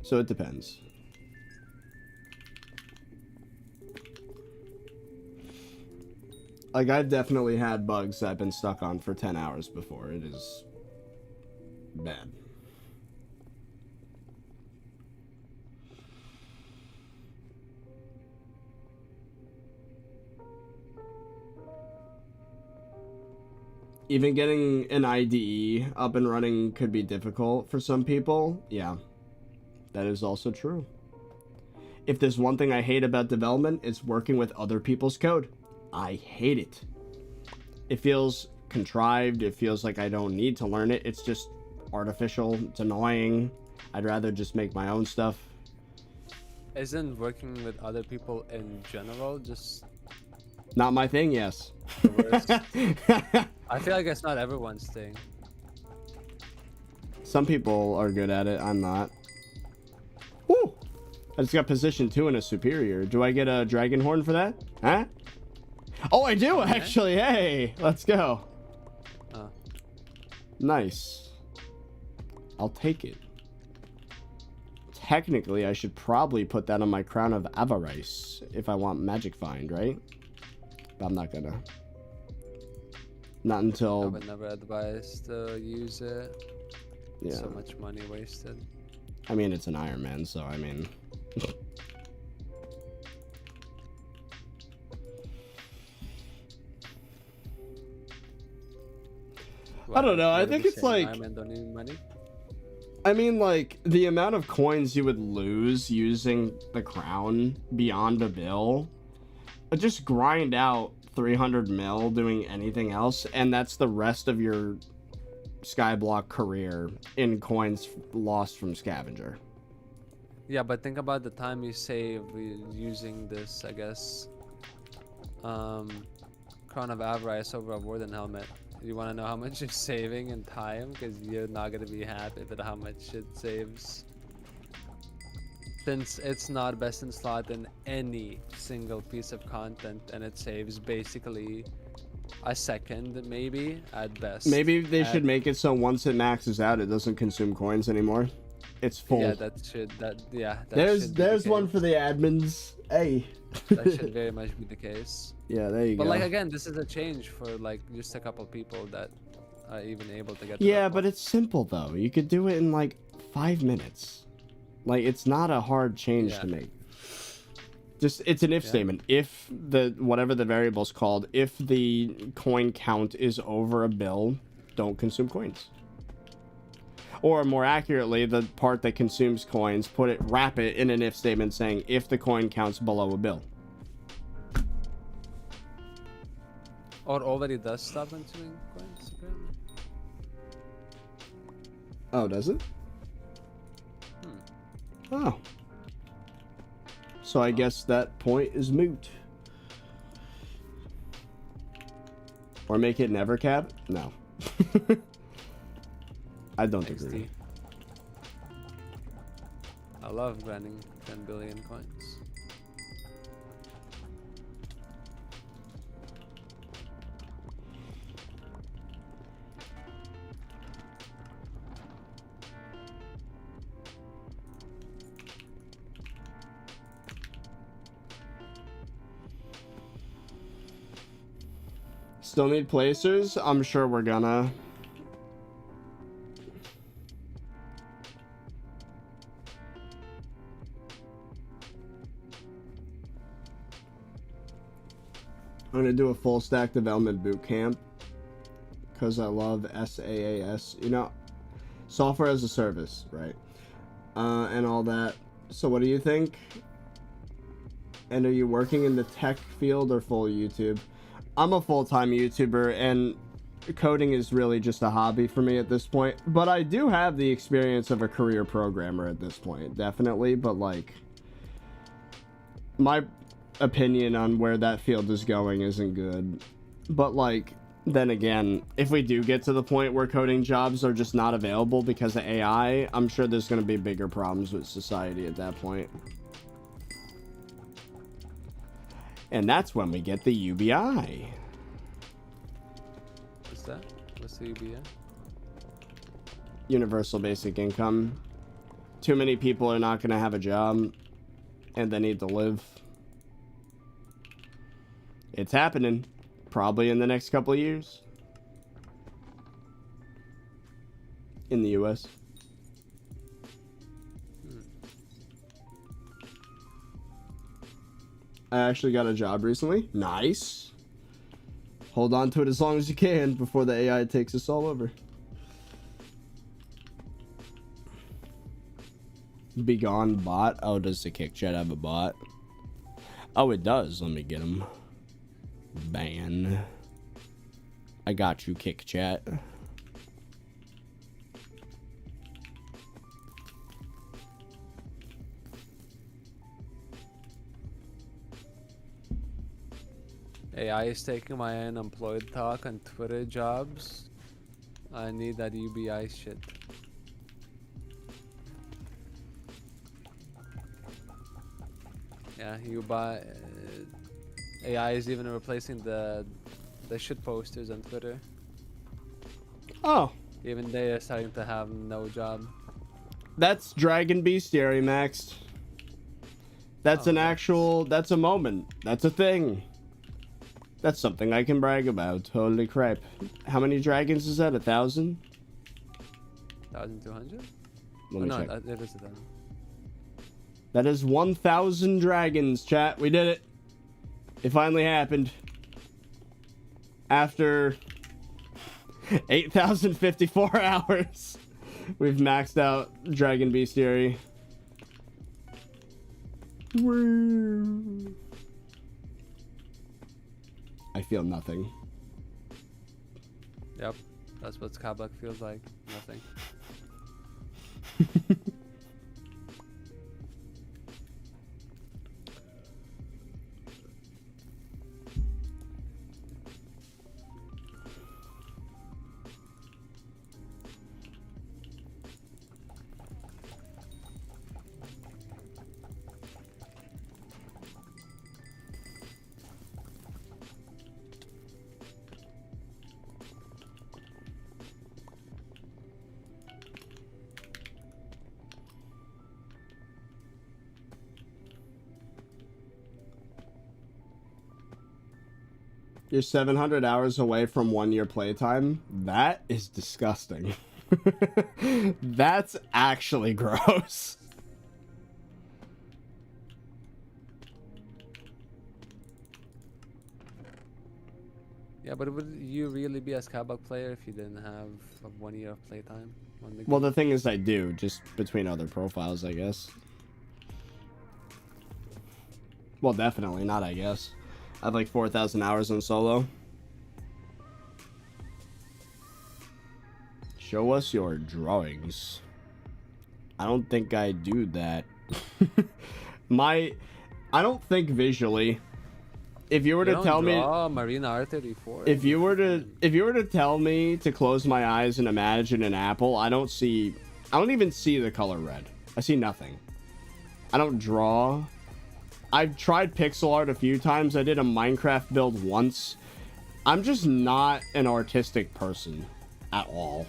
So it depends. Like, I've definitely had bugs that I've been stuck on for 10 hours before. It is bad. Even getting an IDE up and running could be difficult for some people. Yeah, that is also true. If there's one thing I hate about development, it's working with other people's code. I hate it. It feels contrived. It feels like I don't need to learn it. It's just artificial. It's annoying. I'd rather just make my own stuff. Isn't working with other people in general just Not my thing, yes. the worst? I feel like it's not everyone's thing. Some people are good at it. I'm not. Woo! I just got position 2 in a superior. Do I get a dragon horn for that? Huh? Oh, I do, actually. Hey, let's go. Nice. I'll take it. technically I should probably put that on my Crown of Avarice if I want Magic Find, right? But I'm not gonna. Not I until... would never advise to use it. Yeah. So much money wasted. I mean, it's an Ironman, so I mean... I don't know, I think it's like... Ironman don't need money. I mean, like, the amount of coins you would lose using the crown beyond a bill, just grind out 300 mil doing anything else, and that's the rest of your SkyBlock career in coins lost from Scavenger. Yeah, but think about the time you save using this, I guess, Crown of Avarice over a Warden helmet. You want to know how much you're saving in time? Because you're not going to be happy with how much it saves. Since it's not best in slot in any single piece of content, and it saves basically a second, maybe, at best. Maybe they should make it so once it maxes out, it doesn't consume coins anymore. It's full. Yeah, that should, There's one for the admins. Hey. That should very much be the case. Yeah, there you go. But like again, this is a change for like just a couple people that are even able to get to Yeah, that but point. it's simple though. You could do it in like 5 minutes. Like, it's not a hard change to make. Just, it's an if statement. If the, whatever the variable's called, if the coin count is over a bill, don't consume coins. Or more accurately, the part that consumes coins, wrap it in an if statement saying if the coin counts below a bill. Or already does stop consuming coins, apparently. Oh, does it? Oh. So I guess that point is moot. Or make it never cap? No. I don't agree. I love grinding 10 billion coins. Still need placers? I'm sure we're gonna. I'm gonna do a full stack development boot camp because I love SaaS, you know, software as a service, right? And all that. So what do you think? And are you working in the tech field or full YouTube? I'm a full-time YouTuber, and coding is really just a hobby for me at this point. But I do have the experience of a career programmer at this point, definitely. But, like, my opinion on where that field is going isn't good. But, like, then again, if we do get to the point where coding jobs are just not available because of AI, I'm sure there's going to be bigger problems with society at that point. And that's when we get the UBI. What's that? What's the UBI? Universal Basic Income. Too many people are not going to have a job, and they need to live. It's happening. Probably in the next couple of years. In the US. I actually got a job recently. Nice. Hold on to it as long as you can before the AI takes us all over. Begone bot. Oh, does the kick chat have a bot? Oh, it does. Let me get him. Ban. I got you, kick chat. AI is taking my unemployed talk on Twitter jobs. I need that UBI shit. Yeah, you buy. AI is even replacing the shit posters on Twitter. Oh. Even they are starting to have no job. That's Dragon Bestiary maxed. That's an actual, that's a moment. That's a thing. That's something I can brag about. Holy crap. How many dragons is that? 1,000? 1,200? Let me No, check. it is 1,000. That is 1,000 dragons, chat. We did it. It finally happened. After 8,054 hours, we've maxed out Dragon Bestiary. Woo. I feel nothing. Yep, that's what SkyBlock feels like. Nothing. You're 700 hours away from 1 year playtime. That is disgusting. That's actually gross. Yeah, but would you really be a SkyBlock player if you didn't have a 1 year of playtime? Well, the thing is, I do, just between other profiles, I guess. Well, definitely not, I guess. I have like 4,000 hours on solo. Show us your drawings. I don't think I do that. I don't think visually. If you were to tell me, Marina R34. if you were to tell me to close my eyes and imagine an apple, I don't even see the color red. I see nothing. I don't draw. I've tried pixel art a few times. I did a Minecraft build once. I'm just not an artistic person at all.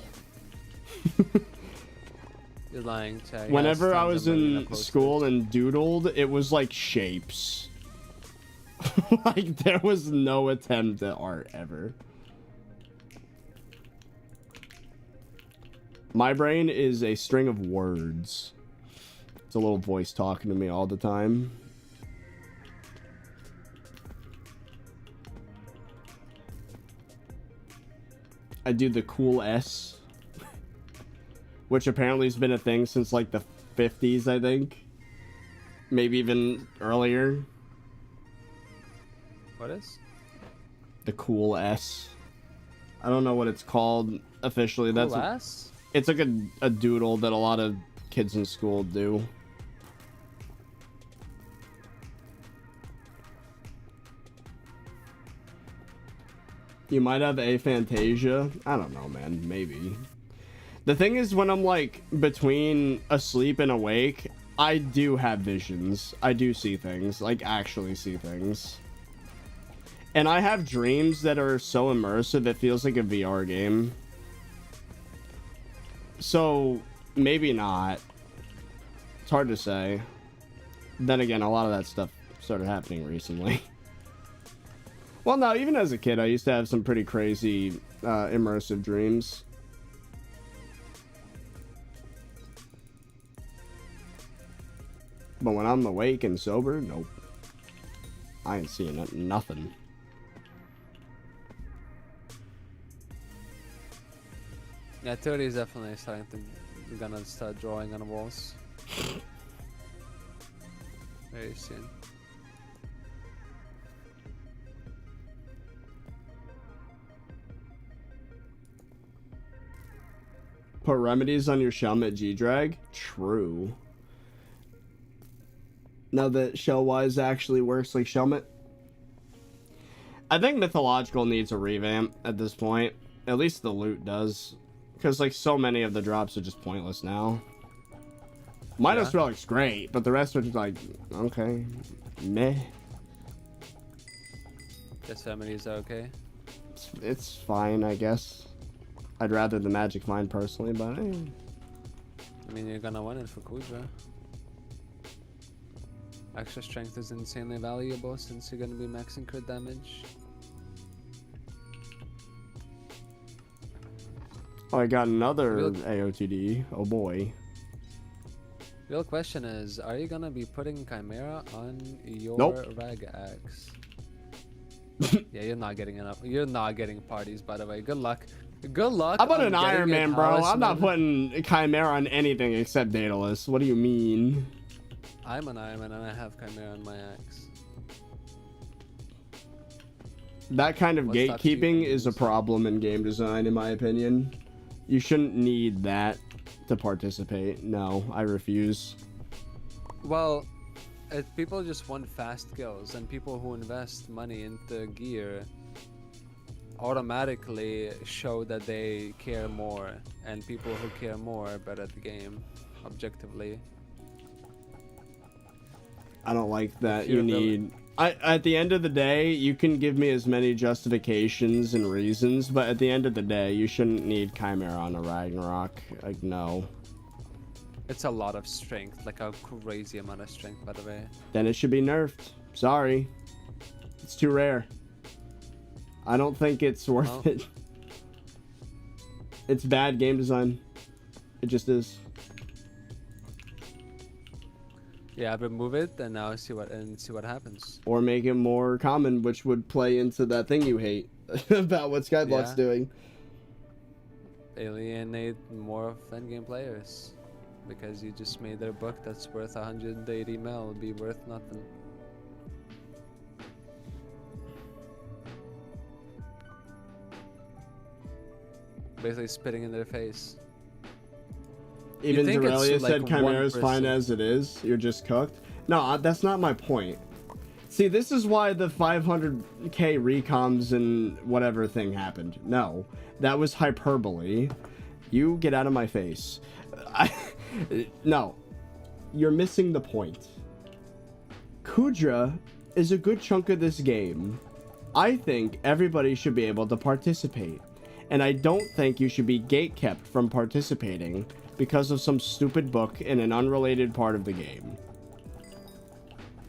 You're lying, Chad. Whenever I was in school and doodled, it was like shapes. Like, there was no attempt at art ever. My brain is a string of words. It's a little voice talking to me all the time. I do the cool S, which apparently has been a thing since like the 50s, I think. Maybe even earlier. What is? The cool S. I don't know what it's called officially. Cool That's S? It's like a doodle that a lot of kids in school do. You might have aphantasia. I don't know, man. Maybe. The thing is, when I'm like between asleep and awake, I do have visions. I do see things, like actually see things. And I have dreams that are so immersive it feels like a VR game. So maybe not. It's hard to say. Then again, a lot of that stuff started happening recently. Well, no, even as a kid, I used to have some pretty crazy immersive dreams. But when I'm awake and sober, nope. I ain't seeing nothing. Yeah, 30 is definitely starting to gonna start drawing on the walls. Very soon. Put remedies on your Shelmet G-Drag? True. Now that Shellwise actually works like Shelmet. I think Mythological needs a revamp at this point. At least the loot does. Because like so many of the drops are just pointless now. Midas Relic's great, but the rest are just like, okay, meh. Guess remedies are okay. It's fine, I guess. I'd rather the Magic Mine personally, but I mean, you're gonna win it for Kudra. Extra strength is insanely valuable since you're gonna be maxing crit damage. Oh, I got another AOTD. Oh boy. Real question is, are you gonna be putting Chimera on your Nope. Rag Axe? Yeah, you're not getting enough. You're not getting parties, by the way. Good luck. Good luck. How about on an getting Iron Man, a bro? I'm not talisman. putting Chimera on anything except Daedalus. What do you mean? I'm an Iron Man and I have Chimera on my axe. That kind of What stops you gatekeeping from is a using- problem in game design, in my opinion. You shouldn't need that to participate. No, I refuse. Well, if people just want fast kills, and people who invest money into gear automatically show that they care more, and people who care more are better at the game, objectively. I don't like that. If You you're need... at the end of the day, you can give me as many justifications and reasons, but at the end of the day, you shouldn't need Chimera on a Ragnarok. Like, no. It's a lot of strength, like a crazy amount of strength, by the way. Then it should be nerfed. Sorry. It's too rare. I don't think it's worth Well. it. It's bad game design. It just is. Yeah, remove it and now see what happens. Or make it more common, which would play into that thing you hate about what SkyBlock's Yeah. doing. Alienate more of endgame players, because you just made their book that's worth 180 mil be worth nothing. Basically spitting in their face. Even think it's, Dorelia said like, Chimera's 1%. fine as it is. You're just cooked. No, that's not my point. See, this is why the 500k recoms and whatever thing happened. No, that was hyperbole. You get out of my face. No, you're missing the point. Kudra is a good chunk of this game. I think everybody should be able to participate. And I don't think you should be gatekept from participating because of some stupid book in an unrelated part of the game.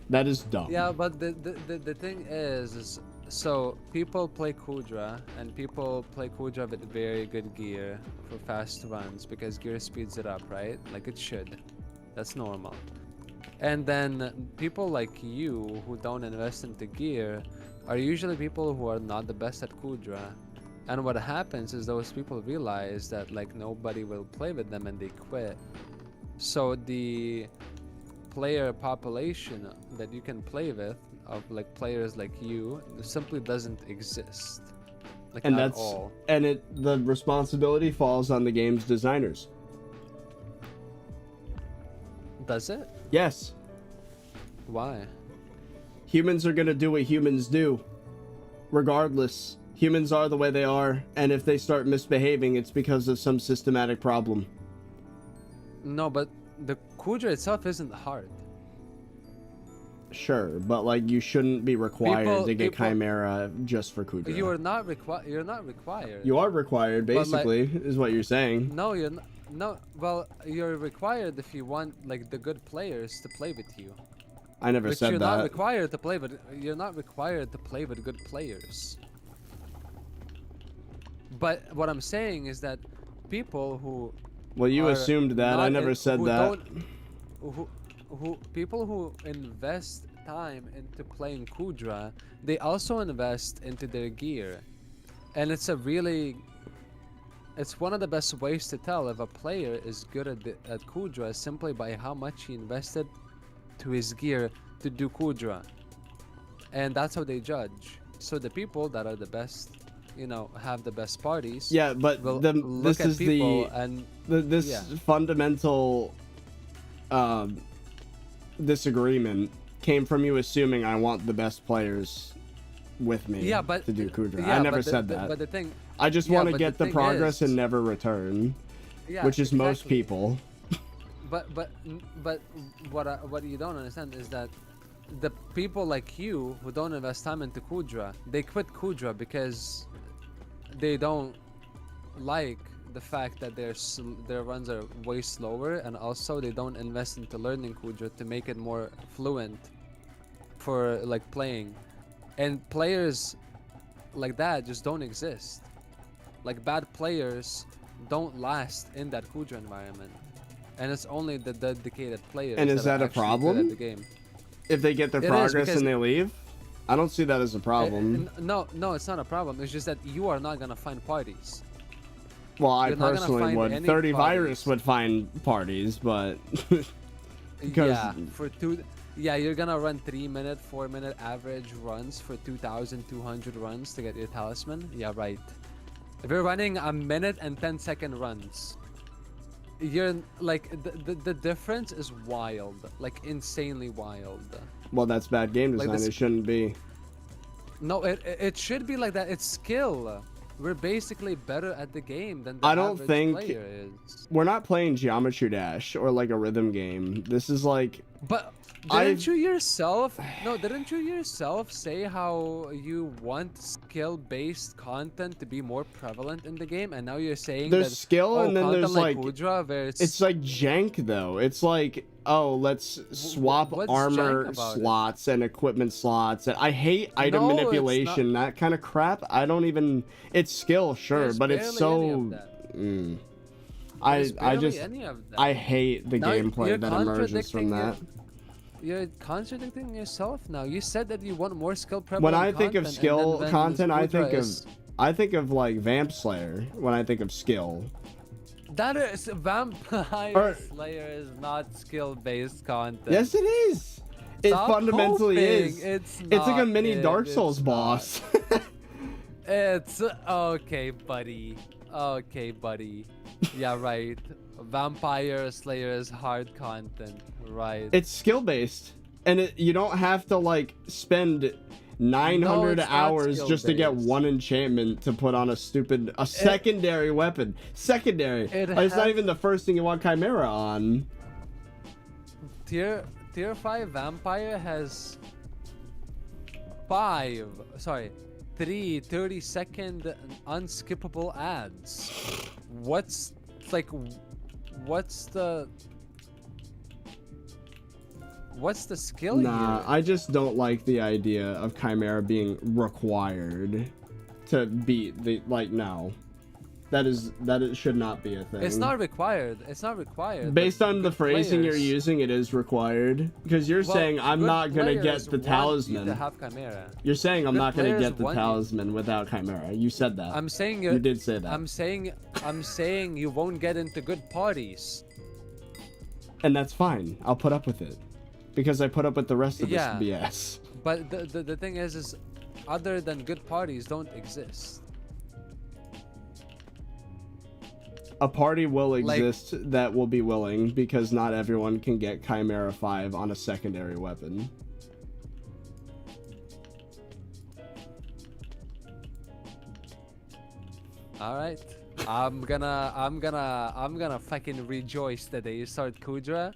That is dumb. Yeah, but the thing is so people play Kudra, and people play Kudra with very good gear for fast runs because gear speeds it up, right? Like it should. That's normal. And then people like you who don't invest into gear are usually people who are not the best at Kudra. And what happens is those people realize that like nobody will play with them and they quit. So the player population that you can play with of like players like you simply doesn't exist. Like And at that's all. and the responsibility falls on the game's designers. Does it? Yes, Why? humans are gonna do what humans do. Regardless, humans are the way they are, and if they start misbehaving, it's because of some systematic problem. No, but the Kudra itself isn't hard. Sure, but like you shouldn't be required to get Chimera just for Kudra. You are not required. You're not required. You are required, But, like- basically, is what you're saying. No, you're not. No, well, you're required if you want like the good players to play with you. I never But said you're that. not required to play with. You're not required to play with good players. But what I'm saying is that people who Well, you are assumed that. I not never in- said who that. don't- who people who invest time into playing Kudra, they also invest into their gear, and it's one of the best ways to tell if a player is good at Kudra simply by how much he invested to his gear to do Kudra, and that's how they judge. So the people that are the best, have the best parties. Yeah, but will this look at is people and this yeah. fundamental disagreement came from you assuming I want the best players with me yeah, but to do Kudra. yeah, I never but said the, that. But the thing, I just yeah, want to but get the thing progress is- and never return, yeah, which is most exactly. people. But what you don't understand is that the people like you who don't invest time into Kudra, they quit Kudra because they don't like the fact that their runs are way slower, and also they don't invest into learning Kudra to make it more fluent for like playing, and players like that just don't exist. Like bad players don't last in that Kudra environment, and it's only the dedicated players. And is that are a actually good problem? at the game. If they get their It is, progress because- and they leave, I don't see that as a problem. No, it's not a problem. It's just that you are not gonna find parties. Well, I You're not gonna personally find would. any 30virus parties. would find parties, but because Yeah, you're gonna run 3-minute, 4-minute average runs for 2,200 runs to get your talisman. Yeah, right. If you're running a minute and 10-second runs, you're like the difference is wild, like insanely wild. well, that's bad game Like design. this- It shouldn't be. No, it should be like that. It's skill. We're basically better at the game than the I don't average think- player is. We're not playing Geometry Dash or like a rhythm game. This is like But I've- didn't you yourself say how you want skill-based content to be more prevalent in the game, and now you're saying There's that skill and then content there's like Kudra, where it's like jank though. It's like, oh, let's swap what's armor jank about it? slots and equipment slots. And I hate item No, it's manipulation, that kind of crap. I don't even. It's skill, sure, There's but it's barely any so. of that. I There's barely just any of that. I hate the Now gameplay you're that emerges from contradicting that. You're contradicting yourself now. You said that you want more skill prevalent When I think of content, and skill then content, Kudra I think of like Vamp Slayer when I think of skill. That is Vampire Or- Slayer is not skill-based content. Yes, it is. It Stop fundamentally hoping. is. It's It's like a not mini it. Dark It's Souls not. boss. It's okay, buddy. Okay, buddy. Yeah, right. Vampire Slayer is hard content, right? It's skill based, and you don't have to like spend 900 it's not hours just to get skill-based. one enchantment to put on a secondary weapon. Secondary. It It's not has- even the first thing you want Chimera on. Tier 5 Vampire has 3 30-second unskippable ads. What's the skill Nah, here? I just don't like the idea of Chimera being required to beat the no. It should not be a thing. It's not required. It's not required. Based but on the good phrasing you're players- using, it is required. Because you're well, saying I'm good not gonna players get the want you talisman. to have Chimera. You're saying I'm Good not gonna players get the want you. talisman without Chimera. You said that. I'm saying You did say that. I'm saying you won't get into good parties. And that's fine. I'll put up with it. Because I put up with the rest of Yeah. this BS. But the thing is other than good parties don't exist. A party will Like- exist that will be willing because not everyone can get Chimera 5 on a secondary weapon. All right. I'm gonna fucking rejoice the day you start Kudra,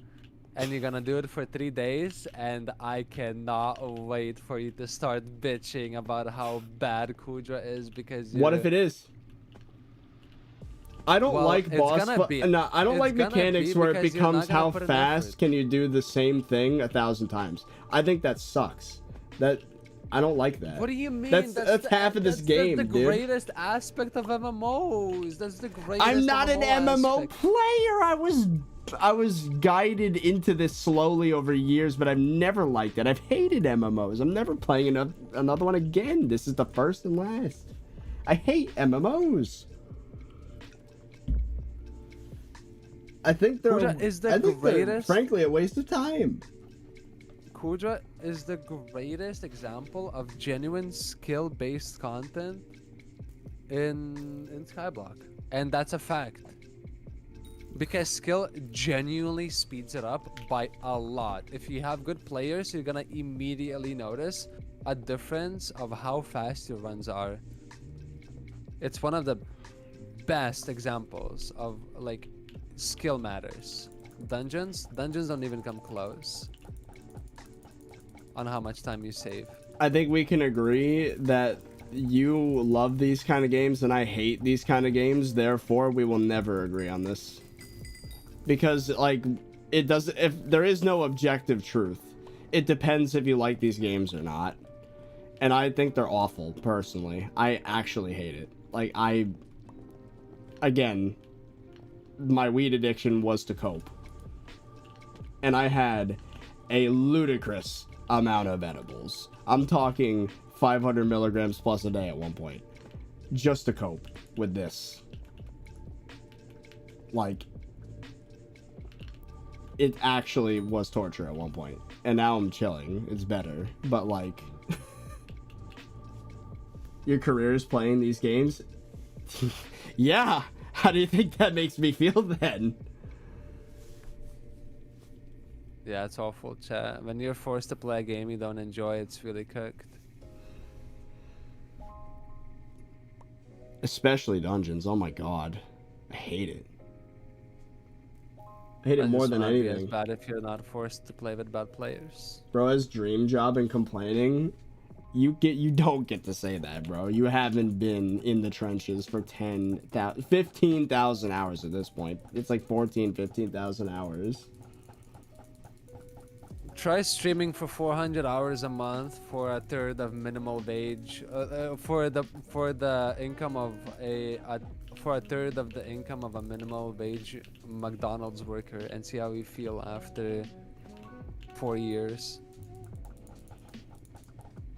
and you're gonna do it for 3 days, and I cannot wait for you to start bitching about how bad Kudra is because What if it is? I don't Well, like it's boss gonna be- no, I don't it's like gonna mechanics be where it because you're not becomes gonna how put in fast effort. can you do the same thing 1,000 times. I think that sucks. I don't like that. What do you mean? That's half of this game, That's the dude. greatest aspect of MMOs. That's the greatest. I'm not an MMO aspect. player. I was guided into this slowly over years, but I've never liked it. I've hated MMOs. I'm never playing another one again. This is the first and last. I hate MMOs. I think they're Kudra is the I think they're, greatest- frankly, a waste of time. Kudra is the greatest example of genuine skill-based content in SkyBlock, and that's a fact. Because skill genuinely speeds it up by a lot. If you have good players, you're gonna immediately notice a difference of how fast your runs are. It's one of the best examples of like skill matters. Dungeons don't even come close on how much time you save. I think we can agree that you love these kind of games and I hate these kind of games, therefore we will never agree on this. Because like it does, if there is no objective truth, it depends if you like these games or not. And I think they're awful, personally. I actually hate it. Like, again, my weed addiction was to cope. And I had a ludicrous amount of edibles. I'm talking 500 milligrams plus a day at one point. Just to cope with this. Like, it actually was torture at one point. And now I'm chilling. It's better. But, like... Your career is playing these games? Yeah! How do you think that makes me feel then? Yeah, it's awful, chat. When you're forced to play a game you don't enjoy, it's really cooked. Especially dungeons. Oh my god. I hate it. I hate it more than anything. It's bad if you're not forced to play with bad players. Bro, as dream job and complaining... You don't get to say that, bro. You haven't been in the trenches for 15,000 hours at this point. It's like 15,000 hours. Try streaming for 400 hours a month for a third of minimal wage. For the income of for a third of the income of a minimal wage McDonald's worker, and see how you feel after 4 years.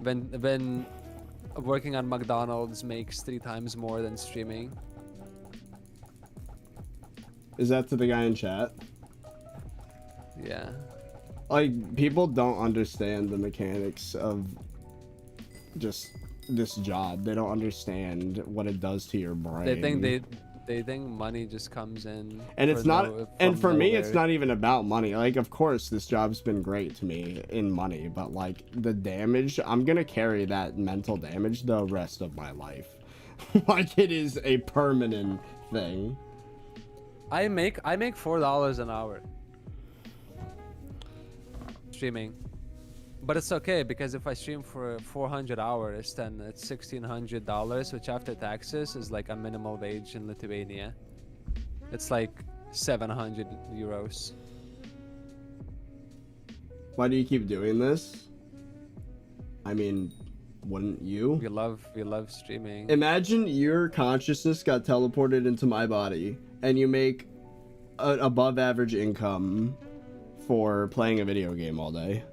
When working on McDonald's makes 3 times more than streaming. Is that to the guy in chat? Yeah. Like, people don't understand the mechanics of just this job. They don't understand what it does to your brain. They think money just comes in. And it's not, and for me, it's not even about money. Like, of course, this job's been great to me in money, but like the damage, I'm gonna carry that mental damage the rest of my life. Like, it is a permanent thing. I make $4 an hour streaming, but it's okay because if I stream for 400 hours, then it's $1,600, which after taxes is like a minimal wage in Lithuania. It's like 700 euros. Why do you keep doing this? I mean, wouldn't you? We love streaming. Imagine your consciousness got teleported into my body and you make an above average income for playing a video game all day.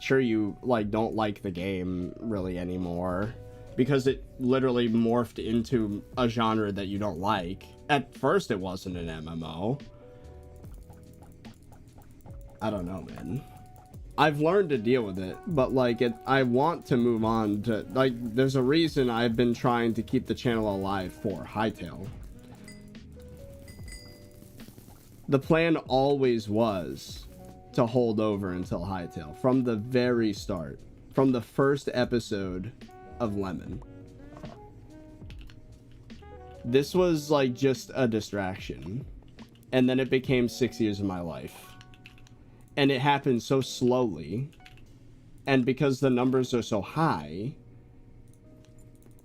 Sure, you like don't like the game really anymore because it literally morphed into a genre that you don't like. At first it wasn't an MMO. I don't know, man. I've learned to deal with it, but like I want to move on to, like, there's a reason I've been trying to keep the channel alive for Hytale. The plan always was to hold over until Hytale from the very start, from the first episode of Lemon. This was like just a distraction, and then it became 6 years of my life, and it happened so slowly, and because the numbers are so high,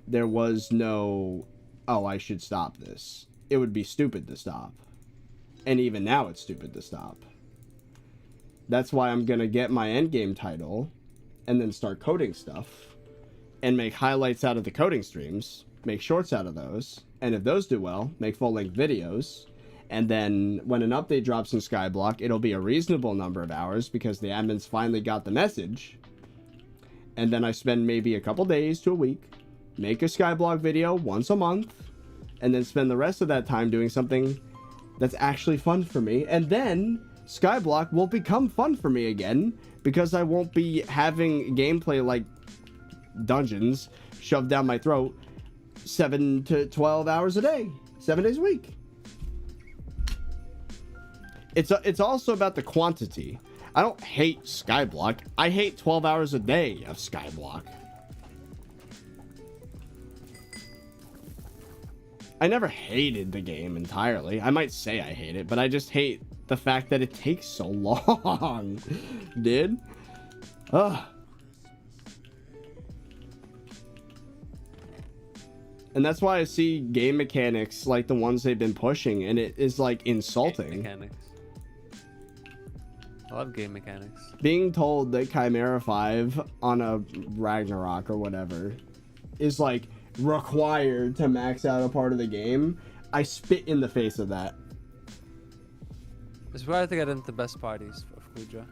there was no, oh, I should stop this. It would be stupid to stop, and even now it's stupid to stop. That's why I'm gonna get my endgame title and then start coding stuff and make highlights out of the coding streams, make shorts out of those, and if those do well, make full-length videos. And then when an update drops in SkyBlock, it'll be a reasonable number of hours because the admins finally got the message. And then I spend maybe a couple days to a week, make a SkyBlock video once a month, and then spend the rest of that time doing something that's actually fun for me. And then SkyBlock will become fun for me again because I won't be having gameplay like dungeons shoved down my throat 7 to 12 hours a day, 7 days a week. It's also about the quantity. I don't hate SkyBlock. I hate 12 hours a day of SkyBlock. I never hated the game entirely. I might say I hate it, but I just hate the fact that it takes so long, dude. Ugh. And that's why I see game mechanics like the ones they've been pushing, and it is like insulting. Game mechanics. I love game mechanics. Being told that Chimera 5 on a Ragnarok or whatever is like required to max out a part of the game, I spit in the face of that. It's rare to get into the best parties of Kudra.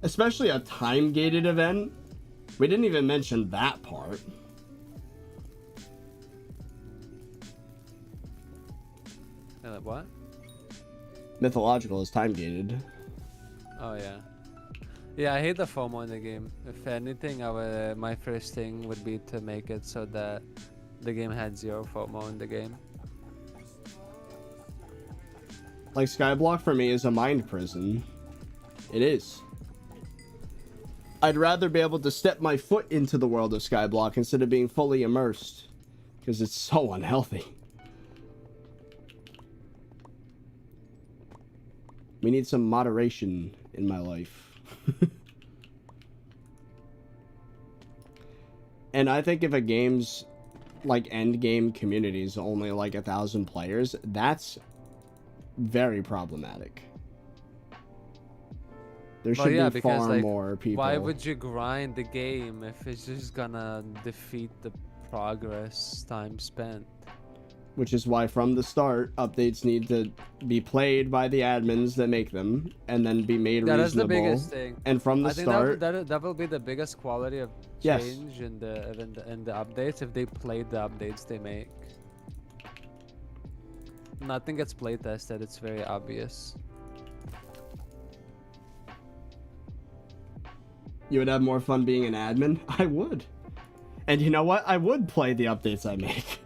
Especially a time-gated event. We didn't even mention that part. What? Mythological is time-gated. Oh yeah. Yeah, I hate the FOMO in the game. If anything, my first thing would be to make it so that the game had zero FOMO in the game. Like SkyBlock for me is a mind prison. It is. I'd rather be able to step my foot into the world of SkyBlock instead of being fully immersed, because it's so unhealthy. We need some moderation in my life. And I think if a game's like end game community is only like 1,000 players, that's very problematic. There should be far more people. Why would you grind the game if it's just gonna defeat the progress time spent? Which is why from the start, updates need to be played by the admins that make them, and then be made reasonable. That is the biggest thing. And from the start, that will be the biggest quality of change in the updates if they played the updates they make. Nothing gets play tested. It's very obvious. You would have more fun being an admin? I would. And you know what? I would play the updates I make.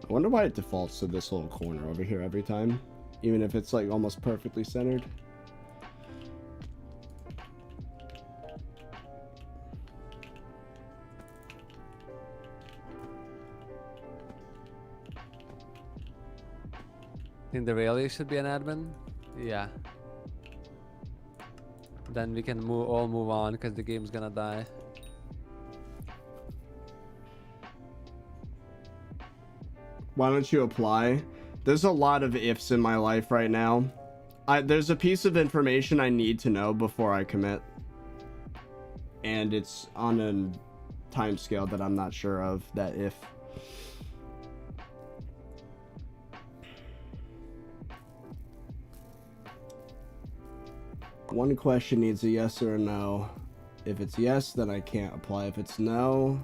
I wonder why it defaults to this little corner over here every time, even if it's like almost perfectly centered. Think the really should be an admin? Yeah. Then we can all move on because the game's gonna die. Why don't you apply? There's a lot of ifs in my life right now. There's a piece of information I need to know before I commit. And it's on a time scale that I'm not sure of, that if. One question needs a yes or a no. If it's yes, then I can't apply. If it's no,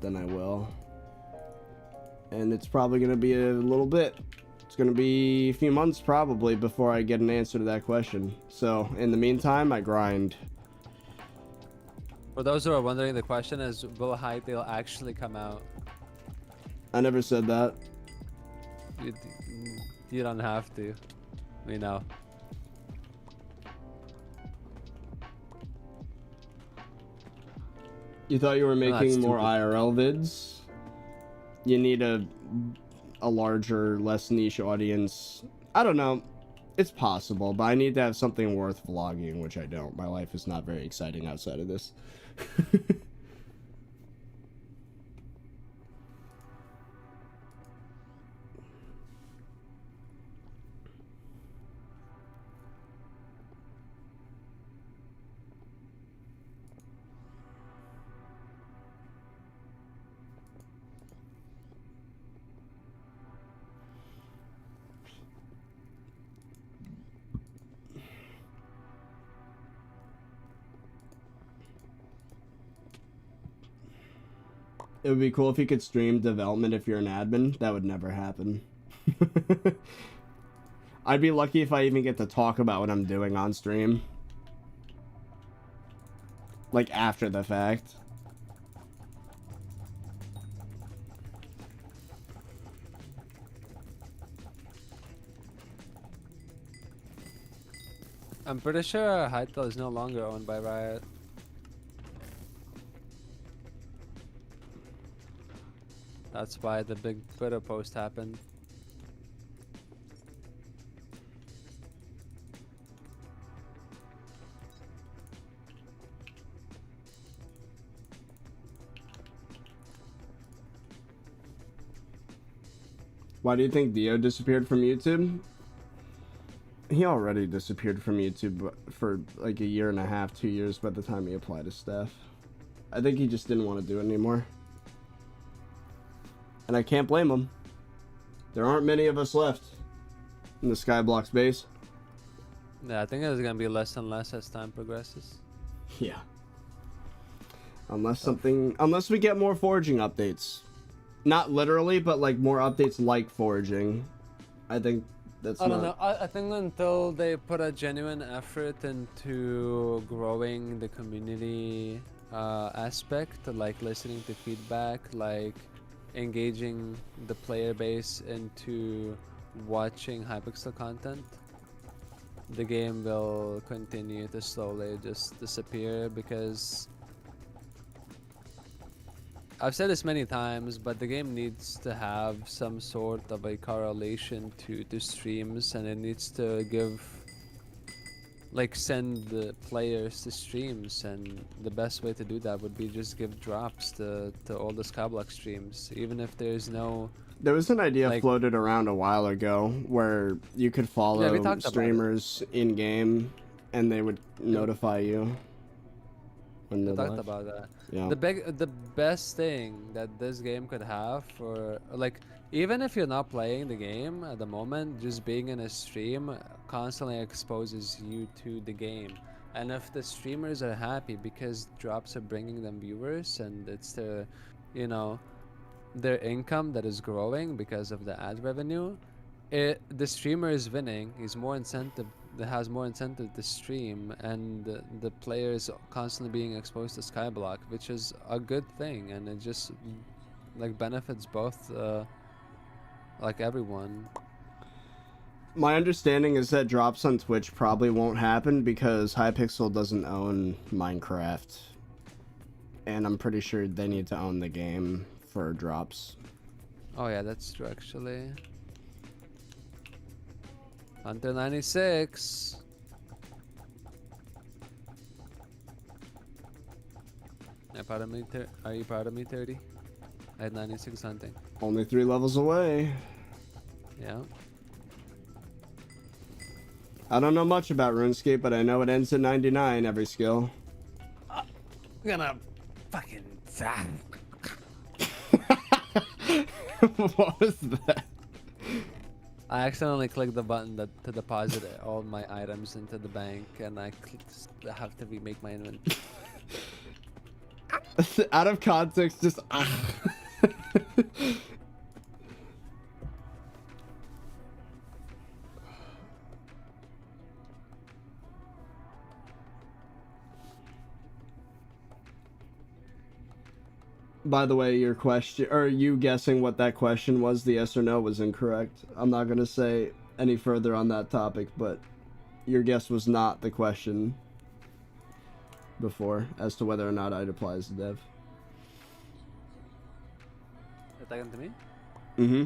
then I will. And it's probably going to be a little bit. It's going to be a few months probably before I get an answer to that question. So in the meantime, I grind. For those who are wondering, the question is, will Hytale actually come out? I never said that. You don't have to. We know. You thought you were making more IRL vids? You need a larger, less niche audience. I don't know. It's possible, but I need to have something worth vlogging, which I don't. My life is not very exciting outside of this. It would be cool if you could stream development if you're an admin. That would never happen. I'd be lucky if I even get to talk about what I'm doing on stream. Like after the fact. I'm pretty sure Hytale is no longer owned by Riot. That's why the big Twitter post happened. Why do you think Dio disappeared from YouTube? He already disappeared from YouTube for like a year and a half, 2 years by the time he applied his staff. I think he just didn't want to do it anymore. And I can't blame him. There aren't many of us left in the SkyBlock space. Yeah, I think there's gonna be less and less as time progresses. Yeah. Unless we get more foraging updates. Not literally, but like more updates like foraging. I think that's I don't know. I think until they put a genuine effort into growing the community aspect, like listening to feedback, like engaging the player base into watching Hypixel content, the game will continue to slowly just disappear, because I've said this many times, but the game needs to have some sort of a correlation to streams, and it needs to give, like, send the players to streams, and the best way to do that would be just give drops to all the SkyBlock streams, even if there's no... There was an idea floated around a while ago where you could follow streamers in game and they would notify you. We talked about that. Yeah. The best thing that this game could have, for like, even if you're not playing the game at the moment, just being in a stream constantly exposes you to the game. And if the streamers are happy because drops are bringing them viewers, and it's their, you know, their income that is growing because of the ad revenue, the streamer is winning. He's more incentive, that has more incentive to stream, and the players constantly being exposed to SkyBlock, which is a good thing, and it just like benefits both like everyone. My understanding is that drops on Twitch probably won't happen because Hypixel doesn't own Minecraft, and I'm pretty sure they need to own the game for drops. Oh yeah, that's true actually. Hunter 96. Are you proud of me, 30? I had 96 hunting. Only 3 levels away. Yeah. I don't know much about RuneScape, but I know it ends at 99 every skill. I'm gonna fucking... What was that? I accidentally clicked the button to deposit all my items into the bank, and I have to remake my inventory. Out of context, just... By the way, your question, or you guessing what that question was, the yes or no, was incorrect. I'm not going to say any further on that topic, but your guess was not the question before as to whether or not I'd apply as a dev. You're talking to me? Mm-hmm.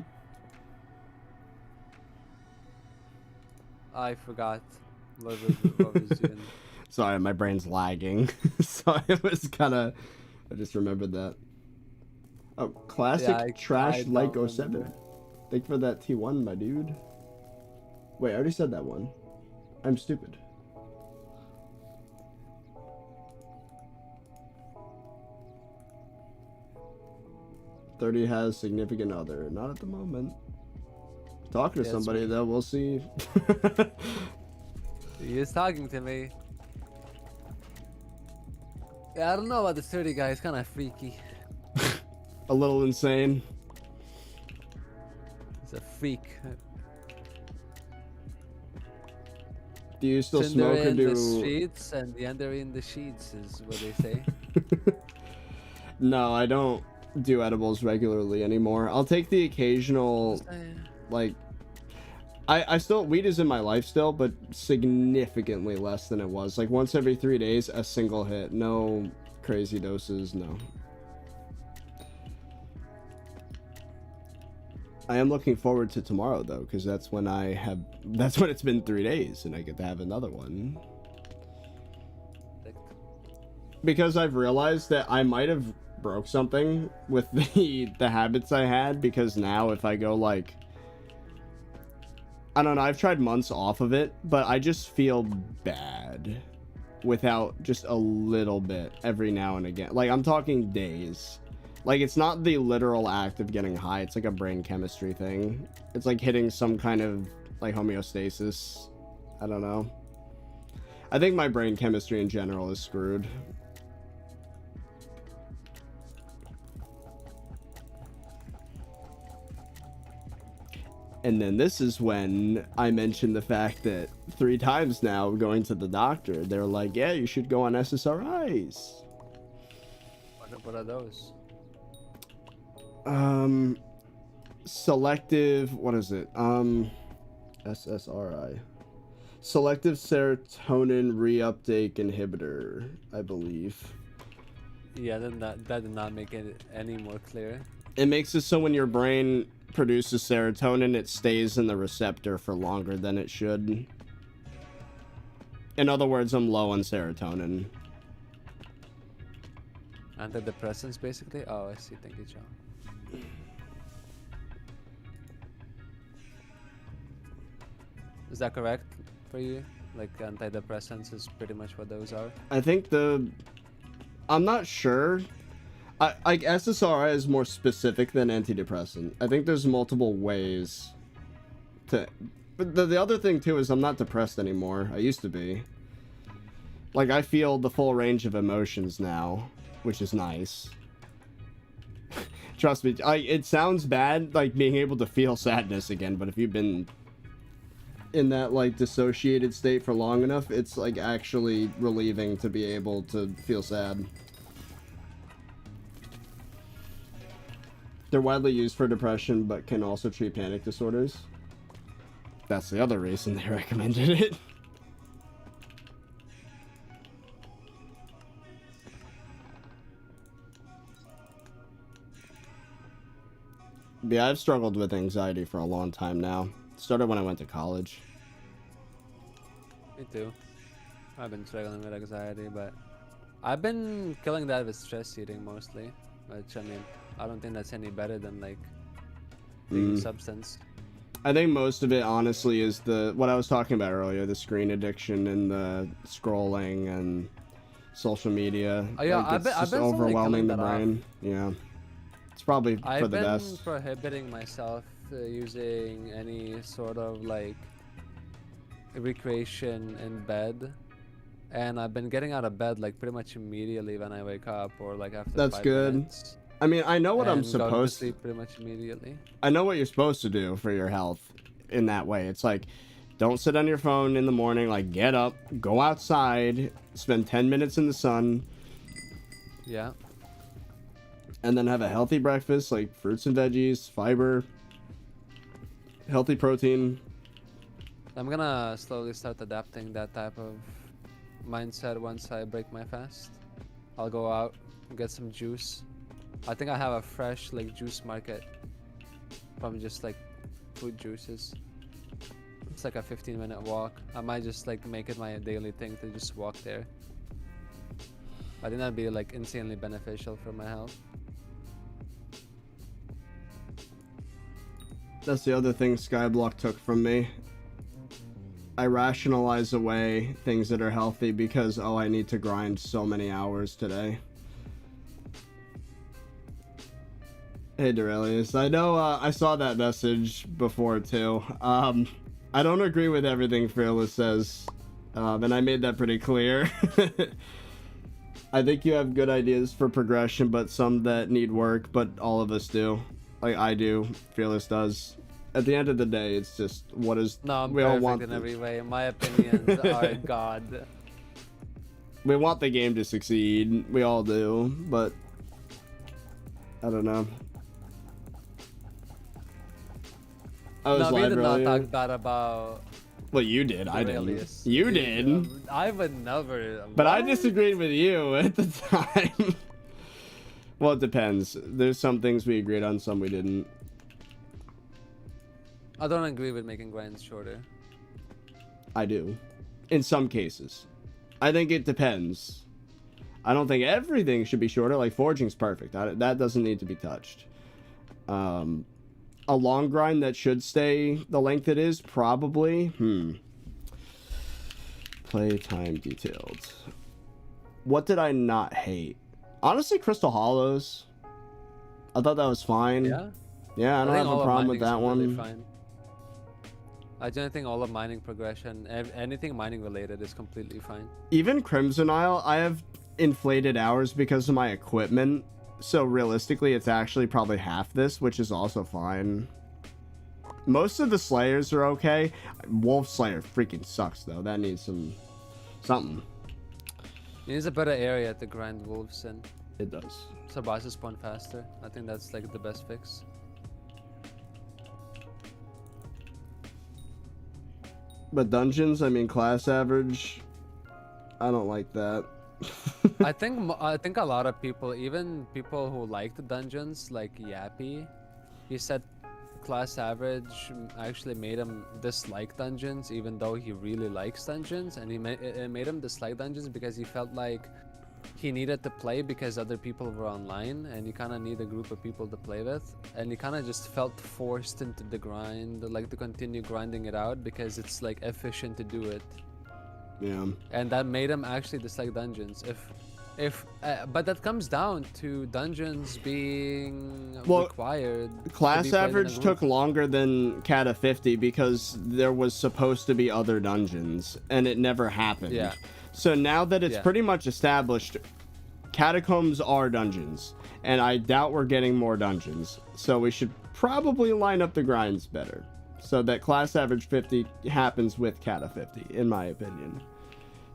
I forgot. What was you in? Sorry, my brain's lagging. So it was kind of... I just remembered that. Oh, classic trash like 07. Thank you for that T1, my dude. Wait, I already said that one. I'm stupid. "30 has significant other." Not at the moment. Talking to somebody though, we'll see. He is talking to me. Yeah, I don't know about the 30 guy. He's kind of freaky. A little insane. He's a freak. Do you still Cinder smoke or in do... the streets and the under in the sheets is what they say. No, I don't do edibles regularly anymore. I'll take the occasional, like... I still, weed is in my life still, but significantly less than it was. Like once every 3 days, a single hit. No crazy doses, no. I am looking forward to tomorrow though, because that's when it's been 3 days and I get to have another one. Because I've realized that I might have broke something with the habits I had, because now if I go like, I don't know, I've tried months off of it, but I just feel bad without just a little bit every now and again. Like I'm talking days. Like it's not the literal act of getting high, it's like a brain chemistry thing. It's like hitting some kind of like homeostasis. I don't know. I think my brain chemistry in general is screwed. And then this is when I mentioned the fact that 3 times now going to the doctor, they're like, yeah, you should go on SSRIs. What are those? Selective, what is it? SSRI. Selective serotonin reuptake inhibitor, I believe. Yeah, then that did not make it any more clear. It makes it so when your brain produces serotonin, it stays in the receptor for longer than it should. In other words, I'm low on serotonin. Antidepressants, basically? Oh, I see. Thank you, John. Is that correct for you? Like, antidepressants is pretty much what those are? I think I'm not sure. Like SSRI is more specific than antidepressant. I think there's multiple ways to. But the other thing too is I'm not depressed anymore. I used to be. Like I feel the full range of emotions now, which is nice. Trust me, it sounds bad like being able to feel sadness again, but if you've been in that like dissociated state for long enough, it's like actually relieving to be able to feel sad. They're widely used for depression, but can also treat panic disorders. That's the other reason they recommended it. Yeah, I've struggled with anxiety for a long time now. It started when I went to college. Me too. I've been struggling with anxiety, but I've been killing that with stress eating mostly. Which, I mean, I don't think that's any better than like taking substance. I think most of it honestly is what I was talking about earlier, the screen addiction and the scrolling and social media. Oh yeah, like, it's just overwhelming the brain. Yeah, it's probably for the best. I've been prohibiting myself using any sort of like recreation in bed, and I've been getting out of bed like pretty much immediately when I wake up, or like after That's 5 good. minutes. I mean, I know what I'm And go to supposed to. sleep pretty much immediately. I know what you're supposed to do for your health in that way. It's like, don't sit on your phone in the morning. Like, get up, go outside, spend 10 minutes in the sun. Yeah. And then have a healthy breakfast, like fruits and veggies, fiber, healthy protein. I'm gonna slowly start adapting that type of mindset once I break my fast. I'll go out and get some juice. I think I have a fresh like juice market from just like fruit juices. It's like a 15-minute walk. I might just like make it my daily thing to just walk there. I think that'd be like insanely beneficial for my health. That's the other thing SkyBlock took from me. I rationalize away things that are healthy because, oh, I need to grind so many hours today. Hey, Dorelius. I know I saw that message before, too. I don't agree with everything Fearless says, and I made that pretty clear. I think you have good ideas for progression, but some that need work, but all of us do. Like, I do. Fearless does. At the end of the day, it's just what is... No, I'm we all perfect want in every way. My opinions are God. We want the game to succeed. We all do, but... I don't know. I was No, we live did not earlier. talk bad about Well, you did. I didn't. Aurelius. You Dude, did. I would never. But I What? disagreed with you at the time. Well, it depends. There's some things we agreed on, some we didn't. I don't agree with making grinds shorter. I do. In some cases. I think it depends. I don't think everything should be shorter. Like, forging's perfect. That doesn't need to be touched. A long grind that should stay the length it is, probably. Playtime detailed. What did I not hate? Honestly, Crystal Hollows. I thought that was fine. Yeah. Yeah, I don't think have all a of problem with mining is that completely one. Fine. I don't think all of mining progression, anything mining related, is completely fine. Even Crimson Isle, I have inflated hours because of my equipment. So realistically, it's actually probably half this, which is also fine. Most of the Slayers are okay. Wolf Slayer freaking sucks, though. That needs something. It needs a better area to grind wolves in, It does. so bosses spawn faster. I think that's like the best fix. But dungeons, I mean, class average, I don't like that. I think a lot of people, even people who liked dungeons, like Yappy, he said class average actually made him dislike dungeons, even though he really likes dungeons, and it made him dislike dungeons because he felt like he needed to play because other people were online, and you kind of need a group of people to play with, and he kind of just felt forced into the grind, like to continue grinding it out because it's like efficient to do it. Yeah. And that made him actually dislike dungeons. But that comes down to dungeons being required. to be Class played in a average group. took longer than Cata 50 because there was supposed to be other dungeons, and it never happened. Yeah. So now that it's Yeah. pretty much established, catacombs are dungeons, and I doubt we're getting more dungeons. So we should probably line up the grinds better, so that class average 50 happens with Cata 50, in my opinion.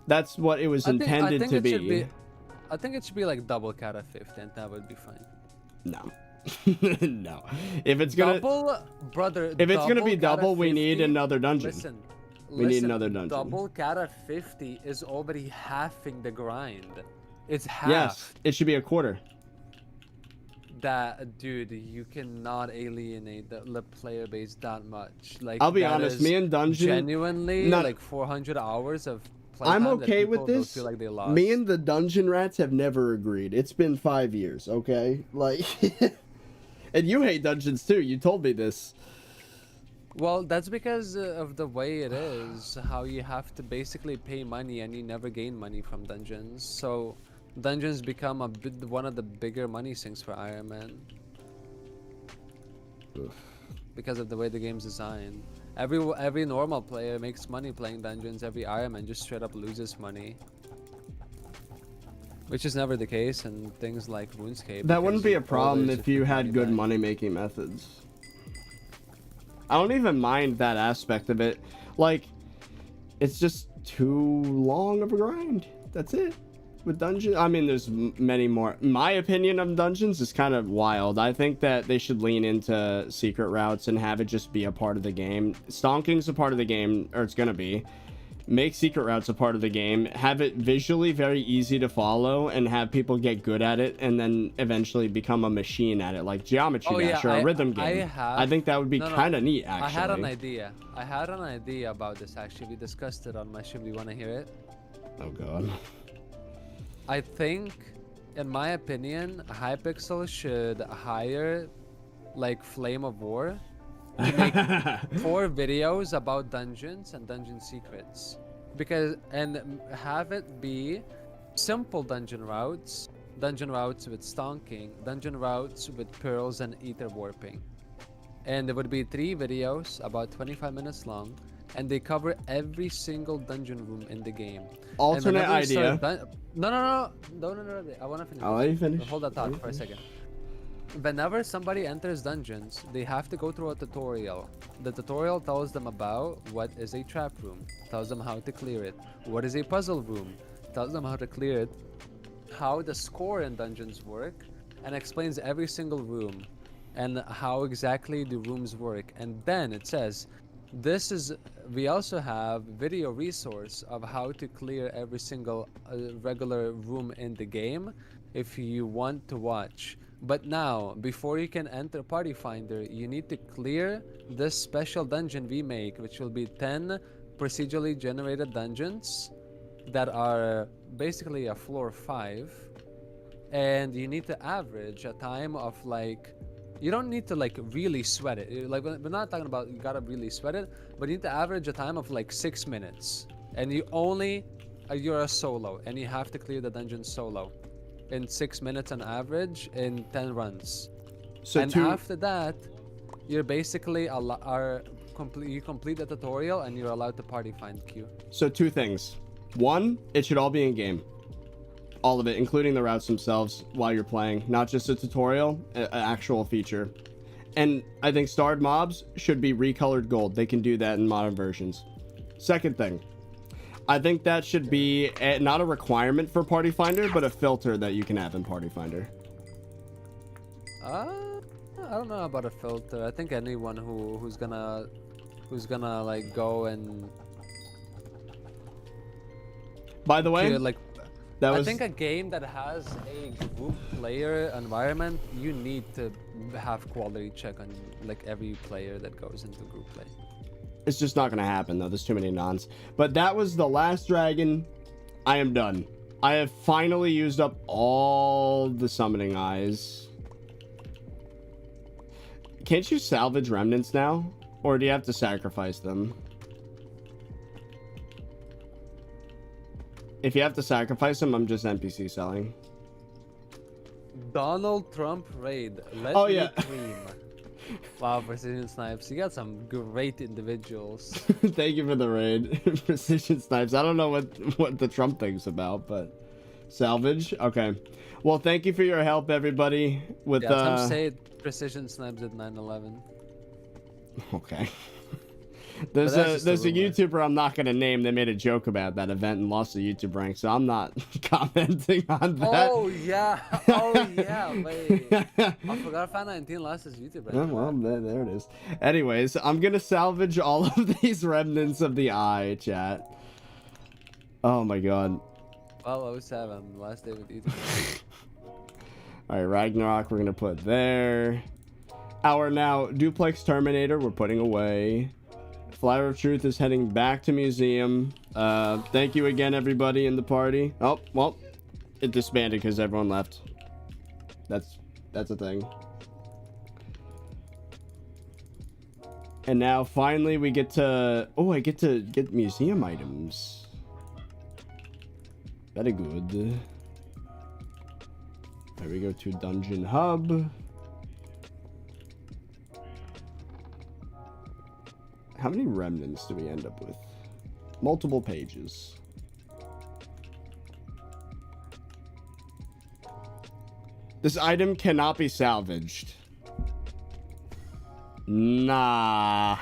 That's what it was intended to it should be. I think it should be like double Cata 50, and that would be fine. No. No. If it's gonna Brother. if it's gonna be Cata double, we need 50 another dungeon. Listen. We need another dungeon. Double Cata 50 is already halving the grind. It's half. Yes, it should be a quarter. That, dude, you cannot alienate the player base that much. Like, I'll be that honest, is me and Dungeon, genuinely not- like 400 hours of I'm playtime that okay with people don't this. feel like they lost. Me and the Dungeon Rats have never agreed. It's been 5 years, okay? Like, and you hate dungeons too. You told me this. Well, that's because of the way it is. How you have to basically pay money and you never gain money from dungeons. So dungeons become one of the bigger money sinks for Ironman. Because of the way the game's designed. Every normal player makes money playing dungeons. Every Ironman just straight up loses money. Which is never the case in things like RuneScape. That wouldn't be a because problem always if you had money good back. money-making methods. I don't even mind that aspect of it. Like, it's just too long of a grind. That's it. With dungeons, I mean, there's many more. My opinion of dungeons is kind of wild. I think that they should lean into secret routes and have it just be a part of the game. Stonking's a part of the game, or it's gonna be. Make secret routes a part of the game. Have it visually very easy to follow, and have people get good at it, and then eventually become a machine at it, like Geometry Dash or a rhythm game. I think that would be kind of neat, actually. I had an idea. I had an idea about this, actually. We discussed it on my stream. Do you want to hear it? Oh god. I think, in my opinion, Hypixel should hire, like, Flame of War to make 4 videos about dungeons and dungeon secrets. And have it be simple dungeon routes with stonking, dungeon routes with pearls and ether warping. And there would be 3 videos, about 25 minutes long, and they cover every single dungeon room in the game. Alternate idea. No, I want to finish. I'll let you finish. Hold that thought for a second. Whenever somebody enters dungeons, they have to go through a tutorial. The tutorial tells them about what is a trap room, tells them how to clear it. What is a puzzle room, tells them how to clear it. How the score in dungeons work, and explains every single room. and how exactly the rooms work. And then it says, we also have video resource of how to clear every single regular room in the game if you want to watch. But now, before you can enter Party Finder, you need to clear this special dungeon we make, which will be 10 procedurally generated dungeons that are basically a floor 5. And you need to average a time of like, you don't need to like really sweat it. Like, we're not talking about you gotta really sweat it, but you need to average a time of like 6 minutes. And you're a solo, and you have to clear the dungeon solo in 6 minutes on average in 10 runs. So after that, you're basically you complete the tutorial and you're allowed to party find queue. So 2 things. 1, it should all be in game. All of it, including the routes themselves while you're playing, not just a tutorial, an actual feature. And I think starred mobs should be recolored gold. They can do that in modern versions. Second thing, I think that should be not a requirement for Party Finder, but a filter that you can have in Party Finder. I don't know about a filter. I think anyone who's gonna like go and By the way, like, I think a game that has a group player environment, you need to have quality check on like every player that goes into group play. It's just not gonna happen though. There's too many nons. But that was the last dragon. I am done. I have finally used up all the summoning eyes. Can't you salvage remnants now? Or do you have to sacrifice them? If you have to sacrifice them, I'm just NPC selling. Donald Trump raid. Oh, yeah. Cream. Wow, Precision Snipes. You got some great individuals. Thank you for the raid. Precision Snipes. I don't know what the Trump thing's about, but salvage. Okay. Well, thank you for your help, everybody. With some say Precision Snipes at 9/11. Okay. There's a YouTuber I'm not gonna name that made a joke about that event and lost the YouTube rank, so I'm not commenting on that. Oh yeah, wait. I forgot Fan 19 lost his YouTube rank. Oh, well, there it is. Anyways, I'm gonna salvage all of these remnants of the eye, chat. Oh my god. Well, 07, last day with YouTube. Alright, Ragnarok we're gonna put there. Our now duplex Terminator we're putting away. Flower of Truth is heading back to museum. Thank you again, everybody in the party. Oh, well, it disbanded because everyone left. That's a thing. And now finally we get to... Oh, I get to get museum items. Very good. There we go to Dungeon Hub. How many remnants do we end up with? Multiple pages. This item cannot be salvaged. Nah.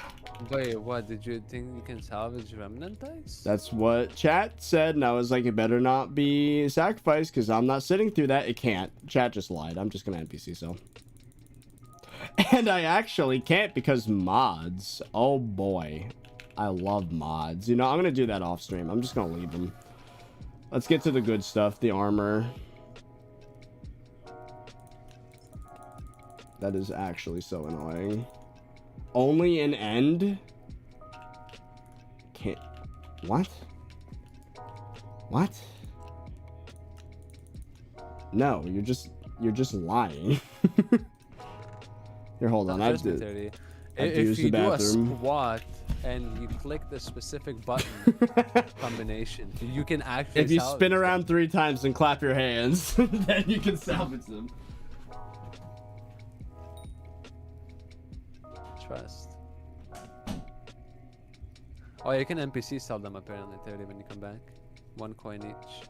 Wait, what? Did you think you can salvage remnant eyes? That's what chat said, and I was like, it better not be sacrificed, because I'm not sitting through that. It can't. Chat just lied. I'm just gonna NPC so. And I actually can't because mods. Oh boy. I love mods. You know, I'm gonna do that off stream. I'm just gonna leave them. Let's get to the good stuff. The armor. That is actually so annoying. Only an end? Can't... What? What? No, you're just lying. Here, hold on. I have to use the bathroom. Do a squat and you click the specific button combination, you can actually. If you spin around 3 times and clap your hands, then you can salvage them. Trust. Oh, you can NPC sell them apparently, 30 when you come back. 1 coin each.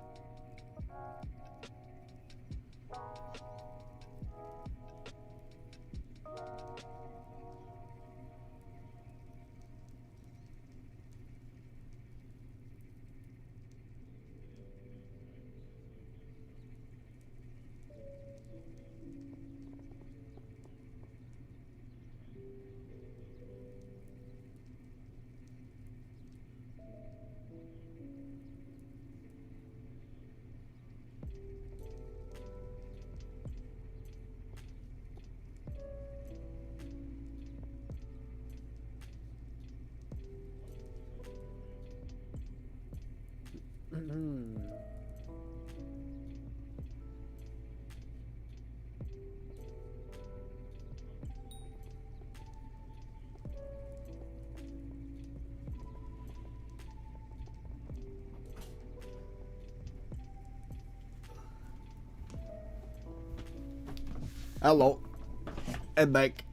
Hello. I'm back.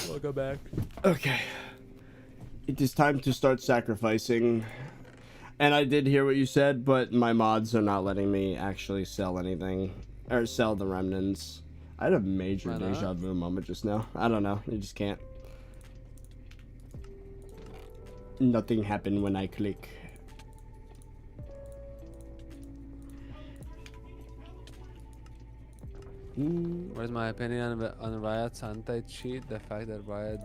Welcome back. Okay. It is time to start sacrificing. And I did hear what you said, but my mods are not letting me actually sell anything. Or sell the remnants. I had a major deja vu moment just now. I don't know. You just can't. Nothing happened when I click. Where's my opinion on Riot's anti-cheat? The fact that Riot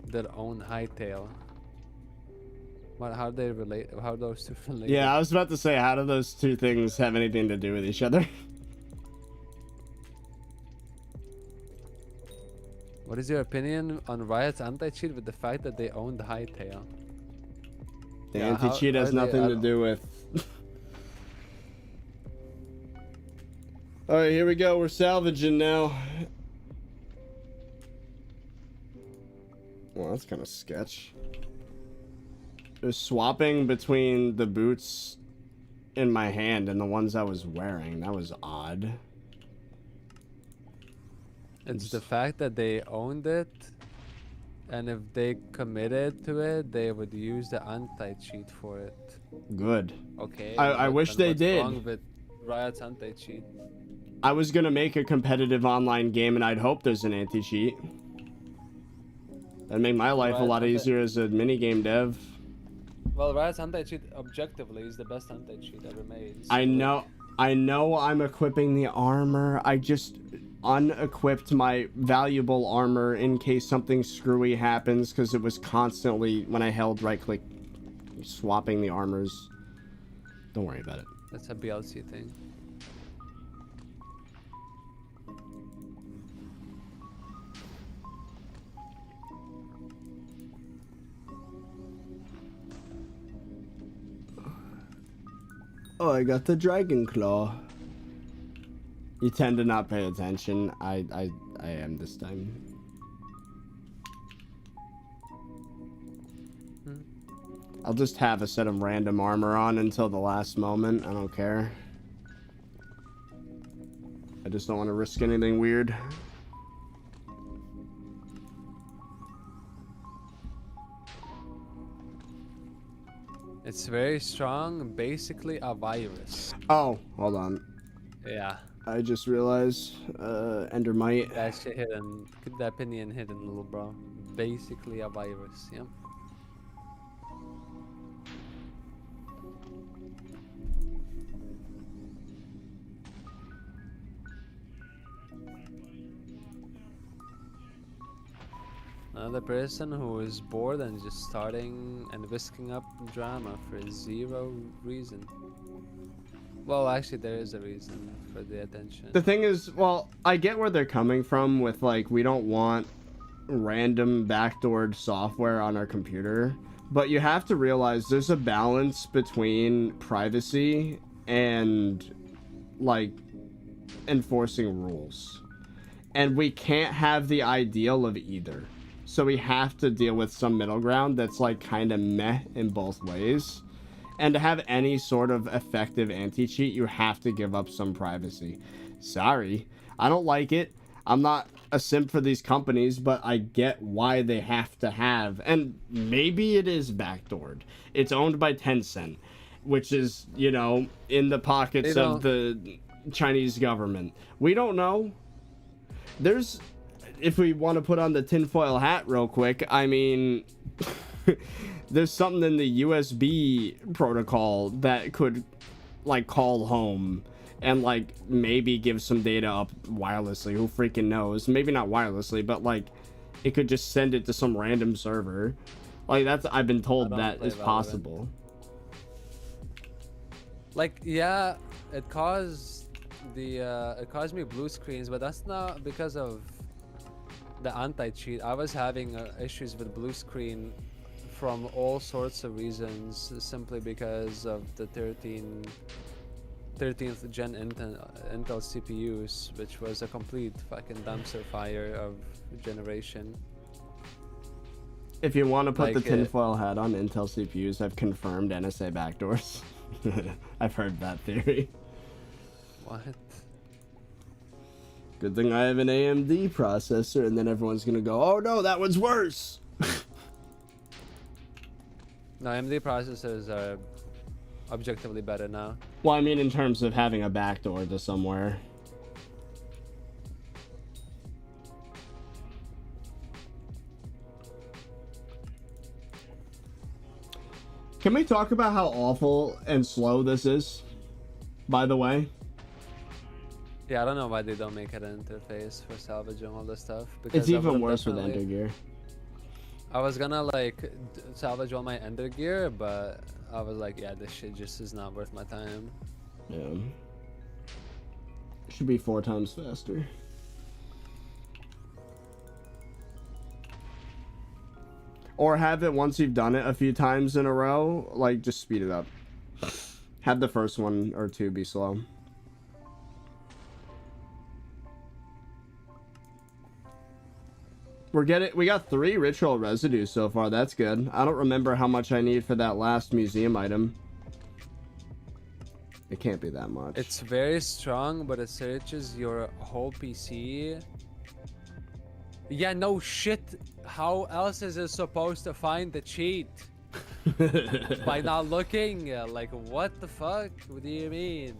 their own Hytale. How do they relate? How are those two relate? Yeah, I was about to say, how do those two things have anything to do with each other? What is your opinion on Riot's anti-cheat with the fact that they own the Hytale? The anti-cheat has nothing to do with... Alright, here we go. We're salvaging now. Well, that's kind of sketch. It was swapping between the boots in my hand and the ones I was wearing. That was odd. It's the fact that they owned it, and if they committed to it, they would use the anti-cheat for it. Good. Okay. I wish they did. What's wrong with Riot's anti-cheat? I was gonna make a competitive online game, and I'd hope there's an anti-cheat. That'd make my life a lot easier as a minigame dev. Well, Riot's anti-cheat objectively is the best anti-cheat ever made. So I know I'm equipping the armor. I just unequipped my valuable armor in case something screwy happens, because it was constantly, when I held right click, swapping the armors. Don't worry about it. That's a BLC thing. Oh, I got the dragon claw. You tend to not pay attention. I am this time. I'll just have a set of random armor on until the last moment. I don't care. I just don't want to risk anything weird. It's very strong, basically a virus. Oh, hold on. Yeah. I just realized, Endermite. That shit hidden. Keep that opinion hidden, little bro. Basically a virus, yeah. Another person who is bored and just starting and whisking up drama for zero reason. Well, actually, there is a reason for the attention. The thing is, well, I get where they're coming from with, like, we don't want random backdoored software on our computer, but you have to realize there's a balance between privacy and, like, enforcing rules. And we can't have the ideal of either. So we have to deal with some middle ground that's, like, kind of meh in both ways. And to have any sort of effective anti-cheat, you have to give up some privacy. Sorry, I don't like it. I'm not a simp for these companies, but I get why they have to have. And maybe it is backdoored. It's owned by Tencent, which is, you know, in the pockets of the Chinese government. We don't know. There's, if we want to put on the tinfoil hat real quick, I mean... There's something in the USB protocol that could, like, call home and, like, maybe give some data up wirelessly. Who freaking knows? Maybe not wirelessly, but, like, it could just send it to some random server. Like, that's, I've been told that is possible. Like, yeah, it caused me blue screens, but that's not because of the anti-cheat. I was having issues with blue screen from all sorts of reasons, simply because of the 13th gen Intel CPUs, which was a complete fucking dumpster fire of generation. If you want to put Like the tinfoil hat on, Intel CPUs have confirmed NSA backdoors. I've heard that theory. What? Good thing I have an AMD processor, and then everyone's gonna go, oh no, that one's worse. No, AMD processors are objectively better now. Well, I mean in terms of having a backdoor to somewhere. Can we talk about how awful and slow this is, by the way? Yeah, I don't know why they don't make an interface for salvaging all this stuff. Because It's even worse with Ender Gear. I was gonna like salvage all my Ender Gear, but I was like, yeah, this shit just is not worth my time. Yeah. Should be 4 times faster. Or have it once you've done it a few times in a row, like just speed it up. Have the first one or two be slow. We got 3 ritual residues so far. That's good. I don't remember how much I need for that last museum item. It can't be that much. It's very strong, but it searches your whole PC. Yeah, no shit. How else is it supposed to find the cheat? By not looking? Like, what the fuck? What do you mean?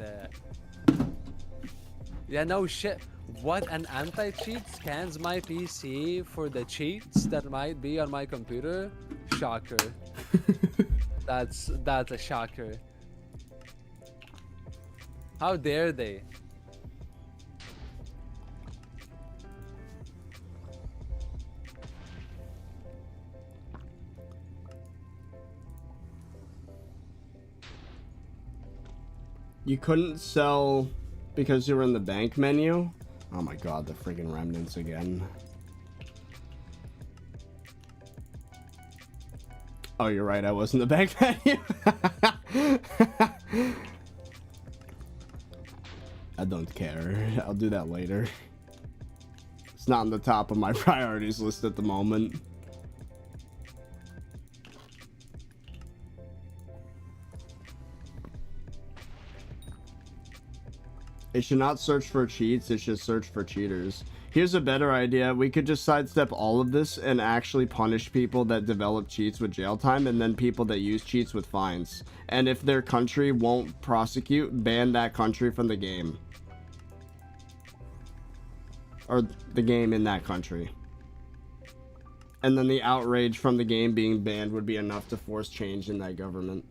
Yeah, no shit. What, an anti-cheat scans my PC for the cheats that might be on my computer? Shocker. That's a shocker. How dare they? You couldn't sell because you were in the bank menu? Oh my god, the friggin' remnants again. Oh, you're right, I was in the bank menu. I don't care. I'll do that later. It's not on the top of my priorities list at the moment. It should not search for cheats, it should search for cheaters. Here's a better idea. We could just sidestep all of this and actually punish people that develop cheats with jail time, and then people that use cheats with fines. And if their country won't prosecute, ban that country from the game. Or the game in that country. And then the outrage from the game being banned would be enough to force change in that government.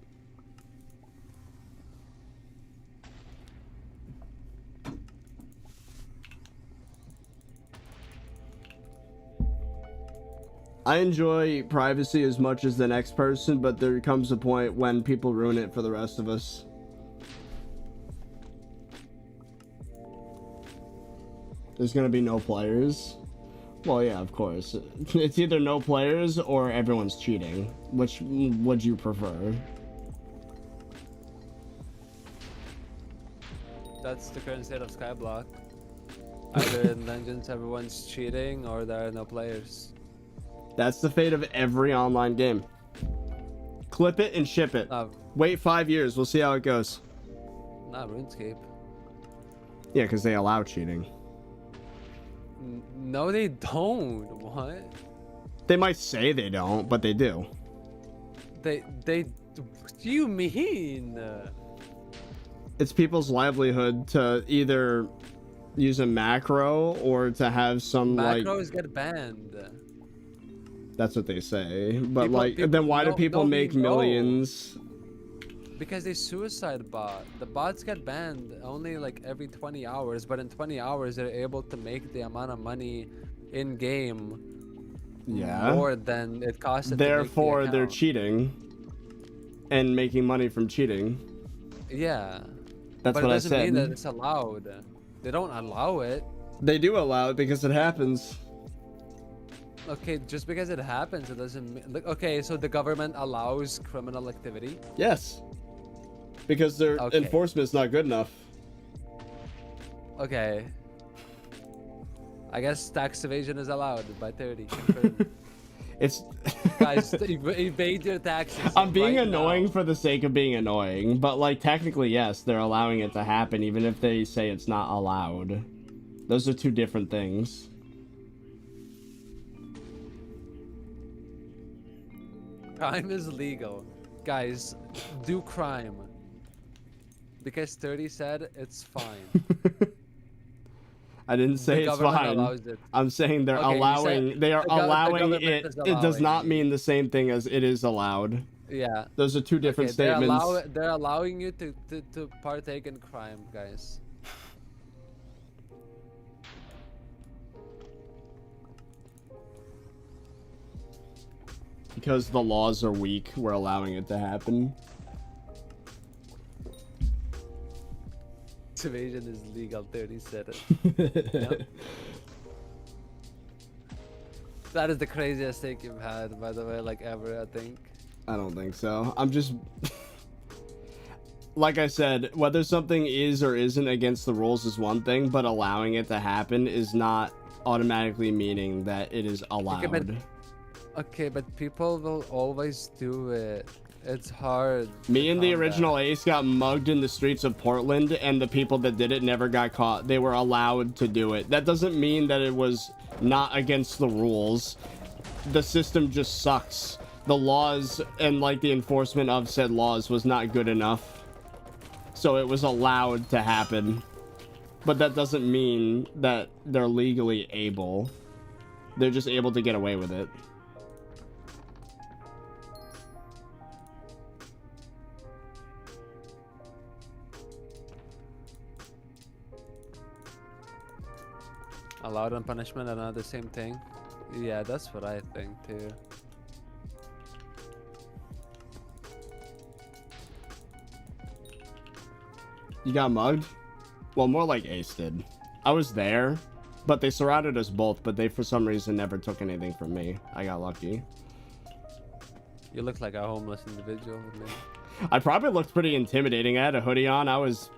I enjoy privacy as much as the next person, but there comes a point when people ruin it for the rest of us. There's gonna be no players. Well, yeah, of course. It's either no players or everyone's cheating. Which would you prefer? That's the current state of SkyBlock. Either in dungeons everyone's cheating or there are no players. That's the fate of every online game. Clip it and ship it. Wait 5 years, we'll see how it goes. Not RuneScape. Yeah, because they allow cheating. No, they don't. What? They might say they don't, but they do. They what do you mean? It's people's livelihood to either use a macro or to have some Macros get banned. That's what they say. But People- then why do people no, make no. millions? Because they suicide bot. The bots get banned only like every 20 hours, but in 20 hours they're able to make the amount of money in game more than it costs. Therefore, they're cheating and making money from cheating. Yeah. That's but what it I doesn't said. mean that it's allowed. They don't allow it. They do allow it because it happens. Okay, just because it happens, it doesn't mean... Look, okay, so the government allows criminal activity? Yes. Because their enforcement's not good enough. Okay. I guess tax evasion is allowed by 30. Confirmed. It's... Guys, evade your taxes. I'm being right annoying now. for the sake of being annoying, but like technically yes, they're allowing it to happen even if they say it's not allowed. Those are two different things. Crime is legal. Guys, do crime. Because 30 said it's fine. I didn't say The it's government fine. allows it. I'm saying they're Okay, you allowing. said They are the allowing government it. is It does allowing not it. mean the same thing as it is allowed. Yeah. Those are two different Okay, statements. they're allowing you to partake in crime, guys. Because the laws are weak, we're allowing it to happen. Evasion is legal, 30 said it. Yep. That is the craziest take you've had, by the way, like ever, I think. I don't think so. I'm just... Like I said, whether something is or isn't against the rules is one thing, but allowing it to happen is not automatically meaning that it is allowed. Okay, but people will always do it. It's hard. Me to and the combat. original Ace got mugged in the streets of Portland, and the people that did it never got caught. They were allowed to do it. That doesn't mean that it was not against the rules. The system just sucks. The laws and like the enforcement of said laws was not good enough. So it was allowed to happen. But that doesn't mean that they're legally able. They're just able to get away with it. Allowed and punishment are not the same thing. Yeah, that's what I think too. You got mugged? Well, more like Ace did. I was there, but they surrounded us both, but they for some reason never took anything from me. I got lucky. You look like a homeless individual. Man. I probably looked pretty intimidating. I had a hoodie on. I was...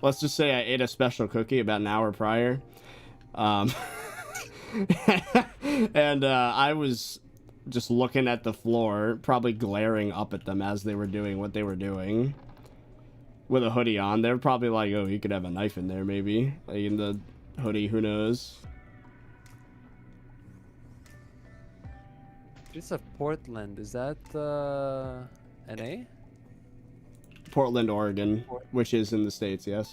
Let's just say I ate a special cookie about an hour prior. And I was just looking at the floor, probably glaring up at them as they were doing what they were doing. With a hoodie on. They were probably like, oh, you could have a knife in there, maybe. Like in the hoodie, who knows? Streets of Portland, is that NA? Portland, Oregon, which is in the States, yes.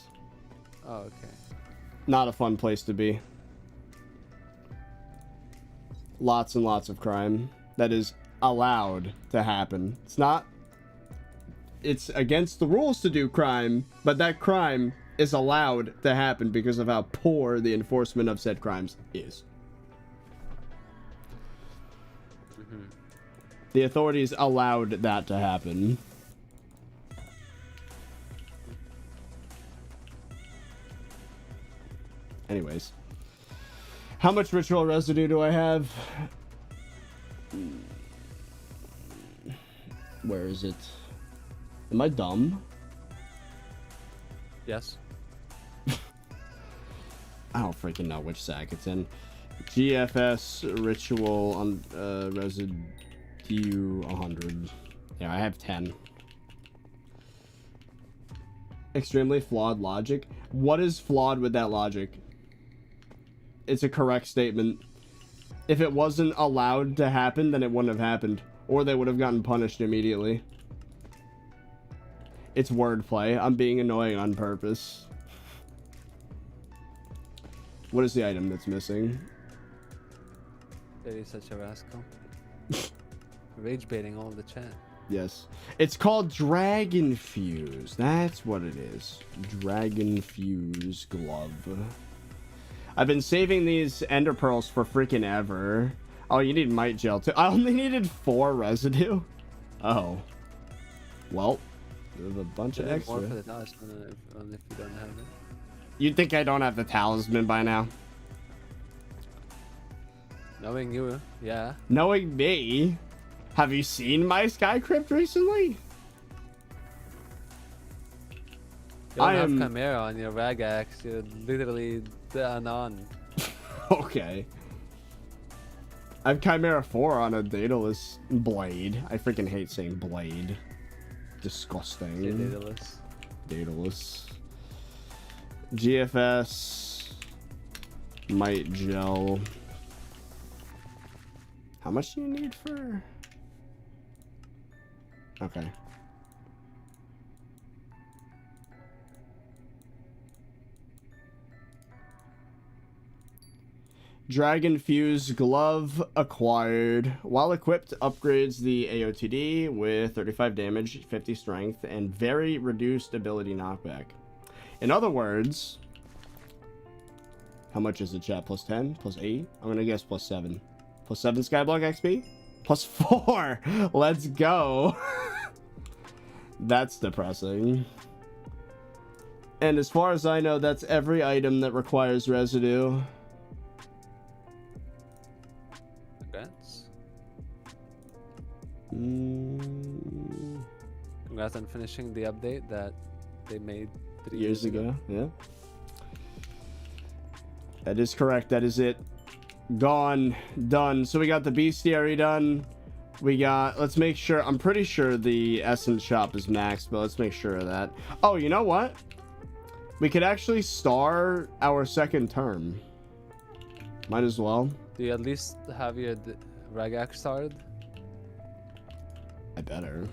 Oh, okay. Not a fun place to be. Lots and lots of crime that is allowed to happen. It's not... It's against the rules to do crime, but that crime is allowed to happen because of how poor the enforcement of said crimes is. Mm-hmm. The authorities allowed that to happen. Anyways. How much ritual residue do I have? Where is it? Am I dumb? Yes. I don't freaking know which sack it's in. GFS ritual on residue 100. Yeah, I have 10. Extremely flawed logic. What is flawed with that logic? It's a correct statement. If it wasn't allowed to happen, then it wouldn't have happened. Or they would have gotten punished immediately. It's wordplay. I'm being annoying on purpose. What is the item that's missing? That is such a rascal. Rage baiting all the chat. Yes. It's called Dragon Fuse. That's what it is. Dragon Fuse glove. I've been saving these ender pearls for freaking ever. Oh, you need might gel too. I only needed 4 residue. Oh. Well. There's a bunch of extra. More for the talisman if you don't have it. You'd think I don't have the talisman by now. Knowing you, yeah. Knowing me, have you seen my Sky Crypt recently? You don't I have am- Chimera on your rag axe. You're literally on. Okay. I have Chimera 4 on a Daedalus blade. I freaking hate saying blade. Disgusting. You're Daedalus. Daedalus. GFS. Might gel. How much do you need for? Okay. Dragon Fuse Glove acquired. While equipped, upgrades the AOTD with 35 damage, 50 strength, and very reduced ability knockback. In other words, how much is the chat? Plus 10? Plus 8? I'm gonna guess plus 7. Plus 7 Skyblock XP? Plus 4! Let's go! That's depressing. And as far as I know, that's every item that requires residue. Congrats. Mm, Congrats on finishing the update that they made 3 years ago, yeah. That is correct. That is it. Gone. Done. So we got the bestiary done. We got, let's make sure, I'm pretty sure the essence shop is maxed, but let's make sure of that. Oh, you know what? We could actually star our second term. Might as well. Do you at least have your rag axe started? I better.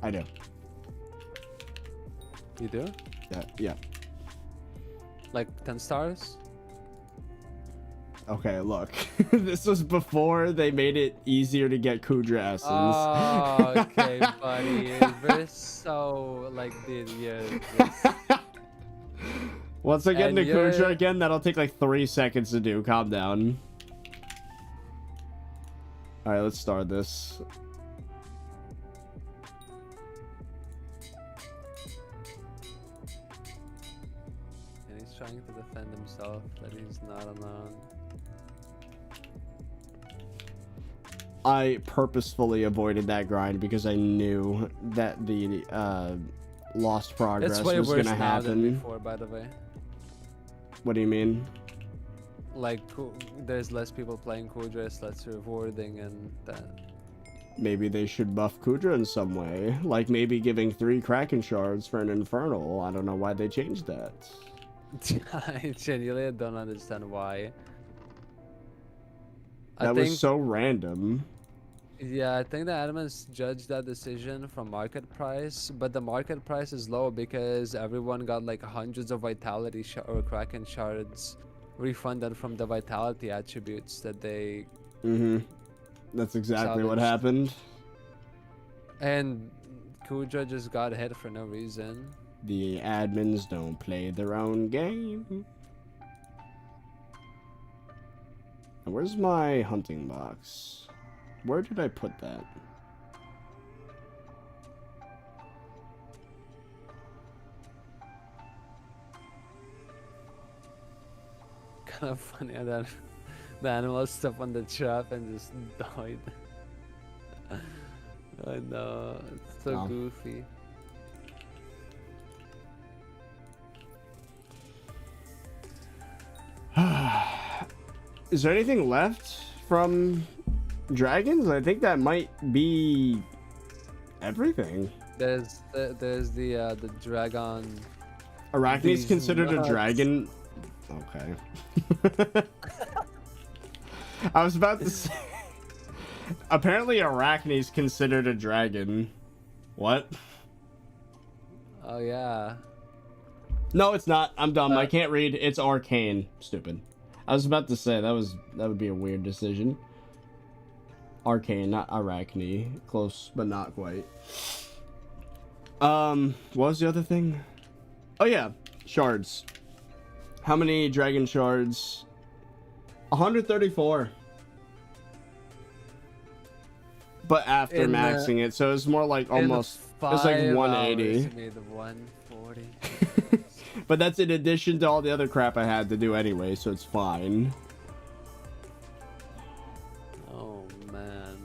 I do. You do? Yeah. Like 10 stars? Okay, look. This was before they made it easier to get Kudra essence. Oh, okay, buddy. We're so like Once I get And into you're- Kudra again, that'll take like 3 seconds to do. Calm down. Alright, let's start this. And he's trying to defend himself that he's not alone. I purposefully avoided that grind because I knew that the lost progress It's way was worse gonna now than happen. before, by the way. What do you mean? Like, there's less people playing Kudra, it's less rewarding, and that. Maybe they should buff Kudra in some way. Like maybe giving 3 Kraken shards for an Infernal. I don't know why they changed that. I genuinely don't understand why. That I was think, so random. yeah, I think the admins judged that decision from market price, but the market price is low because everyone got like hundreds of vitality or Kraken shards refunded from the vitality attributes that they. That's exactly what Salvaged. happened. And Kudra just got hit for no reason. The admins don't play their own game. And where's my hunting box? Where did I put that? Kind of funny how that the animal stepped on the trap and just died. I know, it's so Oh. goofy. Is there anything left from dragons? I think that might be everything. There's the dragon. Arachne's These considered nuts. a dragon. Okay. I was about to say. Apparently, Arachne's considered a dragon. What? Oh yeah. No, it's not. I'm dumb. I can't read. It's arcane. Stupid. I was about to say that would be a weird decision. Arcane, not Arachne. Close, but not quite. What was the other thing? Oh yeah, shards. How many dragon shards? 134. But after In, maxing it, so it's more like almost. It was like 180. Made 140. But that's in addition to all the other crap I had to do anyway, so it's fine. Oh man.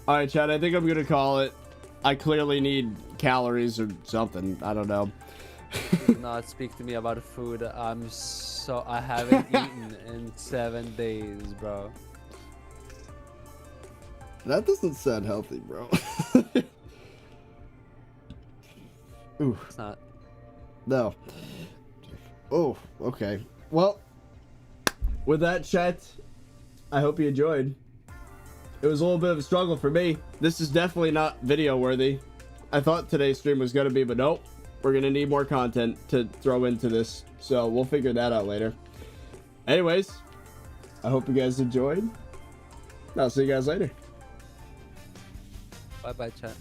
Alright, Chad, I think I'm gonna call it. I clearly need calories or something. I don't know. Do not speak to me about food. I haven't eaten in 7 days, bro. That doesn't sound healthy, bro. Ooh. It's not. No. Oh, okay. Well, with that, chat, I hope you enjoyed. It was a little bit of a struggle for me. This is definitely not video worthy. I thought today's stream was going to be, but nope. We're going to need more content to throw into this. So we'll figure that out later. Anyways, I hope you guys enjoyed. I'll see you guys later. Bye bye, chat.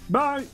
Bye.